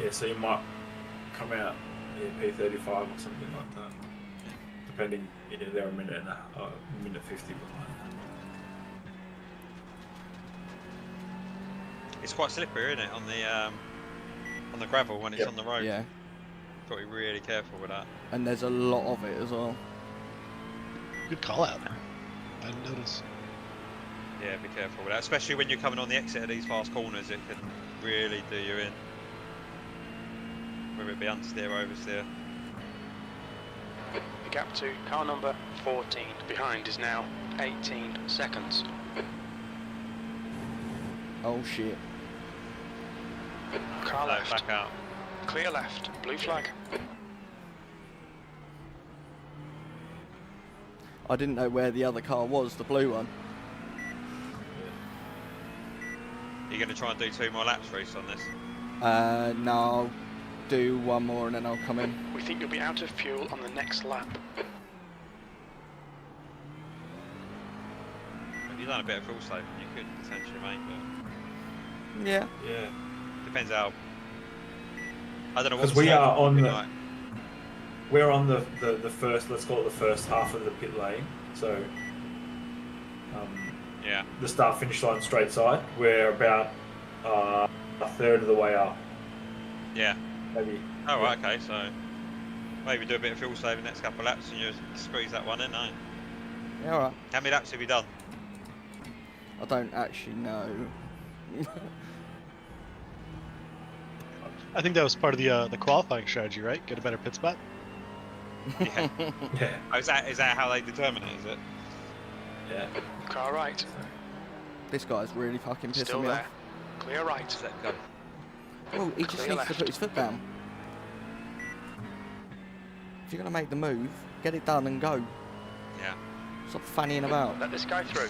Yeah, so you might come out P35 or something like that. Depending, they're a minute and a minute 50 behind. it's quite slippery, isn't it, on the gravel when it's on the road? Yeah. Got to be really careful with that. And there's a lot of it as well. Good call out. I didn't notice. Yeah, be careful with that, especially when you're coming on the exit of these fast corners. It can really do you in. Whether it be understeer or oversteer. The gap to car number 14 behind is now 18 seconds. Oh shit. Car No, left. back out. Clear left. Blue flag. I didn't know where the other car was, the blue one. You're going to try and do 2 more laps, Reese, on this? No, I'll do one more and then I'll come in. We think you'll be out of fuel on the next lap. If you've done a bit of full saving, you could potentially make it. Yeah. Yeah. Depends how. I don't know what. Because we are on the. Like. We're on the first, let's call it the first half of the pit lane. So, Yeah. the start-finish line straight side. We're about a third of the way up. Yeah. Maybe. Oh, right, okay, so maybe do a bit of fuel saving next couple of laps and you squeeze that one in, eh? Yeah, alright. How many laps have you done? I don't actually know. I think that was part of the qualifying strategy, right? Get a better pit spot. Yeah. Yeah. Oh, is that how they determine it? Is it? Yeah. Car right. This guy's really fucking pissing Still me there. off. Clear right. Let go. Well, he just Clear needs left. to put his foot down. If you're going to make the move, get it done and go. Yeah. Stop fannying about. Let this guy through.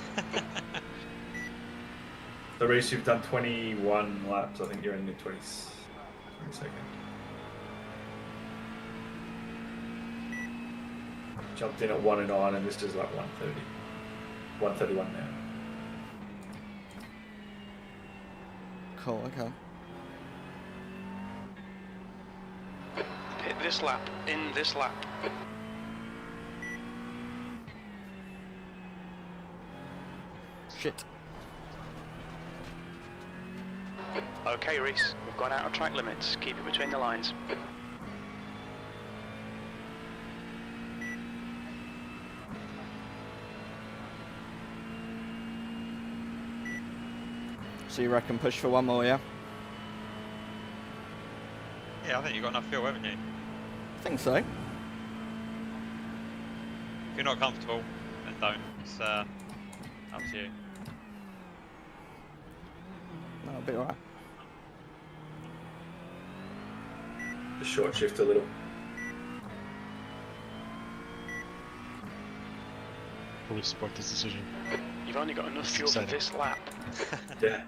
So, Reece, you've done 21 laps. I think you're in the 22nd. Jumped in at 1:09 and this is like 1:30. 1:31 now. Cool, okay. Hit this lap. In this lap. Shit. Okay, Reese. We've gone out of track limits. Keep it between the lines. So you reckon push for one more, yeah? Yeah, I think you've got enough fuel, haven't you? I think so. If you're not comfortable, then don't. It's up to you. That'll be alright. Just short shift a little. Fully support this decision. You've only got enough fuel for exciting. this lap. Yeah.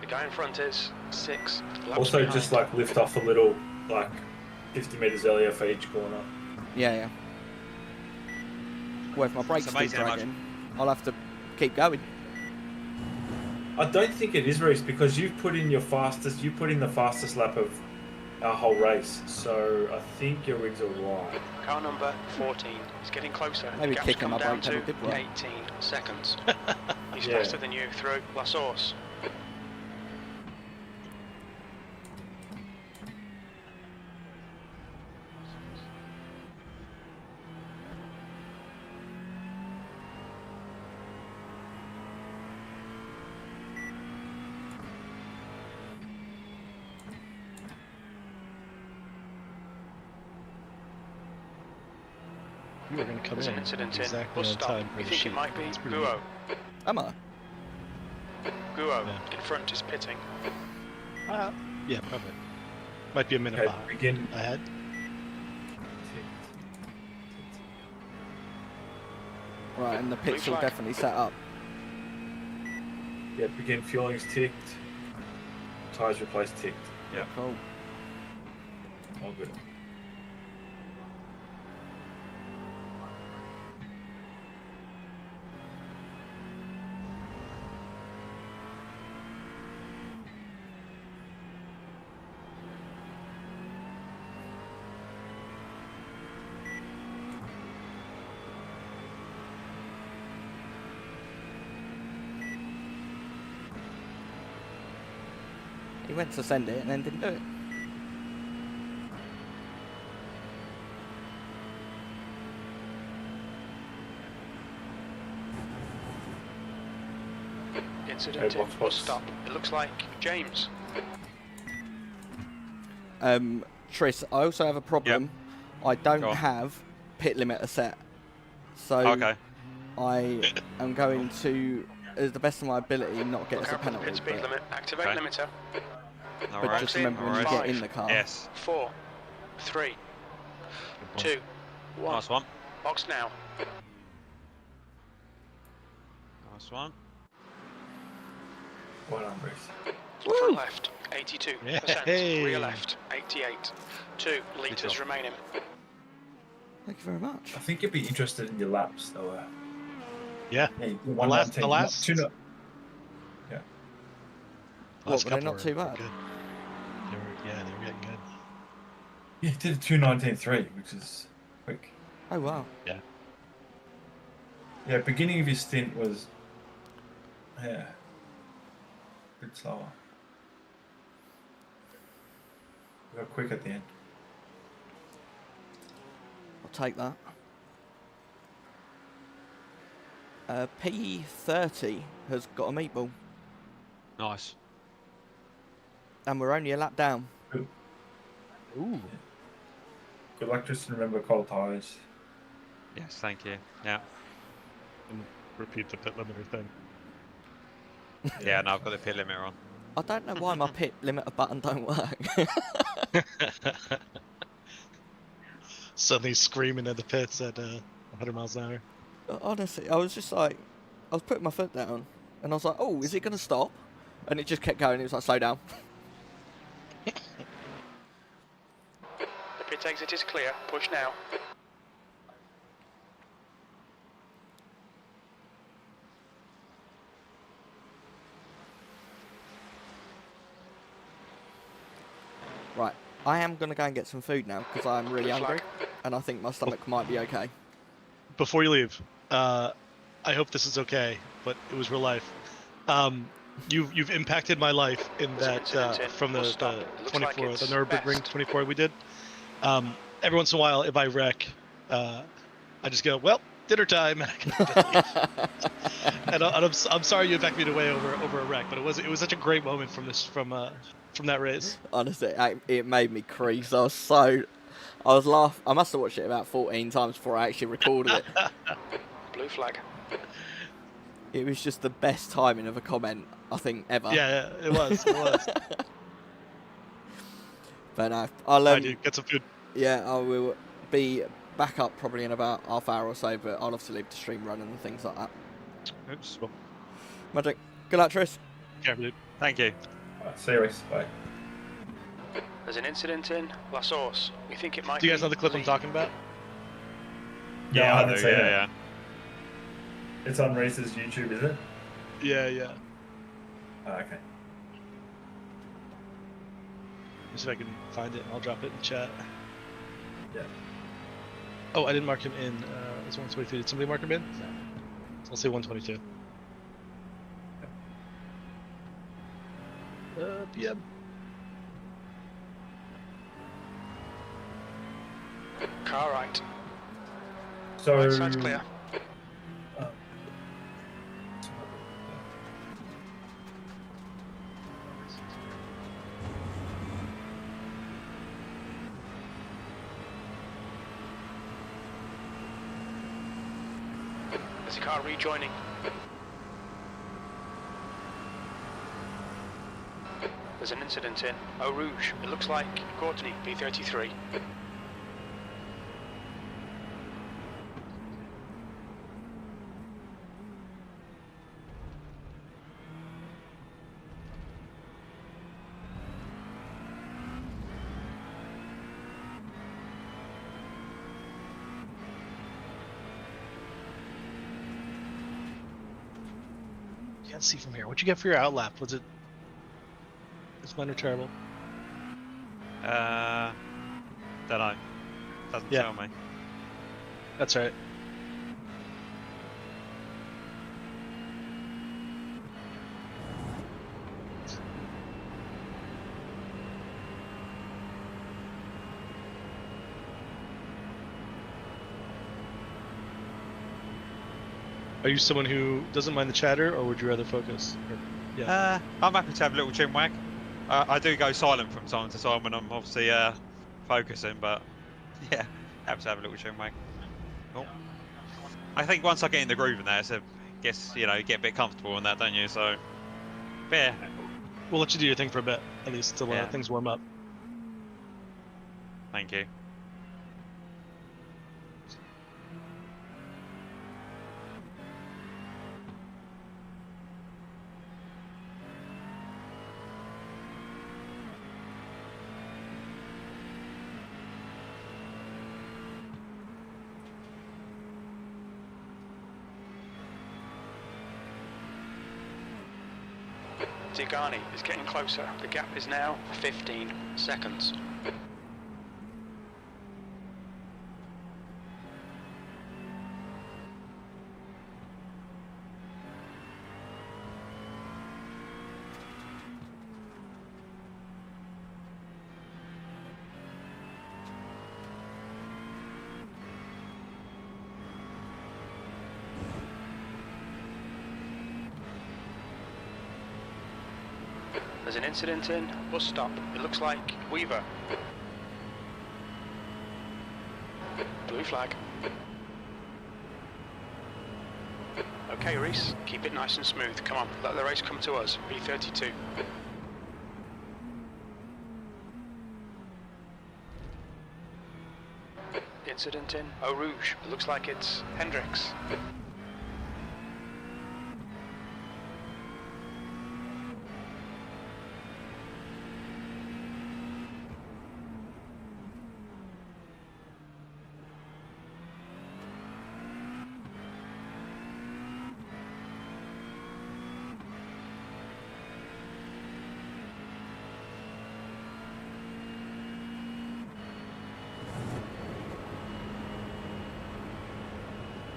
The guy in front is 6 laps Also, behind. just like lift off a little, like 50 meters earlier for each corner. Yeah, yeah. Well, if my brakes It's keep amazing how much- dragging, I'll have to keep going. I don't think it is, Reece, because you've put in your fastest. You put in the fastest lap of our whole race, so I think your rigs are right. Car number 14 is getting closer. Maybe Gap's kicking come my down brake pedal to did well. 18 seconds. He's Yeah. faster than you through La Source. You were going to come There's in an incident in exactly bus on stop. time for We the think sheet. it might be It's pretty Guo. Am I? Guo Yeah. in front is pitting. Yeah, probably. Might be a minute Okay, behind. begin. Ahead. Right, and the pit's Blue all flag. definitely set up. Yeah, begin fueling's ticked. Tires replaced ticked. Yeah, Cool. all good. He went to send it and then didn't do it. Incident Hey, in box, bus box. stop. It looks like James. Tris, I also have a problem. I don't Go on. have pit limiter set. So Okay. I am going to, as the best of my ability, not get Look us a out for the penalty. pit speed But, limit. Activate Okay. limiter. No but worries. just remember when you no get worries. in the car. Yes. 4, 3, 2, 1. Nice one. Box now. Nice one. Well done, Bruce. Front left, 82%. Yay. Rear left, 88. 2 litres job. remaining. Thank you very much. I think you'd be interested in your laps, though. Yeah. Hey, The last- the last- Two, What, were they couple not too were bad? good. They were getting good. yeah, he did a 2:19.3, which is quick. Oh wow. Yeah, beginning of his stint was, yeah, a bit slower. We got quick at the end. I'll take that. P30 has got a meatball, Nice. and we're only a lap down. Ooh. Good luck, just remember cold tires. Yes, thank you. Yeah. And repeat the pit limiter thing. Yeah, no, I've got the pit limiter on. I don't know why my pit limiter button don't work. Suddenly screaming at the pits at 100 miles an hour. Honestly, I was just like, I was putting my foot down, and I was like, oh, is it going to stop? And it just kept going. It was like, slow down. The pit exit is clear. Push now. Right, I am going to go and get some food now because I'm really hungry, and I think my stomach might be okay. Before you leave, I hope this is okay, but it was real life. You've impacted my life in that from the 24, the Nürburgring 24 we did. Every once in a while, if I wreck, I just go, well, dinner time. And I'm sorry you evacuated away over a wreck, but it was such a great moment from that race. Honestly, it made me crease. I was laughing. I must have watched it about 14 times before I actually recorded it. Blue flag. It was just the best timing of a comment, I think, ever. Yeah, it was. It was. But no, I'll I do get some food. yeah, I will be back up probably in about half hour or so, but I'll obviously leave the stream running and things like that. Oops. Well, Magic. Good luck, Tris. careful, dude. Thank you. Right, see you, Reese. Bye. There's an incident in La Source. We think it might Do you guys be know the clip I'm Lee. talking about? Yeah, I haven't do, seen it. yeah. It's on Reese's YouTube, is it? Yeah. Oh, okay. Let me see if I can find it and I'll drop it in chat. Yeah. Oh, I didn't mark him in. It's 122. Did somebody mark him in? No. So I'll say 122. PM. Car right. So. Right side's clear. There's a car rejoining. There's an incident in Eau Rouge. It looks like Courtney, B33. Can't see from here. What'd you get for your outlap? Was it? Is mine or terrible? Don't know. Doesn't Yeah. tell me. That's right. Are you someone who doesn't mind the chatter, or would you rather focus? Or, yeah. I'm happy to have a little chin wag. I do go silent from time to time when I'm obviously focusing, but yeah, happy to have a little chin wag. Oh. I think once I get in the groove in that, it's guess you get a bit comfortable in that, don't you? So, yeah. We'll let you do your thing for a bit, at least till things warm up. Thank you. Tigani is getting closer. The gap is now 15 seconds. There's an incident in bus stop. It looks like Weaver. Blue flag. Okay, Reese, keep it nice and smooth. Come on, let the race come to us. B32. Incident in Eau Rouge. It looks like it's Hendricks.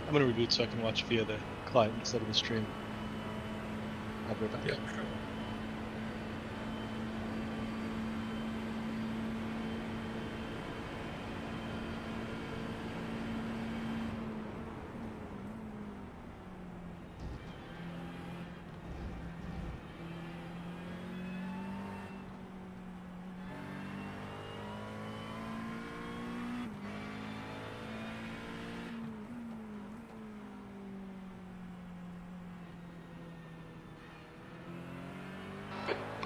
I'm gonna reboot so I can watch via the client instead of the stream. I'll be right back. Yeah, sure.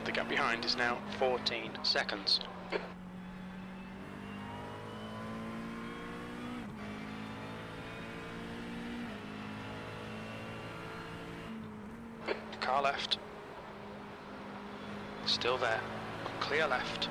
The gap behind is now 14 seconds. Car left. Still there. Clear left.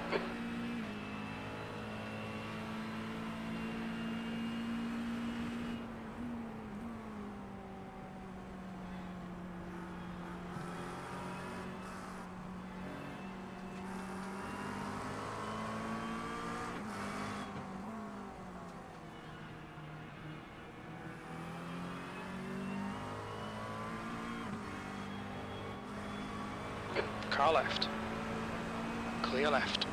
Car left. Clear left.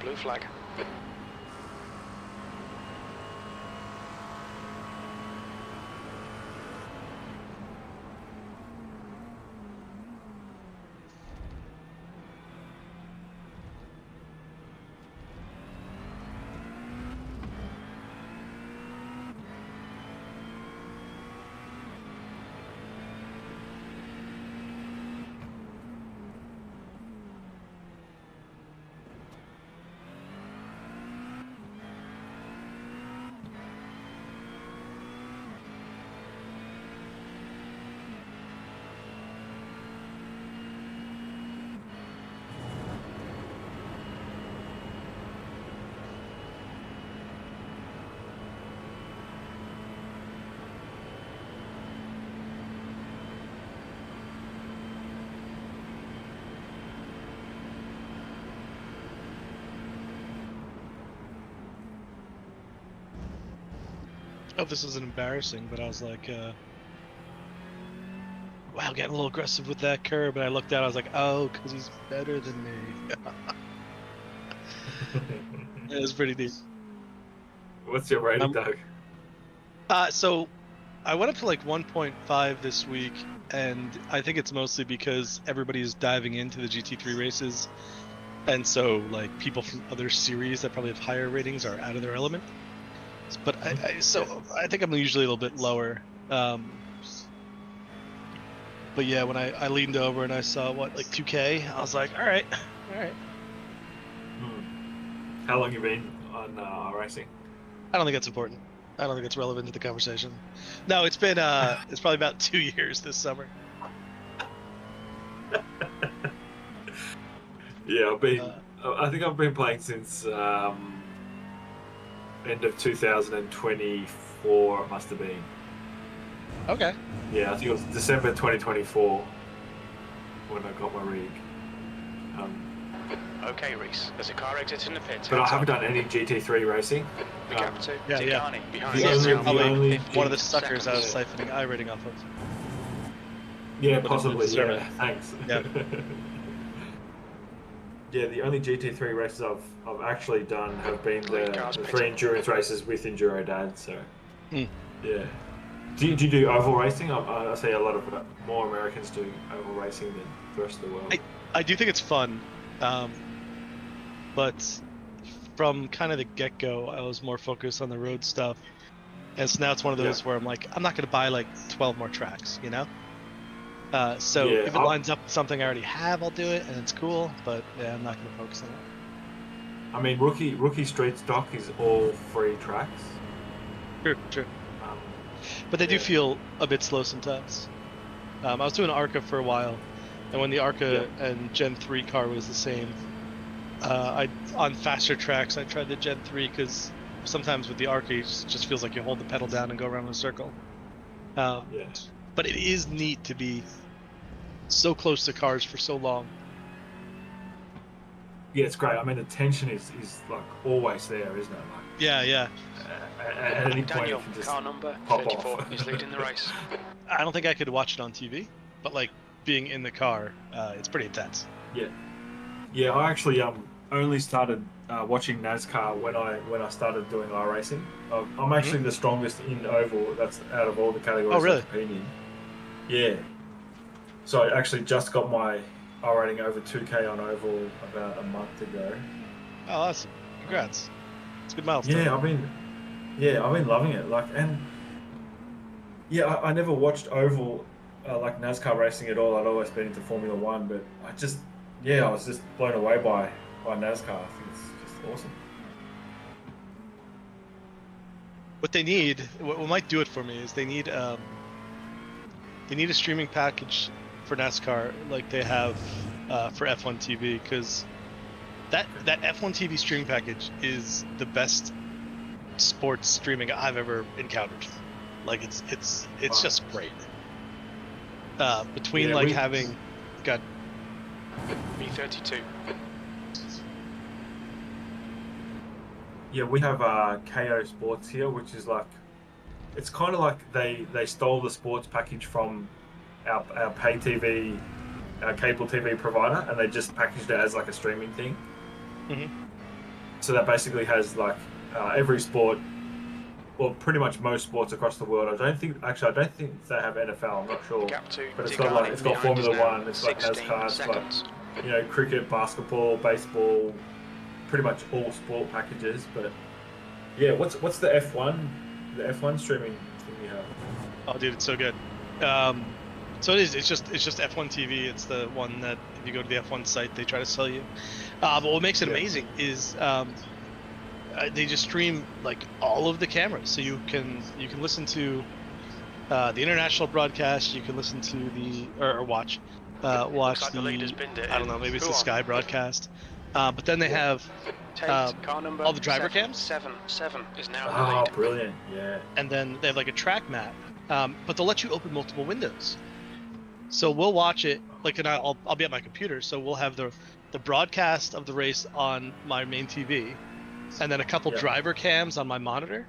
Blue flag. know if this isn't embarrassing, but I was like, wow, getting a little aggressive with that curb. And I looked out, I was like, oh, because he's better than me. It was pretty neat. What's your rating, Doug? So I went up to like 1.5 this week, and I think it's mostly because everybody is diving into the GT3 races. And so, like, people from other series that probably have higher ratings are out of their element. But I think I'm usually a little bit lower. But yeah, when I leaned over and I saw, like 2K, I was like, all right. How long you been on iRacing? I don't think that's important. I don't think it's relevant to the conversation. No, it's been, it's probably about 2 years this summer. Yeah, I think I've been playing since end of 2024. It must have been. Okay. Yeah, I think it was December 2024 when I got my rig. Okay, Reese. There's a car exit in the pit. But I haven't done any GT3 racing. The gap to yeah. Tigani behind The Yeah, only- you're the probably only one of the suckers I was seconds. siphoning iRating off of. Yeah, But possibly. it's Yeah, deserving. thanks. Yeah. Yeah, the only GT3 races I've actually done have been Clean cars the pitted. 3 endurance races with Enduro Dads. So, Hmm. yeah. Do you do oval racing? I see a lot of more Americans do oval racing than the rest of the world. I do think it's fun, but from kind of the get-go, I was more focused on the road stuff, and so now it's one of those where I'm like, I'm not going to buy like 12 more tracks, you know? So Yeah, if it lines up with something I already have, I'll do it, and it's cool, but yeah, I'm not going to focus on it. I mean, rookie street stock is all free tracks. True. But they do feel a bit slow sometimes. I was doing ARCA for a while, and when the ARCA and Gen 3 car was the same, on faster tracks I tried the Gen 3 because sometimes with the ARCA it just feels like you hold the pedal down and go around in a circle. But it is neat to be so close to cars for so long. Yeah, it's great. I mean, the tension is like always there, isn't it? Like, Yeah. at any point, Daniel, you can just car number pop 34, off. is leading the race. I don't think I could watch it on TV, but like being in the car, it's pretty intense. Yeah, I actually only started watching NASCAR when I started doing iRacing. I'm actually the strongest in oval. That's out of all the categories. Oh, really? I've been in. Yeah. So I actually just got my iRating over 2K on oval about a month ago. Oh, awesome! Congrats. It's a good milestone. Yeah, I've been loving it. Like, and yeah, I never watched oval like NASCAR racing at all. I'd always been into Formula One, but I was just blown away by NASCAR. I think it's just awesome. What they need, what might do it for me, is they need a streaming package for NASCAR like they have for F1 TV, because that F1 TV streaming package is the best sports streaming I've ever encountered. Like it's just great. Between having got B32. Yeah, we have KO Sports here, which is like, it's kind of like they stole the sports package from our pay TV, our cable TV provider, and they just packaged it as like a streaming thing. So that basically has like every sport, well, pretty much most sports across the world. I don't think they have NFL. I'm not sure, but it's got Formula One, it's got NASCAR, it's got cricket, basketball, baseball, pretty much all sport packages. But yeah, what's the F1 streaming thing you have? Oh, dude, it's so good. So it is. It's just F1 TV. It's the one that if you go to the F1 site, they try to sell you. But what makes it amazing is they just stream like all of the cameras, so you can listen to the international broadcast. You can listen to watch the I don't know, maybe it's the Sky broadcast. But then they have all the driver cams. 7 is now in the Oh, lead. brilliant! Yeah. And then they have like a track map, but they'll let you open multiple windows. So we'll watch it and I'll be at my computer, so we'll have the broadcast of the race on my main TV, and then a couple driver cams on my monitor,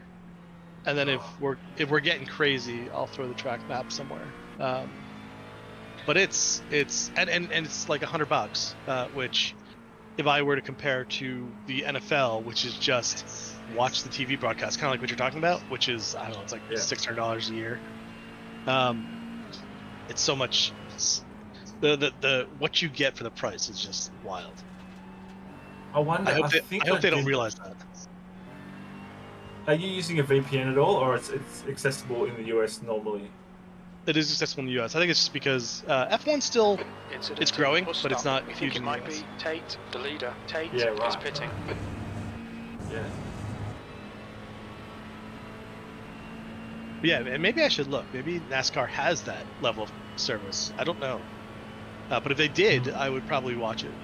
And then if we're getting crazy, I'll throw the track map somewhere. But it's it's like $100, which if I were to compare to the NFL, which is just watch the TV broadcast, kind of like what you're talking about, which is, I don't know, it's like $600 a year. It's so much. The what you get for the price is just wild. I wonder. I hope they don't realize that. Are you using a VPN at all, or it's accessible in the US normally? It is accessible in the US. I think it's just because F1 still it's growing, but it's not We huge think it in the might US. be Tate, the leader. Tate Yeah, right, is pitting. right. Yeah. Yeah, and maybe I should look. Maybe NASCAR has that level of service. I don't know. But if they did, I would probably watch it.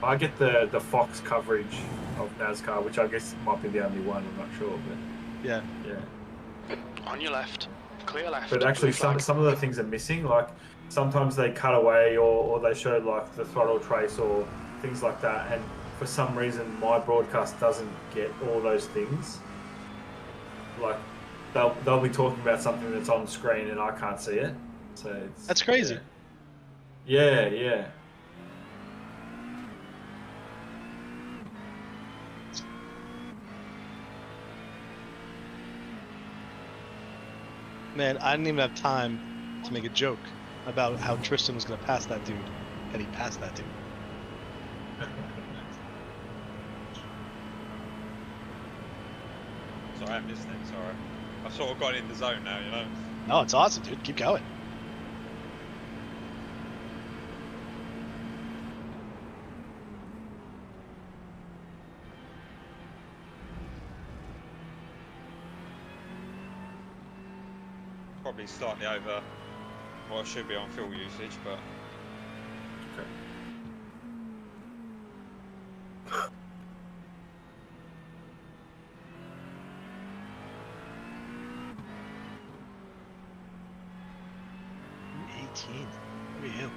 I get the Fox coverage of NASCAR, which I guess might be the only one. I'm not sure, but Yeah. On your left, clear left. But actually, some of the things are missing. Like sometimes they cut away, or they show like the throttle trace or things like that. And for some reason, my broadcast doesn't get all those things. Like they'll be talking about something that's on screen and I can't see it. So That's crazy. Yeah. Man, I didn't even have time to make a joke about how Tristan was going to pass that dude, and he passed that dude. Sorry, I missed it. Sorry. I've sort of got in the zone now, you know. No, it's awesome, dude. Keep going. Probably slightly over what I should be on fuel usage, but Okay. I'm 18. Who are you?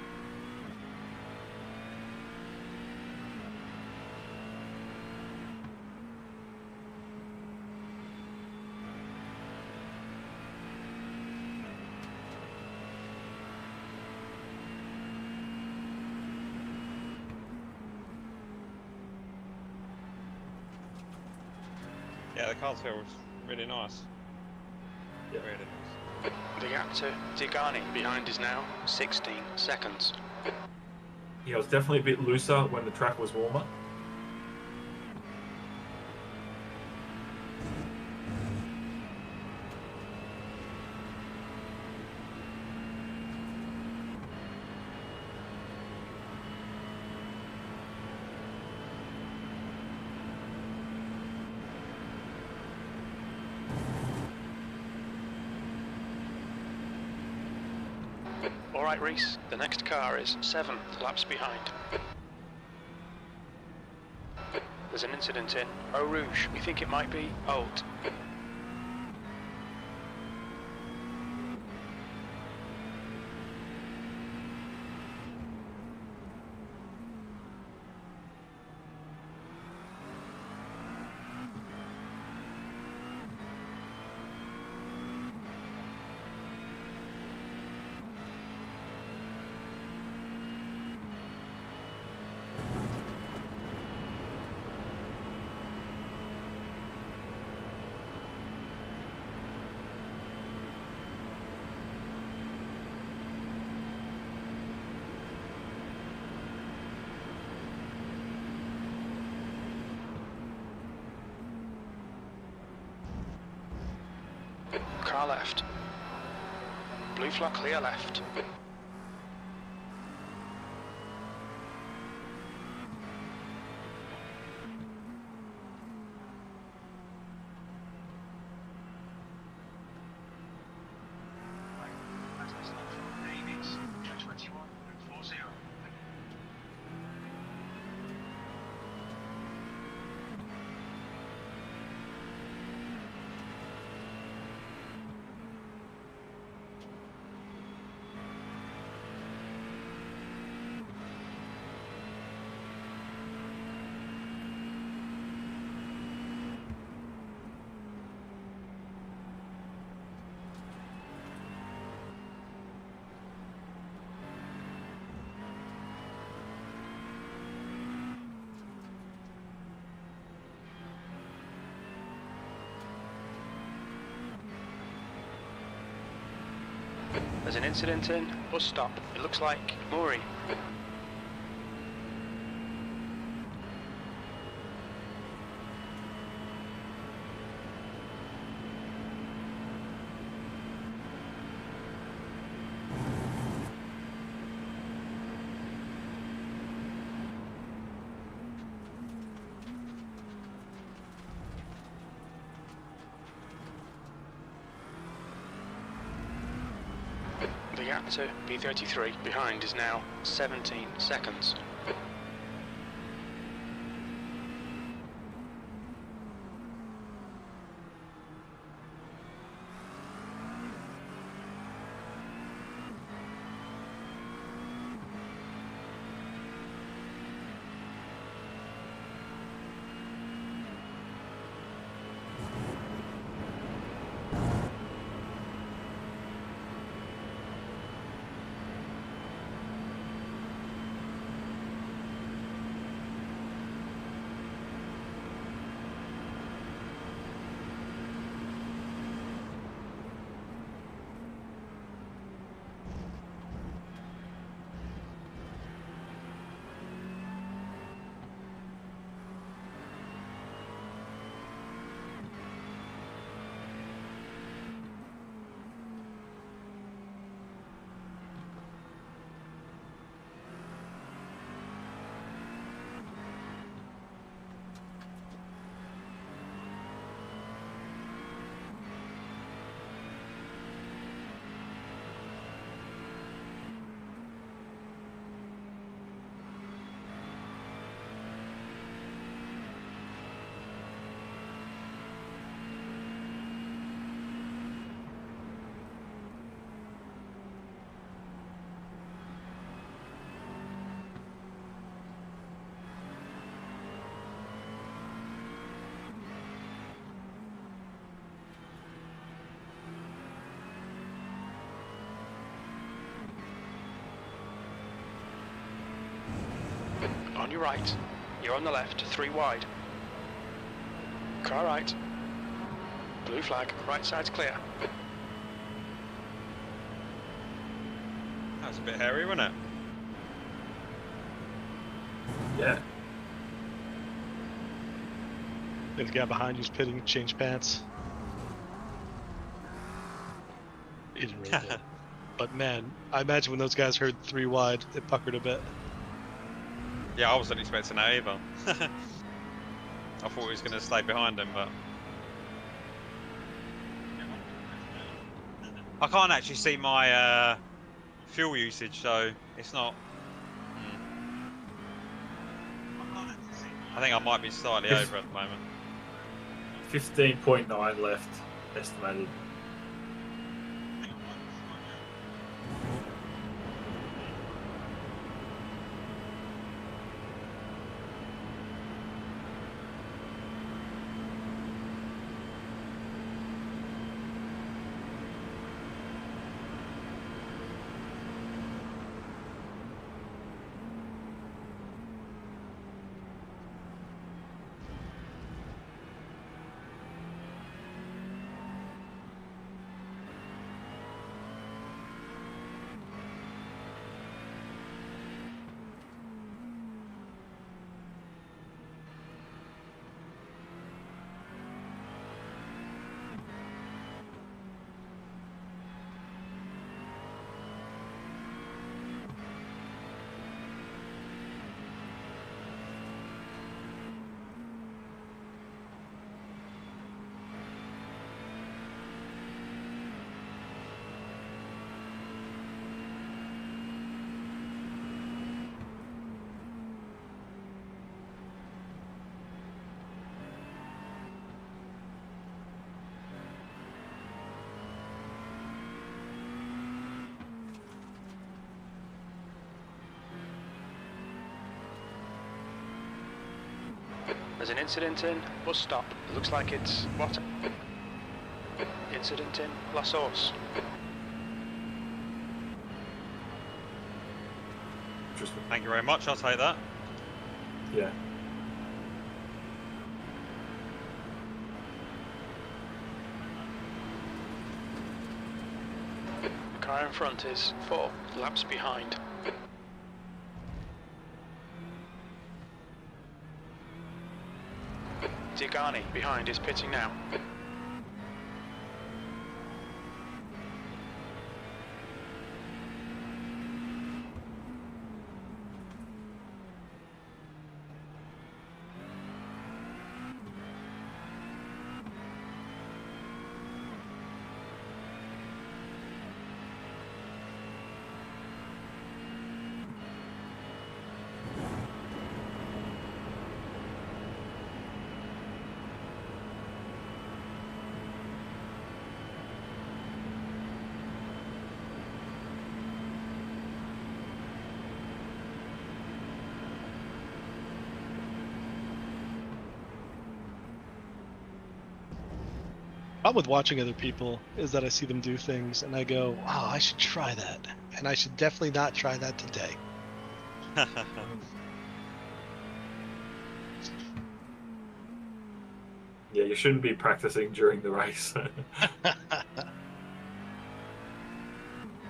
yeah, the car feels really nice. Yeah. Really nice. The gap to Tigani behind is now 16 seconds. Yeah, it was definitely a bit looser when the track was warmer. All right, Reese, the next car is 7 laps behind. There's an incident in Eau Rouge. We think it might be Old. Car left. Blue flag clear left. There's an incident in bus stop. It looks like mooring. The gap to B33 behind is now 17 seconds. On your right, you're on the left, 3 wide. Car right. Blue flag, right side's clear. That was a bit hairy, wasn't it? Yeah. The guy behind you's pitting, change pants. He didn't really do it. But man, I imagine when those guys heard 3 wide, it puckered a bit. Yeah, I wasn't expecting that either. I thought he was going to stay behind him, but I can't actually see my fuel usage, so it's not. I think I might be slightly over at the moment. 15.9 left, estimated. There's an incident in bus stop. It looks like it's what? Incident in La Source. Thank you very much, I'll take that. Yeah. Car in front is 4 laps behind. Zigani behind is pitting now. Problem with watching other people is that I see them do things and I go, wow, I should try that. And I should definitely not try that today. Yeah, you shouldn't be practicing during the race. To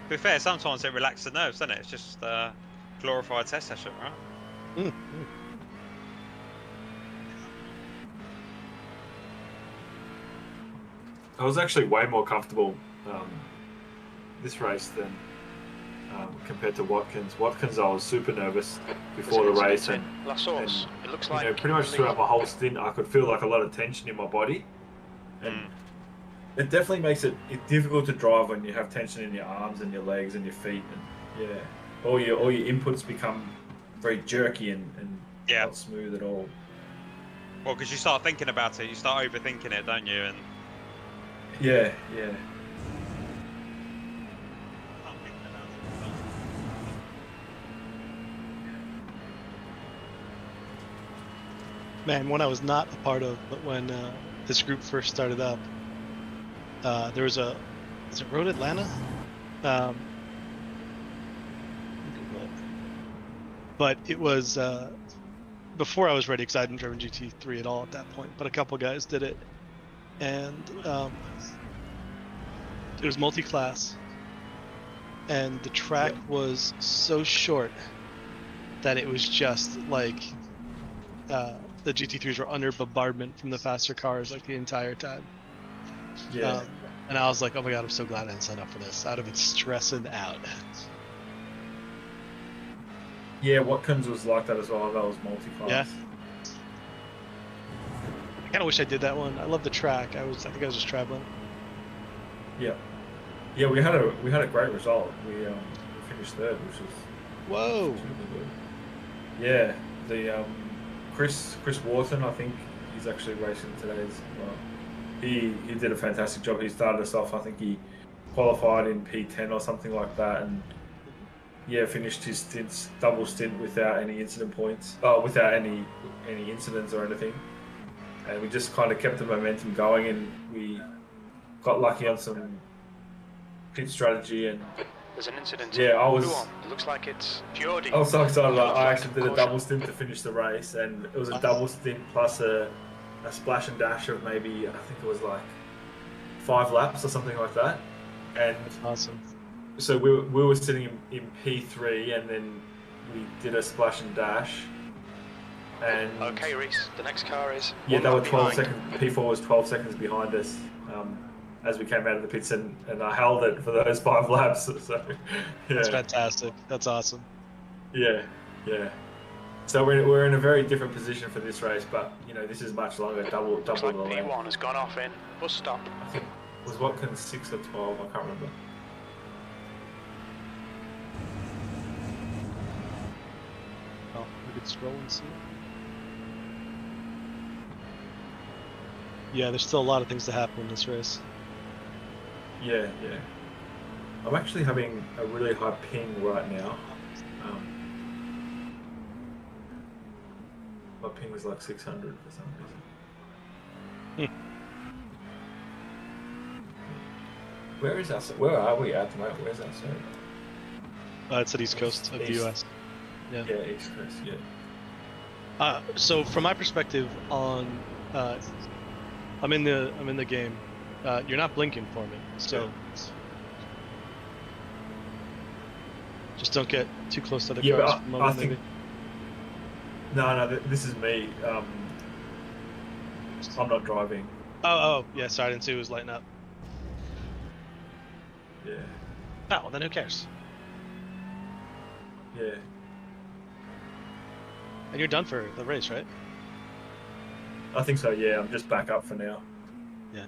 be fair, sometimes it relaxes the nerves, doesn't it? It's just a glorified test session, right? I was actually way more comfortable this race than compared to Watkins. Watkins, I was super nervous before the race, and it looks like pretty much throughout my whole stint, I could feel like a lot of tension in my body, and it definitely makes it difficult to drive when you have tension in your arms and your legs and your feet, and all your inputs become very jerky and not smooth at all. Well, because you start thinking about it, you start overthinking it, don't you? And yeah. Man, when I was not a part of, but when this group first started up, there was is it Road Atlanta? But it was before I was ready, because I hadn't driven GT3 at all at that point, but a couple guys did it. And it was multi-class, and the track was so short that it was just like the GT3s were under bombardment from the faster cars like the entire time. And I was like, oh my god, I'm so glad I didn't sign up for this. I'd have been stressing out. Yeah, Watkins was like that as well. That was multi-class. Yeah. I kind of wish I did that one. I love the track. I think I was just traveling. Yeah, we had a great result. We finished third, which was whoa. Good. Yeah, the Chris Wharton, I think he's actually racing today as well. He did a fantastic job. He started us off. I think he qualified in P10 or something like that, and finished his double stint without any incident points. Without any incidents or anything. And we just kind of kept the momentum going, and we got lucky on some pit strategy. And there's an incident. Yeah, I was. It looks like it's Geordie. I was so excited. I actually did a double stint to finish the race, and it was a double stint plus a splash and dash of maybe, I think it was like 5 laps or something like that. And that's awesome. So we were sitting in P3, and then we did a splash and dash. And okay, Reese, the next car is they were 12 seconds. P4 was 12 seconds behind us as we came out of the pits, and I held it for those 5 laps. So that's fantastic. That's awesome. Yeah. So we're in a very different position for this race, but this is much longer. Double looks the like length. P1 has gone off in bus stop. I think was Watkins 6 or 12. I can't remember. Oh, we could scroll and see. Yeah, there's still a lot of things to happen in this race. Yeah. I'm actually having a really high ping right now. My ping was like 600 for some reason. Where are we at the moment? Where's our server? It's at East Coast of the US. Yeah, East Coast, yeah. So from my perspective on I'm in the game. You're not blinking for me, so Just don't get too close to the Yeah, cars but for a I moment, think maybe. no, this is me. I'm not driving. Oh, yeah. Sorry, I didn't see who was lighting up. Yeah, Oh, well, then who cares? yeah. And you're done for the race, right? I think so. Yeah, I'm just back up for now. Yeah.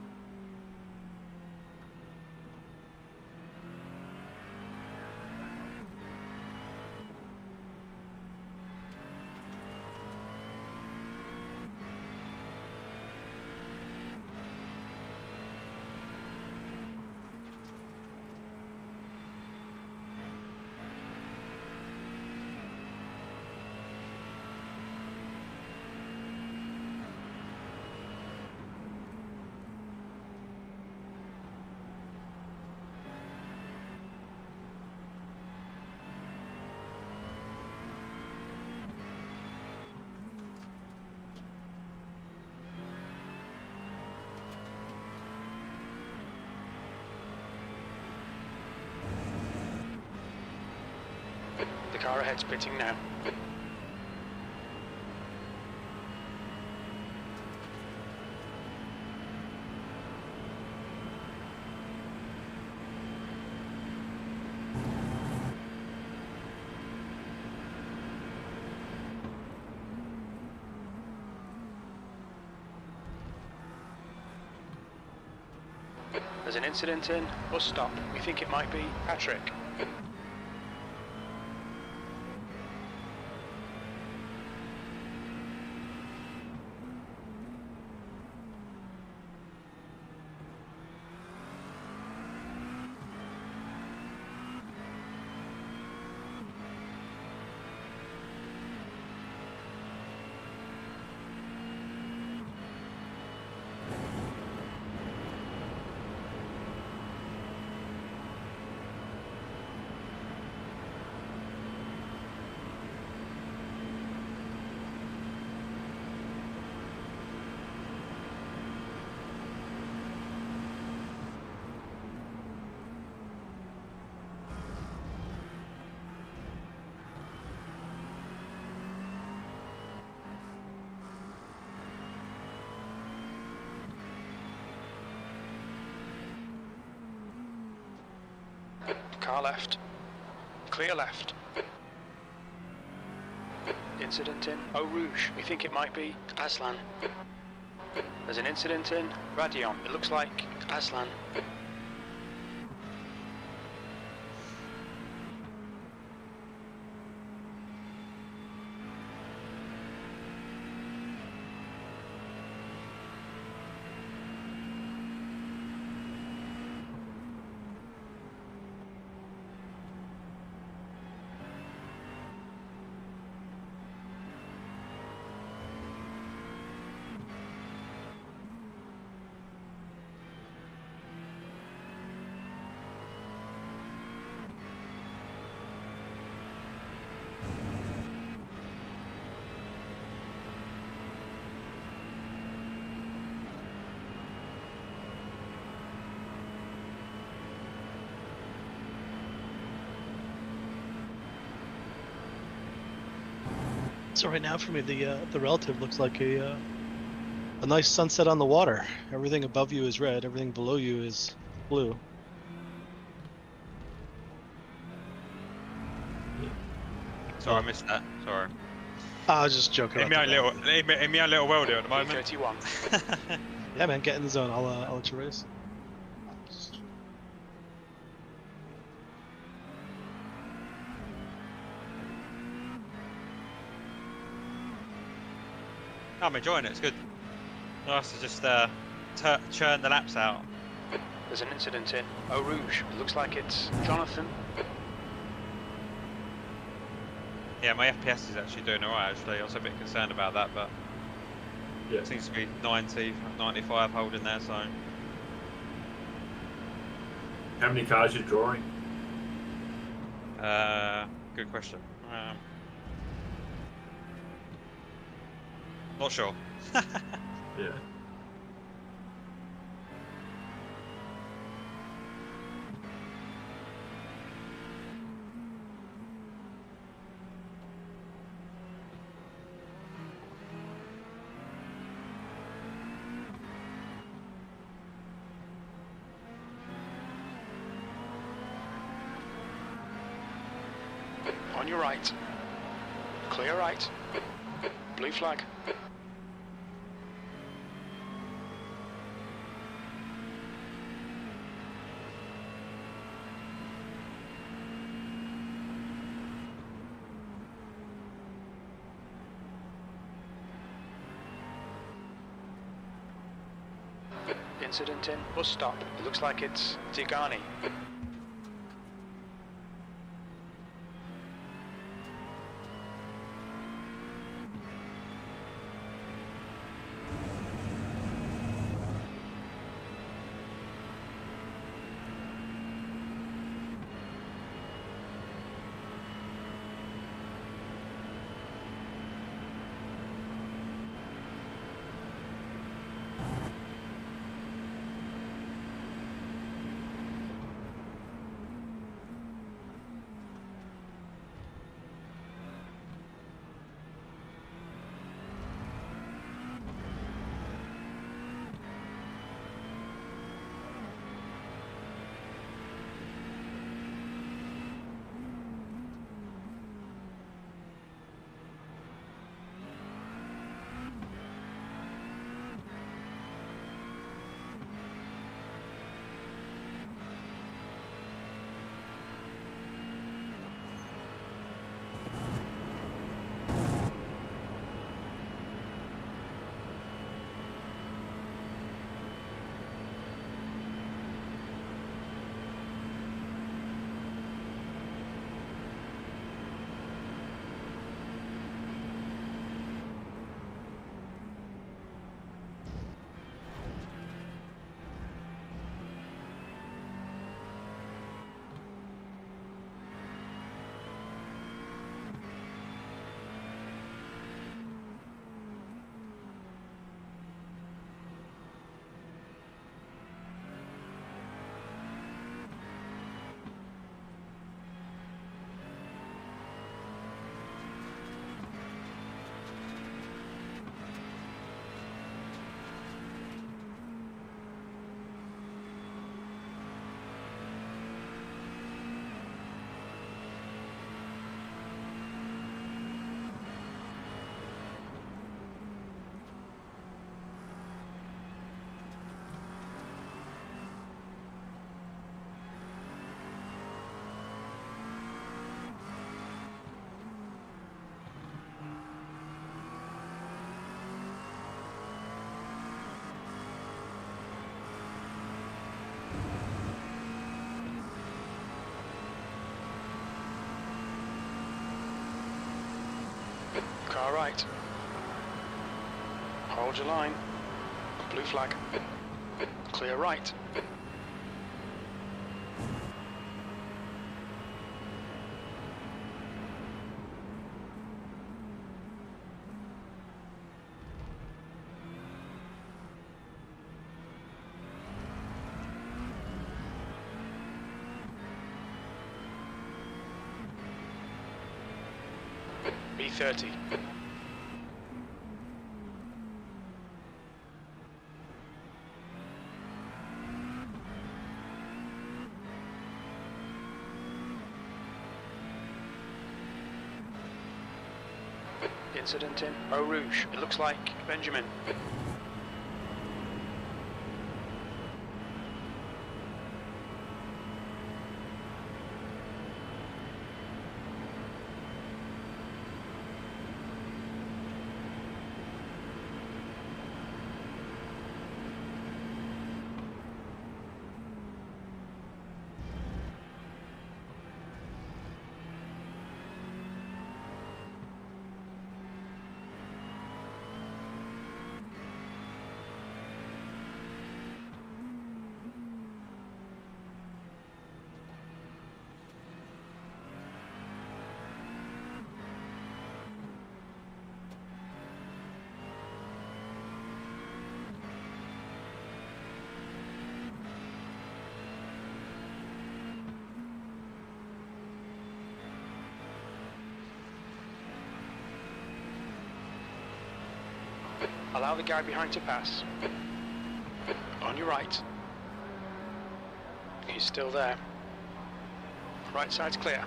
The car ahead's pitting now. There's an incident in. Bus stop. We think it might be Patrick. Car left. Clear left. Incident in Eau Rouge. We think it might be Aslan. There's an incident in Radion. It looks like Aslan. So right now for me, the relative looks like a nice sunset on the water. Everything above you is red. Everything below you is blue. Sorry, I missed that. Sorry. I was just joking. In my own little world here at the moment. 31. Yeah, man, get in the zone. I'll let you race. I'm enjoying it. It's good. Nice to just churn the laps out. There's an incident in Eau Rouge. It looks like it's Jonathan. Yeah, my FPS is actually doing alright. Actually, I was a bit concerned about that, but Yeah. it seems to be 90, 95 holding there. So. How many cars you drawing? Good question. Not sure. Yeah. On your right. Clear right. Blue flag. Incident in bus stop. It looks like it's Tigani. Car right. Hold your line. Blue flag. Clear right. B30. Incident in Eau Rouge. It looks like Benjamin. Allow the guy behind to pass. On your right. He's still there. Right side's clear.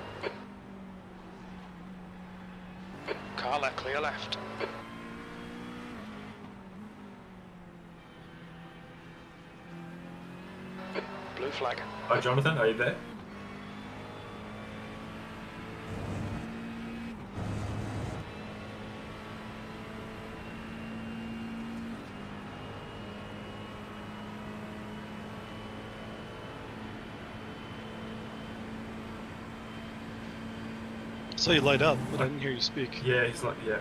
Car left, clear left. Blue flag. Hi, Jonathan, are you there? So you light up, but I didn't hear you speak. Yeah, he's like, yeah.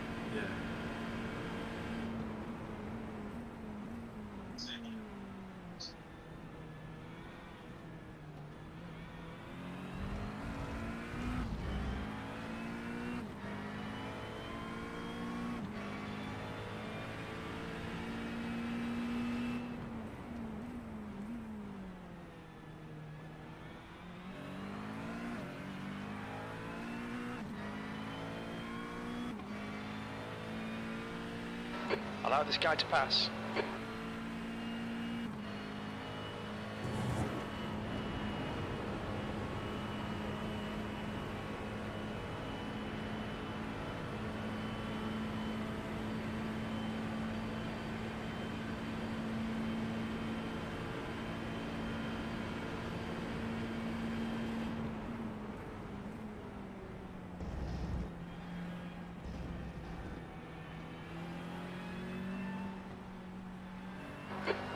Allow this guy to pass.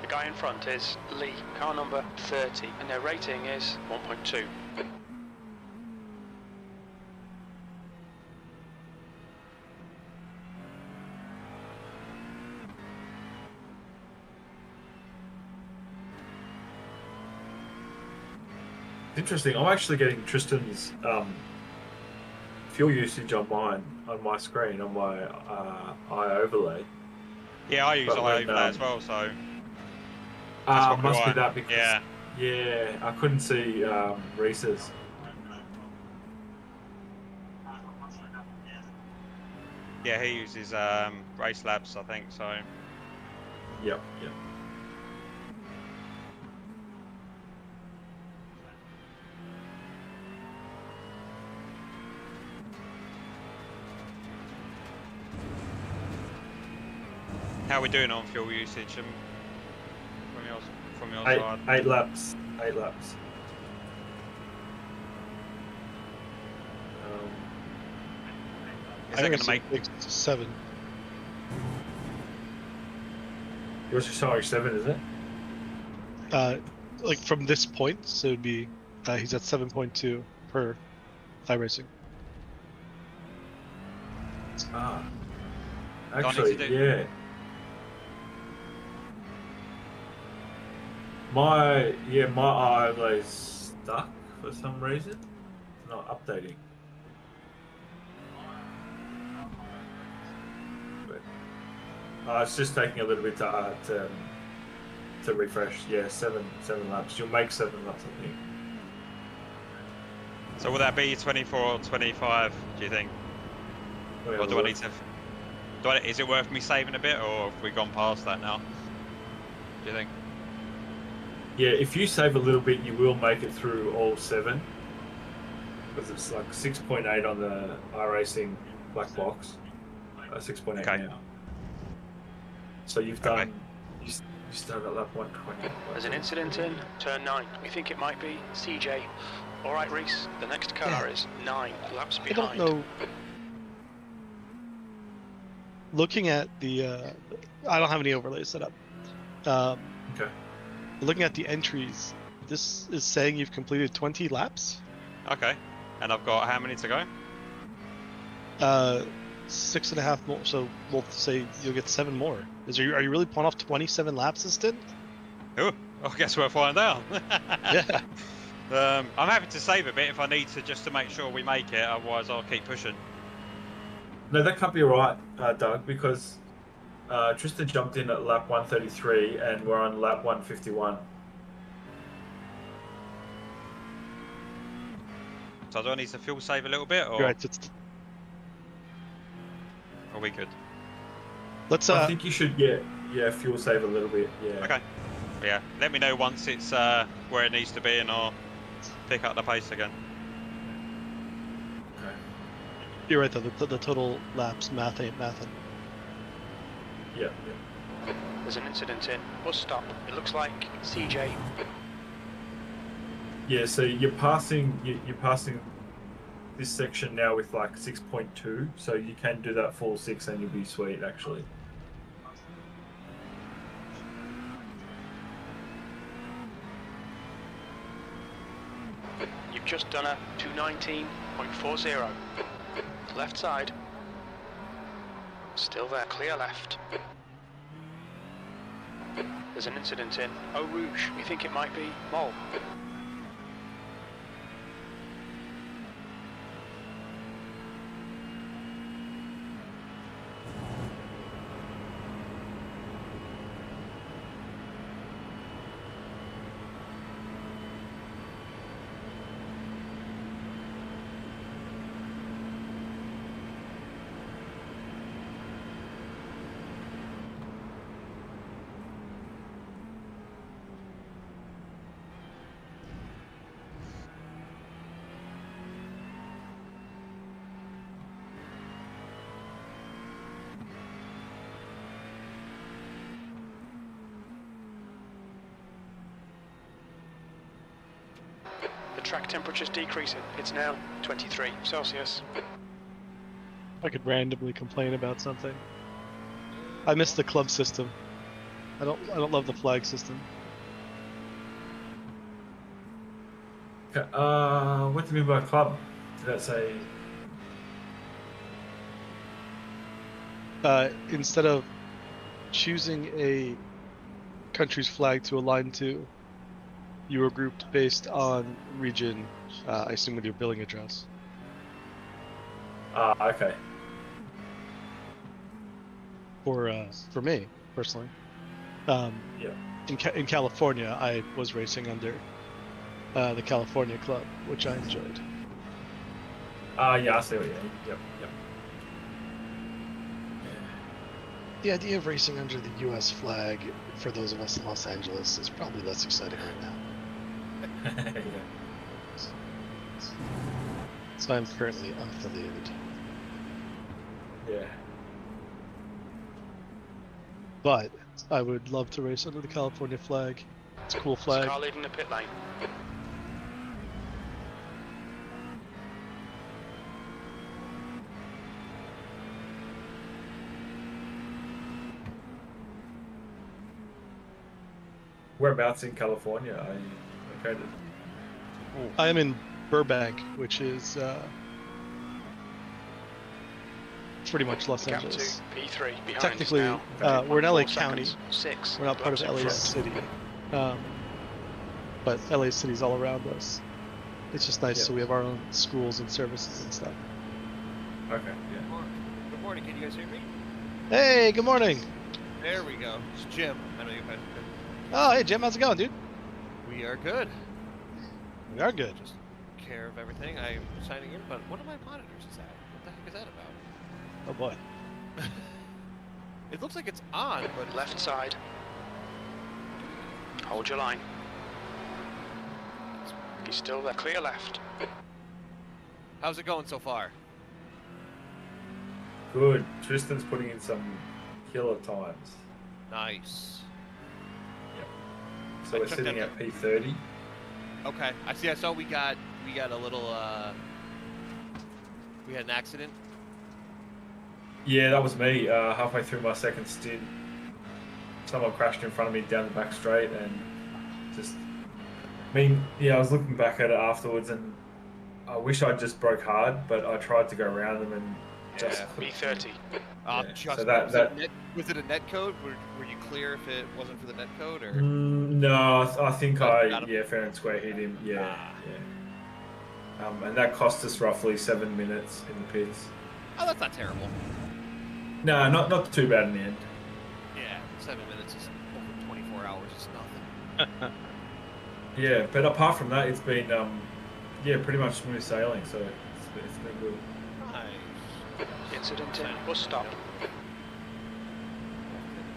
The guy in front is Lee, car number 30, and their rating is 1.2. Interesting. I'm actually getting Tristan's fuel usage on my screen, on my iOverlay. Yeah, I use But when, iOverlay as well, so... that's probably must be why. that because... Yeah, I couldn't see Reese's. Yeah, he uses Race Labs, I think, so... Yep. How are we doing on fuel usage from your side? 8 laps. 8 laps. Is that going to make... 7. Yours is showing 7, is it? Like from this point, so it'd be he's at 7.2 per iRacing. Actually, yeah. My iOverlay's stuck for some reason. It's not updating. But, it's just taking a little bit to refresh. Yeah, seven laps. You'll make 7 laps, I think. So will that be 24 or 25, do you think? Or do I need to... is it worth me saving a bit, or have we gone past that now? Do you think? Yeah, if you save a little bit, you will make it through all 7. Because it's like 6.8 on the iRacing black box. 6.8 okay. now. So you've done... You started at lap 120. There's an incident in turn 9. We think it might be CJ. All right, Reese. The next car is 9 laps behind. I don't know. Looking at the, I don't have any overlays set up. Okay. Looking at the entries, this is saying you've completed 20 laps. Okay. And I've got how many to go? 6.5 more. So we'll say you'll get 7 more. Are you really pulling off 27 laps this stint? Oh, I guess we'll find out. Yeah. I'm happy to save a bit if I need to, just to make sure we make it. Otherwise, I'll keep pushing. No, that can't be right, Doug, because Tristan jumped in at lap 133 and we're on lap 151. So do I need to fuel save a little bit, or Right, are we good? Let's. I think you should fuel save a little bit. Yeah. Okay. Yeah. Let me know once it's where it needs to be, and I'll pick up the pace again. Okay. You're right though. The total laps math ain't mathin'. Yeah. There's an incident in bus stop. It looks like CJ. Yeah. So you're passing this section now with like 6.2, so you can do that full 6 and you'll be sweet actually. You've just done a 219.40. Left side. Still there, clear left. There's an incident in Eau Rouge. We think it might be Mole. Track temperature's decreasing. It's now 23 Celsius. I could randomly complain about something. I miss the club system. I don't love the flag system. Okay, what do you mean by club? Did that say? Instead of choosing a country's flag to align to, you were grouped based on region, I assume with your billing address. Okay. For me, personally. Yeah. In California, I was racing under the California Club, which I enjoyed. Yeah, I see what you mean. Yep. The idea of racing under the U.S. flag, for those of us in Los Angeles, is probably less exciting right now. Yeah. So I'm currently unaffiliated. Yeah. But I would love to race under the California flag. It's a cool flag. Car leaving the pit lane. Whereabouts in California are you located? I am in Burbank, which is pretty much Los Gap Angeles. to P3 behind Technically, us now. we're in LA 4 County. seconds. 6. We're not part of Laps in LA front. City. But LA City's all around us. It's just nice, so we have our own schools and services and stuff. Okay, yeah. Good morning, can you guys hear me? Hey, good morning. There we go. It's Jim. I know you guys are good. Oh, hey Jim, how's it going, dude? We are good. We are good. Just care of everything. I'm signing in, but one of my monitors is out. What the heck is that about? Oh boy. It looks like it's on, but Left side. Hold your line. He's still there. Clear left. how's it going so far? Good. Tristan's putting in some killer times. Nice. So we're sitting at P30. Okay. I see. I saw we got a little. We had an accident. Yeah, that was me. Halfway through my second stint, someone crashed in front of me down the back straight, and just. I mean, yeah, I was looking back at it afterwards, and I wish I'd just broke hard, but I tried to go around them and just. B30. Just so that was it a net code? Were you clear if it wasn't for the net code, or? No, I think fair and square hit him. Yeah. And that cost us roughly 7 minutes in the pits. Oh, that's not terrible. No, not too bad in the end. Yeah, 7 minutes is over 24 hours. It's nothing. Yeah, but apart from that, it's been pretty much smooth sailing. So it's been good. Nice. Incident in bus stop.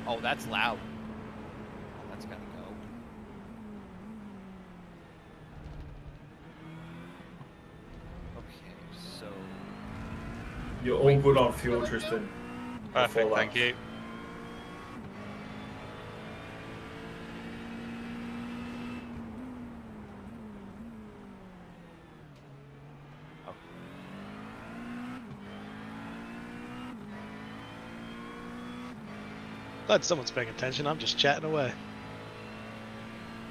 Oh, that's loud. That's gotta go. Okay, so You're all good on fuel, Tristan. Perfect, thank you. Glad someone's paying attention. I'm just chatting away.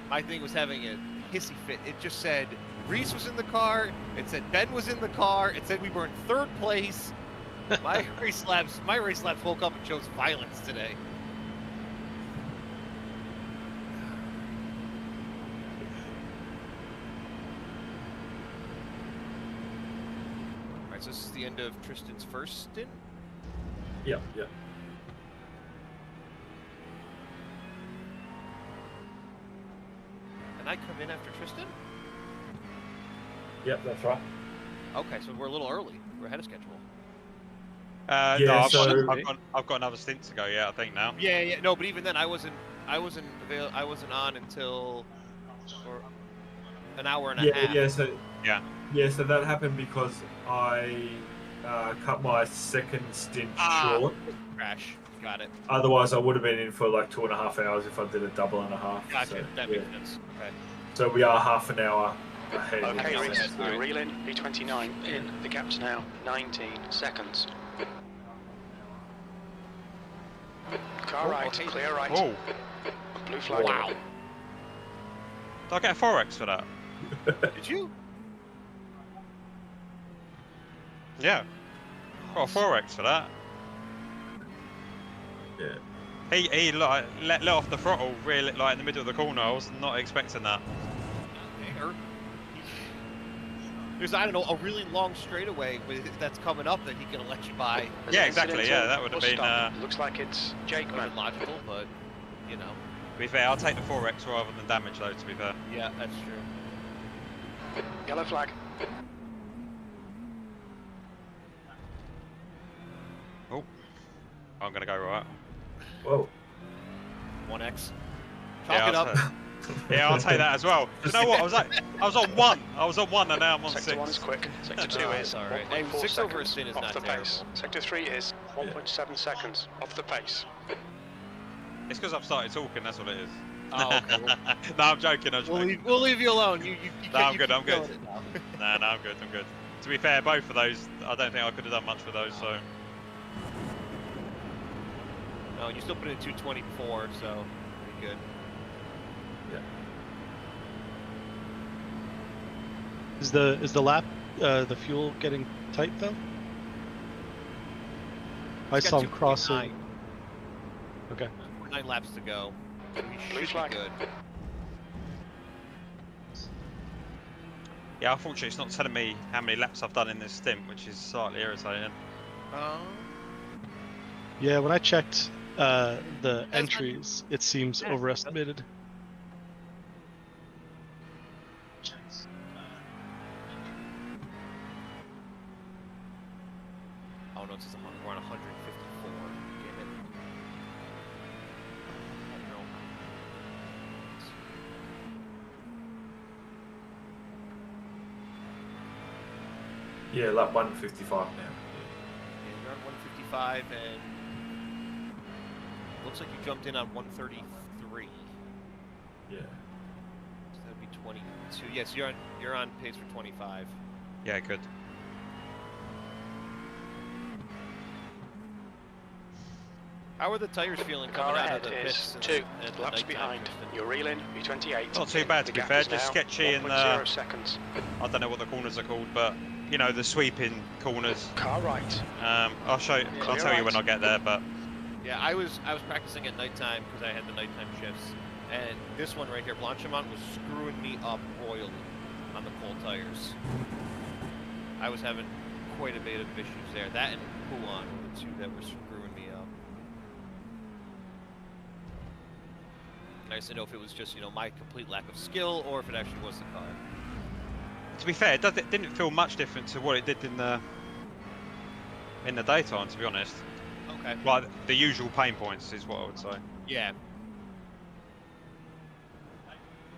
My thing was having a hissy fit. It just said Reese was in the car. It said Ben was in the car. It said we were in 3rd place. My race labs woke up and chose violence today. All right, so this is the end of Tristan's first stint. Yeah. And I come in after Tristan? Yep, that's right. Okay, so we're a little early. We're ahead of schedule. No, so- I've got another stint to go. Yeah, I think now. Yeah. No, but even then, I wasn't on until an hour and a half. Yeah, so that happened because I cut my second stint short. Crash. Got it. Otherwise, I would have been in for like 2.5 hours if I did a double and a half. Gotcha. So, that makes sense. Okay. So we are half an hour ahead. Okay, Okay, Reese, alright. you're reeling. B29 in. The gap's now 19 seconds. Car right, clear right. Oh, Blue flag. Wow. did I get a 4x for that? Did you? Yeah, got a 4x for that. Yeah. He like let off the throttle really like in the middle of the corner. I was not expecting that. There's, I don't know, a really long straightaway that's coming up that he can let you by. Yeah, exactly. Yeah, that would have been. Looks like it's Jake, man. Logical, but you know. To be fair, I'll take the 4x rather than damage though. To be fair. Yeah, that's true. Yellow flag. Oh, I'm gonna go right. Whoa. 1x. Chalk Yeah, it up. Yeah, I'll take that as well. You know what? I was on 1. I was on 1, and now I'm on Sector 6. 1 is quick. Sector 2 is all right. 1.4 Hey, 6 over a seconds stint is off not the terrible. pace. Sector 3 is 1.7 seconds off the pace. It's because I've started talking. That's what it is. Oh, okay. Well, No, I'm joking. I'm joking. we'll leave you alone. You No, I'm good. keep I'm good. going now. No, I'm good. I'm good. To be fair, both of those, I don't think I could have done much with those. So No, you still put in 224, so pretty good. Is the lap the fuel getting tight though? I He's saw got him crossing. 2.9. Okay. 9 laps to go. So he Blue should flag. be good. yeah, unfortunately, it's not telling me how many laps I've done in this stint, which is slightly irritating. Yeah, when I checked the That's entries, it seems Yeah, overestimated. Oh no, it's just we're on 154. Damn it. Oh no. Yeah, lap 155 now. Yeah, you're on 155 and looks like you jumped in on 133. Yeah. So that'd be 22. Yes, you're on pace for 25. Yeah, good. How are the tires feeling Car coming out of ahead the is pits? 2 and the laps nighttime, behind. Tristan? You're reeling. B28. Not too bad, to The be gap fair. is Just now sketchy in 1.0 seconds. I don't know what the corners are called, but you know the sweeping corners. Car right. I'll show. I'll tell you when I get there, but Yeah, I was practicing at nighttime because I had the nighttime shifts, and this one right here, Blanchimont, was screwing me up royally on the cold tires. I was having quite a bit of issues there. That and Poulan were the two that were screwing me up. And I just didn't know if it was just, my complete lack of skill or if it actually was the car. to be fair, it didn't feel much different to what it did in the daytime. To be honest, Okay. like the usual pain points is what I would say. Yeah.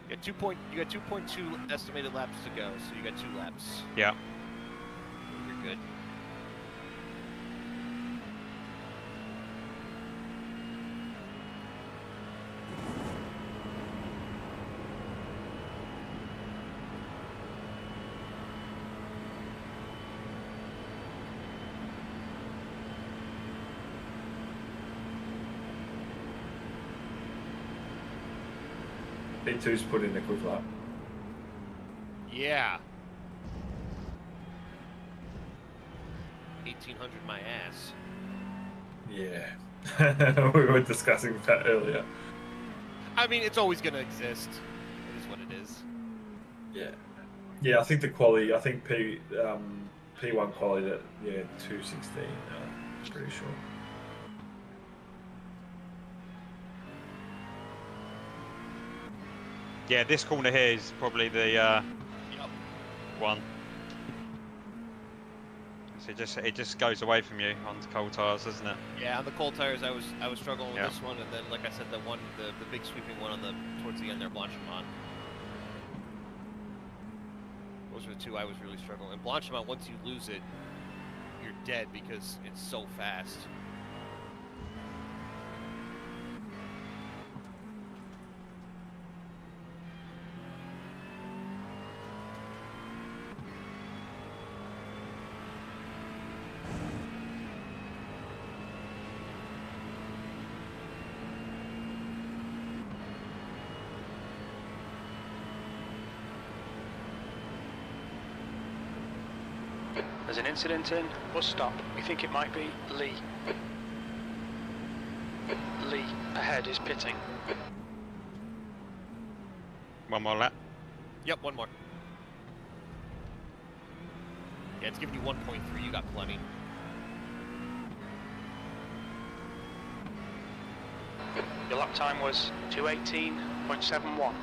You got 2.2 estimated laps to go, so you got 2 laps. Yeah. You're good. E2's put in a quick lap. Yeah. 1800 my ass. Yeah. We were discussing that earlier. I mean, it's always going to exist. It is what it is. Yeah. Yeah, I think the quality, I think P1 quality at 216. Pretty sure. Yeah, this corner here is probably the one. So it just goes away from you on the cold tires, doesn't it? Yeah, on the cold tires, I was struggling with this one, and then like I said, the big sweeping one towards the end there, Blanchimont. Those are the two I was really struggling. And Blanchimont, once you lose it, you're dead because it's so fast. There's an incident in bus stop. We think it might be Lee. Lee ahead is pitting. One more lap. Yep, one more. Yeah, it's giving you 1.3. You got plenty. Your lap time was 2:18.71.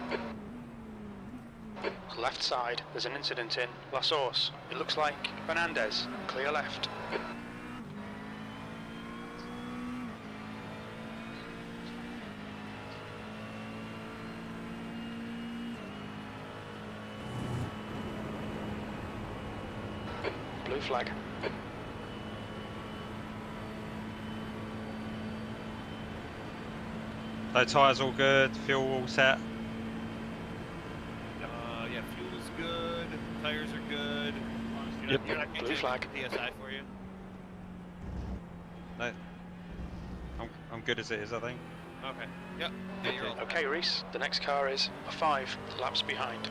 Left side, there's an incident in La Source. It looks like Fernandez. Clear left. Blue flag. So tyres all good, fuel all set. Yeah, fuel is good. Tires are good. Yep. You're not Blue flag. PSI for you. No, I'm good as it is, I think. Okay. Yep. Yeah, you're all Okay, Reese. The next car is 5 laps behind.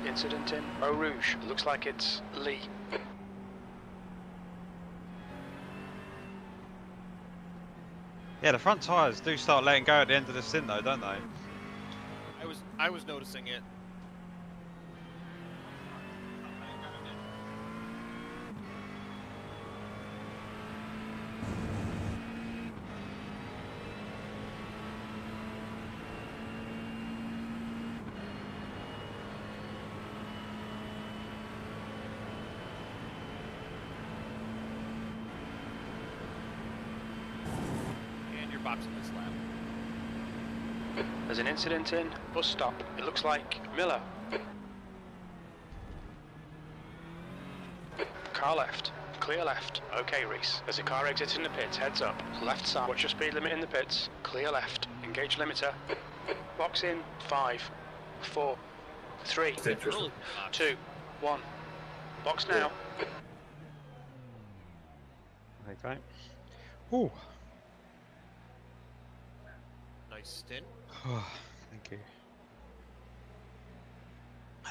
Incident in Eau Rouge. Looks like it's Lee. Yeah, the front tyres do start letting go at the end of the stint though, don't they? I was noticing it. And you're boxing this lap. There's an incident in bus stop. It looks like Miller. Car left. Clear left. Okay, Reese. There's a car exiting the pits. Heads up. Left side. Watch your speed limit in the pits. Clear left. Engage limiter. Box in. 5, 4, 3, 2, 1. Box now. Okay. Ooh. Nice stint. Thank you.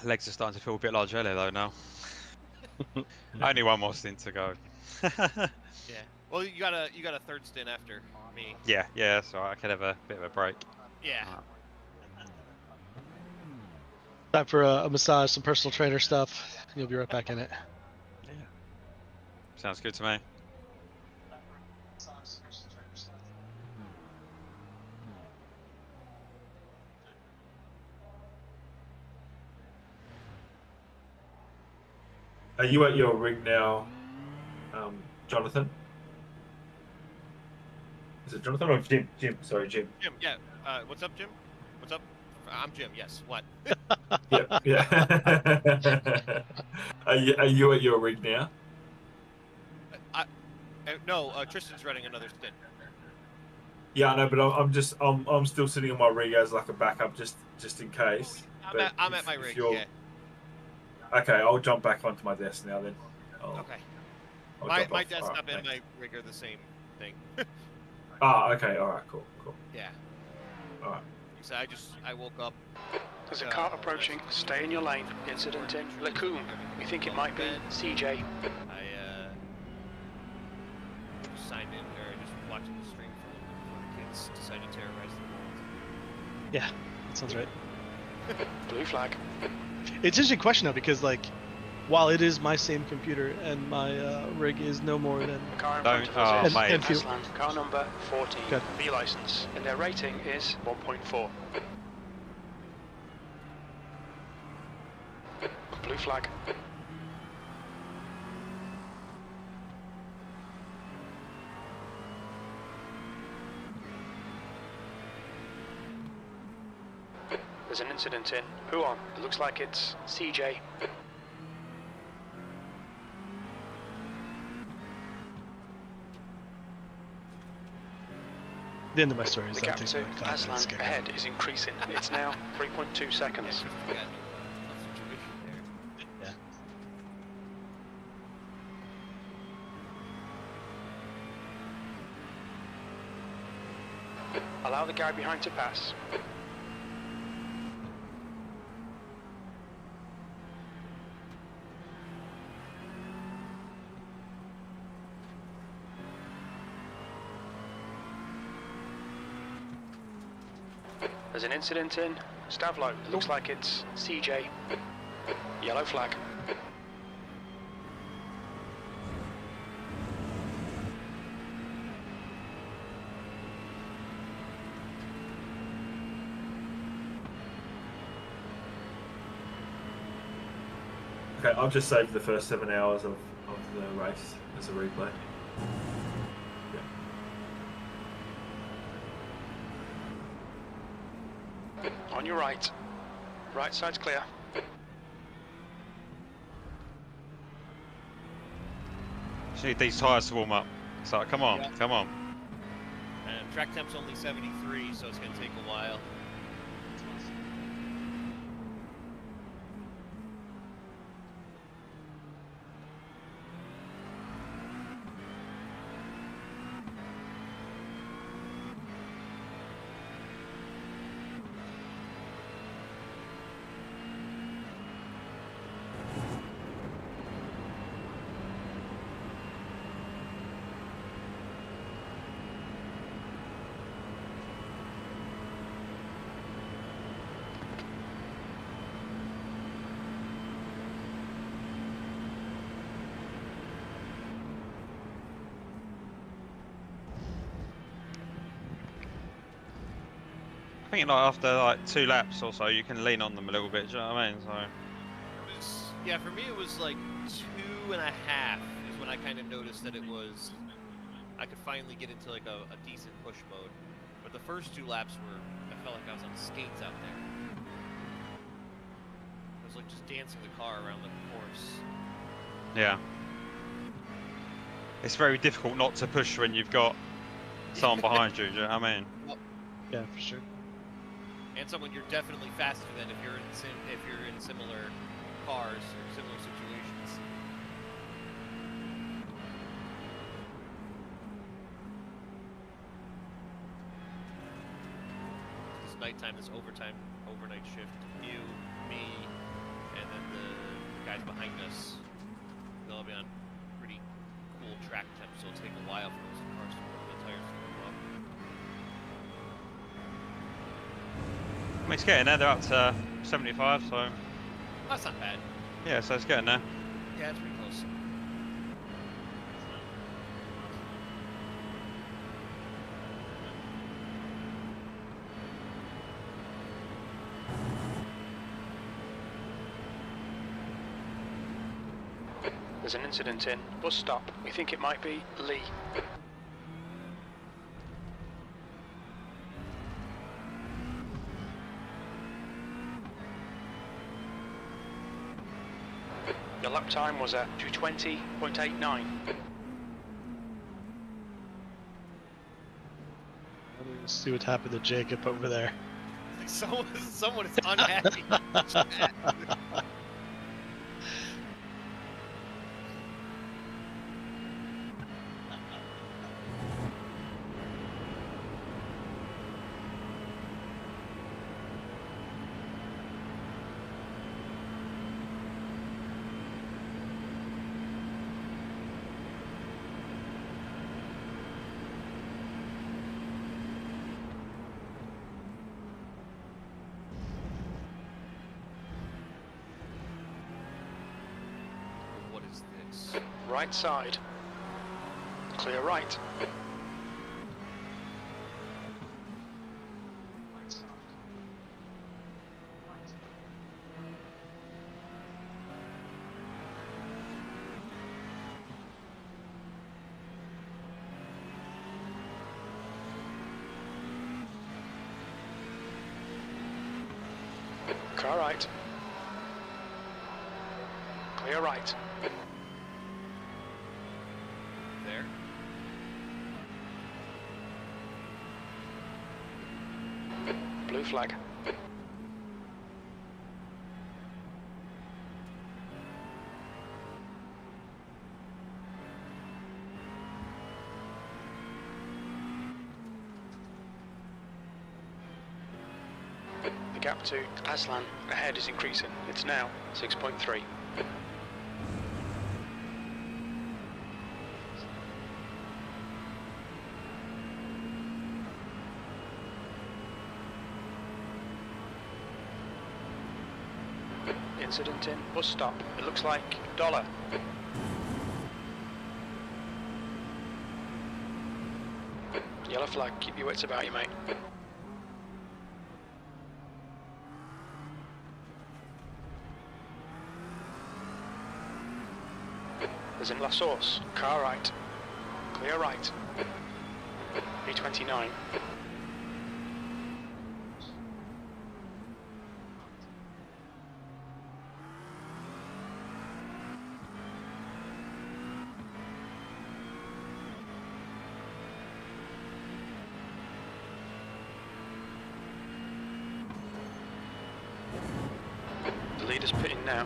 Legs are starting to feel a bit like jelly though now. Only one more stint to go. Yeah. Well, you got a third stint after me. Yeah, so I could have a bit of a break. Yeah. Time for a massage, some personal trainer stuff. You'll be right back in it. Yeah. Sounds good to me. Are you at your rig now, Jonathan? Is it Jonathan or Jim? Jim, sorry, Jim. Jim, yeah. What's up, Jim? What's up? I'm Jim. Yes. What? Yeah. Are you at your rig now? No. Tristan's running another stint. Yeah, I know, but I'm still sitting on my rig as like a backup, just in case. I'm at my rig. Yeah. Okay, I'll jump back onto my desk now then. Okay. I'll My drop off. desktop Alright, and my rig are the same thing. Okay, alright, cool. Yeah. Alright. So I woke up. There's a car approaching. Stay in your lane. Incident in Lacombe. We think it might be CJ. I just signed in or just watching the stream from the kids decided to terrorize the world. Yeah, that sounds right. Blue flag. It's an interesting question though, because like, while it is my same computer and my rig is no more than Car in front of us is and fuel. Aslan, car number 14, Okay. B license, and their rating is 1.4. Blue flag. There's an incident in Huon. It looks like it's CJ. The end of my story is The that gap takes to like 5 minutes Aslan to get ahead is increasing. It's now 3.2 seconds. Yeah. Allow the guy behind to pass. There's an incident in Stavlo. Looks like it's CJ. Yellow flag. Okay, I've just saved the first 7 hours of the race as a replay. On your right. Right side's clear. Just need these tyres to warm up. So come on, Yeah. come on. Track temp's only 73, so it's going to take a while. I think like after like 2 laps or so, you can lean on them a little bit. Do you know what I mean? So. Yeah, for me it was like 2.5 is when I kind of noticed that it was, I could finally get into like a decent push mode. But the first 2 laps were, I felt like I was on skates out there. I was like just dancing the car around the course. Yeah. It's very difficult not to push when you've got someone behind you. Do you know what I mean? Yeah, for sure. And someone you're definitely faster than if you're in similar cars or similar situations. This nighttime, this overnight shift. You, me, and then the guys behind us. They'll all be on pretty cool track temps, so it'll take a while for those cars to warm the tires to warm up. I mean, it's getting there. They're up to 75, so That's not bad. yeah, so it's getting there. Yeah, it's pretty close. There's an incident in bus stop. We think it might be Lee. The lap time was at 2:20.89. Let's see what happened to Jacob over there. Someone is unhappy. What is this? Right side. Clear right. Car right. Clear right. There. Blue flag. The gap to Aslan ahead is increasing. It's now 6.3. Incident in bus stop. It looks like $1. Yellow flag. Keep your wits about you, mate. There's in La Source. Car right. Clear right. B29. The leader's pitting now.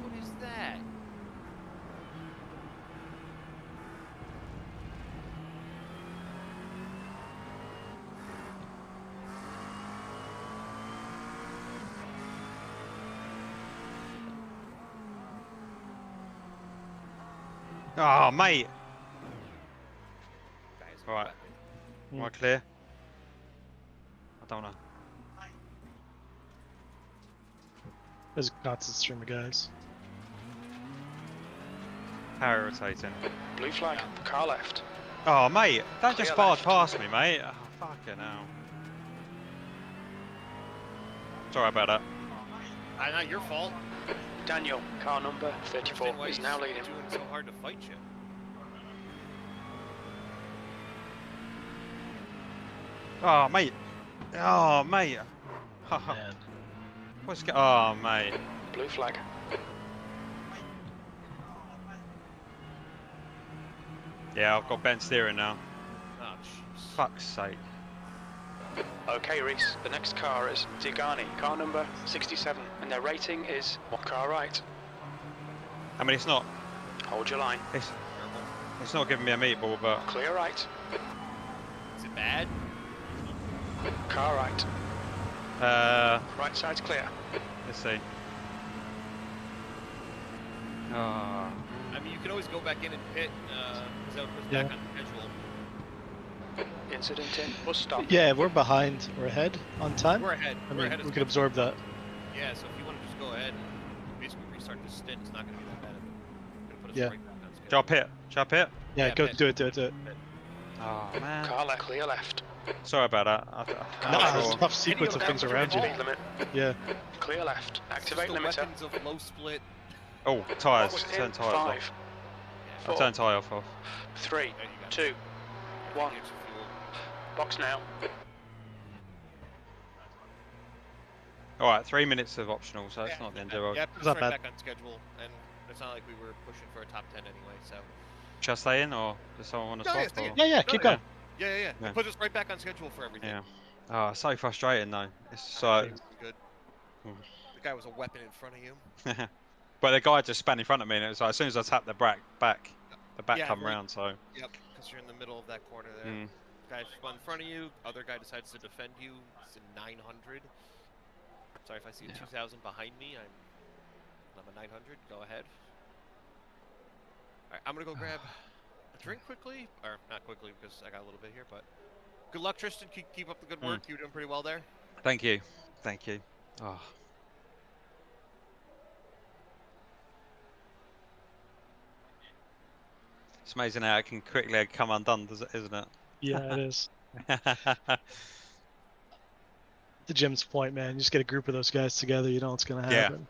What is that? Oh, mate. Guys, Right. Hmm. Am I clear? I don't know. There's a constant stream of guys. How irritating. Blue flag. Car left. Oh, mate. That just Clear barred left. past me, mate. Oh, fucking hell. Sorry about that. Not your fault. Daniel, car number 34, Understand why is he's now leading. doing so hard to fight you. Oh, mate. Oh, mate. Man. What's oh, mate. Blue flag. Yeah, I've got bent steering now. Oh, jeez. Fuck's sake. Okay, Reese, the next car is Tigani, car number 67, and their rating is one car right. I mean, it's not. Hold your line. It's not giving me a meatball, but Clear right. Is it bad? Car right. Right side's clear. let's see. Oh. I mean, you can always go back in and pit, because that would put us back on schedule. Incident in bus stop. Yeah, we're behind. We're ahead on time. We're ahead. I We're mean, ahead of we schedule. can absorb that. Yeah, so if you want to just go ahead and basically restart this stint, it's not going to be that bad. It's going to put us Yeah. right back on schedule. Shall I pit? Shall I pit? Yeah, Yeah, go pit. do it, do it, do it. Oh, man. Car left, clear left. Sorry about that. Car No, left. there's a tough Any sequence of other things down around you. speed limit. Yeah. Clear left. It's Activate just the limiter. weapons of low split. Oh, tyres. Box Turn in, tyres 5, off. I'll 4, turn tyre off. 3, There you go. 2, 1. Here's your fuel. Box now. Alright, 3 minutes of optional, so it's not the end of the world. Yeah, put us Not right bad. back on schedule, and it's not like we were pushing for a top 10 anyway, so. Should I stay in, or does someone want to No, yeah, swap? stay or- in. Yeah, No, keep yeah. going. Yeah. Yeah. It puts us right back on schedule for everything. Yeah. Oh, it's so frustrating though. It's I so. think it's good. Hmm. The guy was a weapon in front of you. But the guy just span in front of me, and it was like, as soon as I tapped the back Yeah, come right. round. So. Yep, because you're in the middle of that corner there. Mm. Guy spun in front of you. Other guy decides to defend you. It's a 900. Sorry if I see a 2000 behind me. I'm a 900. Go ahead. All right, I'm gonna go grab a drink quickly, or not quickly because I got a little bit here. But good luck, Tristan. Keep up the good work. You're doing pretty well there. Thank you. Thank you. Oh. It's amazing how it can quickly come undone, isn't it? Yeah, it is. To Jim's point, man, you just get a group of those guys together, you know what's going to happen.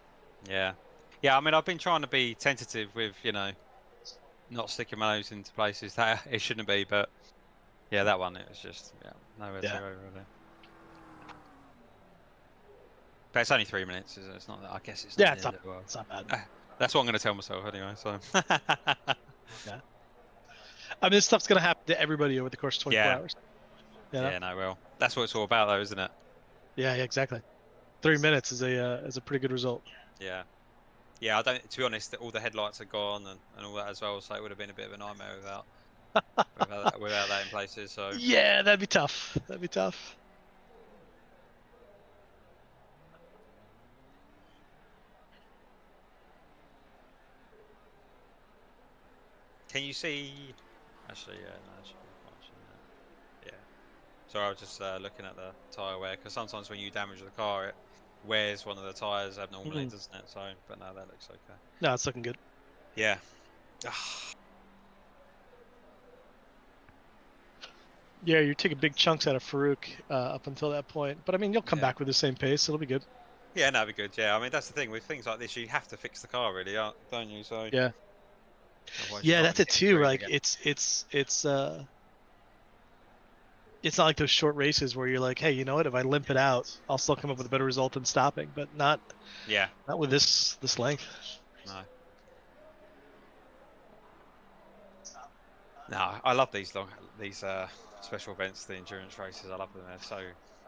Yeah. I mean, I've been trying to be tentative with, not sticking my nose into places that it shouldn't be, but yeah, that one, it was just, nowhere to go really. But it's only 3 minutes, isn't it? It's not that, I guess it's not. Yeah, it's not bad. That's what I'm going to tell myself anyway, so. Yeah. I mean, this stuff's going to happen to everybody over the course of 24 hours. You know? Yeah, no, well, that's what it's all about though, isn't it? Yeah, exactly. 3 minutes is a pretty good result. Yeah. Yeah, I don't. To be honest, all the headlights are gone and all that as well. So it would have been a bit of a nightmare without that in places. So Yeah, that'd be tough. That'd be tough. can you see? Actually, yeah, no, it should be fine, shouldn't it? Yeah. So I was just looking at the tyre wear because sometimes when you damage the car, it wears one of the tyres abnormally, doesn't it? So, but no, that looks okay. No, it's looking good. Yeah. Yeah, you're taking big chunks out of Farouk up until that point. But I mean, you'll come back with the same pace. It'll be good. Yeah, that'd be good. Yeah, I mean that's the thing with things like this. You have to fix the car, really, don't you? So yeah. Yeah, that's it too. Like it's not like those short races where you're like, hey, you know what? If I limp it out, I'll still come up with a better result than stopping. But not with this length. No, I love these special events, the endurance races. I love them. They're so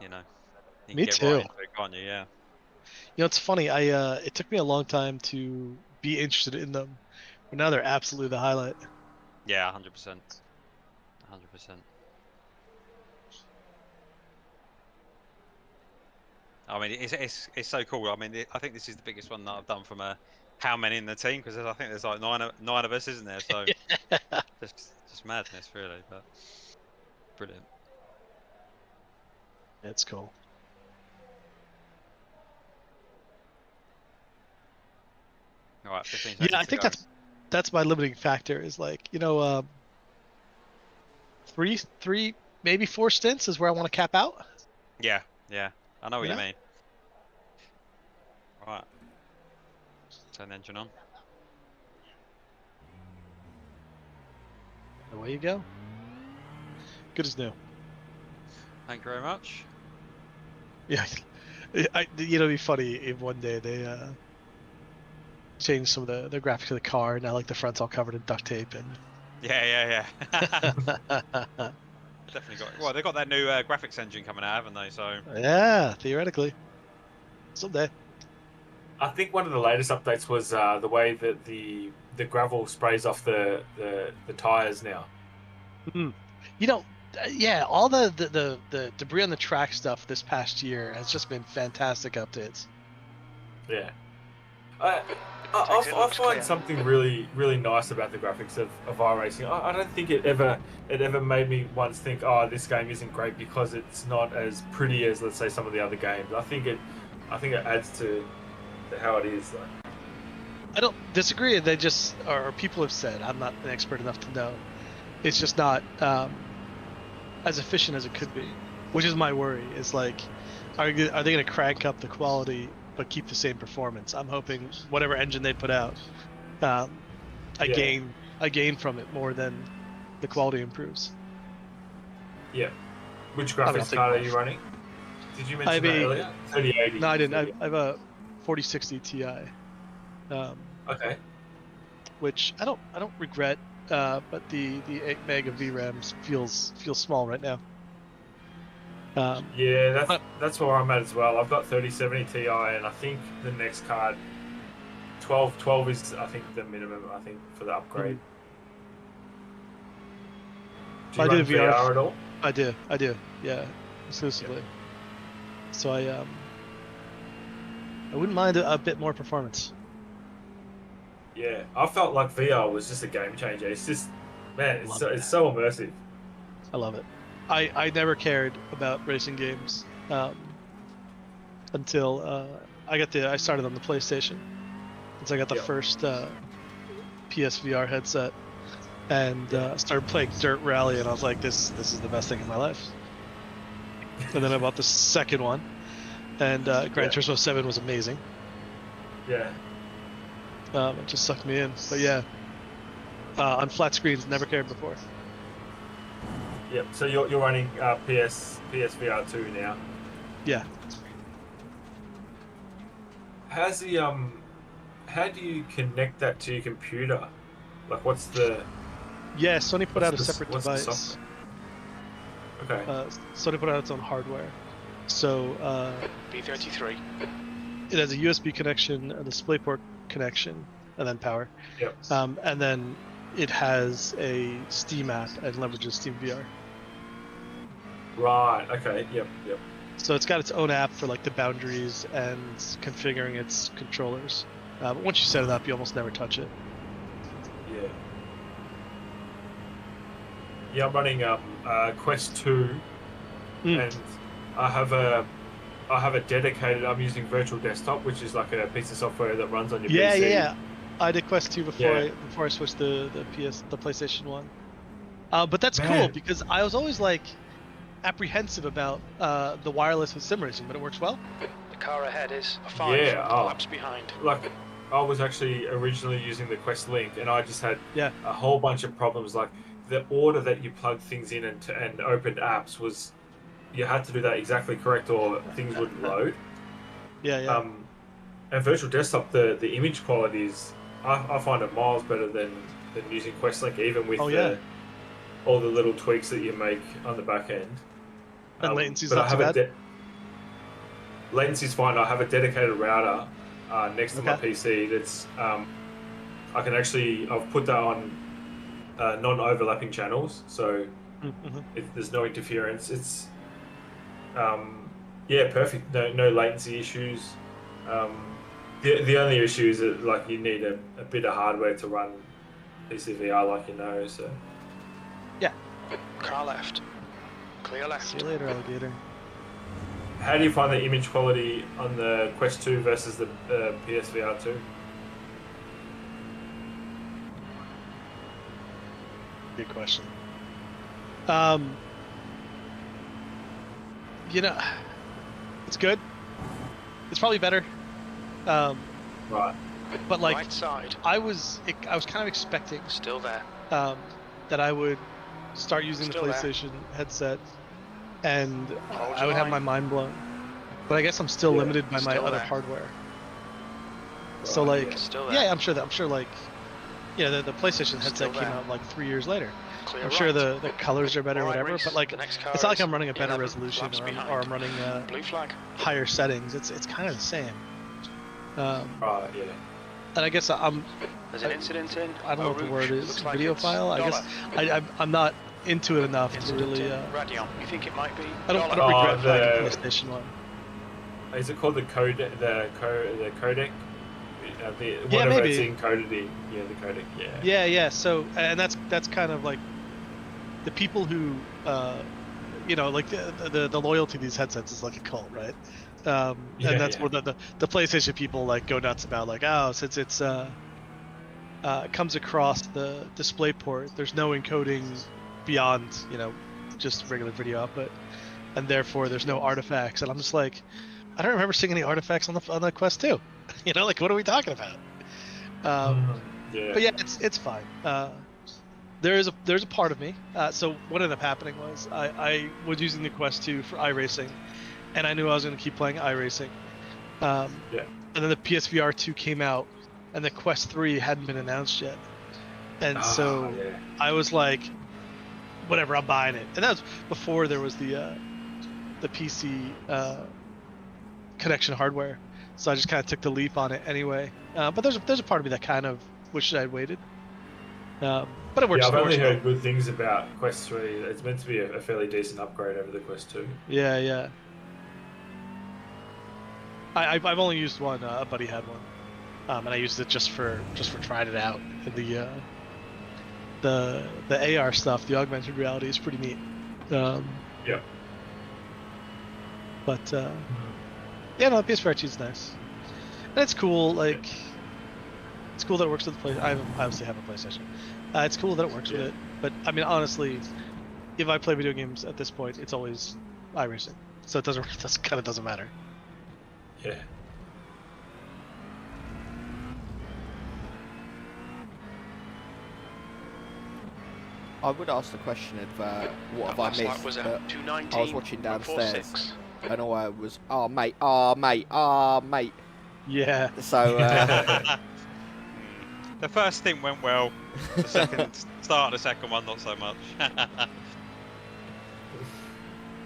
you can Me get too. right into it, can't you? Yeah. You know, it's funny. It took me a long time to be interested in them, but now they're absolutely the highlight. Yeah, 100%. 100%. I mean, it's so cool. I mean, I think this is the biggest one that I've done from how many in the team, because I think there's like nine of us, isn't there? So just madness, really. But brilliant. It's cool. All right, 15 seconds. Yeah, I think that's my limiting factor. Is like, three, maybe 4 stints is where I want to cap out. Yeah, I know what you mean. All right, turn the engine on. Away you go. Good as new. Thank you very much. Yeah, it'd be funny if one day they change some of the graphics of the car, and now like the front's all covered in duct tape and. Yeah. Definitely got. Well, they got that new graphics engine coming out, haven't they? So. Yeah, theoretically. Someday. I think one of the latest updates was the way that the gravel sprays off the tires now. Yeah, all the debris on the track stuff this past year has just been fantastic updates. Yeah. I find something really, really nice about the graphics of iRacing. I don't think it ever made me once think, oh, this game isn't great because it's not as pretty as, let's say, some of the other games. I think it adds to how it is. I don't disagree. They just, or people have said, I'm not an expert enough to know, it's just not as efficient as it could be, which is my worry. Is like, are they going to crank up the quality but keep the same performance. I'm hoping whatever engine they put out, I gain from it more than the quality improves. Yeah. Which graphics card are you running? Did you mention that earlier? 3080. No, I didn't. I have a 4060 Ti. Okay. Which I don't regret, but the 8 meg of VRAM feels small right now. Yeah, that's where I'm at as well. I've got 3070 Ti, and I think the next card, 12 is I think the minimum. I think for the upgrade. Do you run VR at all? I do. Yeah, exclusively. Yep. So I wouldn't mind a bit more performance. Yeah, I felt like VR was just a game changer. It's just, man, it's so immersive. I love it. I never cared about racing games until I started on the PlayStation. So I got the first PSVR headset and started playing Dirt Rally, and I was like, this is the best thing in my life. And then I bought the second one, and Gran Turismo 7 was amazing. Yeah. It just sucked me in. But yeah, on flat screens, never cared before. Yep. So you're running PSVR 2 now. Yeah. How's the how do you connect that to your computer? Like, what's the? Yeah, Sony put out a separate device. Okay. Sony put out its own hardware. So B33. It has a USB connection, a DisplayPort connection, and then power. Yep. And then it has a Steam app and leverages Steam VR. Right. Okay. Yep. So it's got its own app for like the boundaries and configuring its controllers. But once you set it up, you almost never touch it. Yeah. Yeah, I'm running Quest 2, and I have a dedicated. I'm using Virtual Desktop, which is like a piece of software that runs on your PC. Yeah. I did Quest 2 before I switched the PlayStation 1. But that's cool because I was always like apprehensive about the wireless with sim racing, but it works well. The car ahead is a 5 laps behind. Like, I was actually originally using the Quest Link, and I just had a whole bunch of problems. Like, the order that you plug things in and opened apps was, you had to do that exactly correct, or things wouldn't load. Yeah. And Virtual Desktop, the image quality is, I find it miles better than using Quest Link, even with all the little tweaks that you make on the back end. And latency's not too bad? Latency's fine. I have a dedicated router next to my PC that's, I've put that on non-overlapping channels, so there's no interference. It's, perfect. No latency issues. The only issue is that, like, you need a bit of hardware to run PCVR, like, so. Yeah. Car left. Clear left. See you later, alligator. How do you find the image quality on the Quest 2 versus the PSVR 2? Good question. It's good. It's probably better. Right. But like, right side. I was kind of expecting still there. That I would start using the PlayStation headset, and I would have my mind blown. But I guess I'm still limited by my other hardware. Right, so like, I'm sure like, the PlayStation headset came out like 3 years later. I'm sure the colors are better or whatever, but like, it's not like I'm running a better resolution or I'm running blue flag. Higher settings. It's kind of the same. Right, yeah. And I guess there's an incident in I don't know what the word is. Like Videophile. I guess I'm not into it enough to really. Radeon. You think it might be? I don't regret playing the PlayStation 1. Is it called the codec? The codec? Whatever maybe. It's encoded in. Yeah, the codec. Yeah. Yeah. So, and that's kind of like the people who, like the loyalty to these headsets is like a cult, right? And that's where the PlayStation people like go nuts about, like, since it's comes across the DisplayPort, there's no encoding beyond just regular video output, and therefore there's no artifacts. And I'm just like, I don't remember seeing any artifacts on the Quest 2. You know, like what are we talking about? Yeah. But yeah, it's fine. There's a part of me. So what ended up happening was I was using the Quest 2 for iRacing, and I knew I was going to keep playing iRacing. Yeah. And then the PSVR 2 came out, and the Quest 3 hadn't been announced yet. And so yeah. I was like, whatever, I'm buying it. And that was before there was the PC connection hardware. So I just kind of took the leap on it anyway. But there's a part of me that kind of wished I'd waited. But it works. Yeah, I've it only works heard well. good things about Quest 3. It's meant to be a fairly decent upgrade over the Quest 2. Yeah. I've only used one. A buddy had one, and I used it just for trying it out. And the AR stuff, the augmented reality, is pretty neat. Yeah. But yeah, no, PSVR 2 is nice, and it's cool. Like, it's cool that it works with the I obviously have a PlayStation. It's cool that it works with it. But I mean, honestly, if I play video games at this point, it's always iRacing, so it doesn't matter. Yeah. I would ask the question of what have I Last lap missed, was but a 2:19. I was watching downstairs, 1:46. and all I was, oh mate. Yeah. So The first stint went well. The start of the second one, not so much. But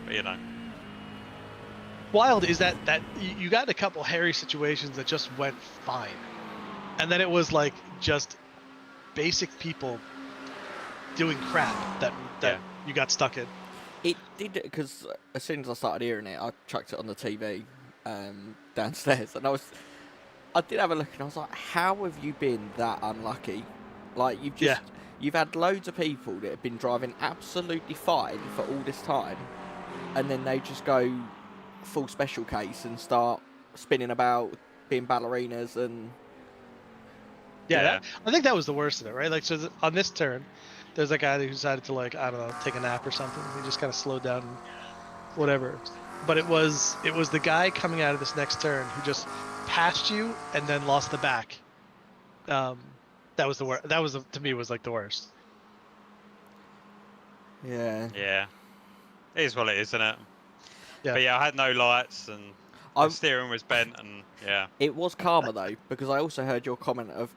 you know. Wild is that you got in a couple hairy situations that just went fine, and then it was like just basic people doing crap that you got stuck in. it did, because as soon as I started hearing it, I chucked it on the TV downstairs, and I did have a look, and I was like, how have you been that unlucky? Like, you've had loads of people that have been driving absolutely fine for all this time, and then they just go full special case and start spinning about, being ballerinas, and I think that was the worst of it, right? Like, so on this turn, there's a guy who decided to, like, I don't know, take a nap or something. He just kind of slowed down and whatever. But it was the guy coming out of this next turn who just passed you and then lost the back. That was the worst. That was, to me, was like the worst. yeah. Yeah. It is what it is, isn't it? Yeah. But yeah, I had no lights and the steering was bent, and yeah. It was karma though, because I also heard your comment of,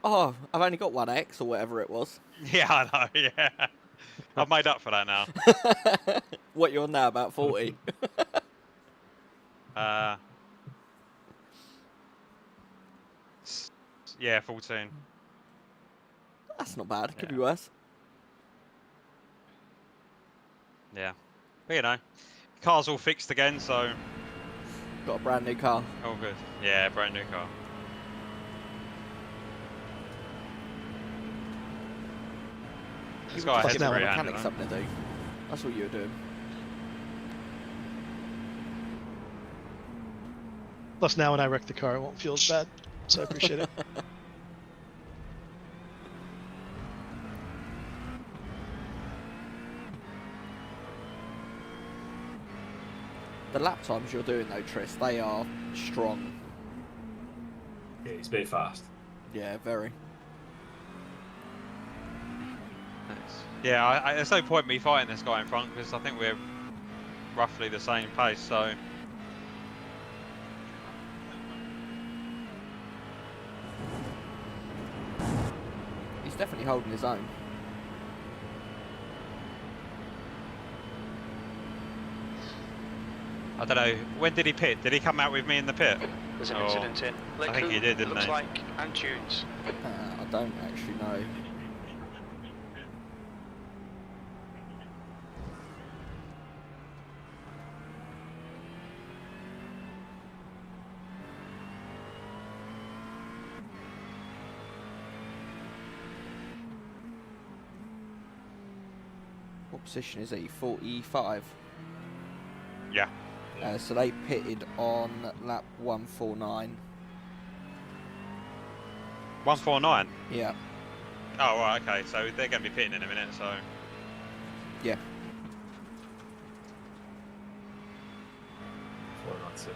oh, I've only got 1X or whatever it was. Yeah, I know, yeah. I've made up for that now. What you're on now, about 40? Yeah, 14. That's not bad. Could Yeah. be worse. Yeah. But you know, car's all fixed again, so Got a brand new car. all good. Yeah, brand new car. This guy Fucking heads hell, very a handy, mechanic's though. something to do. That's what you were doing. Plus, now when I wreck the car, it won't feel as bad. So I appreciate it. The lap times you're doing though, Tris, they are strong. Yeah, he's been fast. Yeah, very. Yeah, there's no point me fighting this guy in front because I think we're roughly the same pace, so. He's definitely holding his own. I don't know, when did he pit? Did he come out with me in the pit? There's an Oh, incident in I think he did, didn't looks he? like, and tunes. I don't actually know. What position is he? 45? Yeah. So they pitted on lap 149. 149? Yeah. Oh, right, okay, so they're going to be pitting in a minute, so. Yeah. not 17.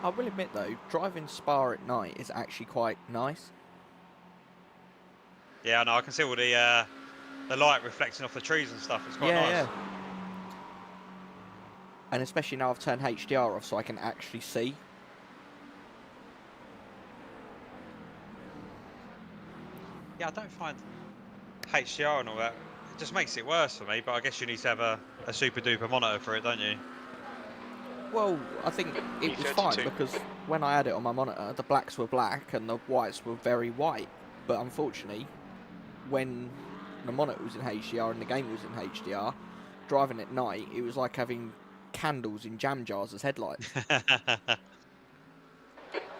I will admit though, driving Spa at night is actually quite nice. Yeah, no, I can see all the light reflecting off the trees and stuff. It's quite nice. Yeah. And especially now I've turned HDR off so I can actually see. Yeah, I don't find HDR and all that. It just makes it worse for me, but I guess you need to have a super duper monitor for it, don't you? Well, I think it was fine because when I had it on my monitor, the blacks were black and the whites were very white. But unfortunately, when the monitor was in HDR and the game was in HDR, driving at night, it was like having candles in jam jars as headlights.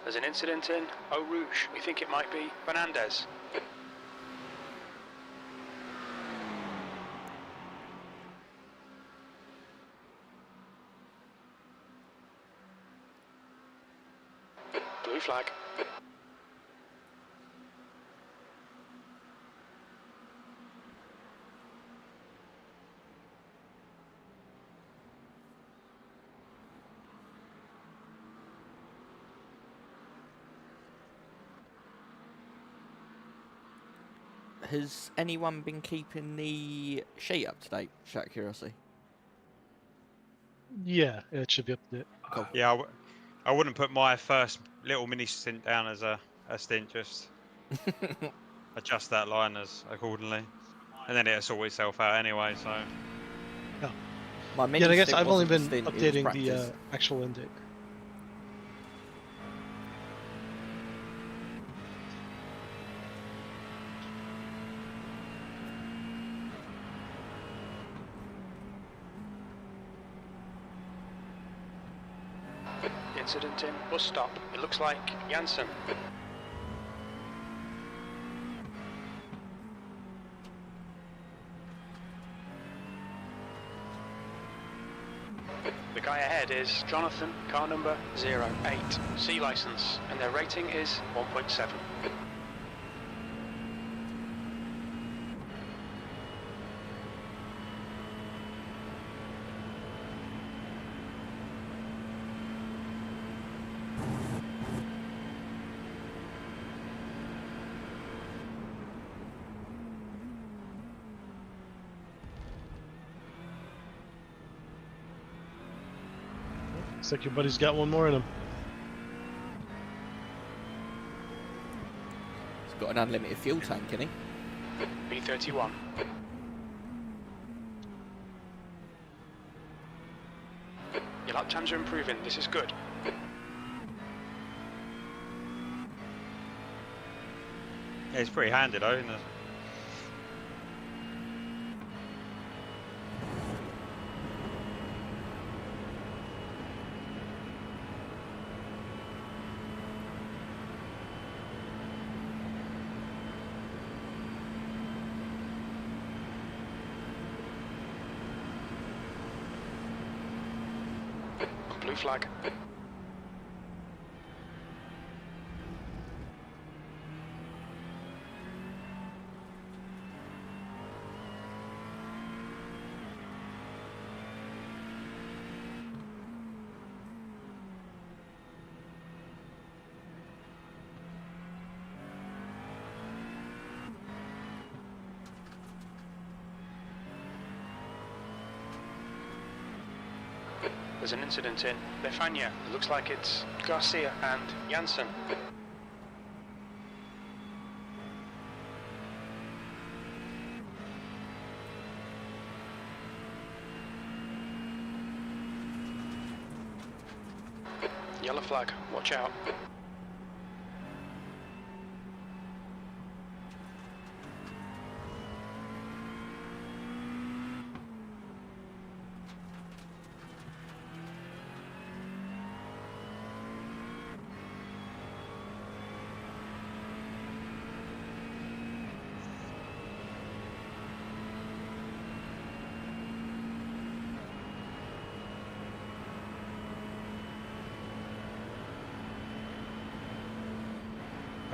There's an incident in Eau Rouge. We think it might be Fernandez. Blue flag. Has anyone been keeping the sheet up to date? Just out of curiosity. Yeah, it should be up to date. Cool. Yeah, I wouldn't put my first little mini stint down as a stint, just adjust that line as accordingly. And then it'll sort itself out anyway, so... No. My mini Yeah, I guess stint I've only wasn't been stint, it was updating the practice. actual end date. Incident in bus stop. It looks like Janssen. The guy ahead is Jonathan, car number 08, C license, and their rating is 1.7. Looks like your buddy's got one more in him. He's got an unlimited fuel tank, isn't he? B31. Your lap times are improving. This is good. Yeah, it's pretty handy though, isn't it? Blue flag. There's an incident in Befania. It looks like it's Garcia and Janssen. Yellow flag, watch out.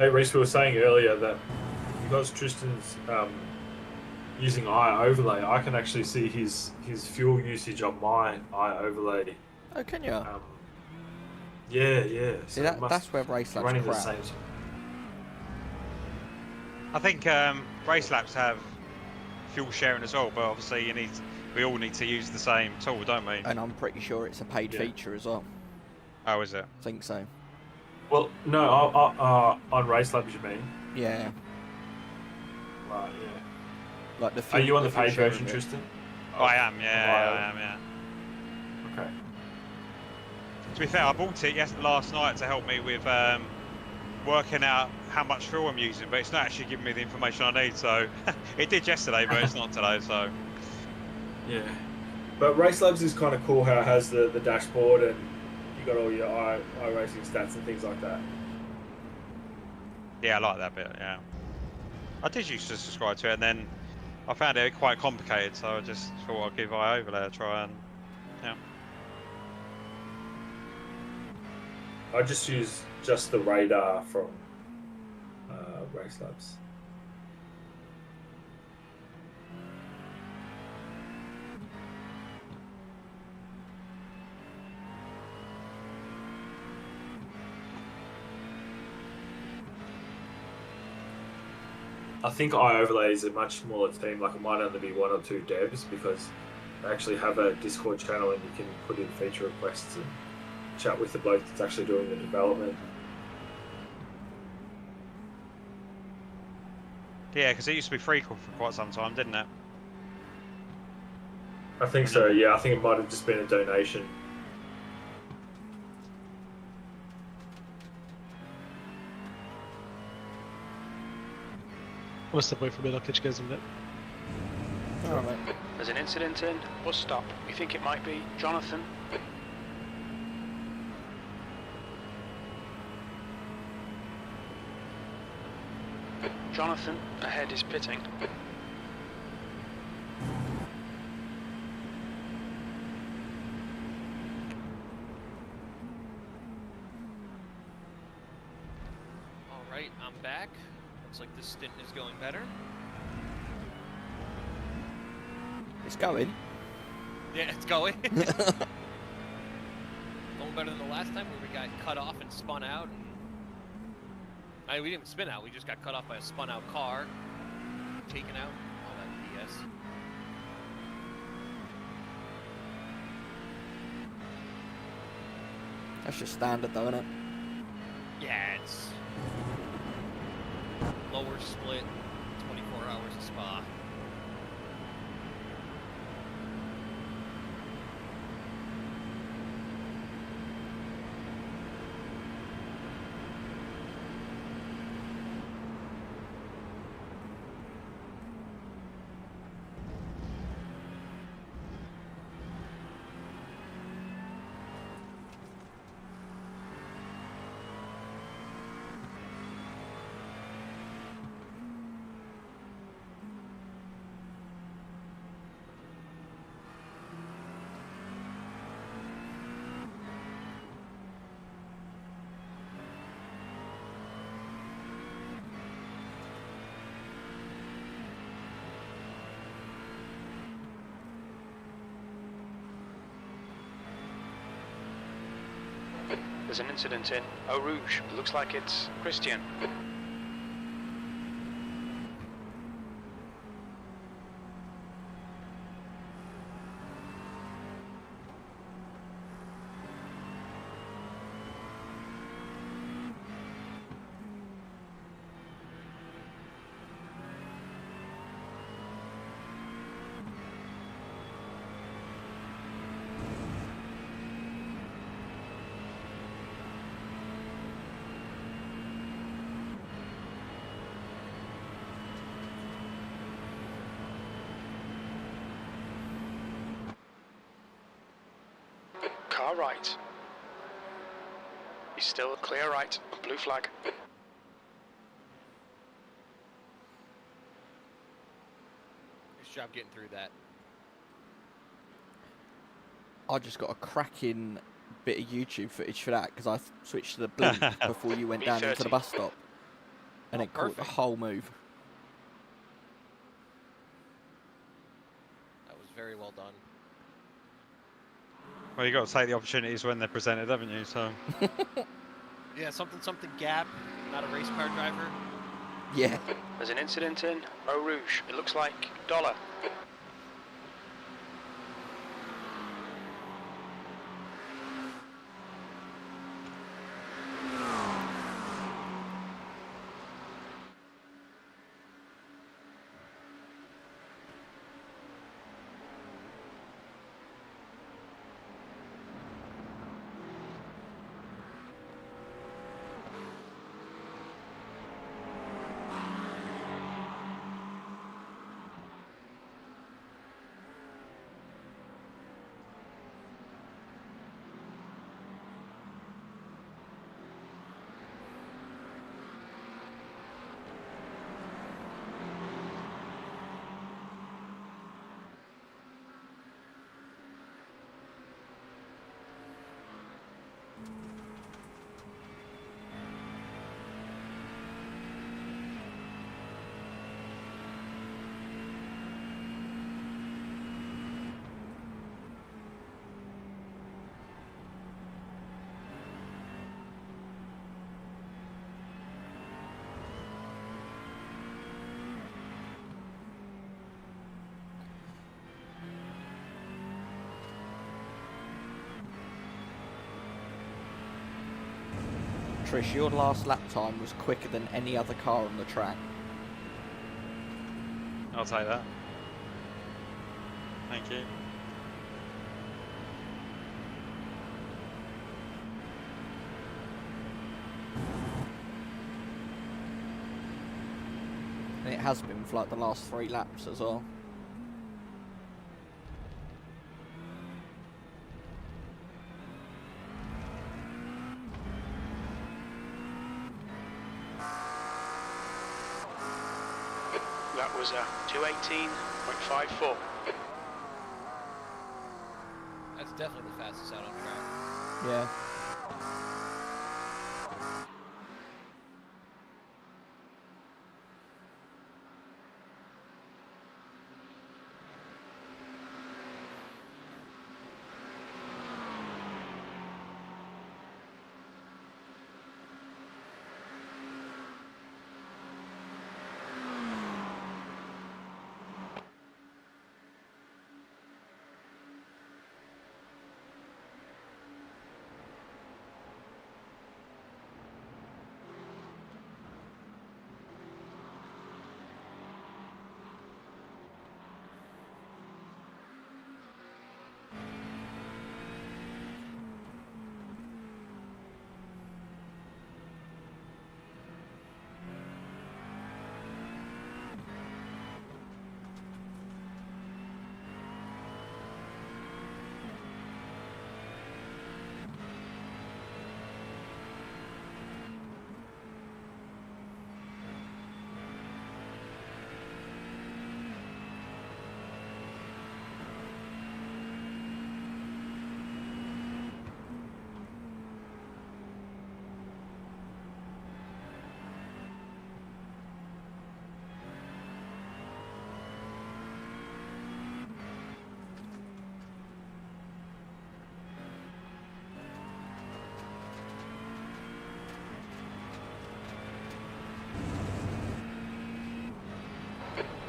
Hey, Reese, we were saying earlier that because Tristan's using eye overlay, I can actually see his fuel usage on my eye overlay. Oh, can you? Yeah. See, So that's where Race Lab's running crap. the same. I think race laps have fuel sharing as well, but obviously we all need to use the same tool, don't we? And I'm pretty sure it's a paid feature as well. Oh, is it? I think so. Well, no, on race labs you mean? Yeah. Right, yeah. Like the fuel, Are you on the fuel paid sharing version, bit. Tristan? Oh, I am, yeah, I am, yeah. Okay. To be fair, I bought it last night to help me with working out how much fuel I'm using, but it's not actually giving me the information I need, so it did yesterday, but it's not today, so... Yeah. But Race Labs is kind of cool how it has the dashboard and you got all your iRacing stats and things like that. Yeah, I like that bit, yeah. I did used to subscribe to it, and then I found it quite complicated, so I just thought I'd give iOverlay a try, and yeah. I just use the radar from Race Labs. I think iOverlay is a much smaller team. Like it might only be 1 or 2 devs because they actually have a Discord channel and you can put in feature requests and chat with the bloke that's actually doing the development. Yeah, because it used to be free for quite some time, didn't it? I think so, yeah. I think it might have just been a donation. I'll step away from it, I'll catch you guys in a minute. Alright, mate. There's an incident in bus stop. We think it might be Jonathan. Jonathan, ahead is pitting. Alright, I'm back. Looks like this stint is going better. It's going. Yeah, it's going. Going better than the last time where we got cut off and spun out. And we didn't spin out, we just got cut off by a spun out car. Taken out, all that BS. That's just standard though, isn't it? Yeah, it's lower split, 24 hours of Spa. There's an incident in Eau Rouge. Looks like it's Christian. Car right. He's still clear right. Blue flag. Nice job getting through that. I just got a cracking bit of YouTube footage for that because I switched to the blink before you went down into the bus stop. And it caught the perfect. whole move. That was very well done. Well, you got to take the opportunities when they're presented, haven't you? So. Yeah, something gap, not a race car driver. Yeah. There's an incident in Eau Rouge. It looks like Dollar. Trish, your last lap time was quicker than any other car on the track. I'll take that. Thank you. And it has been for like the last 3 laps as well. That was a 2:18.54. That's definitely the fastest out on track. Yeah.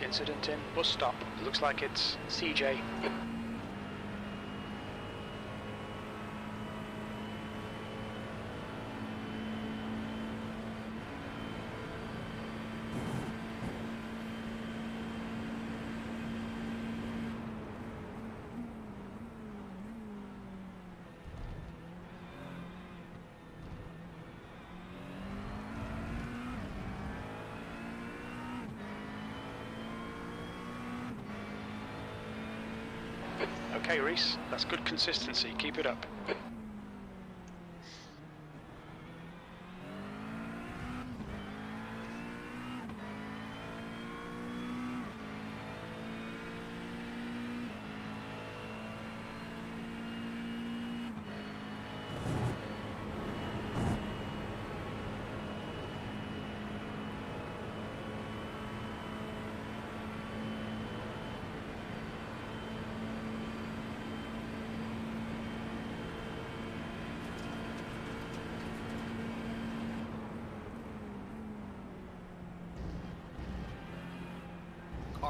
Incident in bus stop. Looks like it's CJ. Okay, Reese, that's good consistency. Keep it up.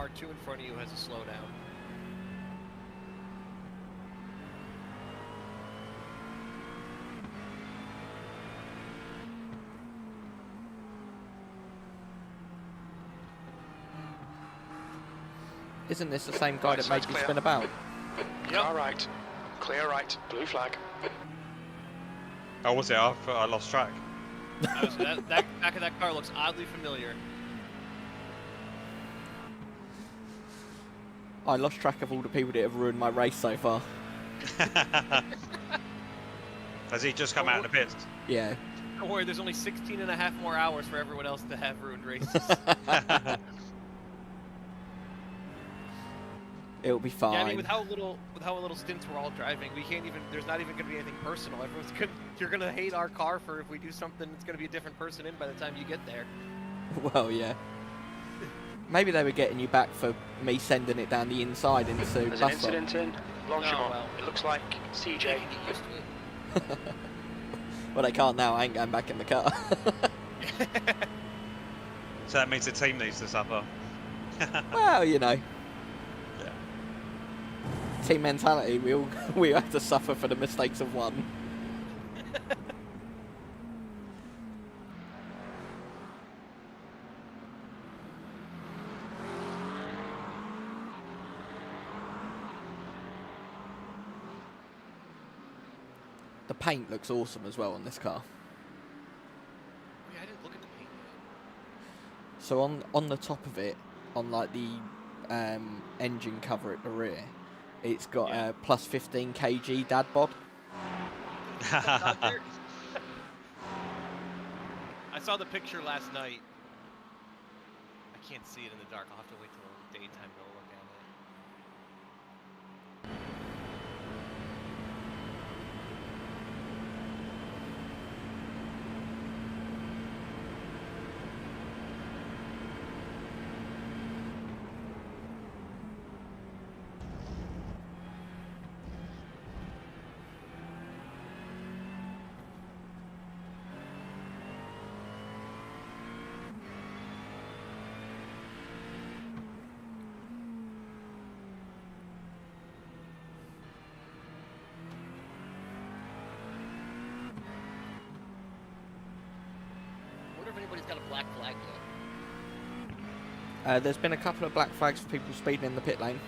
car 2 in front of you has a slowdown. Isn't this the same guy Right that made side's you clear. spin about? Car right. Clear right. Blue flag. Oh, was it? I thought I lost track. That back of that car looks oddly familiar. I lost track of all the people that have ruined my race so far. Has he just come out of the pits? Yeah. Don't worry, there's only 16 and a half more hours for everyone else to have ruined races. It'll be fine. Yeah, I mean, with how little stints we're all driving, we can't even. There's not even going to be anything personal. You're going to hate our car for if we do something. It's going to be a different person in by the time you get there. Well, yeah. Maybe they were getting you back for me sending it down the inside into There's an incident in Blanchimont. Oh, well. It looks like CJ. Get used to it. Well, they can't now. I ain't going back in the car. So that means the team needs to suffer. Well, you know. Yeah. Team mentality. We have to suffer for the mistakes of one. The paint looks awesome as well on this car. Yeah, I didn't look at the paint yet. So on the top of it, on like the engine cover at the rear, it's got a plus 15 kg dad bod. I saw the picture last night. I can't see it in the dark. I'll have to wait till daytime to go look at it. I wonder if anybody's got a black flag yet. There's been a couple of black flags for people speeding in the pit lane.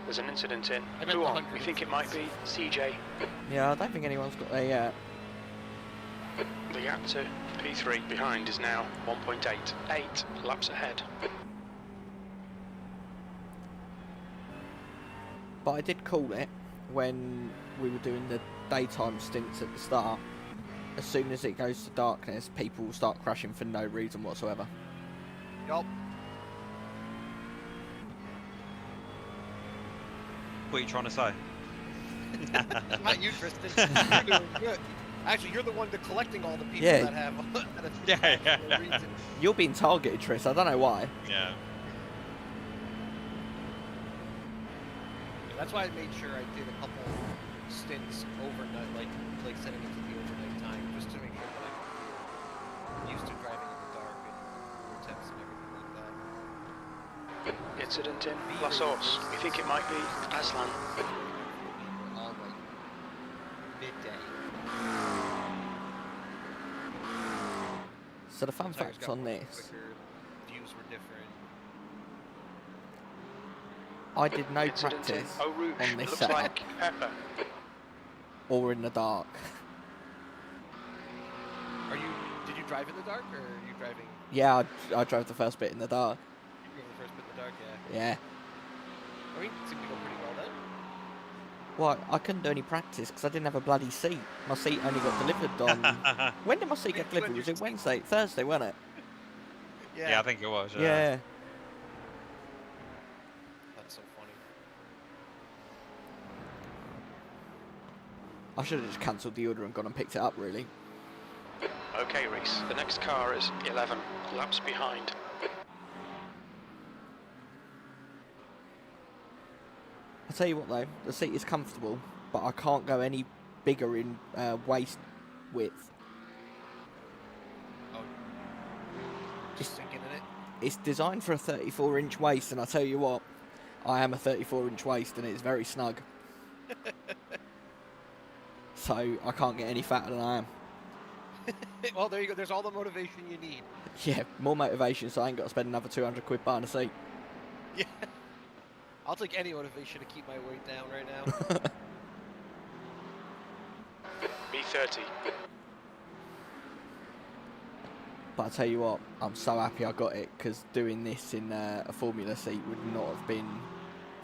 There's an incident in I meant Blue the on. 100 We think it might be CJ. Yeah, I don't think anyone's got there yet. The gap to P3 behind is now 1.8. 8 laps ahead. But I did call it when we were doing the daytime stints at the start. As soon as it goes to darkness, people will start crashing for no reason whatsoever. Yup. What are you trying to say? Not you, Tristan. You're doing good. Actually, you're the one collecting all the people Yeah. that have that have Yeah, crashed for no reason. You're being targeted, Tris. I don't know why. Yeah. That's why I made sure I did a couple stints overnight, like setting it to the overnight time, just to make sure that I'm used to driving in the dark and vortex and everything like that. Incident in La Source. We think it might be Aslan. All right. Midday. So the fun Tires fact got on worn this, quicker, views were different. I did no Incident in practice Eau Rouge. on It this looks setup like Pepper. or in the dark. Did you drive in the dark, or are you driving? Yeah, I drove the first bit in the dark. You drove the first bit in the dark, yeah. Yeah. I mean, it seemed to go pretty well then. Well, I couldn't do any practice because I didn't have a bloody seat. My seat only got delivered on... When did my seat get delivered? Was it Wednesday? Thursday, wasn't it? Yeah, I think it was. Yeah. That's so funny. I should have just cancelled the order and gone and picked it up, really. Okay, Reese. The next car is 11 laps behind. I'll tell you what, though. The seat is comfortable, but I can't go any bigger in waist width. Oh, just sinking in it. it's designed for a 34-inch waist, and I tell you what, I am a 34-inch waist, and it's very snug. So I can't get any fatter than I am. Well, there you go. There's all the motivation you need. Yeah, more motivation, so I ain't got to spend another 200 quid buying a seat. Yeah. I'll take any motivation to keep my weight down right now. B30. But I tell you what, I'm so happy I got it, because doing this in a Formula seat would not have been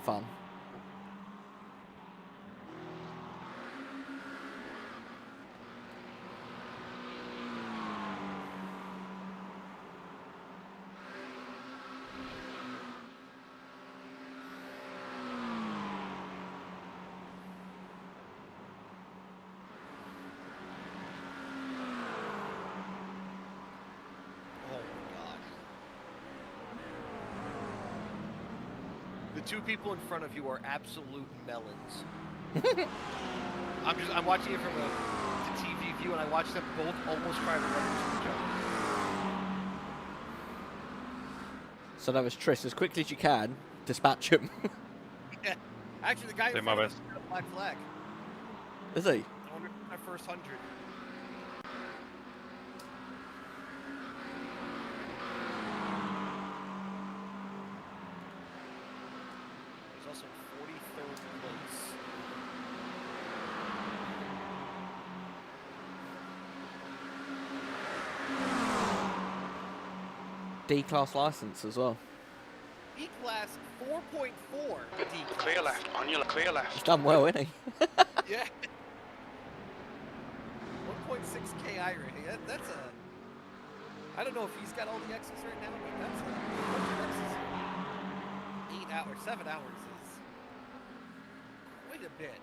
fun. Two people in front of you are absolute melons. I'm watching it from the TV view, and I watched them both almost try to run into each other. So that was Tris, as quickly as you can, dispatch him. Yeah. Actually, the guy in front of us got a black flag. Is he? I wonder if my first 100. Also 43rd place. D-class license as well. D-class 4.4. D-class. Clear left, on your clear left. He's done well, isn't he? Yeah. 1.6k iRacing. That's a... I don't know if he's got all the X's right now, but that's a bunch of X's. 8 hours, 7 hours is quite a bit.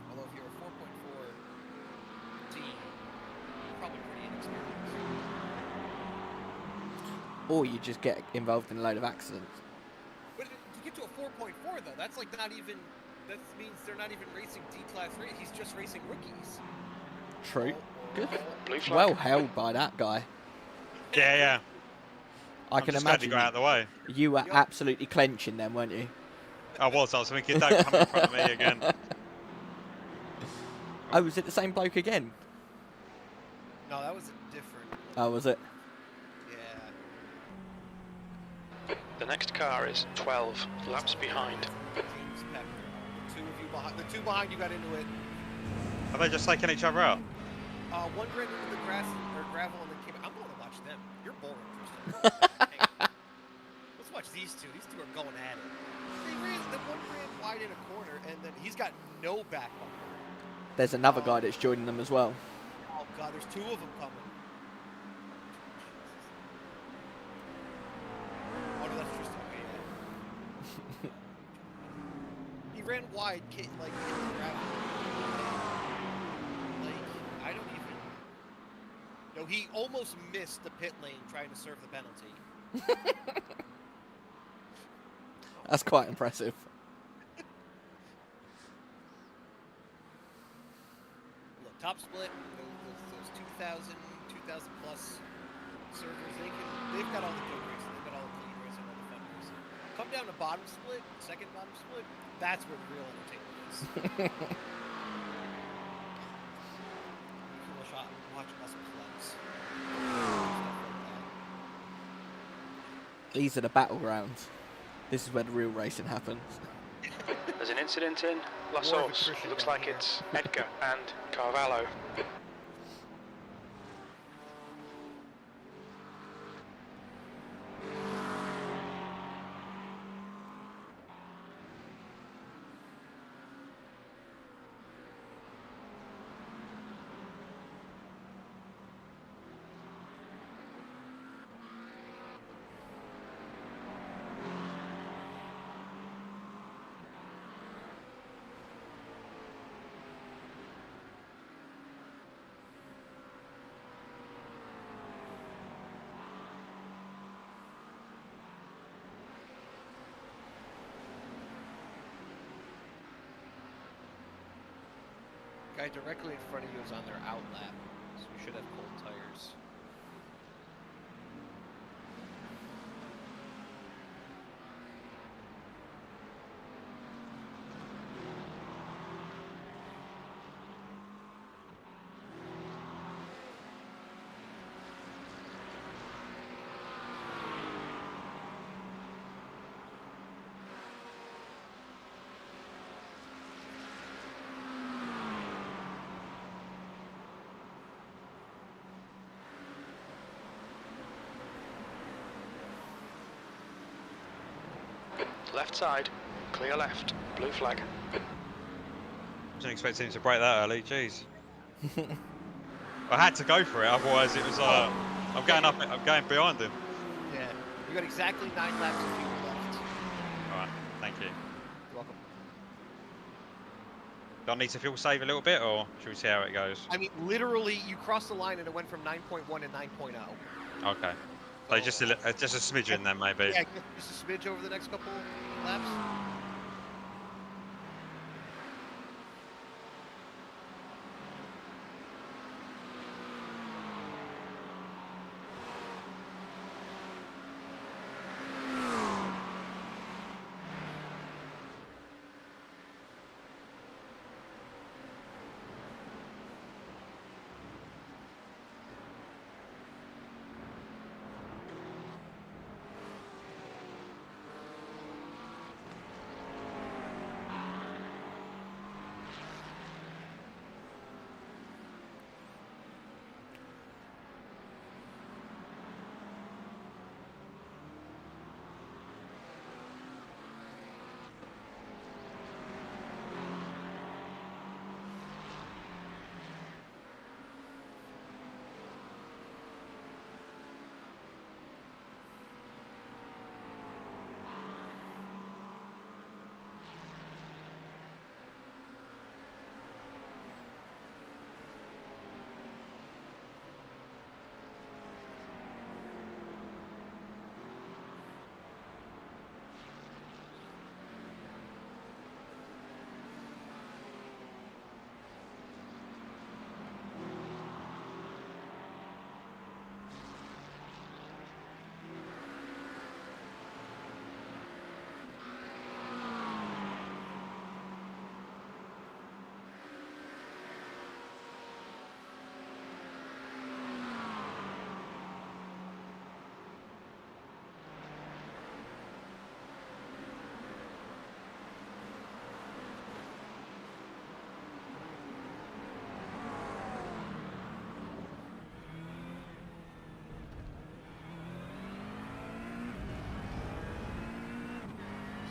Although if you're a 4.4 T, you're probably pretty inexperienced. Or you just get involved in a load of accidents. But to get to a 4.4 though, that's like not even... That means they're not even racing D-class race. He's just racing rookies. True. Good. Blue flag. Well held by that guy. Yeah. I can just imagine to go out of the way. you were absolutely clenching them, weren't you? I was thinking, don't come in front of me again. Oh, was it the same bloke again? No, that was different. Oh, was it? Yeah. The next car is 12 laps behind. James Pepper. The two of you behind. The two behind you got into it. Are they just taking each other out? One ran into the grass or gravel and then came. I'm going to watch them. You're boring, Tristan. Let's watch these two. These two are going at it. The one ran wide in a corner, and then he's got no back bumper. There's another guy that's joining them as well. Oh God, there's two of them coming. Oh no, that's Tristan. Okay, yeah. He ran wide, like in the gravel. I don't even... No, he almost missed the pit lane trying to serve the penalty. That's quite impressive. Look, top split, those 2,000 plus servers, they've got all the good racing, they've got all the clean racing, all the fun racing. Come down to bottom split, second bottom split, that's where the real entertainment is. Watch muscle clubs. These are the battlegrounds. This is where the real racing happens. There's an incident in La Source. Looks like it's Edgar and Carvalho. Guy directly in front of you is on their out lap. So we should have cold tires. Left side, clear left, blue flag. Didn't expect him to break that early, jeez. I had to go for it, otherwise it was I'm going behind him. Yeah, we got exactly 9 laps of fuel left. Alright, thank you. You're welcome. Do I need to fuel save a little bit, or should we see how it goes? I mean, literally, you crossed the line and it went from 9.1 to 9.0. Okay. So just a smidgen then, maybe. Yeah, just a smidge over the next couple laps.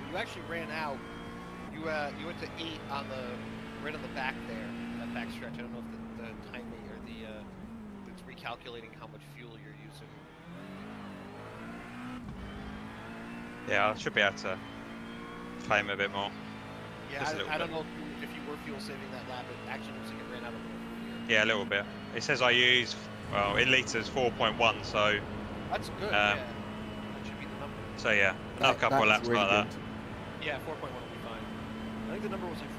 You actually ran out. You went to 8 on right on the back there, that back stretch. I don't know if the timing or it's recalculating how much fuel you're using. Yeah, I should be able to claim a bit more. Yeah, I don't know if you were fuel saving that lap. It actually looks like it ran out a little bit. Yeah, a little bit. It says I use, well, in litres 4.1, so... That's good, yeah. That should be the number. So yeah, another couple of laps really like that. good. Yeah, 4.1 will be fine. I think the number was like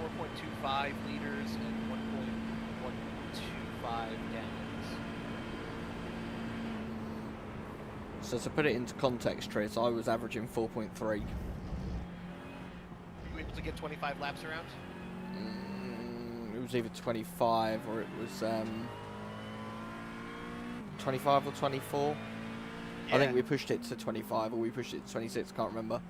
4.25 liters and 1.125 gallons. So to put it into context, Tris, I was averaging 4.3. Were you able to get 25 laps around? It was either 25 or it was 25 or 24. Yeah. I think we pushed it to 25 or we pushed it to 26, can't remember.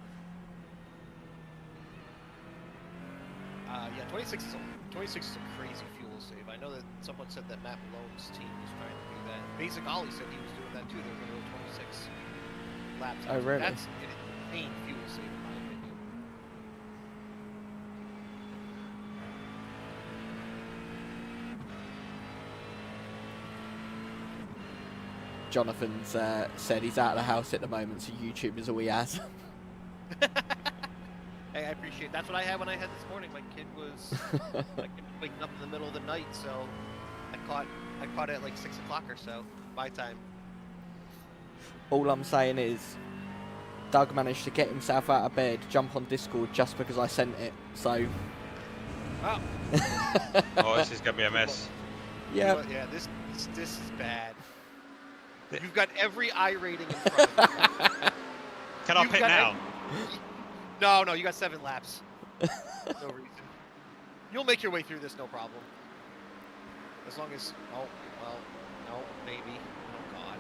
Yeah, 26 is a crazy fuel save. I know that someone said that Matt Malone's team was trying to do that. Basic Ollie said he was doing that too. They were going to go 26 laps. Oh, really? That's an insane fuel save in my opinion. Jonathan's said he's out of the house at the moment, so YouTube is all he has. Hey, I appreciate it. That's what I had when I had this morning. My kid was waking up in the middle of the night, so I caught it at like 6 o'clock or so, my time. All I'm saying is, Doug managed to get himself out of bed, jump on Discord just because I sent it, so... Wow. Oh, this is going to be a mess. Yeah. Yeah, this This is bad. You've got every iRating in front of you. Can I pit now? No, you got 7 laps. No reason. You'll make your way through this, no problem. As long as... Oh, well, no, maybe. Oh, God.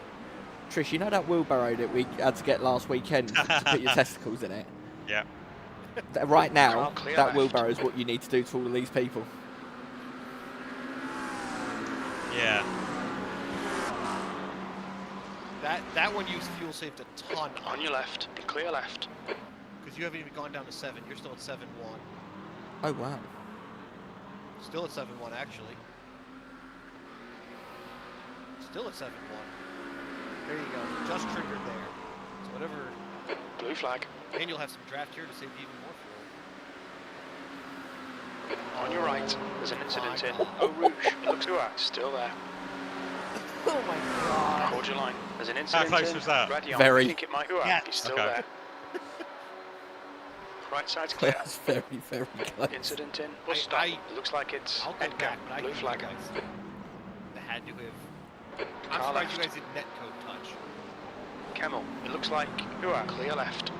Trish, you know that wheelbarrow that we had to get last weekend to put your testicles in it? Yeah. Right now, Clear that left. wheelbarrow is what you need to do to all of these people. Yeah. That one used fuel saved a ton. On your left. Clear left. Because you haven't even gone down to 7. You're still at 7-1. Oh, wow. Still at 7-1, actually. Still at 7-1. There you go. Just triggered there. So whatever. Blue flag. And you'll have some draft here to save you even more fuel. On your right, there's an incident in Eau Rouge. It looks good. Still there. Oh my God. Hold your line. There's an incident close in was that? Radion. Very. I think it might be. Yeah. He's still Okay. there. Right side's clear. That's very, very close. Incident in bus stop. It looks like it's I'll go Edgar. back, but I Blue think flag. you guys that had to have. I'm Car surprised left. you guys didn't netcode touch. Camel. It looks like you are clear left.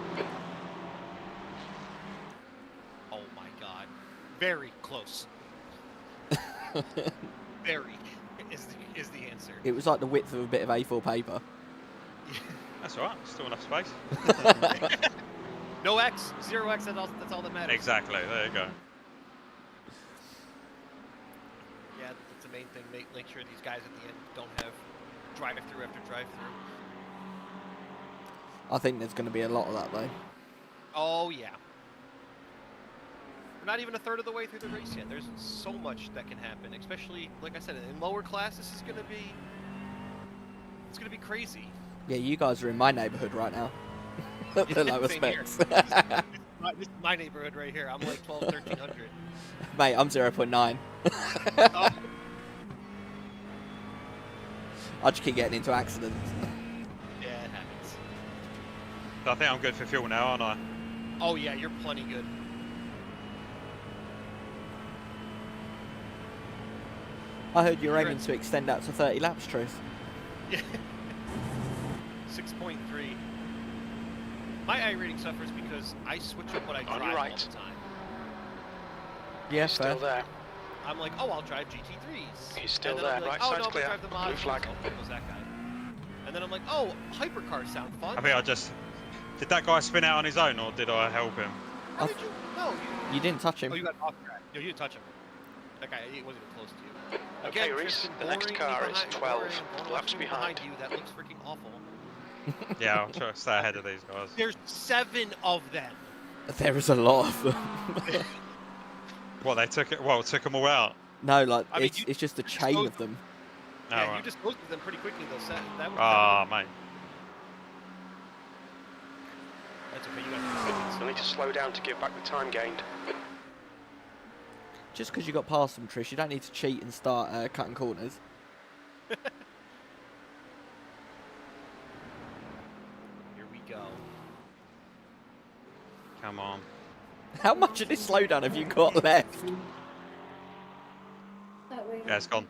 Oh my God. Very close. Very is the answer. It was like the width of a bit of A4 paper. That's alright. Still enough space. No X, 0X. That's all that matters. Exactly. There you go. Yeah, that's the main thing. Make sure these guys at the end don't have drive-through after drive-through. I think there's going to be a lot of that, though. Oh yeah. We're not even a third of the way through the race yet. There's so much that can happen, especially like I said, in lower class. It's gonna be crazy. Yeah, you guys are in my neighbourhood right now. The lower Same here. specs. This is my neighborhood right here. I'm like 12, 1300. Mate, I'm 0.9. Oh, I just keep getting into accidents. yeah, it happens. So I think I'm good for fuel now, aren't I? Oh yeah, you're plenty good. I heard you're aiming to extend out to 30 laps, Truth. Yeah. 6.3. My iRating suffers because I switch up what I drive your right. all the time. Yeah, He's still there. I'm like, oh, I'll drive GT3s. He's still And then I'm there. like, Right oh, side's no, I'm clear. gonna drive the Blue modules. flag. Oh, there goes that guy. And then I'm like, oh, hypercars sound fun. I think I just... Did that guy spin out on his own, or did I help him? How did you? No, You didn't touch him. Oh, you got off track. No, you didn't touch him. That guy, he wasn't even close to you. Okay, Again, Reese, Tristan, the next boringly car is behind- 12 boring laps behind. you. That looks freaking awful. Yeah, I'll try to stay ahead of these guys. There's 7 of them. There is a lot of them. What, they took it? Well, took them all out? No, like, I mean, it's just a chain of them. Oh, Yeah, you right. disposed of them pretty quickly though. That was Ah, mate. That's okay. You got 2 seconds. You'll need to slow down to give back the time gained. Just because you got past them, Trish, you don't need to cheat and start cutting corners. Here we go. Come on. How much of this slowdown have you got left? That way. Yeah, it's gone.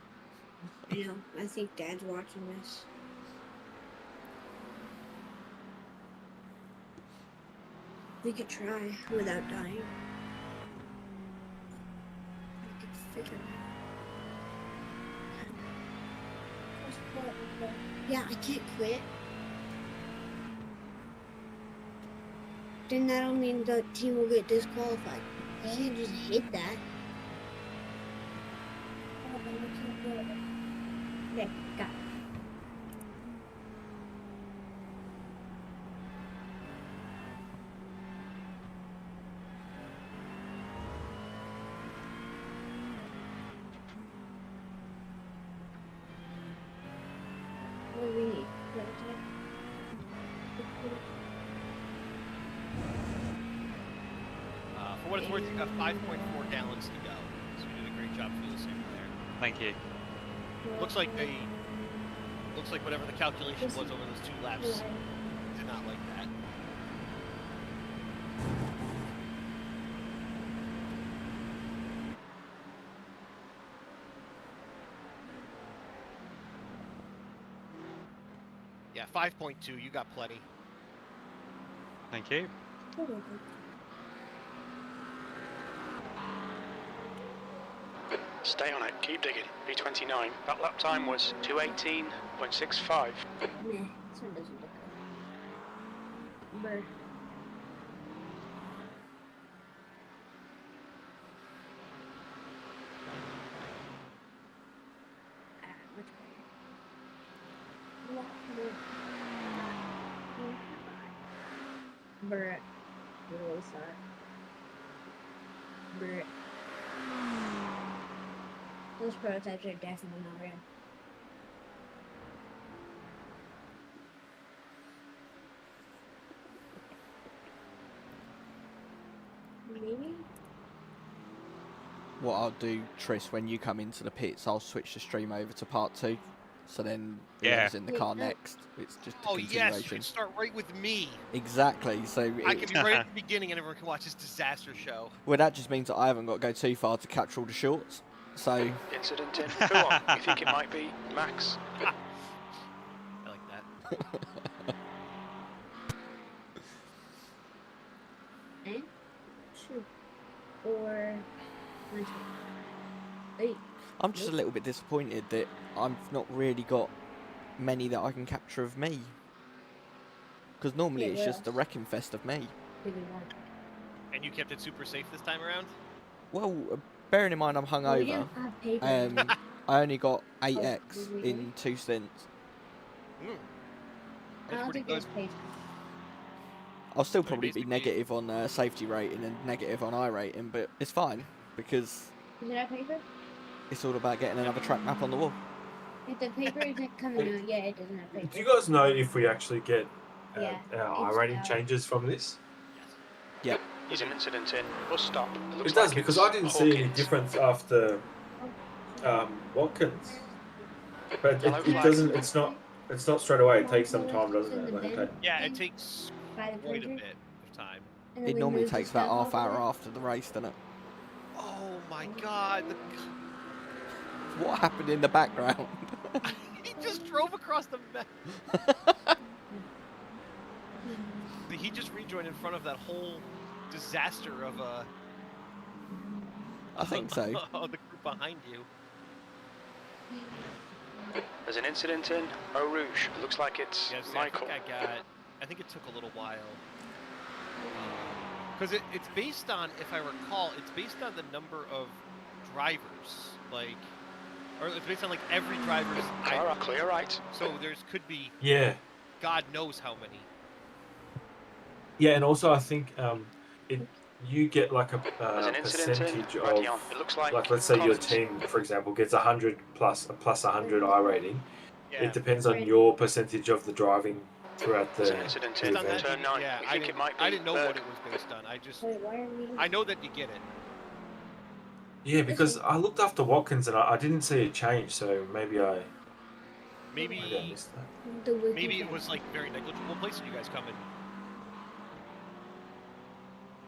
I know. I think Dad's watching this. We could try without dying. I could figure it out. Yeah, I can't quit. Then that'll mean the team will get disqualified. I can't just hit that. Okay, got it. What do we need? For what it's worth, you got 5.4 gallons to go. So you did a great job fuel saving there. Thank you. Looks like whatever the calculation was over those 2 laps did not like that. Yeah, 5.2. You got plenty. Thank you. Stay on it. Keep digging. B29. That lap time was 2:18.65. Nah, this one doesn't look good. Brr. Much better. Brr. Really sorry. Brr. Those prototypes are definitely not real. Maybe? What I'll do, Tris, when you come into the pits, I'll switch the stream over to part 2. So then whoever's in the car next, it's just a Oh yes, you continuation. can start right with me. Exactly. So I can be right at the beginning, and everyone can watch this disaster show. well, that just means that I haven't got to go too far to capture all the shorts. So Incident in. Who on? You think it might be Max? I like that. And shoot. Or hey. I'm just a little bit disappointed that I've not really got many that I can capture of me. Because normally it's just a wrecking fest of me. And you kept it super safe this time around? Well, bearing in mind I'm hungover, I only got 8x in 2 stints. That's pretty good. I'll still probably be negative on safety rating and negative on iRating, but it's fine because Is it our paper? it's all about getting another track map on the wall. If the paper isn't coming out, yeah, it doesn't have paper. Do you guys know if we actually get Yeah, our iRating changes from this? Yep. There's an incident in. Bus stop. It does, because I didn't see any difference after Watkins. But it doesn't. It's not straight away. It takes some time, doesn't it? Like Yeah, it takes quite a bit of time. It normally takes about half hour after the race, doesn't it? Oh my god! What happened in the background? He just drove across the map. He just rejoined in front of that whole disaster of I think so. Of the group behind you. There's an incident in Eau Rouge. It looks like it's Michael. I think it took a little while. Because it's based on, if I recall, it's based on the number of drivers. Or it's based on like every driver's clear right. So could be God knows how many. Yeah, and also I think you get like a percentage of, it looks like let's say your team, for example, gets 100 plus 100 iRating. Yeah. It depends on your percentage of the driving throughout the incident in event. turn 9. Yeah, I think it might be I didn't know what it was based on. I know that you get it. Yeah, because I looked after Watkins and I didn't see a change, so maybe I missed that. Maybe it was like very negligible. What place did you guys come in?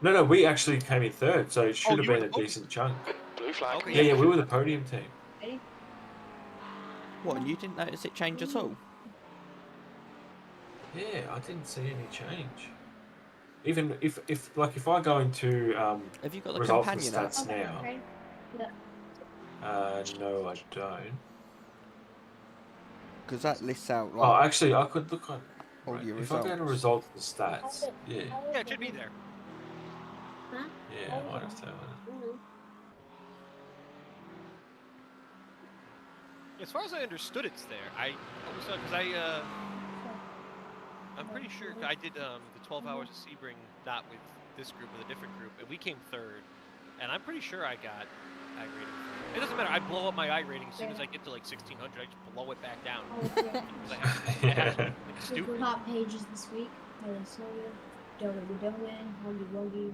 No, we actually came in third, so it should have been a decent chunk. Blue flag. Okay, Yeah, we were the podium team. What, and you didn't notice it change at all? Yeah, I didn't see any change. Even if I go into have you got the results companion and stats app? now, no, I don't. Because that lists out Oh, actually, I could look on. all Right, your if results. I go to results and stats, yeah, Yeah, it should be there. yeah, I might have to. As far as I understood, it's there. I'm pretty sure I did the 12 hours of Sebring, not with this group, with a different group, and we came third. And I'm pretty sure I got iRating. It doesn't matter. I blow up my iRating as soon as I get to like 1600. I just blow it back down. It's stupid. Hot pages this week. Woogie.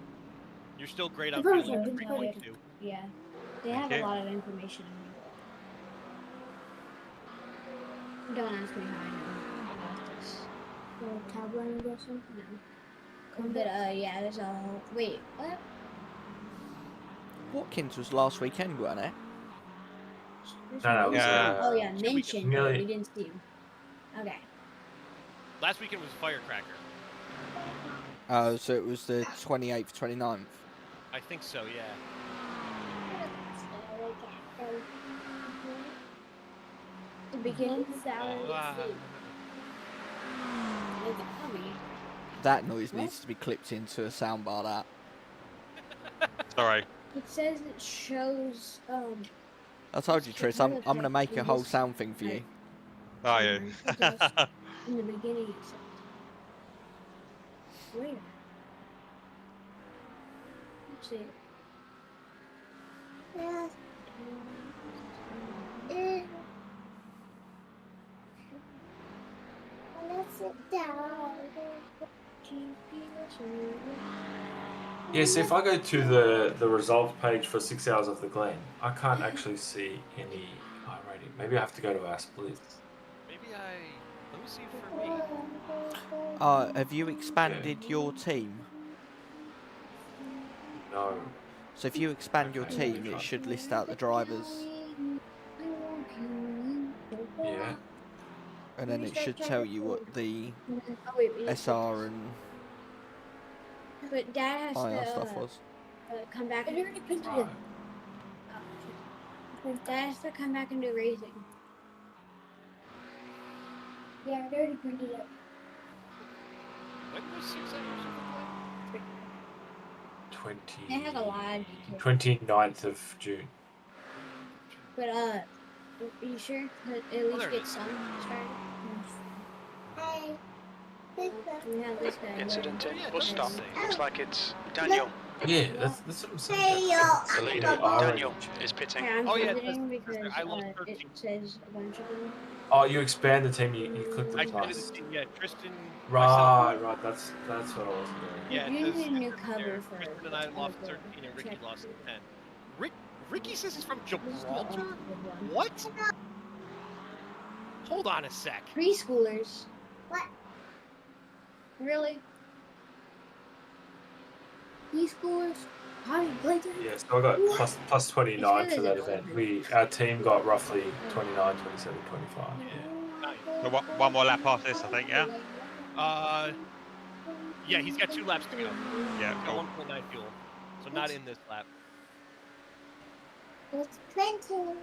You're still great on They're fuel perfect. 3.2. Yeah, they have a lot of information on me. Don't ask me how I know about this. Tablet, I'm guessing? No. But, yeah, there's a... Wait, what? Watkins was last weekend, wasn't it? No, Oh, yeah, mentioned, but nearly- we didn't see him. Okay. Last weekend was Firecracker. Oh, so it was the 28th, 29th. I think so, yeah. The beginning sound. Oh, ah. That noise needs to be clipped into a soundbar. That. Sorry. It says it shows. I told you, Tris. I'm gonna make a whole sound thing for you. Are you? In the beginning, it said. Where? Let's see. Yeah. Let's sit down. Yes, if I go to the results page for 6 hours of the Glen, I can't actually see any rating. Maybe I have to go to our splits. Maybe let me see for me. Have you expanded your team? No. So if you expand your team, it should list out the drivers. Yeah. And then it should tell you what the SR and But Dad has IR to stuff was. come back. Dad has to come back and do racing. Yeah, I already printed it. When was 6 hours of the Glen? They had a lot. 29th of June. But are you sure? That at least get some started. Hi. We have this guy. Incident in bus stop. Looks like it's Daniel. Yeah, that's what I'm saying. That's the leader of Daniel is pitting. Okay, I'm Oh, yeah, visiting because I lost it 13. says a bunch of them. Oh, you expand the team. You click the I expanded plus. the team, yeah. Tristan, Right, myself. right. That's what I was doing. Yeah, You it says need a new there, cover for Tristan and I lost 13 and Ricky lost 10. Ricky says he's from Gibraltar? What? Hold on a sec. Preschoolers. What? Really? Preschoolers? How do you play that? Yeah, so I got plus 29 for that event. Our team got roughly 29, 27, 25. So one more lap after this, I think, yeah? Yeah, he's got 2 laps to go. Yeah, He's cool. got 1.9 fuel. So not in this lap. It's plenty.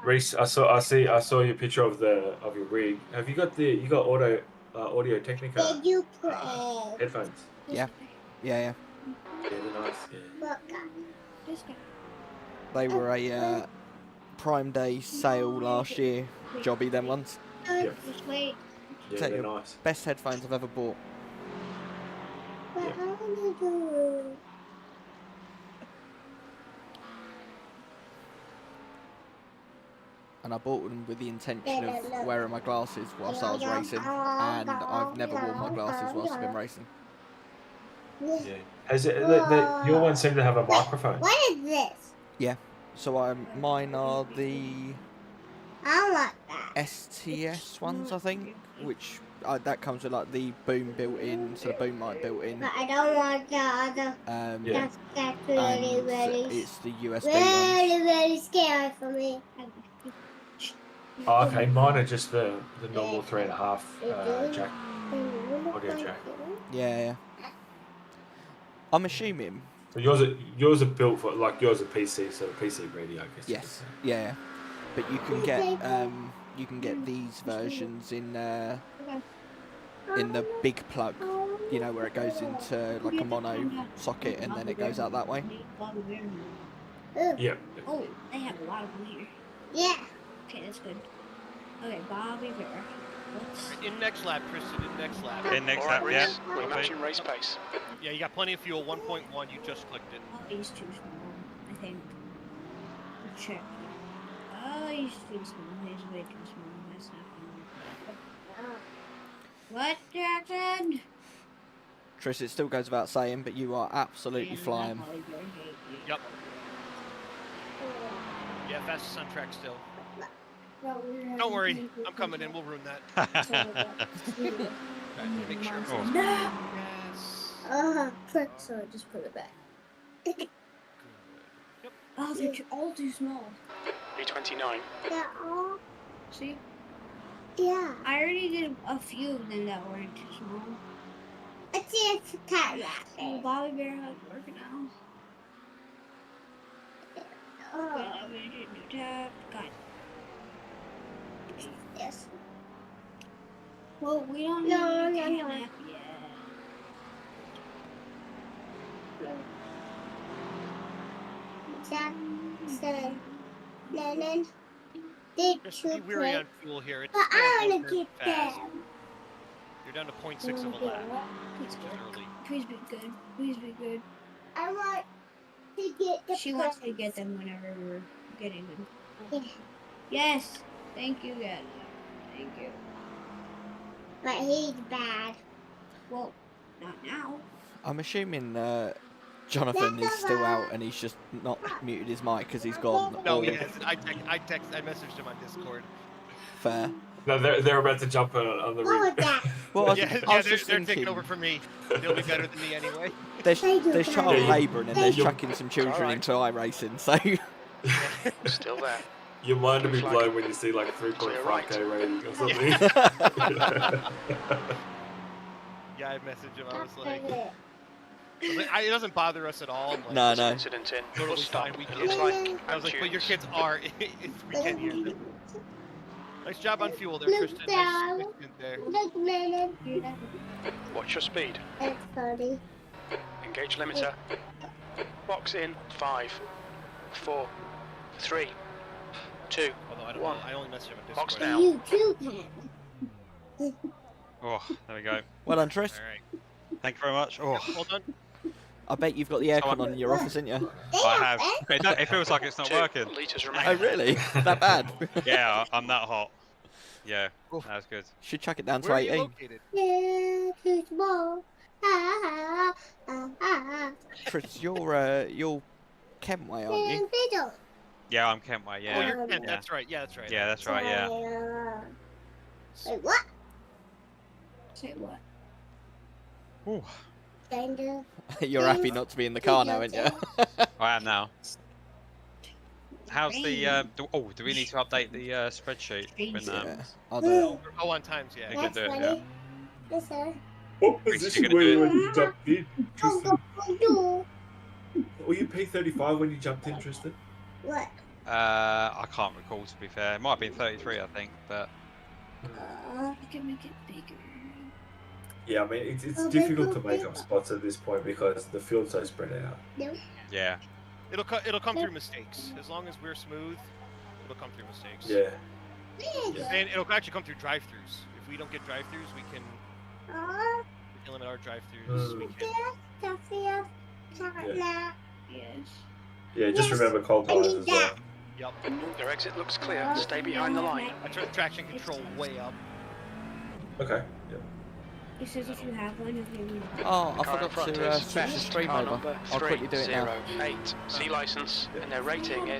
Reese, I saw your picture of your rig. Have you got Audio Technica headphones? Yeah. Yeah. Yeah, they're nice. Yeah. They were a Prime Day sale last year. Jobby, them ones. Yeah. Just wait. Yeah, Take they're your nice. best headphones I've ever bought. Yeah. And I bought them with the intention of wearing my glasses whilst I was racing, and I've never worn my glasses whilst I've been racing. Yeah. Has it? Your one seemed to have a microphone. What is this? Yeah. So mine are the I want that. STS ones, I think, which that comes with like the boom built in, so the boom mic built in. But I don't want the other. Yeah. That's really, And really, it's the USB ones. really scary for me. Oh, okay, mine are just the normal 3.5 jack, audio jack. Yeah. I'm assuming. So yours are built for yours are PC, so PC ready, I guess. Yes. Yeah. But you can get these versions in the big plug, you know, where it goes into like a mono socket and then it goes out that way. Yeah. Oh, they have a lot of them here. Yeah. Okay, that's good. Okay, Bobby Bear. In next lap, Tristan, in next lap. In next All right, lap, yeah. Reese, we're matching race pace. Yeah, you got plenty of fuel, 1.1, you just clicked it. Oh, he's too small, I think. Check. Oh, he's too small. He's way too small. That's not good. What, Jackson? Tris, it still goes without saying, but you are absolutely flying. Yep. Yeah, fastest on track still. Don't worry, I'm coming in. We'll ruin that. Make sure. Oh. Yes. So just put it back. Oh, they're all too small. 329. See? Yeah. I already did a few of them that weren't too small. It's just a cat rabbit. Bobby Bear has working out. I'm gonna do new tab. Got it. Yes. Well, we don't know yet. Jackson, Lennon, did Just you be weary play? on fuel here. It's But I gonna want go to very get fast. them. You're down to 0.6 of a lap. Please, Which is early. please be good. Please be good. I want to get the She wants to get them whenever we're getting them. Yeah. Yes. Thank you, guys. Thank you. But he's bad. Well, not now. I'm assuming Jonathan is still out and he's just not muted his mic because he's gone. No, or- he has. I messaged him on Discord. Fair. No, they're about to jump on the What was ring. that? Well, I was, Yeah, I was they're just taking thinking, over from me. They'll be better than me anyway. there's child Yeah, labour and then there's you- chucking some children Alright. into iRacing, so Still there. Your mind will be Flag. blown when you see like Clear 3.5k right. rating or something. Yeah, I messaged him. I was like, it doesn't bother us at all. Like, no, There's an no. incident in. Totally We'll stop. fine, we It can- looks like I was like, but your fumes. kids are. It's weekend here. Nice job on fuel there, Tristan. Nice stint there. Watch your speed. It's funny. Engage limiter. Box in 5, 4, 3, 2. Although One. I only messaged him on Box Discord. down. You too can. Oh, there we go. Well done, Tris. All right. Thank you very much. Oh, Well done. I bet you've got the aircon on in your office, haven't you? I have. It feels like it's not 2 working. litres Oh, remaining. really? That bad? Yeah, I'm that hot. Yeah, Oof. that's good. Should chuck it down to Where are you 18. located? Yeah, too small. Ah, ah, ah. Tris, you're Kent way, aren't you? Fiddle. Yeah, I'm Kent way. Oh, Yeah. you're Kent. yeah. That's right. Yeah, that's right. Yeah, that's right. Yeah. Wait, what? Say what? Ooh, Kinda. You're happy not to be in the car now, aren't you? I am now. How's the? Do we need to update the spreadsheet? When, Yeah, I'll do it. Oh, on times, yeah. You can do it. Yeah. Yes, sir. What You're position gonna were you do when you jumped in, Tristan? Oh, Were you P35 when you jumped in, Tristan? what? I can't recall, to be fair. It might have been 33, I think, but I can make it bigger. Yeah, I mean, it's Okay, difficult to make okay. up spots at this point because the field's so spread out. yeah. It'll come through mistakes. As long as we're smooth, it'll come through mistakes. Yeah. And it'll actually come through drive-throughs. If we don't get drive-throughs, we can limit our drive-throughs. We can. Yes. Yeah, just Yes, remember cold I tires need as well. Yep. Your exit looks clear. Stay behind the line. I turn the traction control way up. Okay. Yeah. It says if you have one, if you need one. Oh, I Car in forgot front to is switch the best stream car over. number I'll quickly do it now. 308. C license, and their rating is